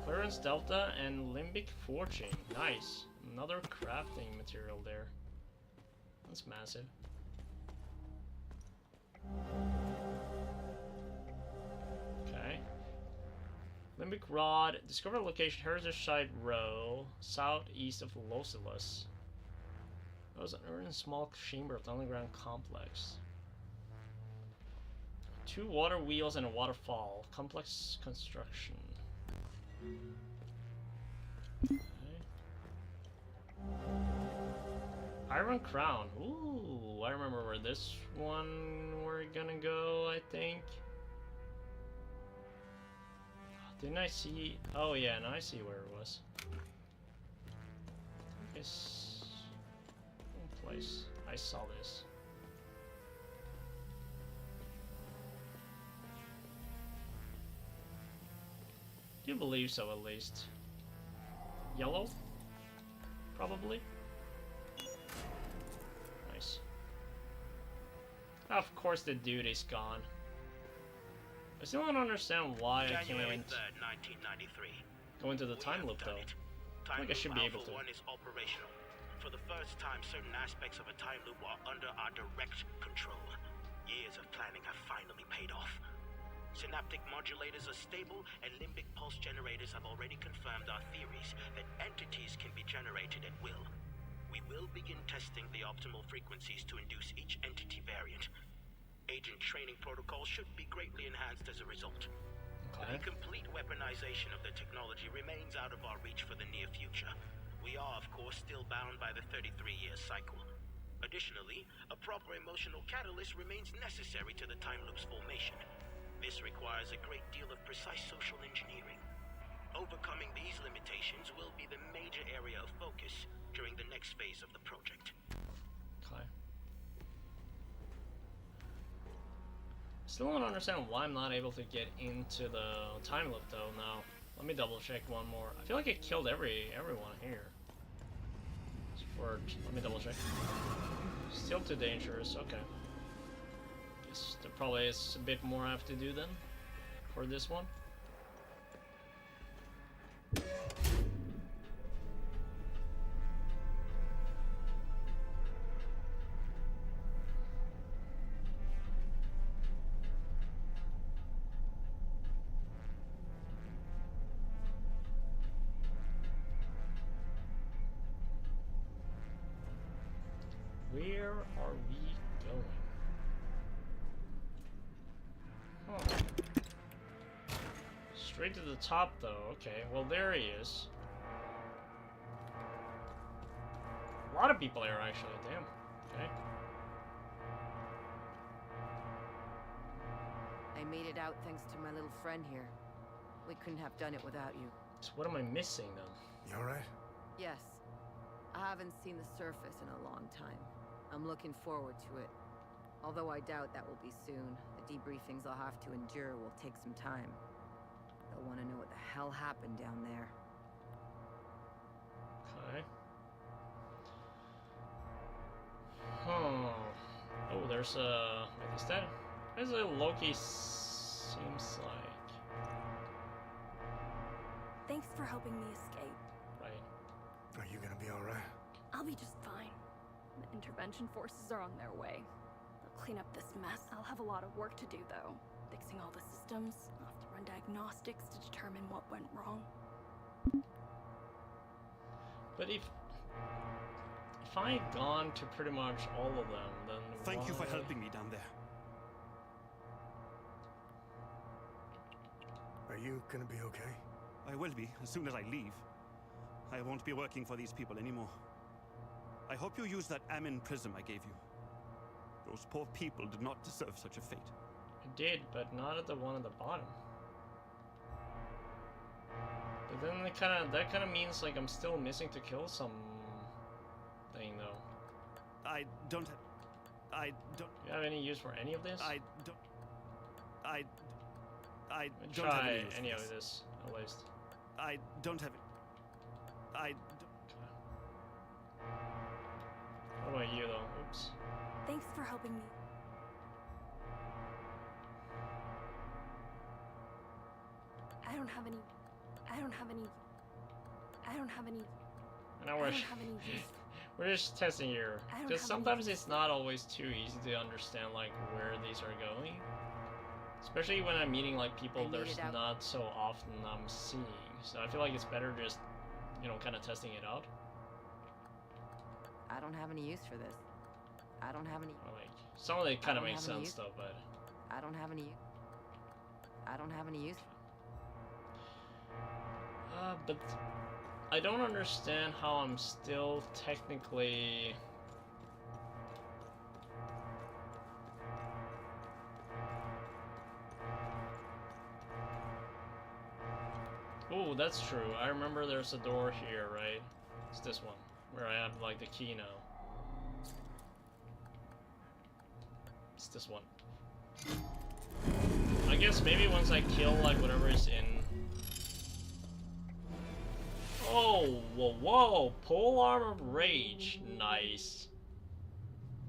Clearance Delta and Limbic Fortune. Nice. Another crafting material there. That's massive. Okay. Limbic Rod. Discover location Heritage Site Row, southeast of Losilus. That was an urban small chamber of the underground complex. 2 water wheels and a waterfall. Complex construction. Okay. Iron Crown. Ooh, I remember where this one we're gonna go, I think. Didn't I see? Oh yeah, now I see where it was. I think it's one place. I saw this. I do believe so, at least. Yellow? Probably. Nice. Of course the dude is gone. I still don't understand why I can't 3rd, 1993. go into the time loop though. I think I should be able to. One is operational. For the first time, certain aspects of a time loop are under our direct control. Years of planning have finally paid off. Synaptic modulators are stable, and limbic pulse generators have already confirmed our theories that entities can be generated at will. We will begin testing the optimal frequencies to induce each entity variant. Agent training protocols should be greatly enhanced as a result. Okay. The complete weaponization of the technology remains out of our reach for the near future. We are, of course, still bound by the 33-year cycle. Additionally, a proper emotional catalyst remains necessary to the time loop's formation. This requires a great deal of precise social engineering. Overcoming these limitations will be the major area of focus during the next phase of the project. Okay. Still don't understand why I'm not able to get into the time loop though now. Let me double check one more. I feel like it killed everyone here. Let me double check. Still too dangerous, okay. Guess there probably is a bit more I have to do then for this one. where are we going? Huh. Straight to the top, though. Okay, well, there he is. A lot of people here, actually. Damn. Okay. I made it out thanks to my little friend here. We couldn't have done it without you. So what am I missing, then? You alright? Yes. I haven't seen the surface in a long time. I'm looking forward to it. Although I doubt that will be soon. The debriefings I'll have to endure will take some time. They'll want to know what the hell happened down there. Okay. Oh. Oh, there's a... Wait, is that... There's a Loki seems like... Thanks for helping me escape. Right. Are you gonna be alright? I'll be just fine. The intervention forces are on their way. They'll clean up this mess. I'll have a lot of work to do, though. Fixing all the systems. I'll have to run diagnostics to determine what went wrong. But if I had gone to pretty much all of them, then Thank you for why- helping me down there. Are you gonna be okay? I will be, as soon as I leave. I won't be working for these people anymore. I hope you use that Amin prism I gave you. Those poor people did not deserve such a fate. I did, but not at the one at the bottom. But then that kind of means like I'm still missing to kill some thing though. I don't. Do you have any use for any of this? I don't have Try use for any of this at least. I don't have it. What about you though? Oops. Thanks for helping me. I don't have any. And now we're just testing here because sometimes it's not always too easy to understand like where these are going, especially when I'm meeting like people there's not so often I'm seeing. So I feel like it's better just, you know, kind of testing it out. I don't have any use for this. I don't have any... Like, some of it kind of makes sense though, but... I don't have any use. But I don't understand how I'm still technically... Oh, that's true. I remember there's a door here, right? It's this one, where I have like the key now. It's this one. I guess maybe once I kill like whatever is in... Oh, whoa, pole armor rage, nice.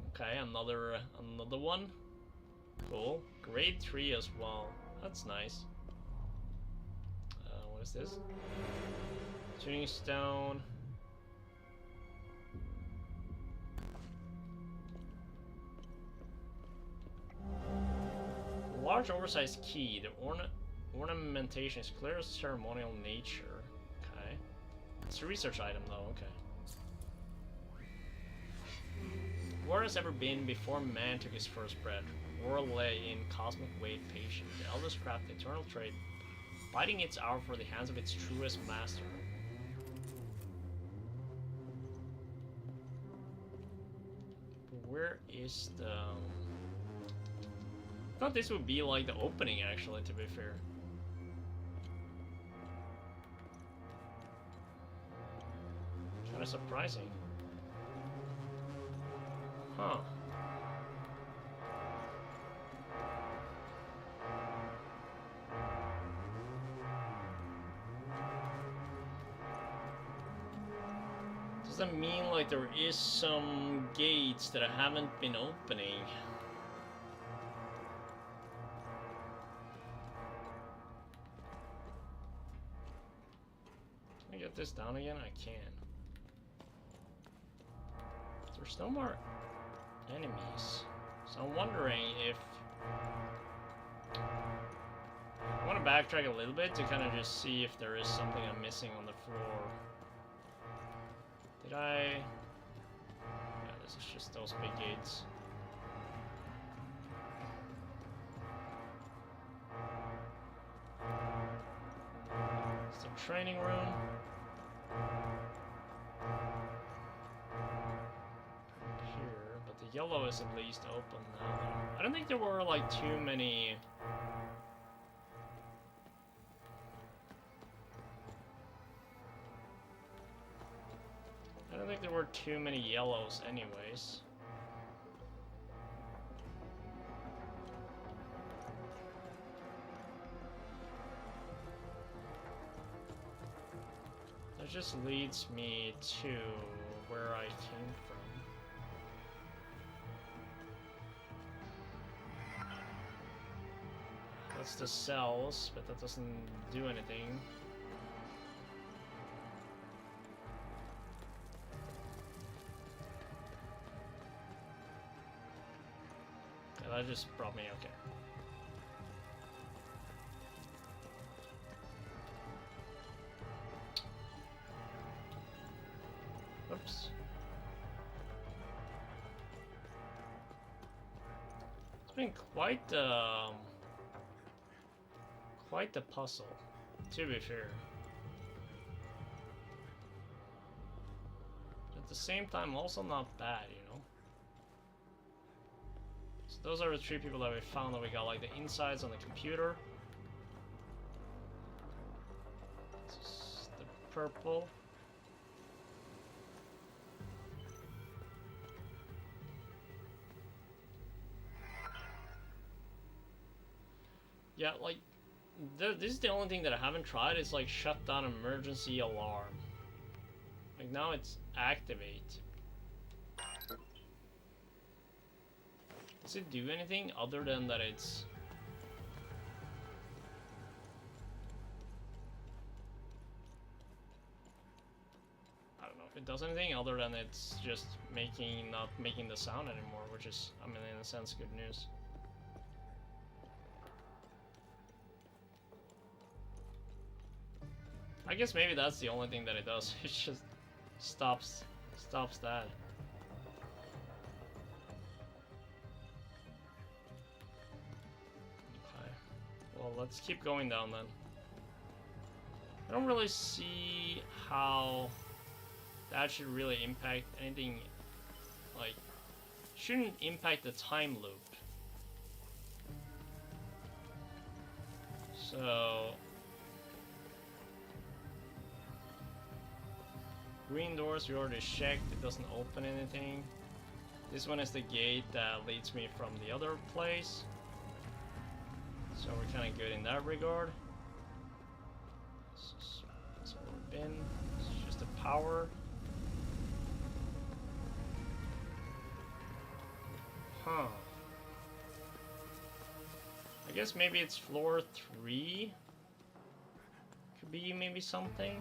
Okay, another one. Cool. Grade 3 as well. That's nice. What is this? Tuning stone. Large oversized key. The ornamentation is clear ceremonial nature. Okay. It's a research item though, okay. War has ever been before man took his first breath. War lay in cosmic wave patient. The eldest craft eternal trade, biding its hour for the hands of its truest master. But where is the... I thought this would be like the opening actually, to be fair. Kinda surprising. Huh. Does that mean like there is some gates that I haven't been opening? Can I get this down again? I can. There's no more enemies. So I'm wondering if... I want to backtrack a little bit to kind of just see if there is something I'm missing on the floor. Did I... Yeah, this is just those big gates. It's the training room. Here, but the yellow is at least open now. I don't think there were like too many. I don't think there were too many yellows anyways. That just leads me to where I came from. That's the cells, but that doesn't do anything. Yeah, that just brought me, okay. Oops. It's been quite the puzzle, to be fair. At the same time, also not bad, you know? So those are the 3 people that we found that we got, like, the insides on the computer. This is the purple. Yeah, like, this is the only thing that I haven't tried is like shut down emergency alarm. Like now it's activate. Does it do anything other than that it's... I don't know if it does anything other than it's just not making the sound anymore, which is, I mean, in a sense, good news. I guess maybe that's the only thing that it does. It just stops that. Okay. Well, let's keep going down then. I don't really see how that should really impact anything. Like, shouldn't impact the time loop. So green doors we already checked, it doesn't open anything. This one is the gate that leads me from the other place. So we're kind of good in that regard. That's where we've been. It's just the power. Huh. I guess maybe it's floor 3. Could be maybe something.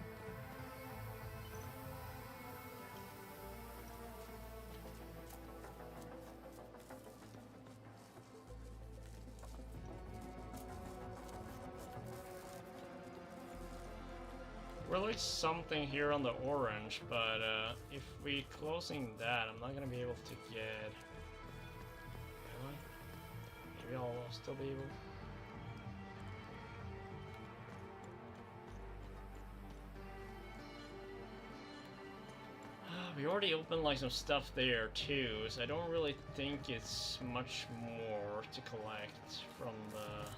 Relics something here on the orange, but if we closing that, I'm not gonna be able to get. Am I? Maybe I'll still be able. We already opened like some stuff there too, so I don't really think it's much more to collect from the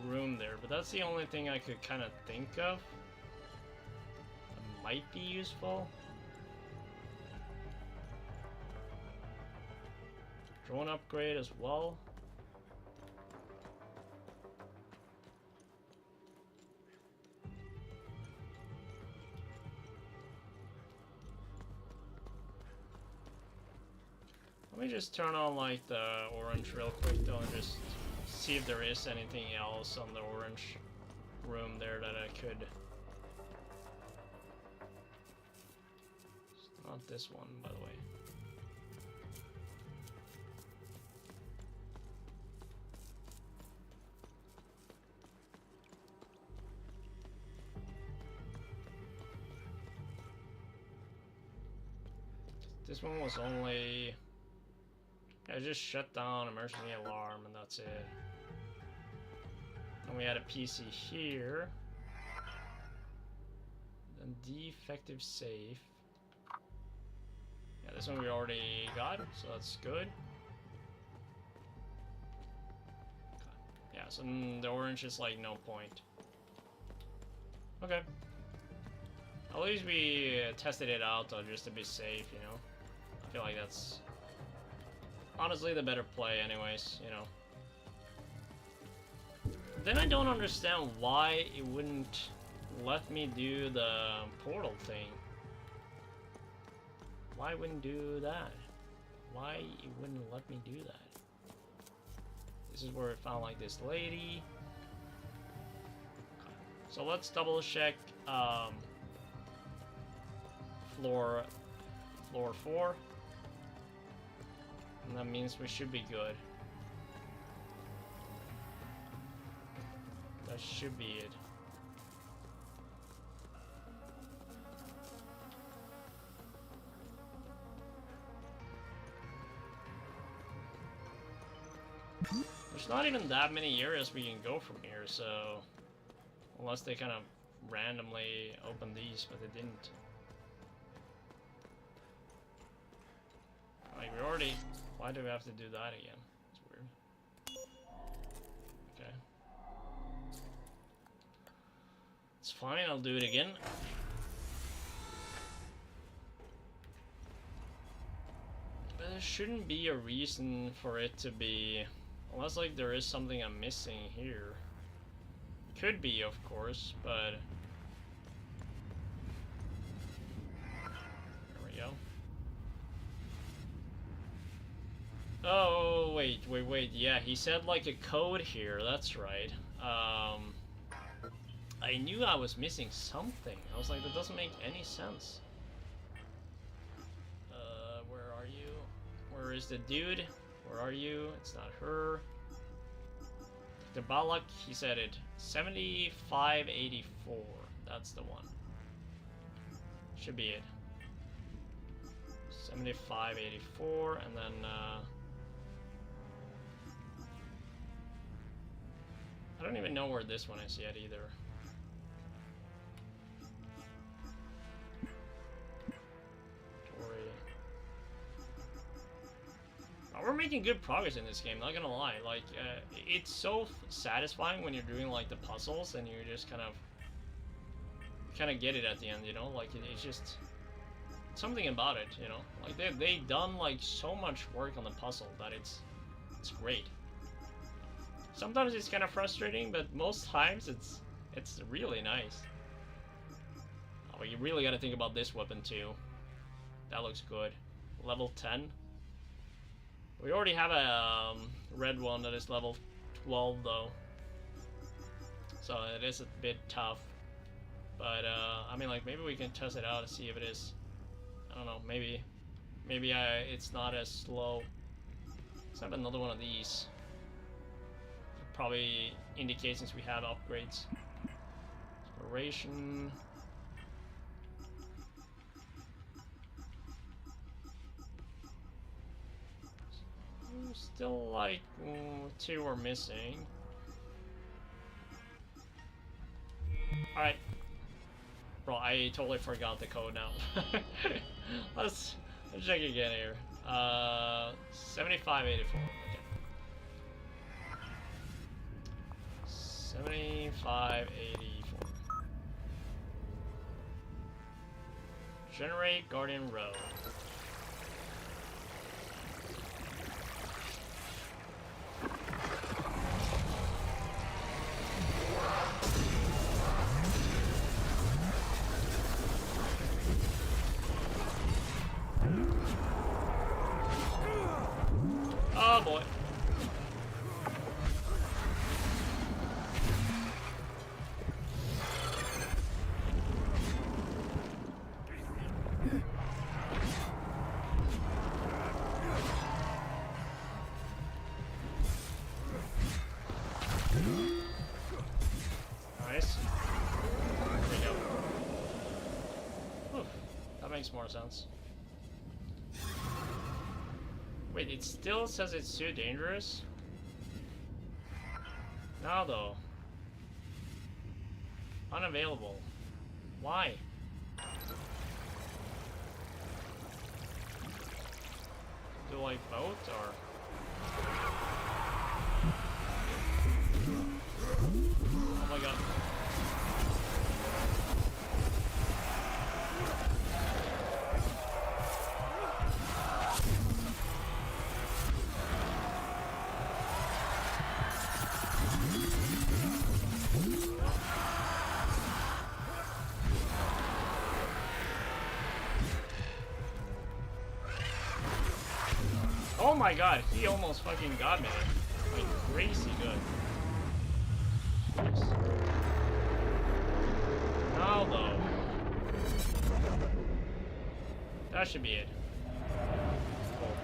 room there, but that's the only thing I could kind of think of that might be useful. Drone upgrade as well. Let me just turn on like the orange real quick though and just see if there is anything else on the orange room there that I could. It's not this one, by the way. This one was only... I just shut down emergency alarm and that's it. And we had a PC here. Then defective safe. Yeah, this one we already got, so that's good. Yeah, so the orange is like no point. Okay. At least we tested it out though, just to be safe, you know. I feel like that's honestly the better play anyways, you know. Then I don't understand why it wouldn't let me do the portal thing. Why wouldn't do that? Why it wouldn't let me do that? This is where I found like this lady. Okay. So let's double check floor 4. And that means we should be good. That should be it. There's not even that many areas we can go from here, so... Unless they kind of randomly opened these, but they didn't. Like, we already... Why do we have to do that again? It's weird. Okay. It's fine, I'll do it again. But there shouldn't be a reason for it to be... Unless, like, there is something I'm missing here. Could be, of course, but... There we go. Oh, wait. Yeah, he said, like, a code here. That's right. I knew I was missing something. I was like, that doesn't make any sense. Where are you? Where is the dude? Where are you? It's not her. The Balak, he said it. 7584. That's the one. Should be it. 7584, and then I don't even know where this one is yet either. We're making good progress in this game, not gonna lie. Like, it's so satisfying when you're doing like the puzzles and you just kind of get it at the end, you know. Like it's just something about it, you know. Like they done like so much work on the puzzle that it's great. Sometimes it's kind of frustrating, but most times it's really nice. Oh, you really got to think about this weapon too. That looks good. Level 10. We already have a red one that is level 12 though, so it is a bit tough. But I mean, like, maybe we can test it out and see if it is. I don't know. Maybe it's not as slow. Let's have another one of these. It probably indicates since we have upgrades. Exploration. Still like 2 are missing. Alright. Bro, I totally forgot the code now. Let's check again here. 7584. Okay. 7584. Generate Guardian Road. Oh boy. Nice. There we go. Whew. That makes more sense. Wait, it still says it's too dangerous? Now though. Unavailable. Why? Do I vote or? Oh my god. Oh my god, he almost fucking got me. Like crazy good. Yes. Now though. That should be it. Cool.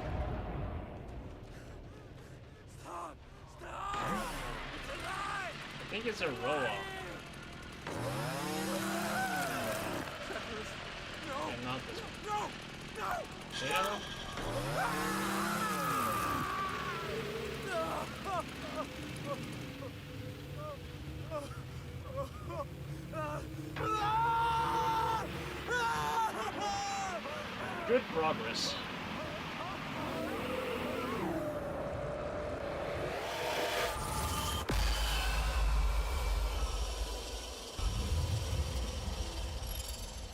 Stop! Stop! It's alive! I think it's a roll-off. No! Yeah, not this one. No! No! Yeah. Good progress.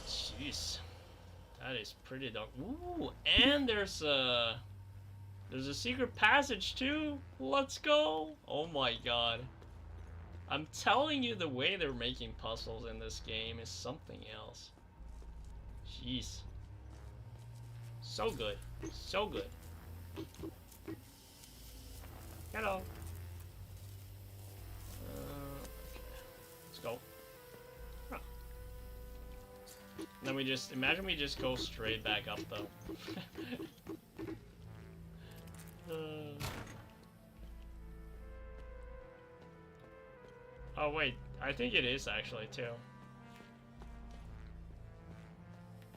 Jeez. That is pretty dark. Ooh, and there's a secret passage too. Let's go. Oh my god. I'm telling you, the way they're making puzzles in this game is something else. Jeez. So good. So good. Hello. Okay. Let's go. Huh. Then we just, imagine we just go straight back up though. Oh wait, I think it is actually too.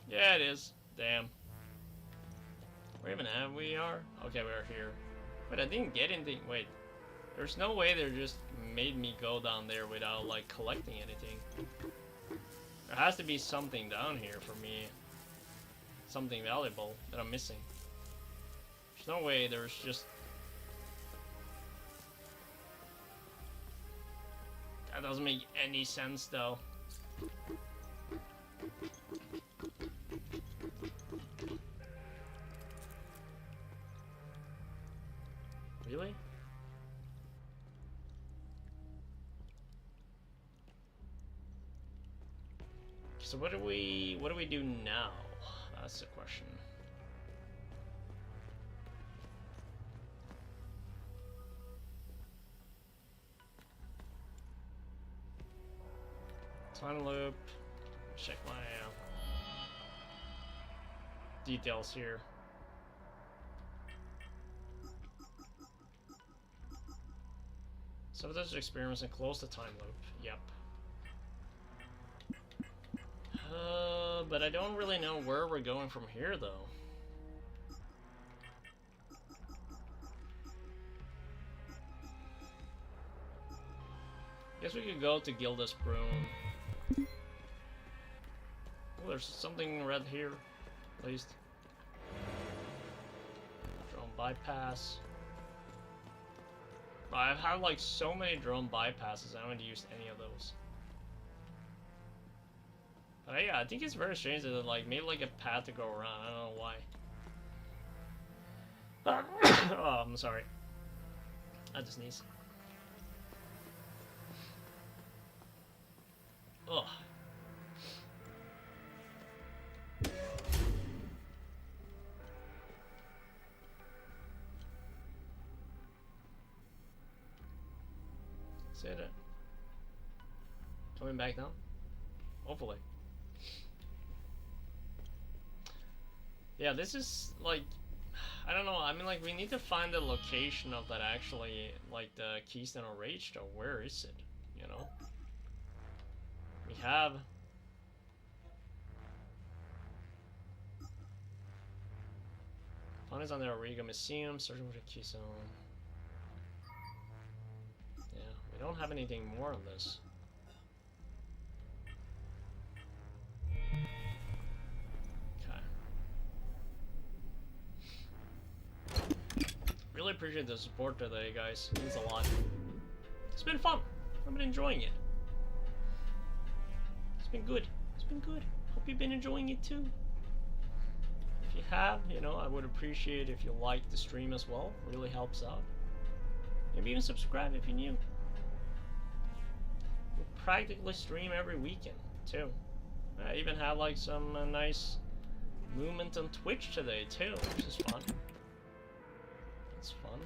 Yeah, it is. Damn. Where even have we are? Okay, we are here. But I didn't get anything. Wait. There's no way they just made me go down there without like collecting anything. There has to be something down here for me. Something valuable that I'm missing. There's no way there's just... That doesn't make any sense though. Really? So what do we do now? That's the question. Time loop. Check my details here. So those experiments and close the time loop. Yep. But I don't really know where we're going from here, though. Guess we could go to Gilda's Broom. Oh, there's something red here, at least. Drone bypass. I've had like so many drone bypasses, I haven't used any of those. But yeah, I think it's very strange that it like made like a path to go around. I don't know why. Oh, I'm sorry. I just sneeze. Ugh. Say that. Coming back down? Hopefully. Yeah, this is like, I don't know, I mean like we need to find the location of that actually, like the Keystone of Rage though. Where is it, you know? We have... Pawn is on the Auriga Museum, searching for the key zone. Yeah, we don't have anything more on this. Okay. Really appreciate the support today, guys. It means a lot. It's been fun. I've been enjoying it. It's been good. It's been good. Hope you've been enjoying it too. If you have, you know, I would appreciate if you like the stream as well. It really helps out. Maybe even subscribe if you're new. We practically stream every weekend too. I even had like some nice movement on Twitch today too, which is fun. It's fun.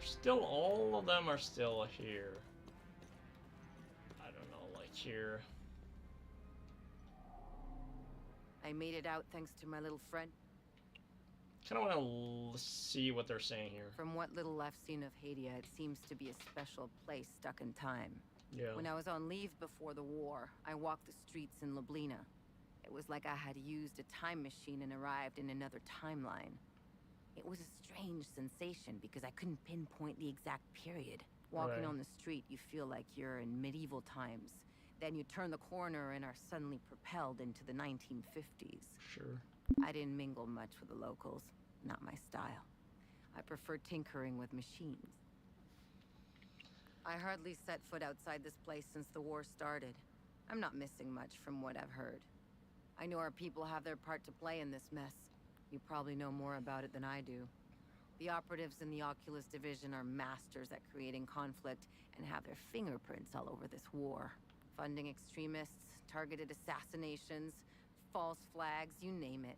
Still, all of them are still here. I don't know, like here. I made it out thanks to my little friend. Kind of want to see what they're saying here. From what little I've seen of Hadia, it seems to be a special place stuck in time. Yeah. When I was on leave before the war, I walked the streets in Lublina. It was like I had used a time machine and arrived in another timeline. It was a strange sensation because I couldn't pinpoint the exact period. Walking on the street, you feel like you're in medieval times. Then you turn the corner and are suddenly propelled into the 1950s. Sure. I didn't mingle much with the locals. Not my style. I prefer tinkering with machines. I hardly set foot outside this place since the war started. I'm not missing much from what I've heard. I know our people have their part to play in this mess. You probably know more about it than I do. The operatives in the Oculus Division are masters at creating conflict and have their fingerprints all over this war. Funding extremists, targeted assassinations, false flags, you name it.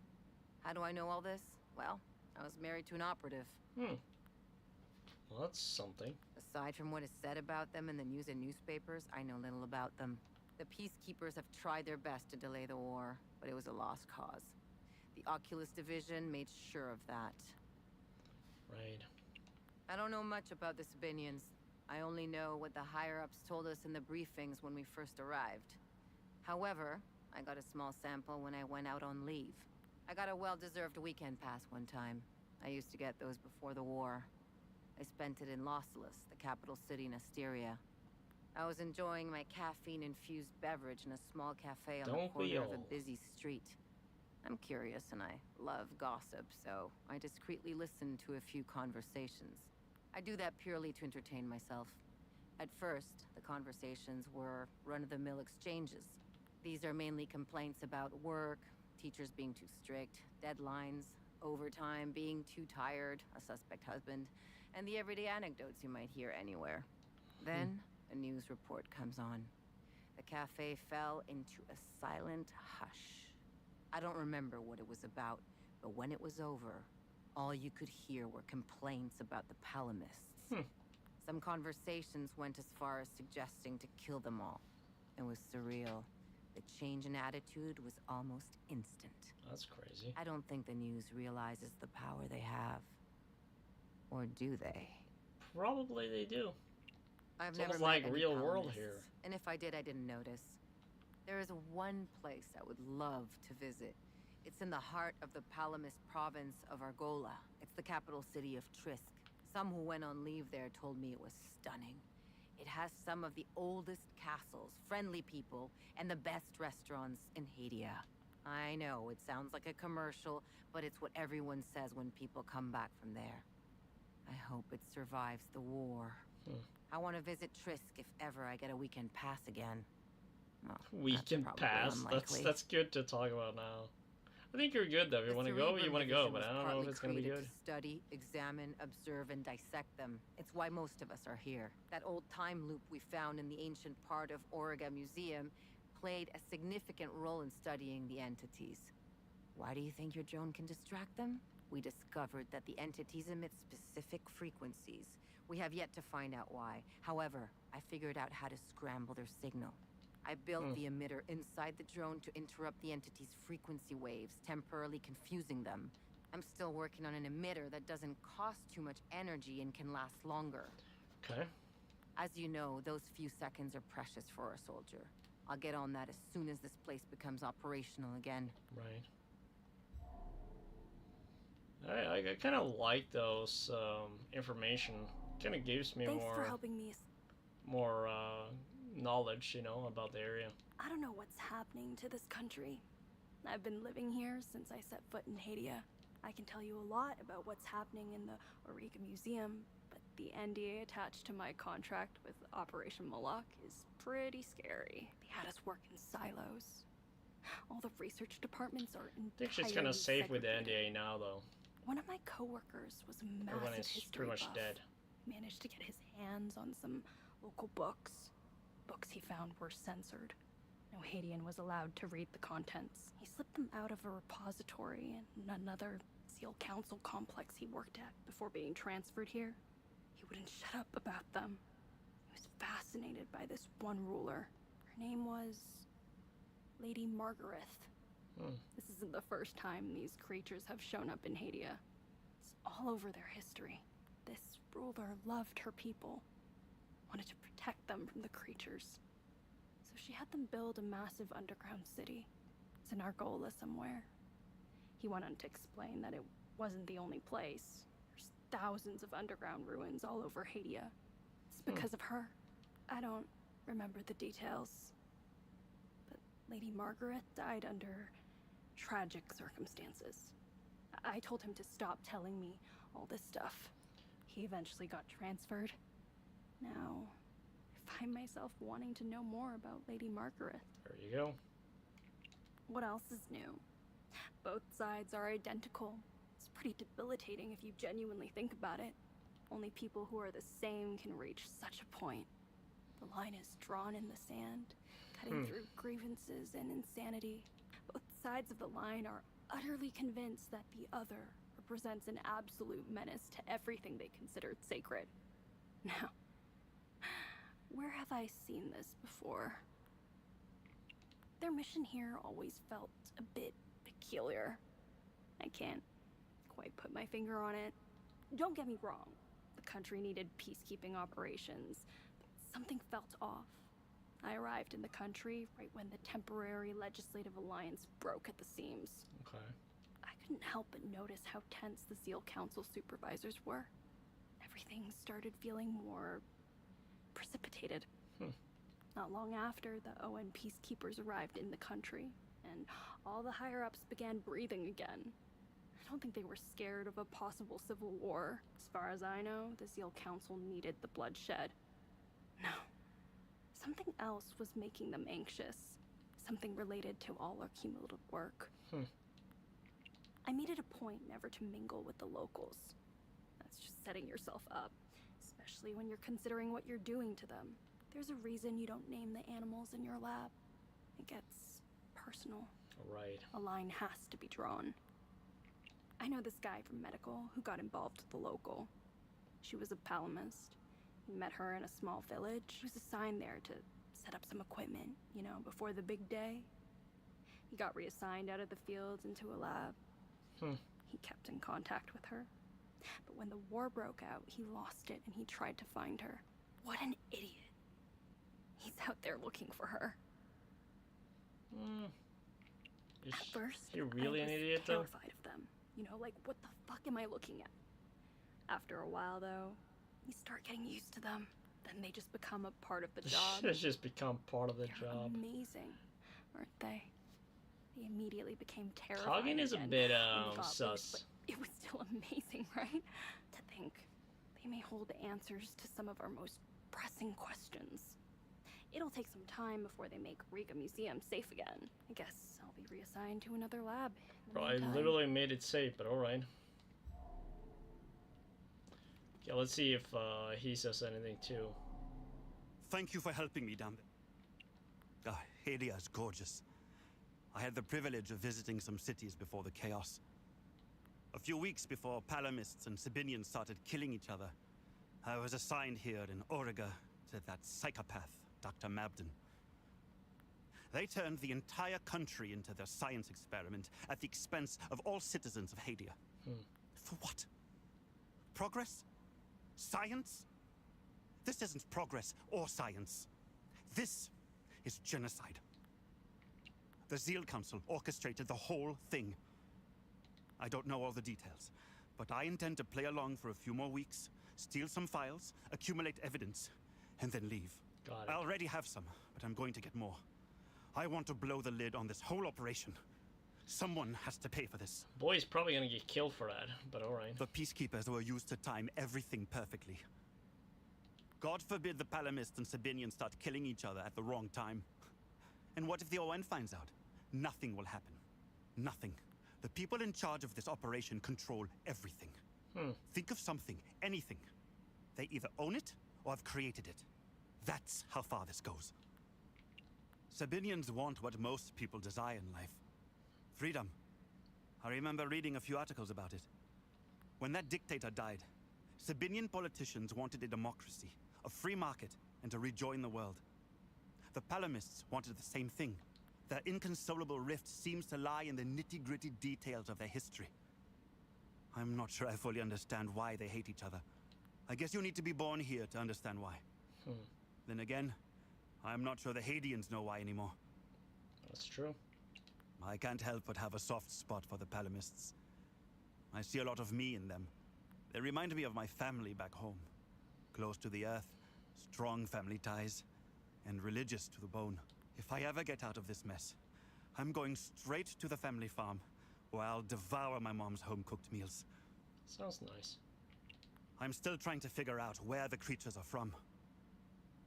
How do I know all this? Well, I was married to an operative. Well, that's something. Aside from what is said about them in the news and newspapers, I know little about them. The peacekeepers have tried their best to delay the war, but it was a lost cause. The Oculus Division made sure of that. Right. I don't know much about the Sabinians. I only know what the higher-ups told us in the briefings when we first arrived. However, I got a small sample when I went out on leave. I got a well-deserved weekend pass one time. I used to get those before the war. I spent it in Lausalus, the capital city in Asteria. I was enjoying my caffeine-infused beverage in a small cafe on the corner of a busy street. I'm curious and I love gossip, so I discreetly listened to a few conversations. I do that purely to entertain myself. At first, the conversations were run-of-the-mill exchanges. These are mainly complaints about work, teachers being too strict, deadlines, overtime, being too tired, a suspect husband, and the everyday anecdotes you might hear anywhere. Then, a news report comes on. The cafe fell into a silent hush. I don't remember what it was about, but when it was over, all you could hear were complaints about the Palamists. Some conversations went as far as suggesting to kill them all. It was surreal. The change in attitude was almost instant. That's crazy. I don't think the news realizes the power they have. Or do they? Probably they do. I've It's never almost met like any real world Palamists, here. and if I did, I didn't notice. There is one place I would love to visit. It's in the heart of the Palamist province of Argola. It's the capital city of Trisk. Some who went on leave there told me it was stunning. It has some of the oldest castles, friendly people, and the best restaurants in Hadia. I know, it sounds like a commercial, but it's what everyone says when people come back from there. I hope it survives the war. I want to visit Trisk if ever I get a weekend pass again. Well, Weekend pass? That's good to talk about now. I think you're good though. If you want to go, you want to go, but I don't know if it's going to be good. To study, examine, observe, and dissect them. It's why most of us are here. That old time loop we found in the ancient part of Auriga Museum played a significant role in studying the entities. Why do you think your drone can distract them? We discovered that the entities emit specific frequencies. We have yet to find out why. However, I figured out how to scramble their signal. I built the emitter inside the drone to interrupt the entity's frequency waves, temporarily confusing them. I'm still working on an emitter that doesn't cost too much energy and can last longer. Okay. As you know, those few seconds are precious for a soldier. I'll get on that as soon as this place becomes operational again. Right. I kind of like those information. Kind of gives me Thanks for more helping me. more knowledge, you know, about the area. I don't know what's happening to this country. I've been living here since I set foot in Hadia. I can tell you a lot about what's happening in the Auriga Museum, but the NDA attached to my contract with Operation Moloch is pretty scary. They had us work in silos. All the research departments are entirely I think she's kind of safe with the segregated. NDA now, though. One of my coworkers was a Everyone massive is history pretty much buff. dead. Managed to get his hands on some local books. Books he found were censored. No Haitian was allowed to read the contents. He slipped them out of a repository in another Seal Council complex he worked at before being transferred here. He wouldn't shut up about them. He was fascinated by this one ruler. Her name was Lady Margaret. This isn't the first time these creatures have shown up in Hadia. It's all over their history. This ruler loved her people, wanted to protect them from the creatures. So she had them build a massive underground city. It's in Argola somewhere. He went on to explain that it wasn't the only place. There's thousands of underground ruins all over Hadia. It's because of her. I don't remember the details. But Lady Margaret died under tragic circumstances. I told him to stop telling me all this stuff. He eventually got transferred. Now, I find myself wanting to know more about Lady Margaret. There you go. What else is new? Both sides are identical. It's pretty debilitating if you genuinely think about it. Only people who are the same can reach such a point. The line is drawn in the sand, cutting through grievances and insanity. Both sides of the line are utterly convinced that the other represents an absolute menace to everything they considered sacred. Now, where have I seen this before? Their mission here always felt a bit peculiar. I can't quite put my finger on it. Don't get me wrong. The country needed peacekeeping operations, but something felt off. I arrived in the country right when the temporary legislative alliance broke at the seams. Okay. I couldn't help but notice how tense the Seal Council supervisors were. Everything started feeling more precipitated. Not long after, the ON peacekeepers arrived in the country, and all the higher-ups began breathing again. I don't think they were scared of a possible civil war. As far as I know, the Seal Council needed the bloodshed. No. Something else was making them anxious. Something related to all our cumulative work. I made it a point never to mingle with the locals. That's just setting yourself up, especially when you're considering what you're doing to them. There's a reason you don't name the animals in your lab. It gets personal. Right. A line has to be drawn. I know this guy from medical who got involved with the local. She was a palamist. We met her in a small village. She was assigned there to set up some equipment, you know, before the big day. He got reassigned out of the fields into a lab. He kept in contact with her. But when the war broke out, he lost it and he tried to find her. What an idiot. He's out there looking for her. Is At first, he really I an was idiot, though? terrified of them. You know, like, what the fuck am I looking at? After a while, though, you start getting used to them. Then they just become a part of the job. It's just become part of the They're job. amazing, aren't they? They immediately became terrifying. Coggin is a again bit when we got sus. loose, but it was still amazing, right? To think they may hold the answers to some of our most pressing questions. It'll take some time before they make Riga Museum safe again. I guess I'll be reassigned to another lab. in the Bro, I meantime. literally made it safe, but alright. Okay, let's see if he says anything too. Thank you for helping me down there. Hadia is gorgeous. I had the privilege of visiting some cities before the chaos. A few weeks before Palamists and Sabinians started killing each other, I was assigned here in Auriga to that psychopath, Dr. Mabden. They turned the entire country into their science experiment at the expense of all citizens of Hadia. For what? Progress? Science? This isn't progress or science. This is genocide. The Zeal Council orchestrated the whole thing. I don't know all the details, But I intend to play along for a few more weeks, steal some files, accumulate evidence, and then leave. Got it. I already have some, but I'm going to get more. I want to blow the lid on this whole operation. Someone has to pay for this. Boy's probably gonna get killed for that, but alright. The peacekeepers were used to time everything perfectly. God forbid the Palamists and Sabinians start killing each other at the wrong time. And what if the ON finds out? Nothing will happen. Nothing. The people in charge of this operation control everything. Think of something, anything. They either own it or have created it. That's how far this goes. Sabinians want what most people desire in life. Freedom. I remember reading a few articles about it. When that dictator died, Sabinian politicians wanted a democracy, a free market, and to rejoin the world. The Palamists wanted the same thing. Their inconsolable rift seems to lie in the nitty-gritty details of their history. I'm not sure I fully understand why they hate each other. I guess you need to be born here to understand why. Then again, I'm not sure the Hadeans know why anymore. That's true. I can't help but have a soft spot for the Palamists. I see a lot of me in them. They remind me of my family back home. Close to the earth, strong family ties, and religious to the bone. If I ever get out of this mess, I'm going straight to the family farm, where I'll devour my mom's home-cooked meals. Sounds nice. I'm still trying to figure out where the creatures are from.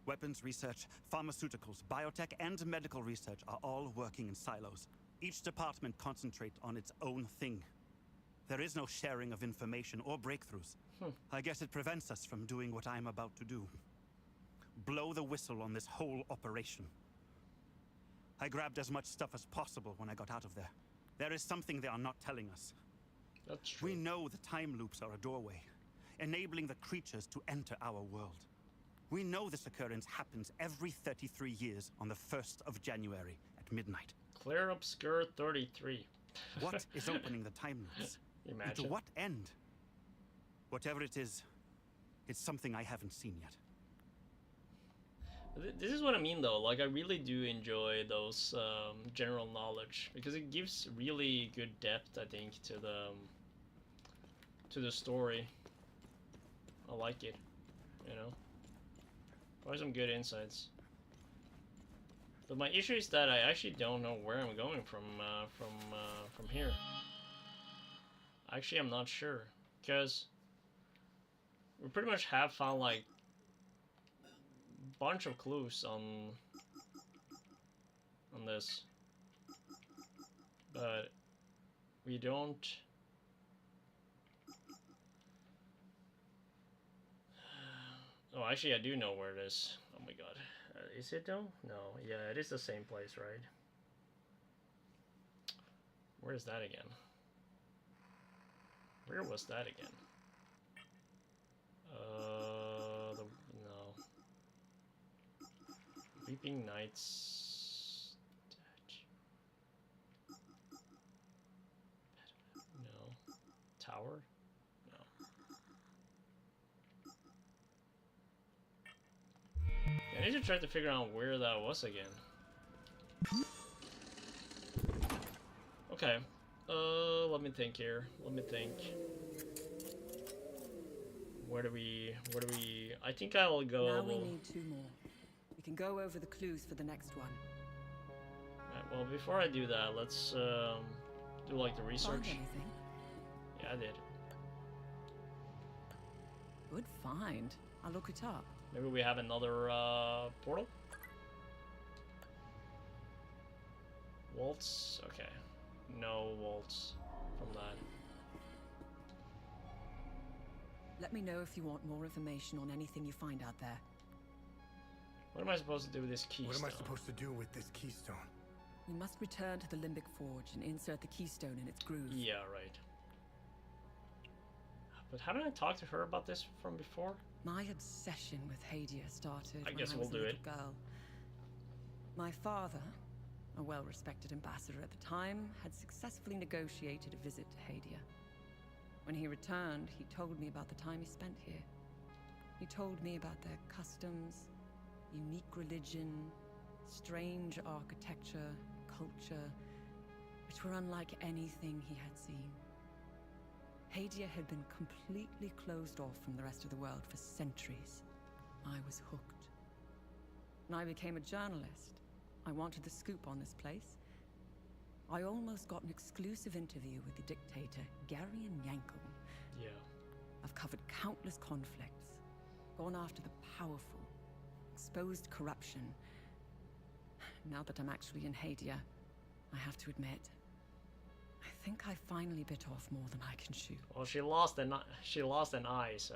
Weapons research, pharmaceuticals, biotech, and medical research are all working in silos. Each department concentrates on its own thing. There is no sharing of information or breakthroughs. I guess it prevents us from doing what I'm about to do. Blow the whistle on this whole operation. I grabbed as much stuff as possible when I got out of there. There is something they are not telling us. That's true. We know the time loops are a doorway, enabling the creatures to enter our world. We know this occurrence happens every 33 years on the 1st of January at midnight. Clear Obscure 33. What is opening the time loops? Imagine. And to what end? Whatever it is, it's something I haven't seen yet. This is what I mean though, like I really do enjoy those general knowledge, because it gives really good depth, I think, to the story. I like it, you know. Probably some good insights. But my issue is that I actually don't know where I'm going from here. Actually, I'm not sure, because we pretty much have found like bunch of clues on this, but we don't. Oh, actually, I do know where it is. Oh my god, is it though? No, yeah, it is the same place, right? Where is that again? Where was that again? No. Weeping Knight's statue. No. Tower? No. I need to try to figure out where that was again. Okay. Let me think here. Let me think. Where do we... I think I will go... Now we need 2 more. We can go over the clues for the next one. Right, well, before I do that, let's do like the research. Find anything? Yeah, I did. Good find. I'll look it up. Maybe we have another portal? Waltz? Okay. No waltz from that. Let me know if you want more information on anything you find out there. What am I supposed to do with this keystone? What am I supposed to do with this keystone? We must return to the Limbic Forge and insert the keystone in its groove. Yeah, right. But haven't I talked to her about this from before? My obsession with Hadia started I guess when I we'll was a do little it. girl. My father, a well-respected ambassador at the time, had successfully negotiated a visit to Hadia. When he returned, he told me about the time he spent here. He told me about their customs, unique religion, strange Hadia had been completely closed off from the rest of the world for centuries. I was hooked. When I became a journalist, I wanted the scoop on this place. I almost got an exclusive interview with the dictator, Nacon. Yeah. I've covered countless conflicts, gone after the powerful, exposed corruption. Now that I'm actually in Hadia, I have to admit, I think I finally bit off more than I can chew. Well, she lost an eye, so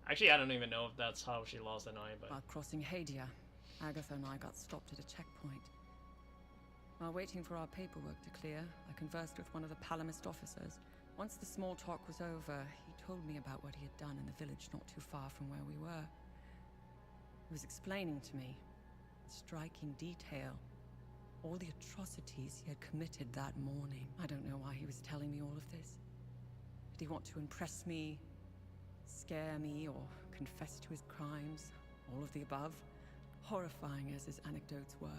actually I don't even know if that's how she lost an eye. But while crossing Hadia, Agatha and I got stopped at a checkpoint. While waiting for our paperwork to clear, I conversed with one of the Palamist officers. Once the small talk was over, he told me about what he had done in the village not too far from where we were. He was explaining to me, in striking detail, all the atrocities he had committed that morning. I don't know why he was telling me all of this. Did he want to impress me, scare me, or confess to his crimes? All of the above? Horrifying as his anecdotes were.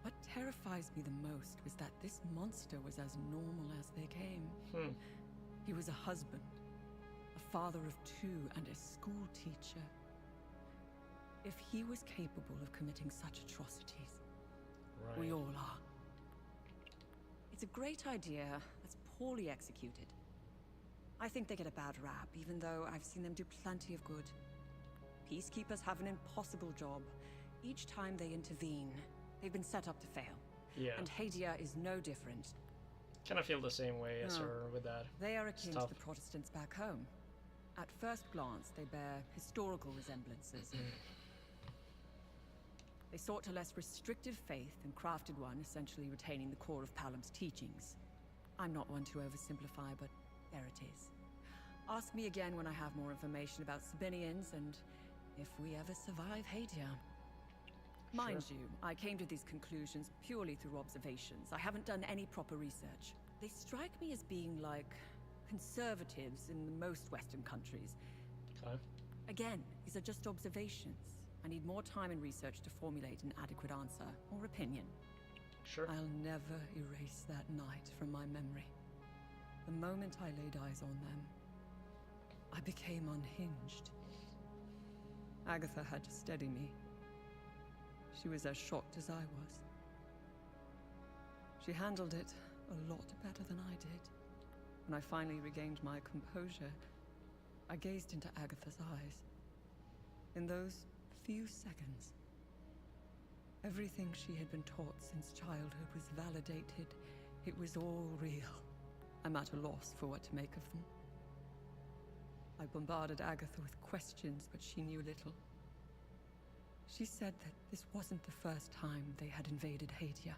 What terrifies me the most was that this monster was as normal as they came. He was a husband, a father of 2, and a school teacher. If he was capable of committing such atrocities, we all are. It's a great idea that's poorly executed. I think they get a bad rap, even though I've seen them do plenty of good. Peacekeepers have an impossible job. Each time they intervene, they've been set up to fail. Yeah. And Hadia is no different. Kind of feel the same way as her with that. They are akin to the Protestants back home. At first glance, they bear historical resemblances. They sought a less restrictive faith and crafted one, essentially retaining the core of Palam's teachings. I'm not one to oversimplify, but there it is. Ask me again when I have more information about Sabinians and if we ever survive Hadia. Mind you, I came to these conclusions purely through observations. I haven't done any proper research. They strike me as being like conservatives in most Western countries. Okay. Again, these are just observations. I need more time and research to formulate an adequate answer or opinion. Sure. I'll never erase that night from my memory. The moment I laid eyes on them, I became unhinged. Agatha had to steady me. She was as shocked as I was. She handled it a lot better than I did. When I finally regained my composure, I gazed into Agatha's eyes. In those few seconds, everything she had been taught since childhood was validated. It was all real. I'm at a loss for what to make of them. I bombarded Agatha with questions, but she knew little. She said that this wasn't the first time they had invaded Hadia.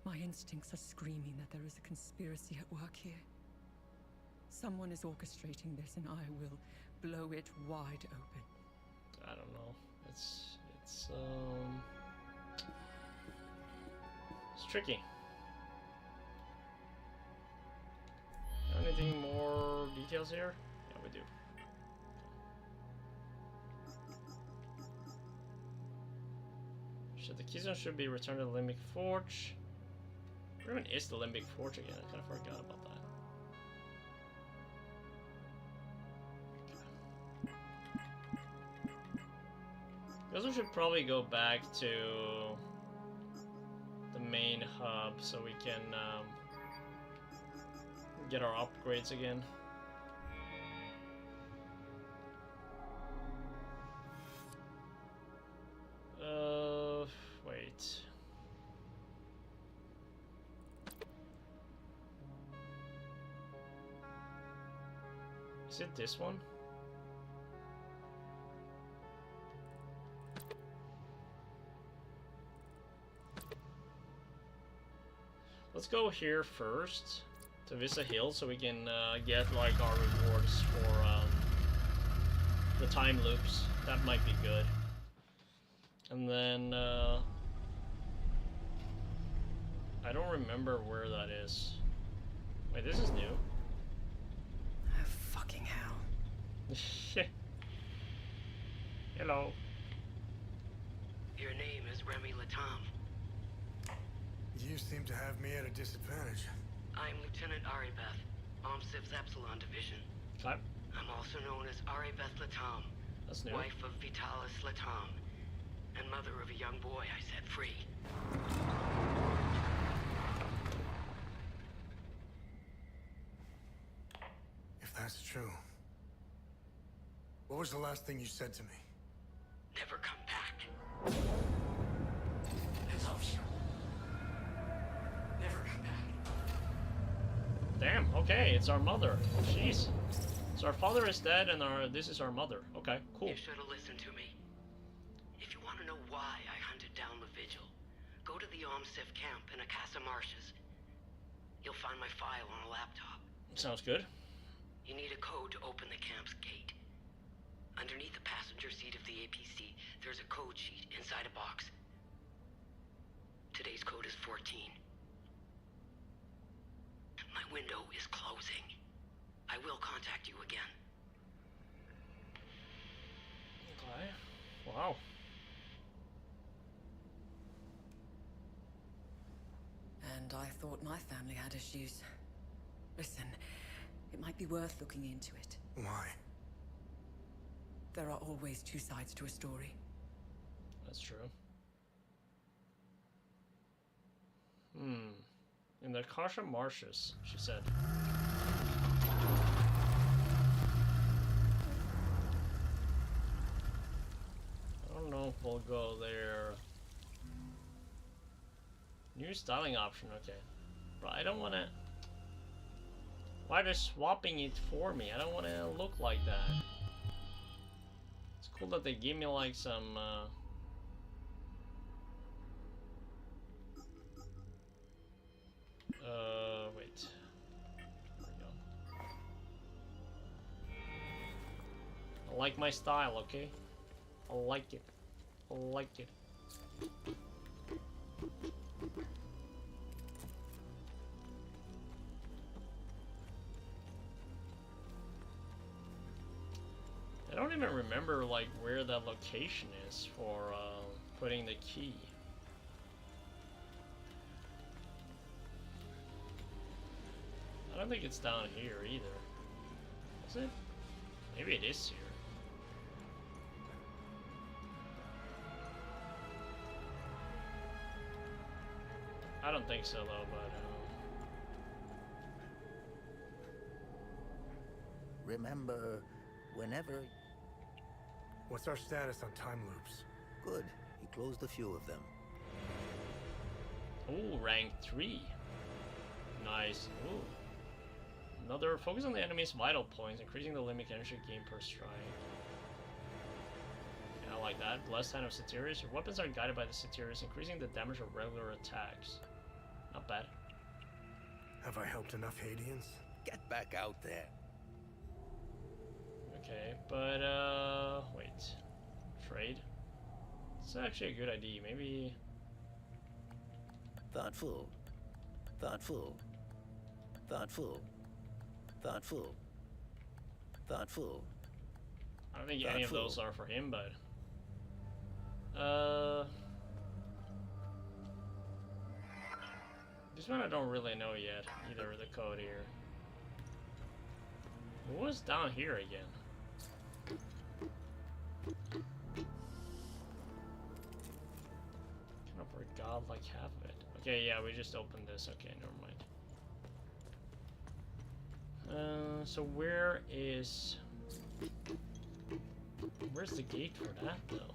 My instincts are screaming that there is a conspiracy at work here. Someone is orchestrating this, and I will blow it wide open. I don't know. It's tricky. Anything more details here? Yeah, we do. The keystone should be returned to the Limbic Forge. Where even is the Limbic Forge again? I kind of forgot about that. Guess we should probably go back to the main hub so we can get our upgrades again. Wait. Is it this one? Let's go here first to Vista Hill so we can get like our rewards for the time loops. That might be good. And then I don't remember where that is. Wait, this is new. Oh, fucking hell. Hello. Your name is Remy Latam. You seem to have me at a disadvantage. I'm Lieutenant Aribeth. Omsif's Epsilon Division. Okay. I'm also known as Arabeth Latam, That's new. wife of Vitalis Latam, and mother of a young boy I set free. If that's true, what was the last thing you said to me? Never come back. I love you. Never come back. Damn, okay, it's our mother. Jeez. So our father is dead and this is our mother. Okay, cool. You should have listened to me. If you want to know why I hunted down the Vigil, go to the Omsif camp in Akasa Marshes. You'll find my file on a laptop. Sounds good. You need a code to open the camp's gate. Underneath the passenger seat of the APC, there's a code sheet inside a box. Today's code is 14. My window is closing. I will contact you again. Okay. Wow. And I thought my family had issues. Listen, it might be worth looking into it. Why? There are always two sides to a story. That's true. In the Kasha Marshes, she said. I don't know if we'll go there. New styling option, okay. But I don't wanna... Why are they swapping it for me? I don't wanna look like that. It's cool that they give me like some, wait. There we go. I like my style, okay? I like it. I like it. I don't even remember like where that location is for putting the key. I don't think it's down here either. Is it? Maybe it is here. I don't think so though, but Remember, whenever... What's our status on time loops? Good. He closed a few of them. Ooh, rank 3. Nice. Ooh. Another focus on the enemy's vital points, increasing the limit energy gain per strike. Yeah, I like that. Blessed Hand of Satirius. Your weapons are guided by the Satirius, increasing the damage of regular attacks. Not bad. Have I helped enough Hadians? Get back out there. Okay, but wait. Trade? It's actually a good idea. Maybe... Thoughtful. Thoughtful. Thoughtful. Thoughtful. Thoughtful. I don't think any of those are for him, but... This one I don't really know yet, either the code here. What was down here again? Kind of forgot like half of it. Okay, yeah, we just opened this. Okay, never mind. So where's the gate for that though?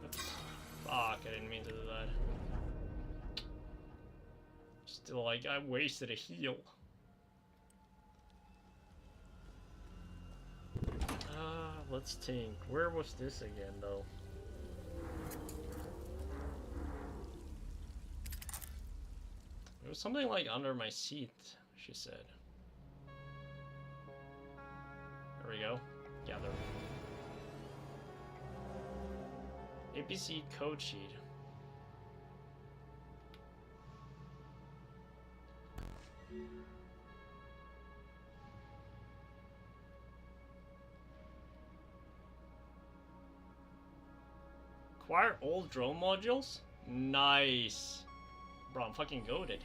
Oops. Fuck, I didn't mean to do that. Still, like, I wasted a heal. Let's think. Where was this again, though? It was something like under my seat, she said. There we go. Gather. APC code sheet. Acquire old drone modules? Nice. Bro, I'm fucking goated.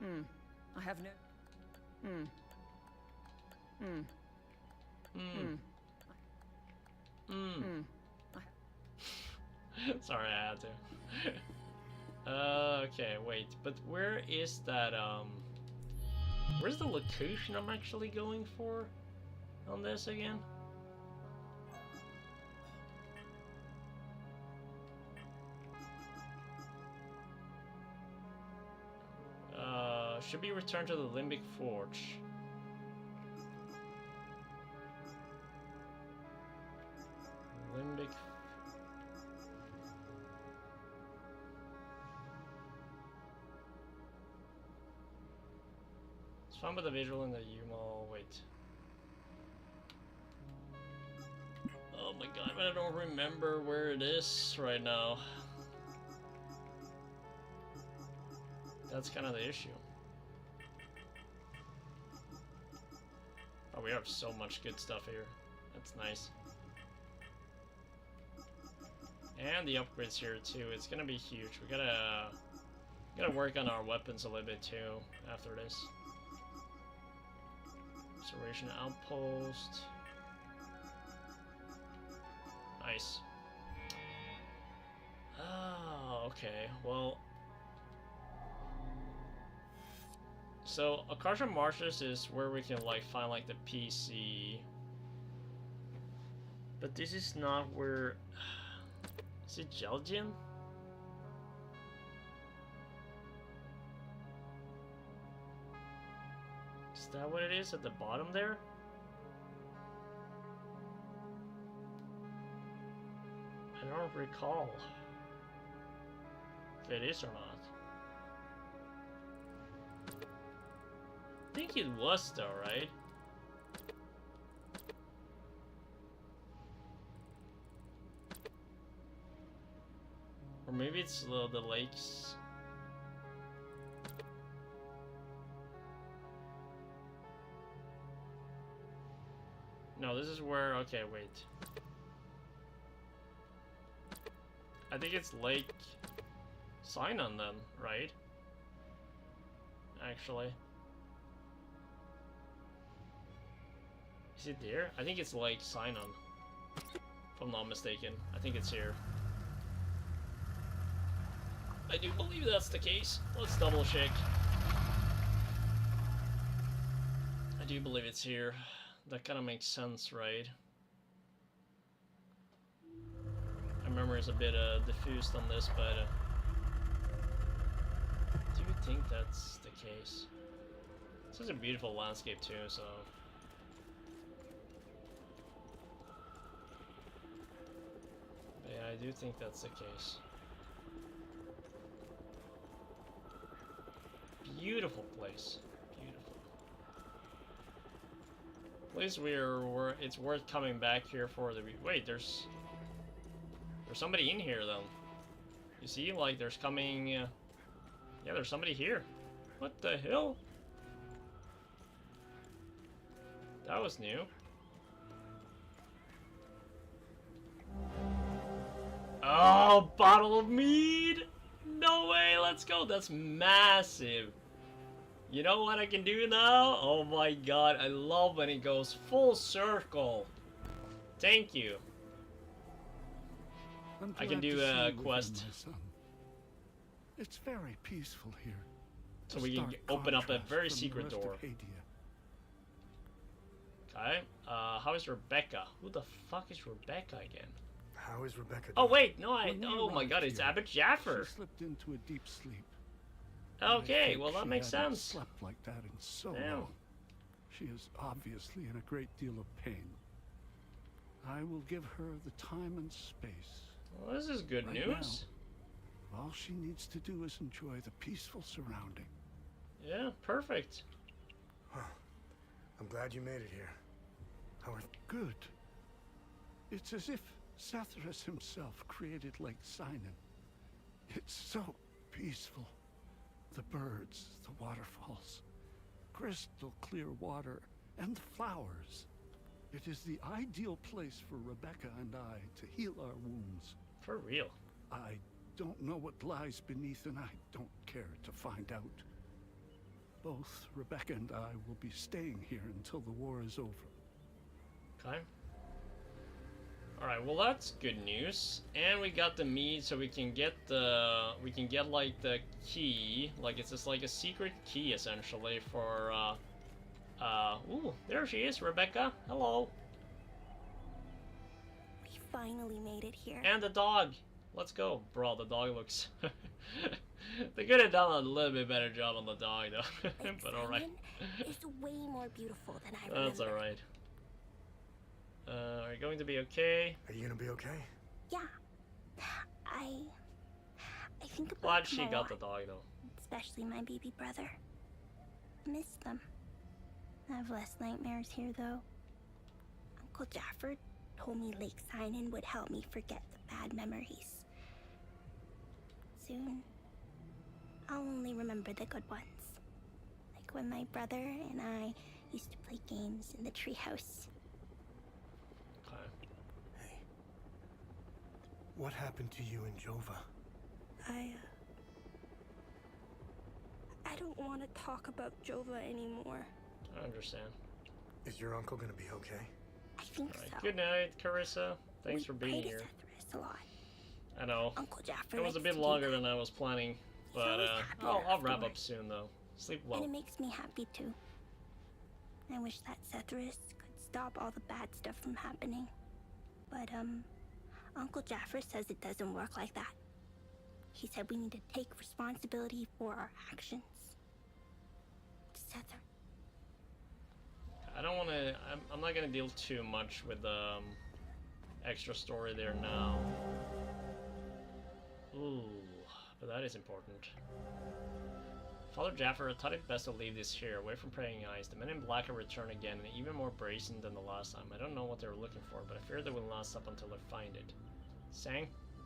I have no... Sorry, I had to. Okay, wait, but where is that, where's the location I'm actually going for on this again? Should be returned to the Limbic Forge. Limbic. It's fun with the visual in the UMO. Wait. Oh my god, but I don't remember where it is right now. That's kind of the issue. Oh, we have so much good stuff here. That's nice. And the upgrades here too. It's gonna be huge. We gotta work on our weapons a little bit too after this. Restoration outpost. Nice. Oh, okay. Well. So, Akasha Marshes is where we can, like, find, like, the PC. But this is not where... Is it Gelgian? Is that what it is at the bottom there? I don't recall if it is or not. I think it was though, right? Or maybe it's the lakes. No, this is where... Okay, wait. I think it's Lake Sinon then, right? Actually. Is it there? I think it's Lake Sinon. If I'm not mistaken. I think it's here. I do believe that's the case. Let's double check. I do believe it's here. That kind of makes sense, right? My memory is a bit diffused on this, but do you think that's the case? This is a beautiful landscape too, so... But yeah, I do think that's the case. Beautiful place. Beautiful. Place where it's worth coming back here for the... Wait, there's somebody in here, though. You see, like, there's coming... yeah, there's somebody here. What the hell? That was new. Oh, bottle of mead! No way, let's go. That's massive. You know what I can do now? Oh my god, I love when it goes full circle. Thank you. I can do a quest. It's very peaceful here. So we can open up a very secret door. Okay. How is Rebecca? Who the fuck is Rebecca again? How is Rebecca doing? Oh wait, no, oh my god, it's Abbot Jaffer. She slipped into a deep sleep. Okay, well that makes She hadn't sense. slept like that in so Damn. long. She is obviously in a great deal of pain. I will give her the time and space. Well, this is good news. Now, all she needs to do is enjoy the peaceful surrounding. Yeah, perfect. I'm glad you made it here. How are... Good. It's as if Sathras himself created Lake Sinon. It's so peaceful. The birds, the waterfalls, crystal clear water, and the flowers. It is the ideal place for Rebecca and I to heal our wounds. For real. I don't know what lies beneath, and I don't care to find out. Both Rebecca and I will be staying here until the war is over. Okay. Alright, well that's good news. And we got the meat, so we can get like the key. Like it's just like a secret key essentially for ooh, there she is, Rebecca. Hello. We finally made it here. And the dog. Let's go. Bro, the dog looks they could have done a little bit better job on the dog though. But alright. It's way more beautiful than I remember. That's alright. Are you going to be okay? Are you gonna be okay? Yeah. I think about Glad them she a got lot, the dog though. especially my baby brother. I miss them. I have less nightmares here though. Uncle Jafford told me Lake Sinan would help me forget the bad memories. Soon, I'll only remember the good ones. Like when my brother and I used to play games in the treehouse. What happened to you and Jova? I don't want to talk about Jova anymore. I understand. Is your uncle gonna be okay? I think so. Good night, Carissa. Thanks for being here. A lot. I know. Uncle Jafford It was a likes bit to do longer that. than I was planning, but always happy I'll wrap up afterwards. soon though. Sleep And well. it makes me happy too. I wish that Sethrus could stop all the bad stuff from happening. But Uncle Jafford says it doesn't work like that. He said we need to take responsibility for our actions. Sethr. I don't want to. I'm not gonna deal too much with the extra story there now. Ooh, but that is important. Father Jaffer, I thought it best to leave this here, away from praying eyes. The men in black have returned again, and even more brazen than the last time. I don't know what they were looking for, but I fear they will not stop until they find it.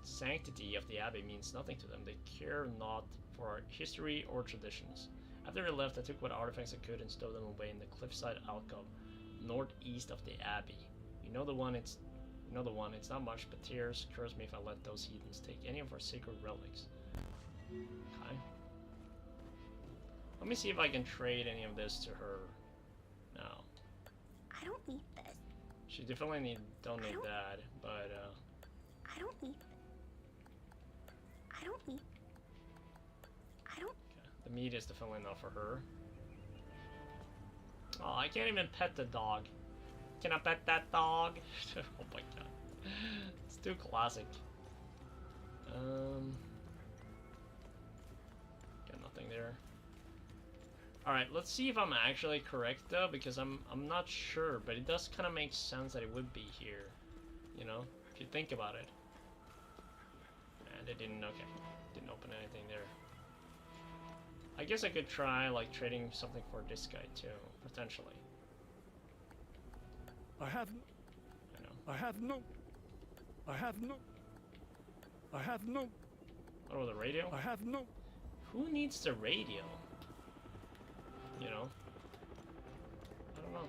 Sanctity of the Abbey means nothing to them. They care not for our history or traditions. After they left, I took what artifacts I could and stowed them away in the cliffside alcove, northeast of the Abbey. You know the one. It's not much, but tears curse me if I let those heathens take any of our sacred relics. Okay. Let me see if I can trade any of this to her. No. I don't need this. She definitely don't need that, but I don't need. the meat is definitely not for her. Oh, I can't even pet the dog. Can I pet that dog? Oh my god. It's too classic. Got nothing there. Alright, let's see if I'm actually correct though, because I'm not sure, but it does kind of make sense that it would be here. You know, if you think about it. And it didn't, okay. Didn't open anything there. I guess I could try, like, trading something for this guy too, potentially. I have no. Oh, the radio? I have no. Who needs the radio? You know? I don't know.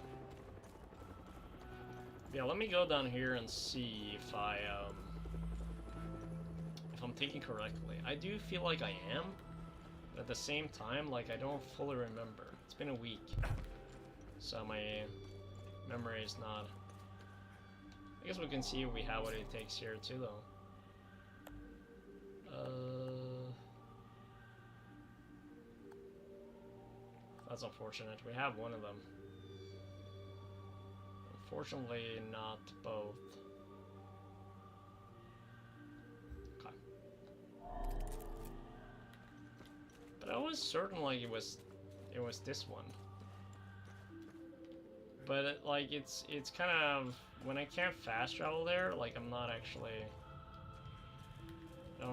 Yeah, let me go down here and see if if I'm thinking correctly. I do feel like I am, but at the same time, like, I don't fully remember. It's been a week, so my memory is not. I guess we can see if we have what it takes here too, though. That's unfortunate. We have one of them. Unfortunately, not both. Okay. But I was certain, like, it was this one. But like it's kind of, when I can't fast travel there, like I don't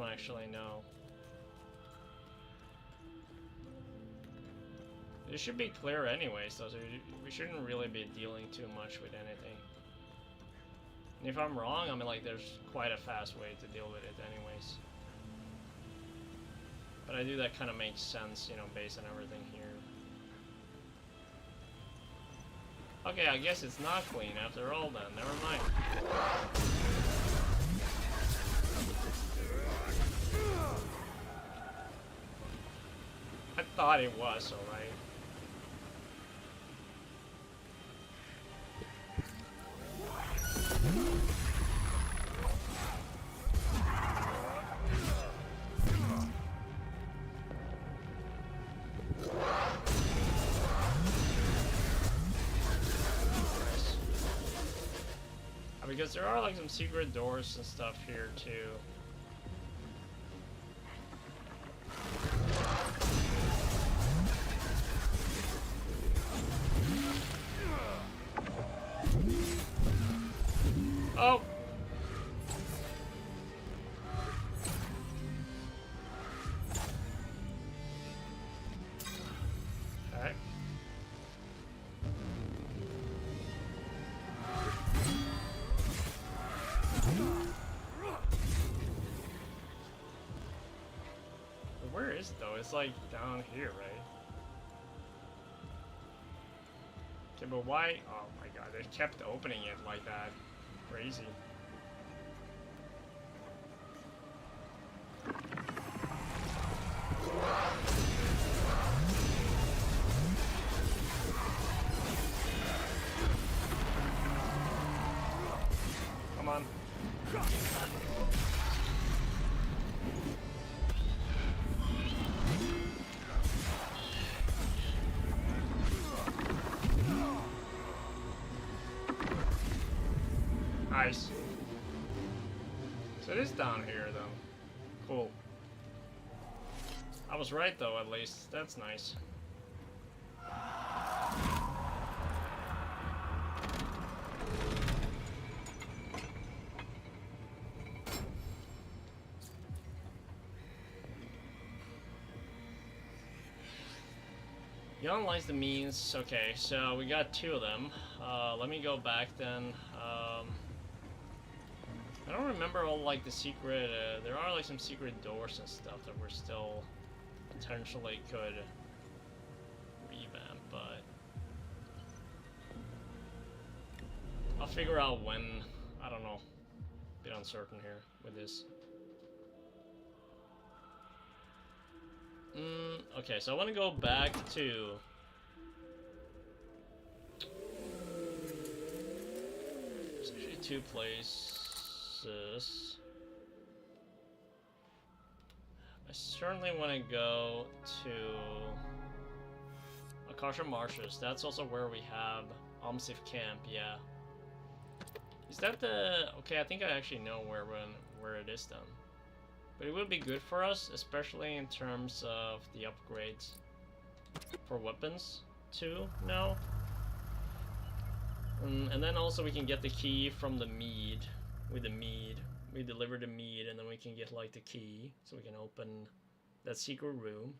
actually know. It should be clear anyway, so we shouldn't really be dealing too much with anything. And if I'm wrong, I mean, like, there's quite a fast way to deal with it anyways. But I do, that kind of makes sense, you know, based on everything here. Okay, I guess it's not clean after all then. Never mind. thought it was, alright. Because there are like some secret doors and stuff here too. Oh! Okay. Where is it though? It's like down here, right? Okay, but why? Oh my god, they kept opening it like that. Crazy. Come on. Nice. So it is down here, though. Cool. I was right, though, at least. That's nice. You analyze the means. Okay, so we got 2 of them. Let me go back then. I don't remember all like the secret. There are like some secret doors and stuff that we're still potentially could revamp, but I'll figure out when. I don't know. A bit uncertain here with this. Okay, so I want to go back to. There's actually 2 places. I certainly want to go to Akasha Marshes. That's also where we have Omsif Camp, yeah. Is that the... Okay, I think I actually know where it is then. But it would be good for us, especially in terms of the upgrades for weapons too, now. And then also we can get the key from the mead. With the mead. We deliver the mead and then we can get like the key. So we can open that secret room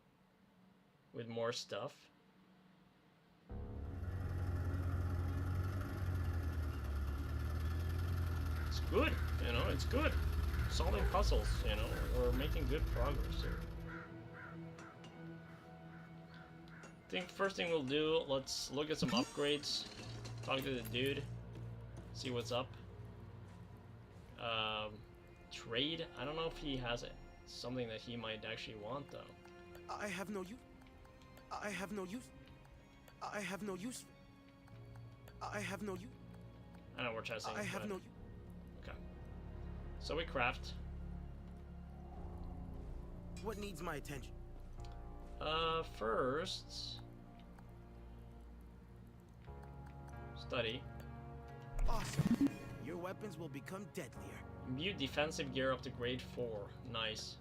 with more stuff. It's good, you know, it's good. Solving puzzles, you know, we're making good progress here. I think first thing we'll do, let's look at some upgrades. Talk to the dude. See what's up. Trade? I don't know if he has it. Something that he might actually want though. I have no use. I have no use. I have no use. I have no use. I know we're testing. I have no use. Okay. So we craft. What needs my attention? First... Study. Awesome. Your weapons will become deadlier. Imbue defensive gear up to grade 4. Nice.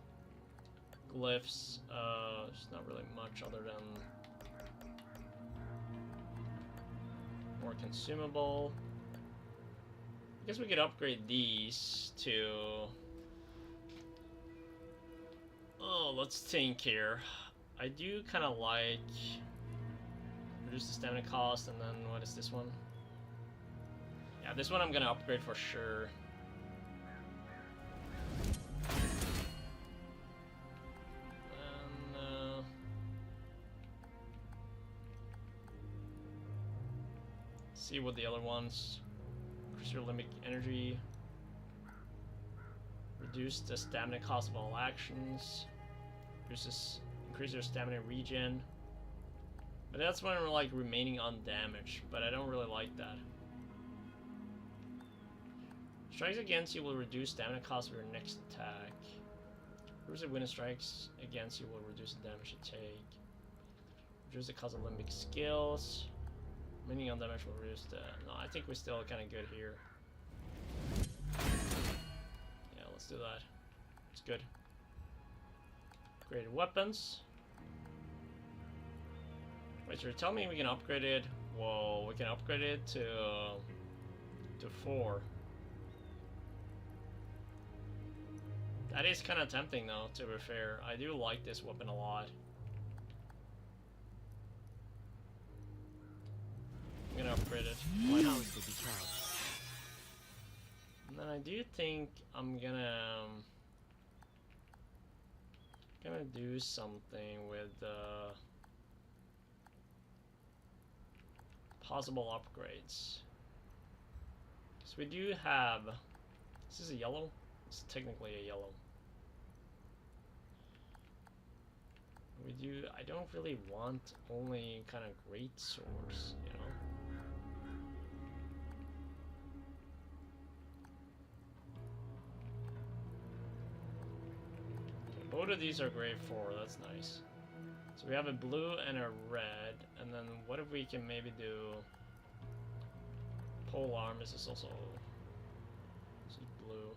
Glyphs. There's not really much other than... more consumable. I guess we could upgrade these to... Oh, let's think here. I do kind of like... reduce the stamina cost, and then what is this one? Yeah, this one I'm gonna upgrade for sure. And, see what the other ones. Increase your limbic energy. Reduce the stamina cost of all actions. increase your stamina regen. But that's when we're like remaining undamaged, but I don't really like that. Strikes against you will reduce stamina cost of your next attack. When it strikes against you will reduce the damage you take. Reduce the cost of limbic skills. Remaining undamaged will reduce the... No, I think we're still kind of good here. Yeah, let's do that. It's good. Upgraded weapons. Wait, so you're telling me we can upgrade it? Whoa, we can upgrade it to 4. That is kind of tempting though, to be fair. I do like this weapon a lot. I'm gonna upgrade it. Why not? And then I do think I'm gonna do something with possible upgrades. So we do have. Is this a yellow? It's technically a yellow. We do. I don't really want only kind of great swords, you know. Both of these are grade 4, that's nice. So we have a blue and a red, and then what if we can maybe do pole arm? This is also blue.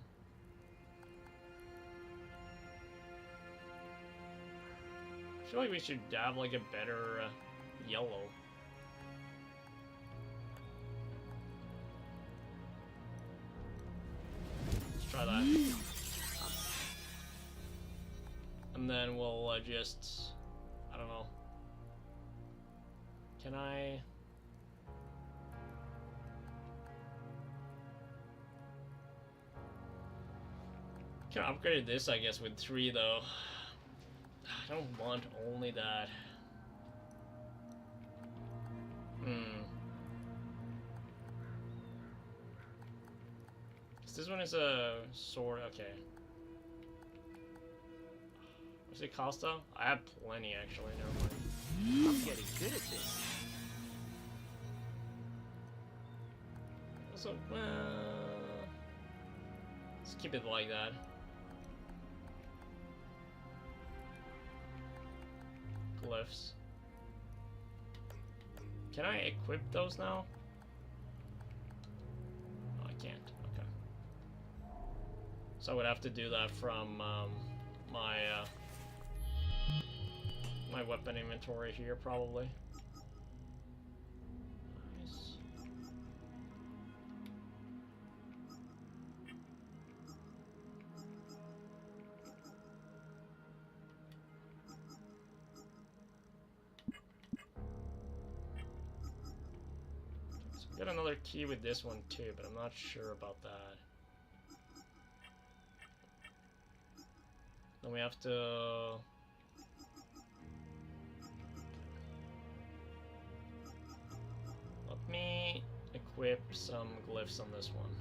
I feel like we should have like a better yellow. Let's try that. And then we'll just, I don't know. Can I? Can I upgrade this, I guess, with 3 though. I don't want only that. This one is a sword, okay. What's it cost though? I have plenty actually, never mind. I'm getting good at this. So, let's keep it like that. Glyphs. Can I equip those now? No, I can't. Okay. So I would have to do that from my my weapon inventory here, probably. Nice. So we got another key with this one too, but I'm not sure about that. Then we have to... Let me equip some glyphs on this one.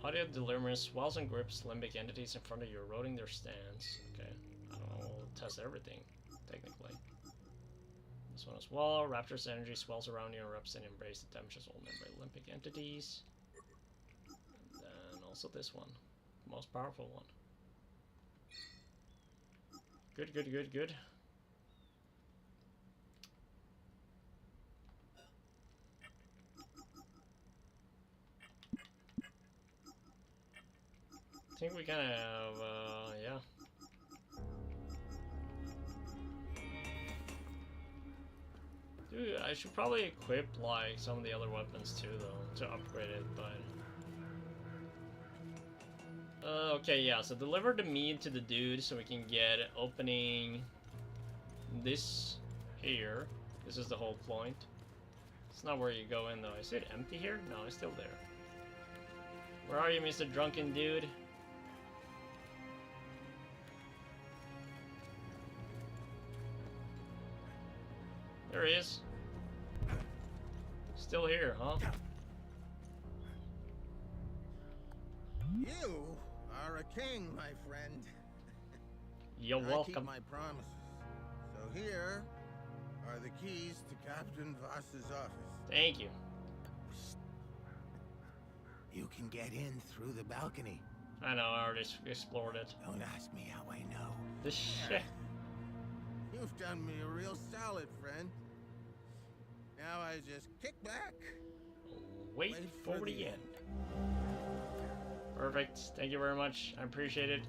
Audio deliverance swells and grips limbic entities in front of you, eroding their stance. Okay, I don't know, we'll test everything, technically. This one as well. Rapture's energy swells around you and erupts and embrace the damages all membrane limbic entities. And then also this one, most powerful one. Good, good, good, good. I think we kind of have, yeah. Dude, I should probably equip, like, some of the other weapons too, though, to upgrade it, but... okay, yeah, so deliver the meat to the dude so we can get opening this here. This is the whole point. It's not where you go in, though. Is it empty here? No, it's still there. Where are you, Mr. Drunken Dude? There he is. Still here, huh? You are a king, my friend. You're I welcome. keep my promises. So here are the keys to Captain Voss's office. Thank you. You can get in through the balcony. I know, I already explored it. Don't ask me how I know. This shit. You've done me a real solid, friend. Now I just kick back. Wait for the end. Perfect. Thank you very much. I appreciate it.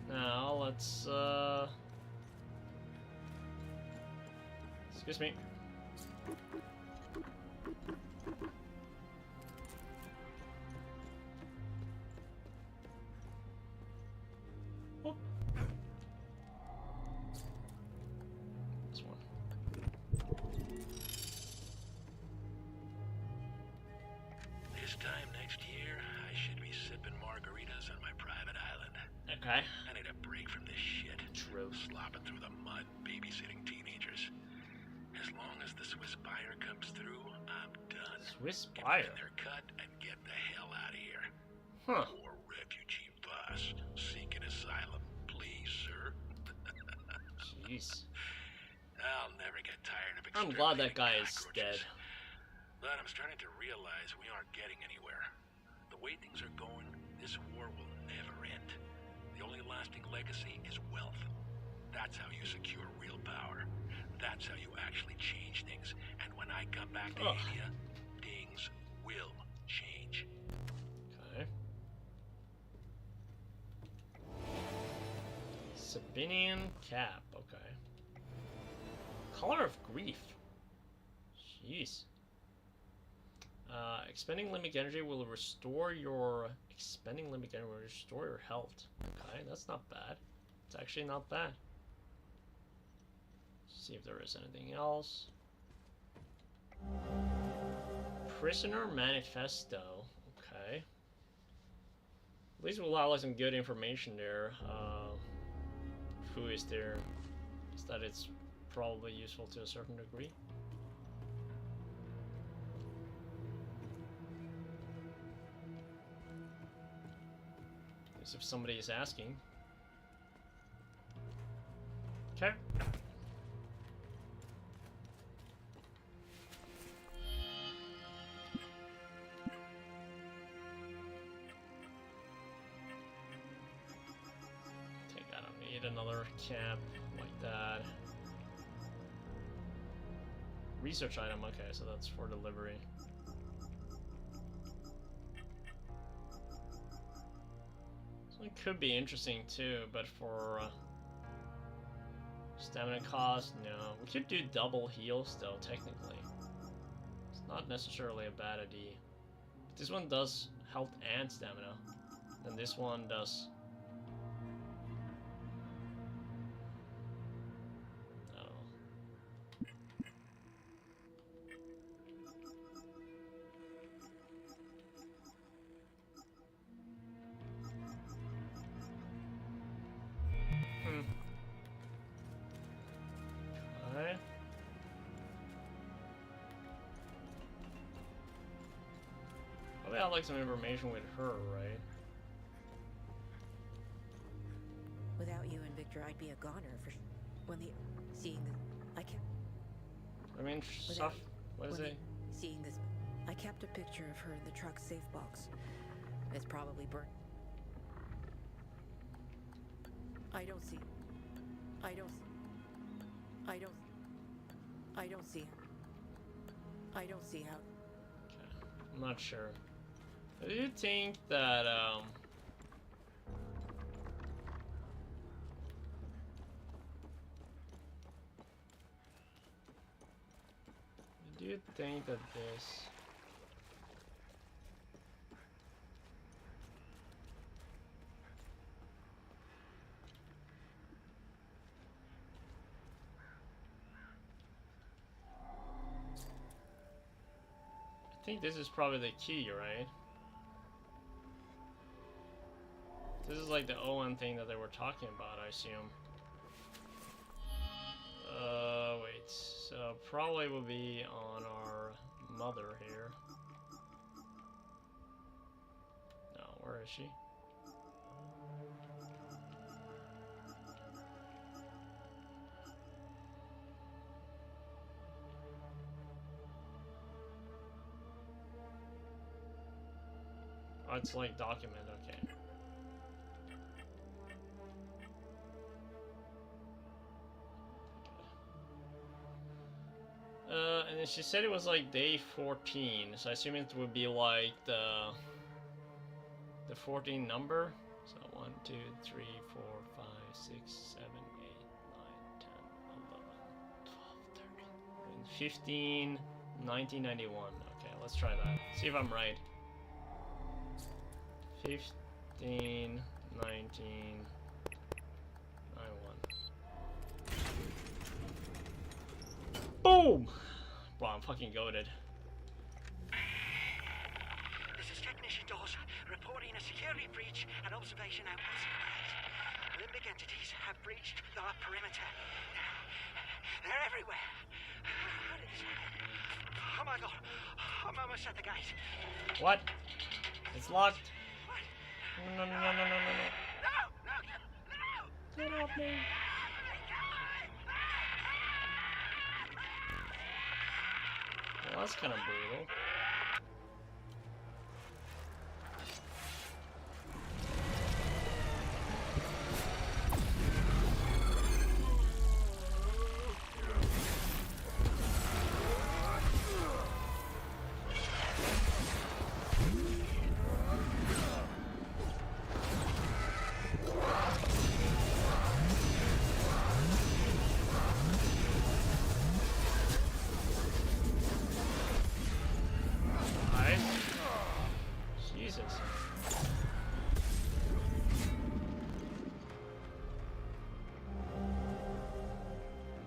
Now let's excuse me. Oh. This one. This time next year, I should be sipping margaritas on my private island. Okay. I need a break from this shit. True. Slopping through the mud, babysitting teenagers. As long as the Swiss buyer comes through, I'm done. Swiss buyer? Get their cut and get the hell out of here. Huh. Poor refugee boss, seeking asylum. Please, sir. Jeez. I'll never get tired of I'm glad that guy is dead. But I'm starting to realize we aren't getting anywhere. The way things are going, this war will never end. The only lasting legacy is wealth. That's how you secure real power. That's how you actually change things. And when I come back to India, things will change. Okay. Sabinian cap, okay. Color of grief. Jeez. Expending limbic energy will restore your health. Okay, that's not bad. It's actually not bad. See if there is anything else. Prisoner manifesto. Okay. At least we'll have like some good information there. Who is there? Is that it's probably useful to a certain degree. As if somebody is asking. Okay. Think I don't need another cap like that. Research item, okay, so that's for delivery. It could be interesting too, but for stamina cost, no. We could do double heal still, technically. It's not necessarily a bad idea. But this one does health and stamina. And this one does... I don't know. Okay. Probably I'd like some information with her, right? Without you and Victor, I'd be a goner for when the seeing the I kept. I mean, stuff. What is it? Seeing this, I kept a picture of her in the truck's safe box. It's probably burnt. I don't see how. Okay, I'm not sure. Do you think that do you think that this I think this is probably the key, right? This is like the Owen thing that they were talking about, I assume. Wait. So probably will be on our mother here. Where is she? Oh, it's like document, okay. And then she said it was like day 14, so I assume it would be like the 14 number. So 1, 2, 3, 4, 5, 6, 7, 8, 9, 10, 11, 12, 13, 15, 1991. Okay, let's try that. See if I'm right. 15, 19, 91. Boom! Bro, I'm fucking goated. This is Technician Dawes reporting a security breach at observation outpost. Limbic entities have breached the perimeter. They're everywhere. Oh my god. I'm almost at the gate. What? It's locked. No, no, no, no, no, no, no. Get off me. Well, that's kind of brutal.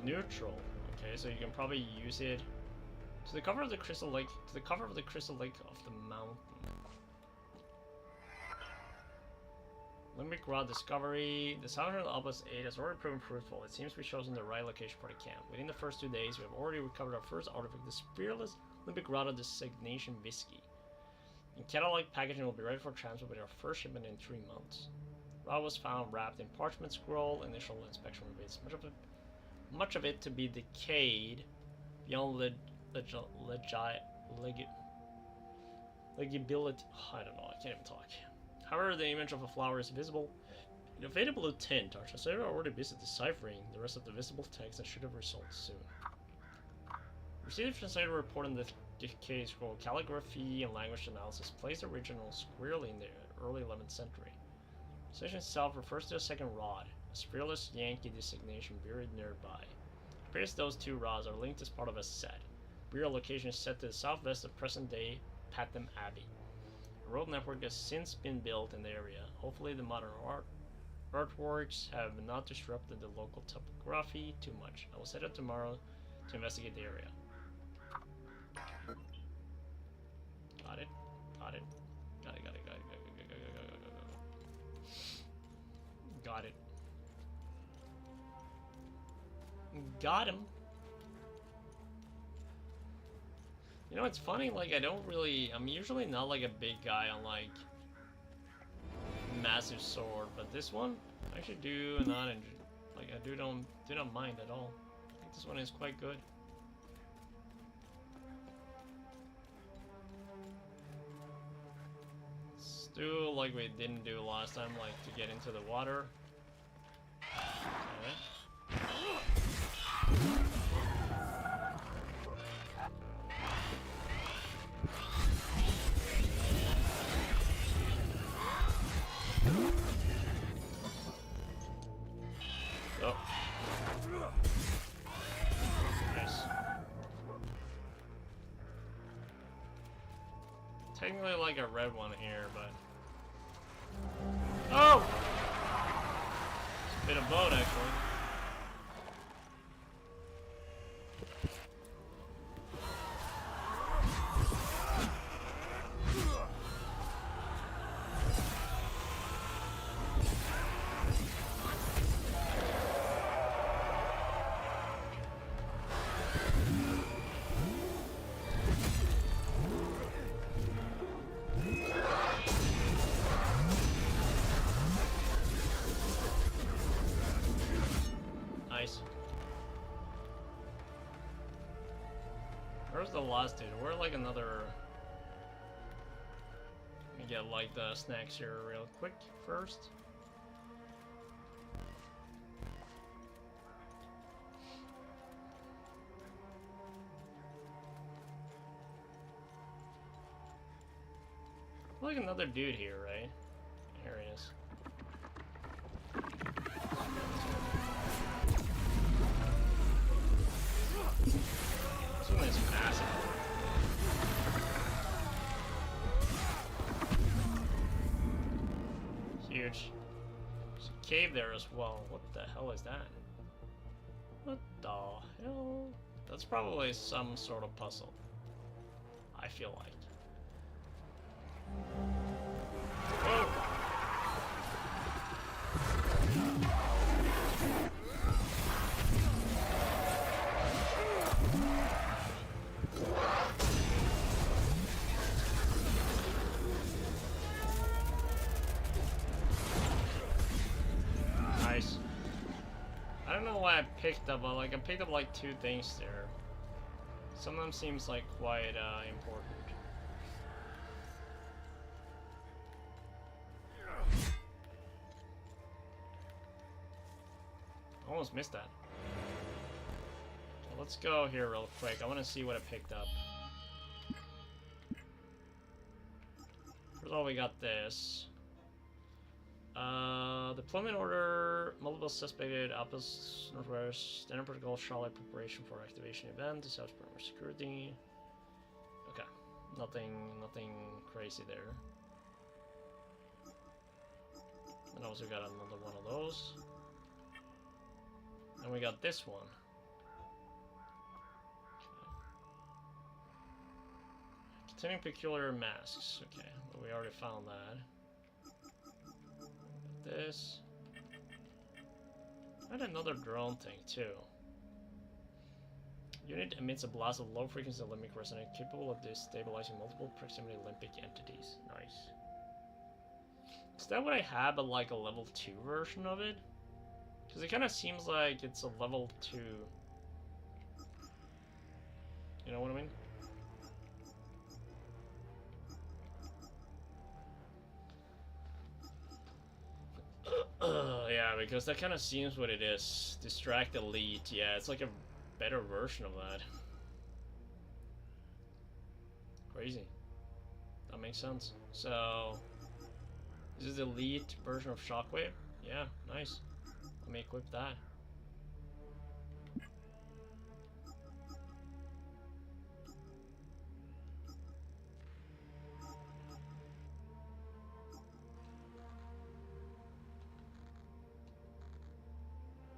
Neutral. Okay, so you can probably use it to the cover of the crystal lake. To the cover of the crystal lake of the mountain. Limbic Rod discovery. The Southern Outpost 8 has already proven fruitful. It seems we've chosen the right location for the camp. Within the first 2 days, we have already recovered our first artifact, the Spearless Limbic Rod of Designation Whiskey. In catalog packaging will be ready for transfer with our first shipment in 3 months. Rod was found wrapped in parchment scroll. Initial inspection reveals much of it to be decayed beyond legibility. I don't know, I can't even talk. However, the image of a flower is visible in a faded blue tint. Our translator already busy deciphering the rest of the visible text and should have results soon. Received translator report on the decay scroll. Calligraphy and language analysis placed the original squarely in the early 11th century. The station itself refers to a second rod, a spearless Yankee designation buried nearby. It appears those 2 rods are linked as part of a set. Burial location is set to the southwest of present-day Patham Abbey. A road network has since been built in the area. Hopefully the modern artworks have not disrupted the local topography too much. I will set out tomorrow to investigate the area. Got it. Got it. Got it. Got it. Got it. Got it. Got him. You know, it's funny, like, I'm usually not, like, a big guy on, like, massive sword, but this one, I actually do not enjoy, like, I do not mind at all. I think this one is quite good. Let's do, like we didn't do last time, like, to get into the water. Okay. Oh. Nice. Technically like a red one here, but... Oh! It's a bit of boat, actually. Nice. Where's the last dude? We're like another... Let me get like the snacks here real quick first. Like another dude here, right? Here he is. This one is massive. Huge. There's a cave there as well. What the hell is that? What the hell? That's probably some sort of puzzle. I feel like. Whoa! Nice. I don't know why I picked up, but like I picked up like 2 things there. Some of them seems like quite important. Almost missed that. So let's go here real quick. I want to see what I picked up. First of all, we got this. Deployment order, multiple suspected, Apple's Northwest, standard protocol, Charlotte preparation for activation event, disaster perimeter security. Okay, nothing crazy there. And also got another one of those. And we got this one. Okay. Containing peculiar masks. Okay, but we already found that. This. And another drone thing too. Unit emits a blast of low frequency limbic resonance capable of destabilizing multiple proximity limbic entities. Nice. Is that what I have, but like a level 2 version of it? Because it kind of seems like it's a level 2. You know what I mean? Yeah, because that kind of seems what it is. Distract Elite. Yeah, it's like a better version of that. Crazy. That makes sense. So, this is the Elite version of Shockwave? Yeah, nice. Let me equip that.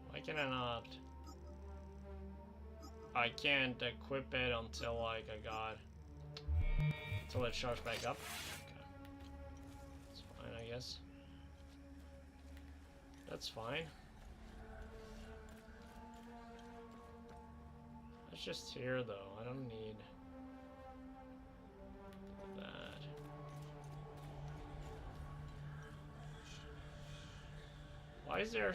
Why can I not? I can't equip it until like until it charges back up. Okay. That's fine, I guess. That's fine. That's just here though. I don't need that. Why is there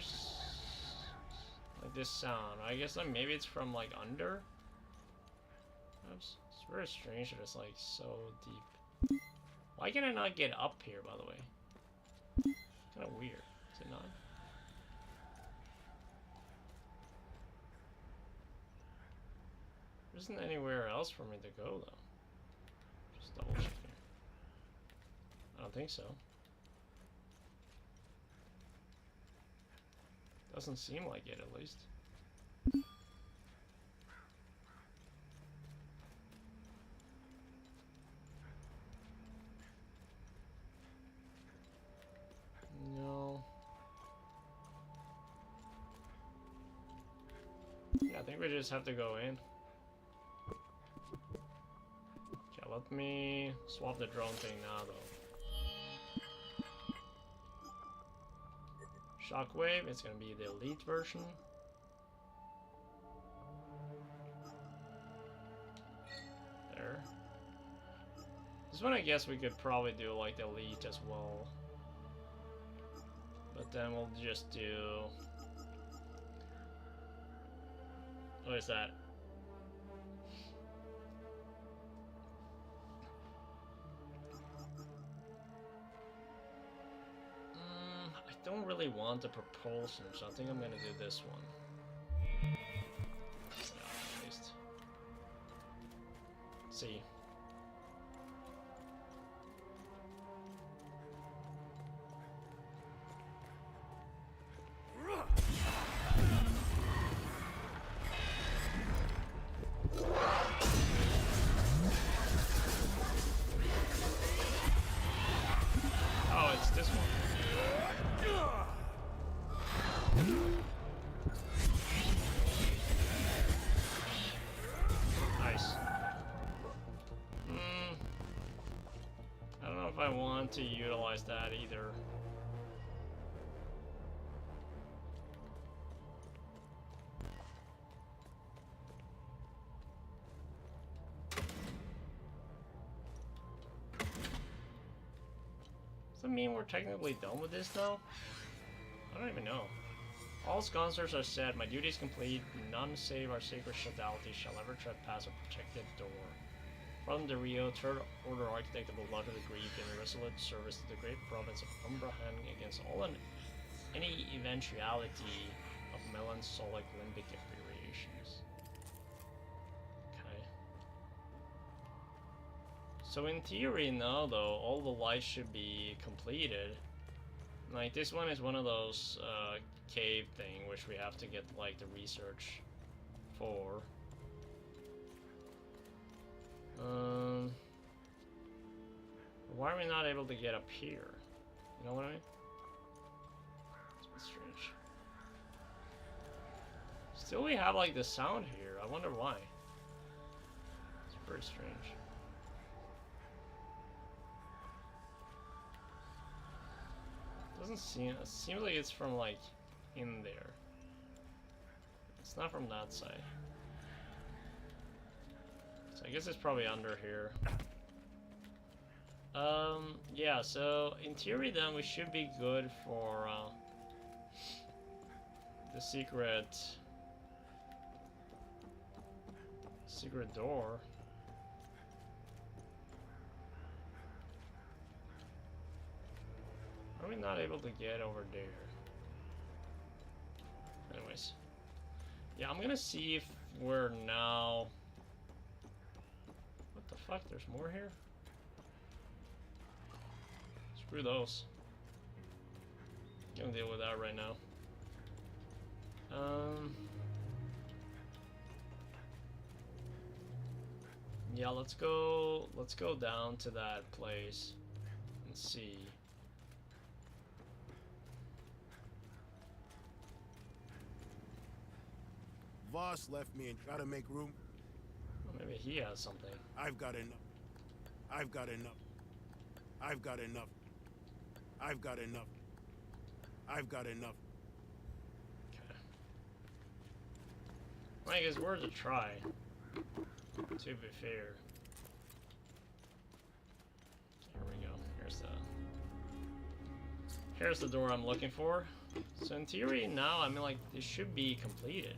like this sound? I guess like maybe it's from like under. It's very strange that it's like so deep. Why can I not get up here, by the way? Kind of weird, is it not? There isn't anywhere else for me to go though. Just double check here. I don't think so. Doesn't seem like it, at least. No. Yeah, I think we just have to go in. Okay, let me swap the drone thing now, though. Shockwave, it's gonna be the Elite version. There. This one I guess we could probably do like the Elite as well. But then we'll just do What is that? I don't really want the propulsion, so I think I'm gonna do this one. Yeah, at least. See. Oh, it's this one. Nice. I don't know if I want to utilize that either. Does that mean we're technically done with this now? I don't even know. All sconces are set. My duty is complete. None save our sacred fidelity shall ever trespass a protected door. From the Rio, third order architect of the Blood of the Greek, in resolute service to the great province of Umbrahan against all and any eventuality of melancholic limbic variations. Okay. So in theory now though, all the lights should be completed. Like this one is one of those cave thing which we have to get like the research for. Why are we not able to get up here? You know what I mean? It's a bit strange. Still we have like the sound here. I wonder why. It's pretty strange. Doesn't seem, it seems like it's from like in there. It's not from that side. So I guess it's probably under here. Yeah, so in theory then we should be good for the secret door. Are we not able to get over there? Anyways. Yeah, I'm gonna see if we're now... What the fuck? There's more here? Screw those. Gonna deal with that right now. Yeah, let's go down to that place and see. Voss left me and tried to make room. Well, maybe he has something. I've got enough. I've got enough. I've got enough. I've got enough. I've got enough. Okay. Like, it's worth a try. To be fair. Here we go. Here's the door I'm looking for. So in theory now, I mean, like, this should be completed.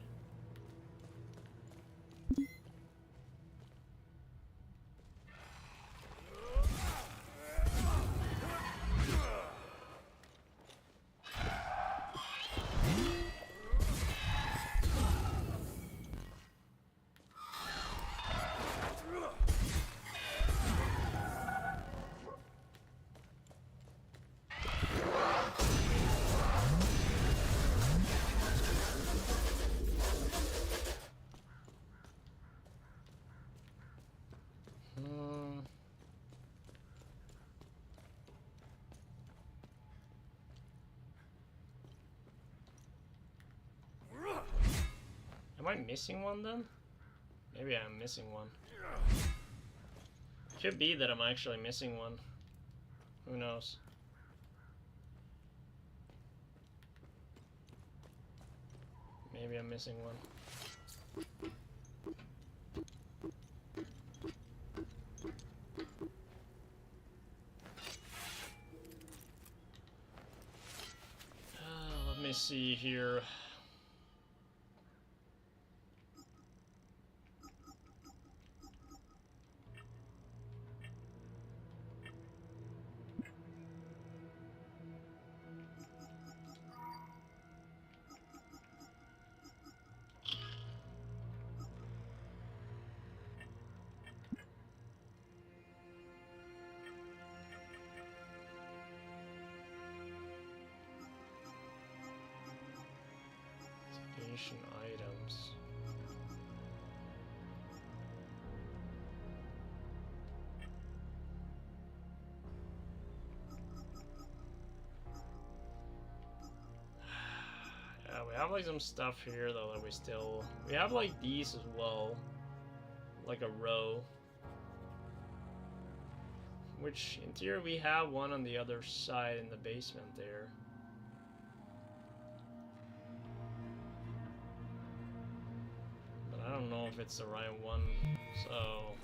Am I missing one then? Maybe I'm missing one. Could be that I'm actually missing one. Who knows? Maybe I'm missing one. Let me see here. mission items. Yeah, we have like some stuff here though that we have like these as well, like a row. Which, in theory, we have one on the other side in the basement there. But I don't know if it's the right one, so...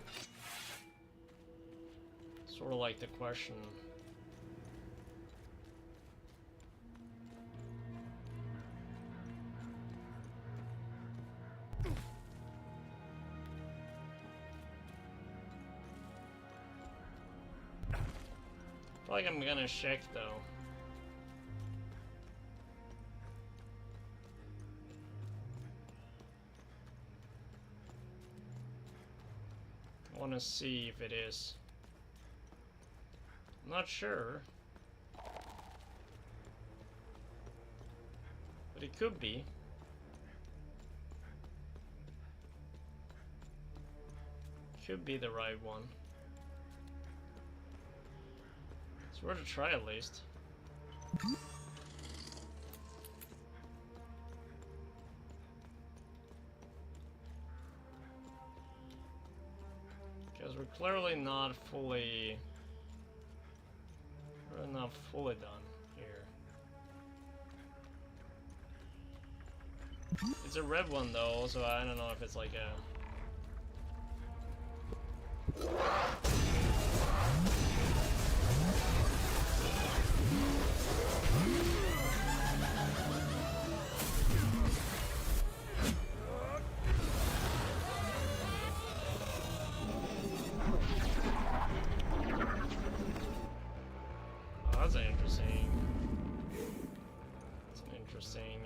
Sort of like the question. I feel like I'm gonna check though. I wanna see if it is. I'm not sure. But it could be. Could be the right one. It's worth a try at least. Because we're clearly not fully... We're not fully done here. It's a red one though, so I don't know if it's like a... Oh, that's interesting. That's an interesting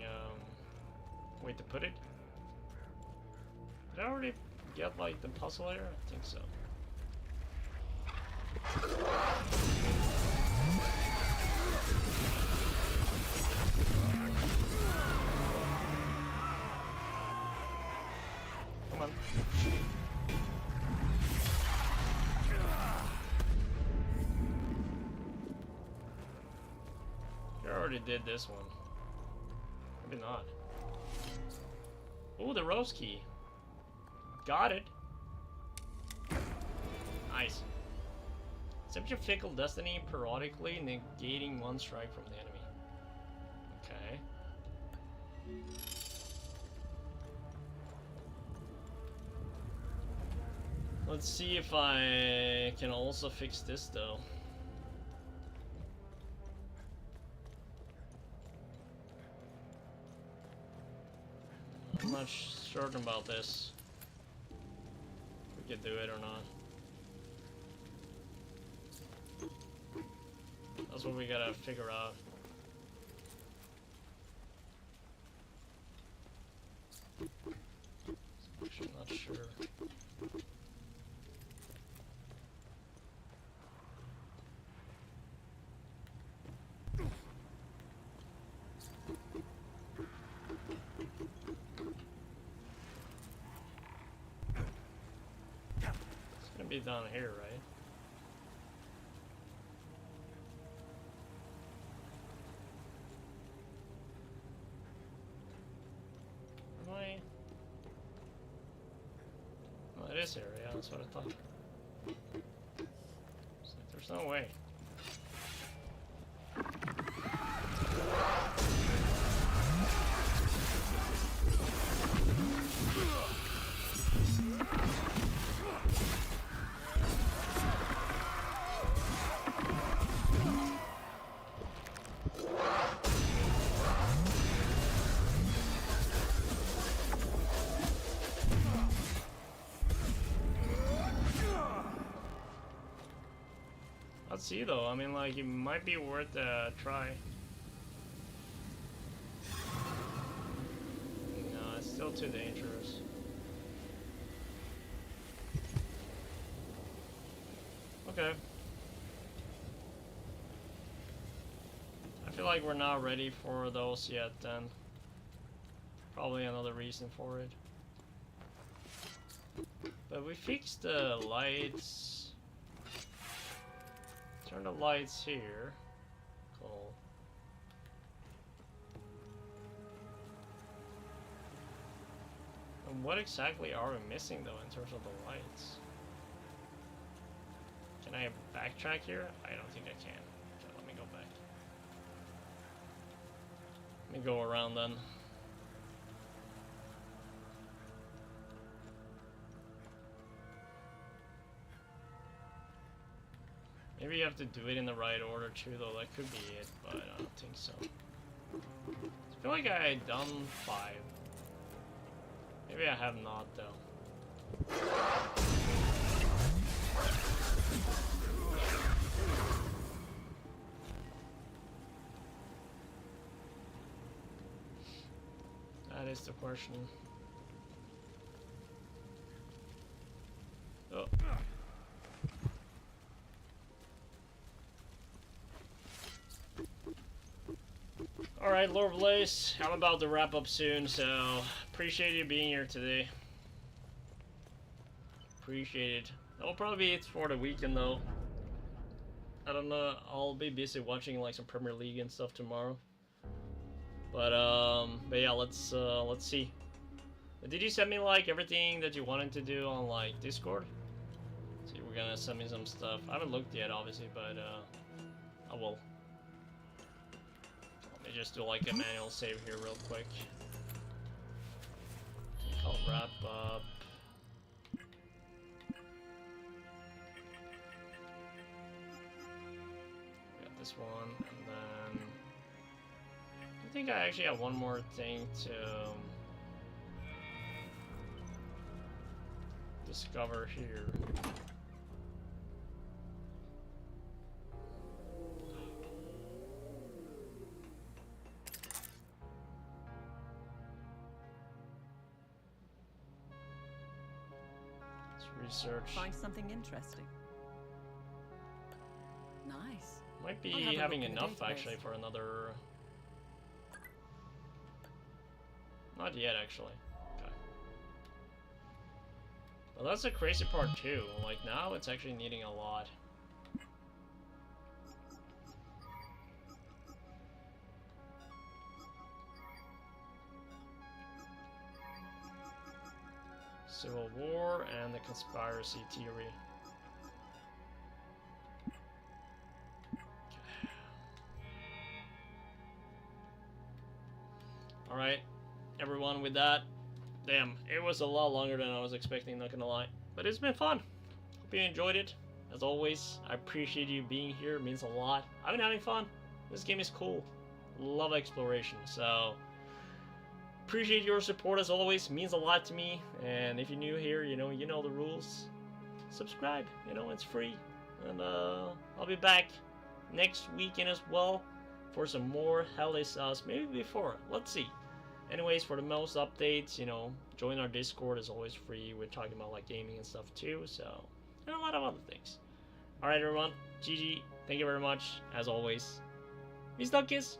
way to put it. Did I already get like the puzzle here? I think so. Come on. You already did this one. Maybe not. Ooh, the rose key. Got it. Nice. Accept your fickle destiny periodically, negating one strike from the enemy. Okay. Let's see if I can also fix this though. I'm not certain about this. If we can do it or not. That's what we gotta figure out. Actually, not sure. It's gonna be down here, right? Well, it is here, yeah, that's what I thought. It's like, there's no way. Let's see though, I mean like it might be worth a try. No, it's still too dangerous. Okay. I feel like we're not ready for those yet then. Probably another reason for it. But we fixed the lights. Turn the lights here. Cool. And what exactly are we missing though in terms of the lights? Can I backtrack here? I don't think I can. Okay, let me go back. Let me go around then. Maybe you have to do it in the right order too though, that could be it, but I don't think so. I feel like I had done 5. Maybe I have not though. That is the question. Oh. Alright, Lord Blaze, I'm about to wrap up soon, so appreciate you being here today. Appreciate it. That'll probably be it for the weekend though. I don't know, I'll be busy watching like some Premier League and stuff tomorrow. But yeah, let's see. Did you send me like everything that you wanted to do on like Discord? So you were gonna send me some stuff. I haven't looked yet obviously, but I will. Let me just do like a manual save here real quick. I'll wrap up. We got this one, and then I think I actually have one more thing to discover here. Research. Find something interesting. Nice. Might be having enough actually for another. Not yet actually. Okay. Well, that's the crazy part too. Like now it's actually needing a lot. Civil War and the conspiracy theory. Okay. Alright, everyone, with that, damn, it was a lot longer than I was expecting, not gonna lie. But it's been fun. Hope you enjoyed it. As always, I appreciate you being here, it means a lot. I've been having fun. This game is cool. Love exploration, so appreciate your support as always, means a lot to me. And if you're new here, you know the rules. Subscribe, it's free. And I'll be back next weekend as well for some more hellisus, maybe before, let's see. Anyways, for the most updates, join our Discord, is always free. We're talking about like gaming and stuff too, so, and a lot of other things. Alright everyone, GG, thank you very much, as always. Peace out, kids.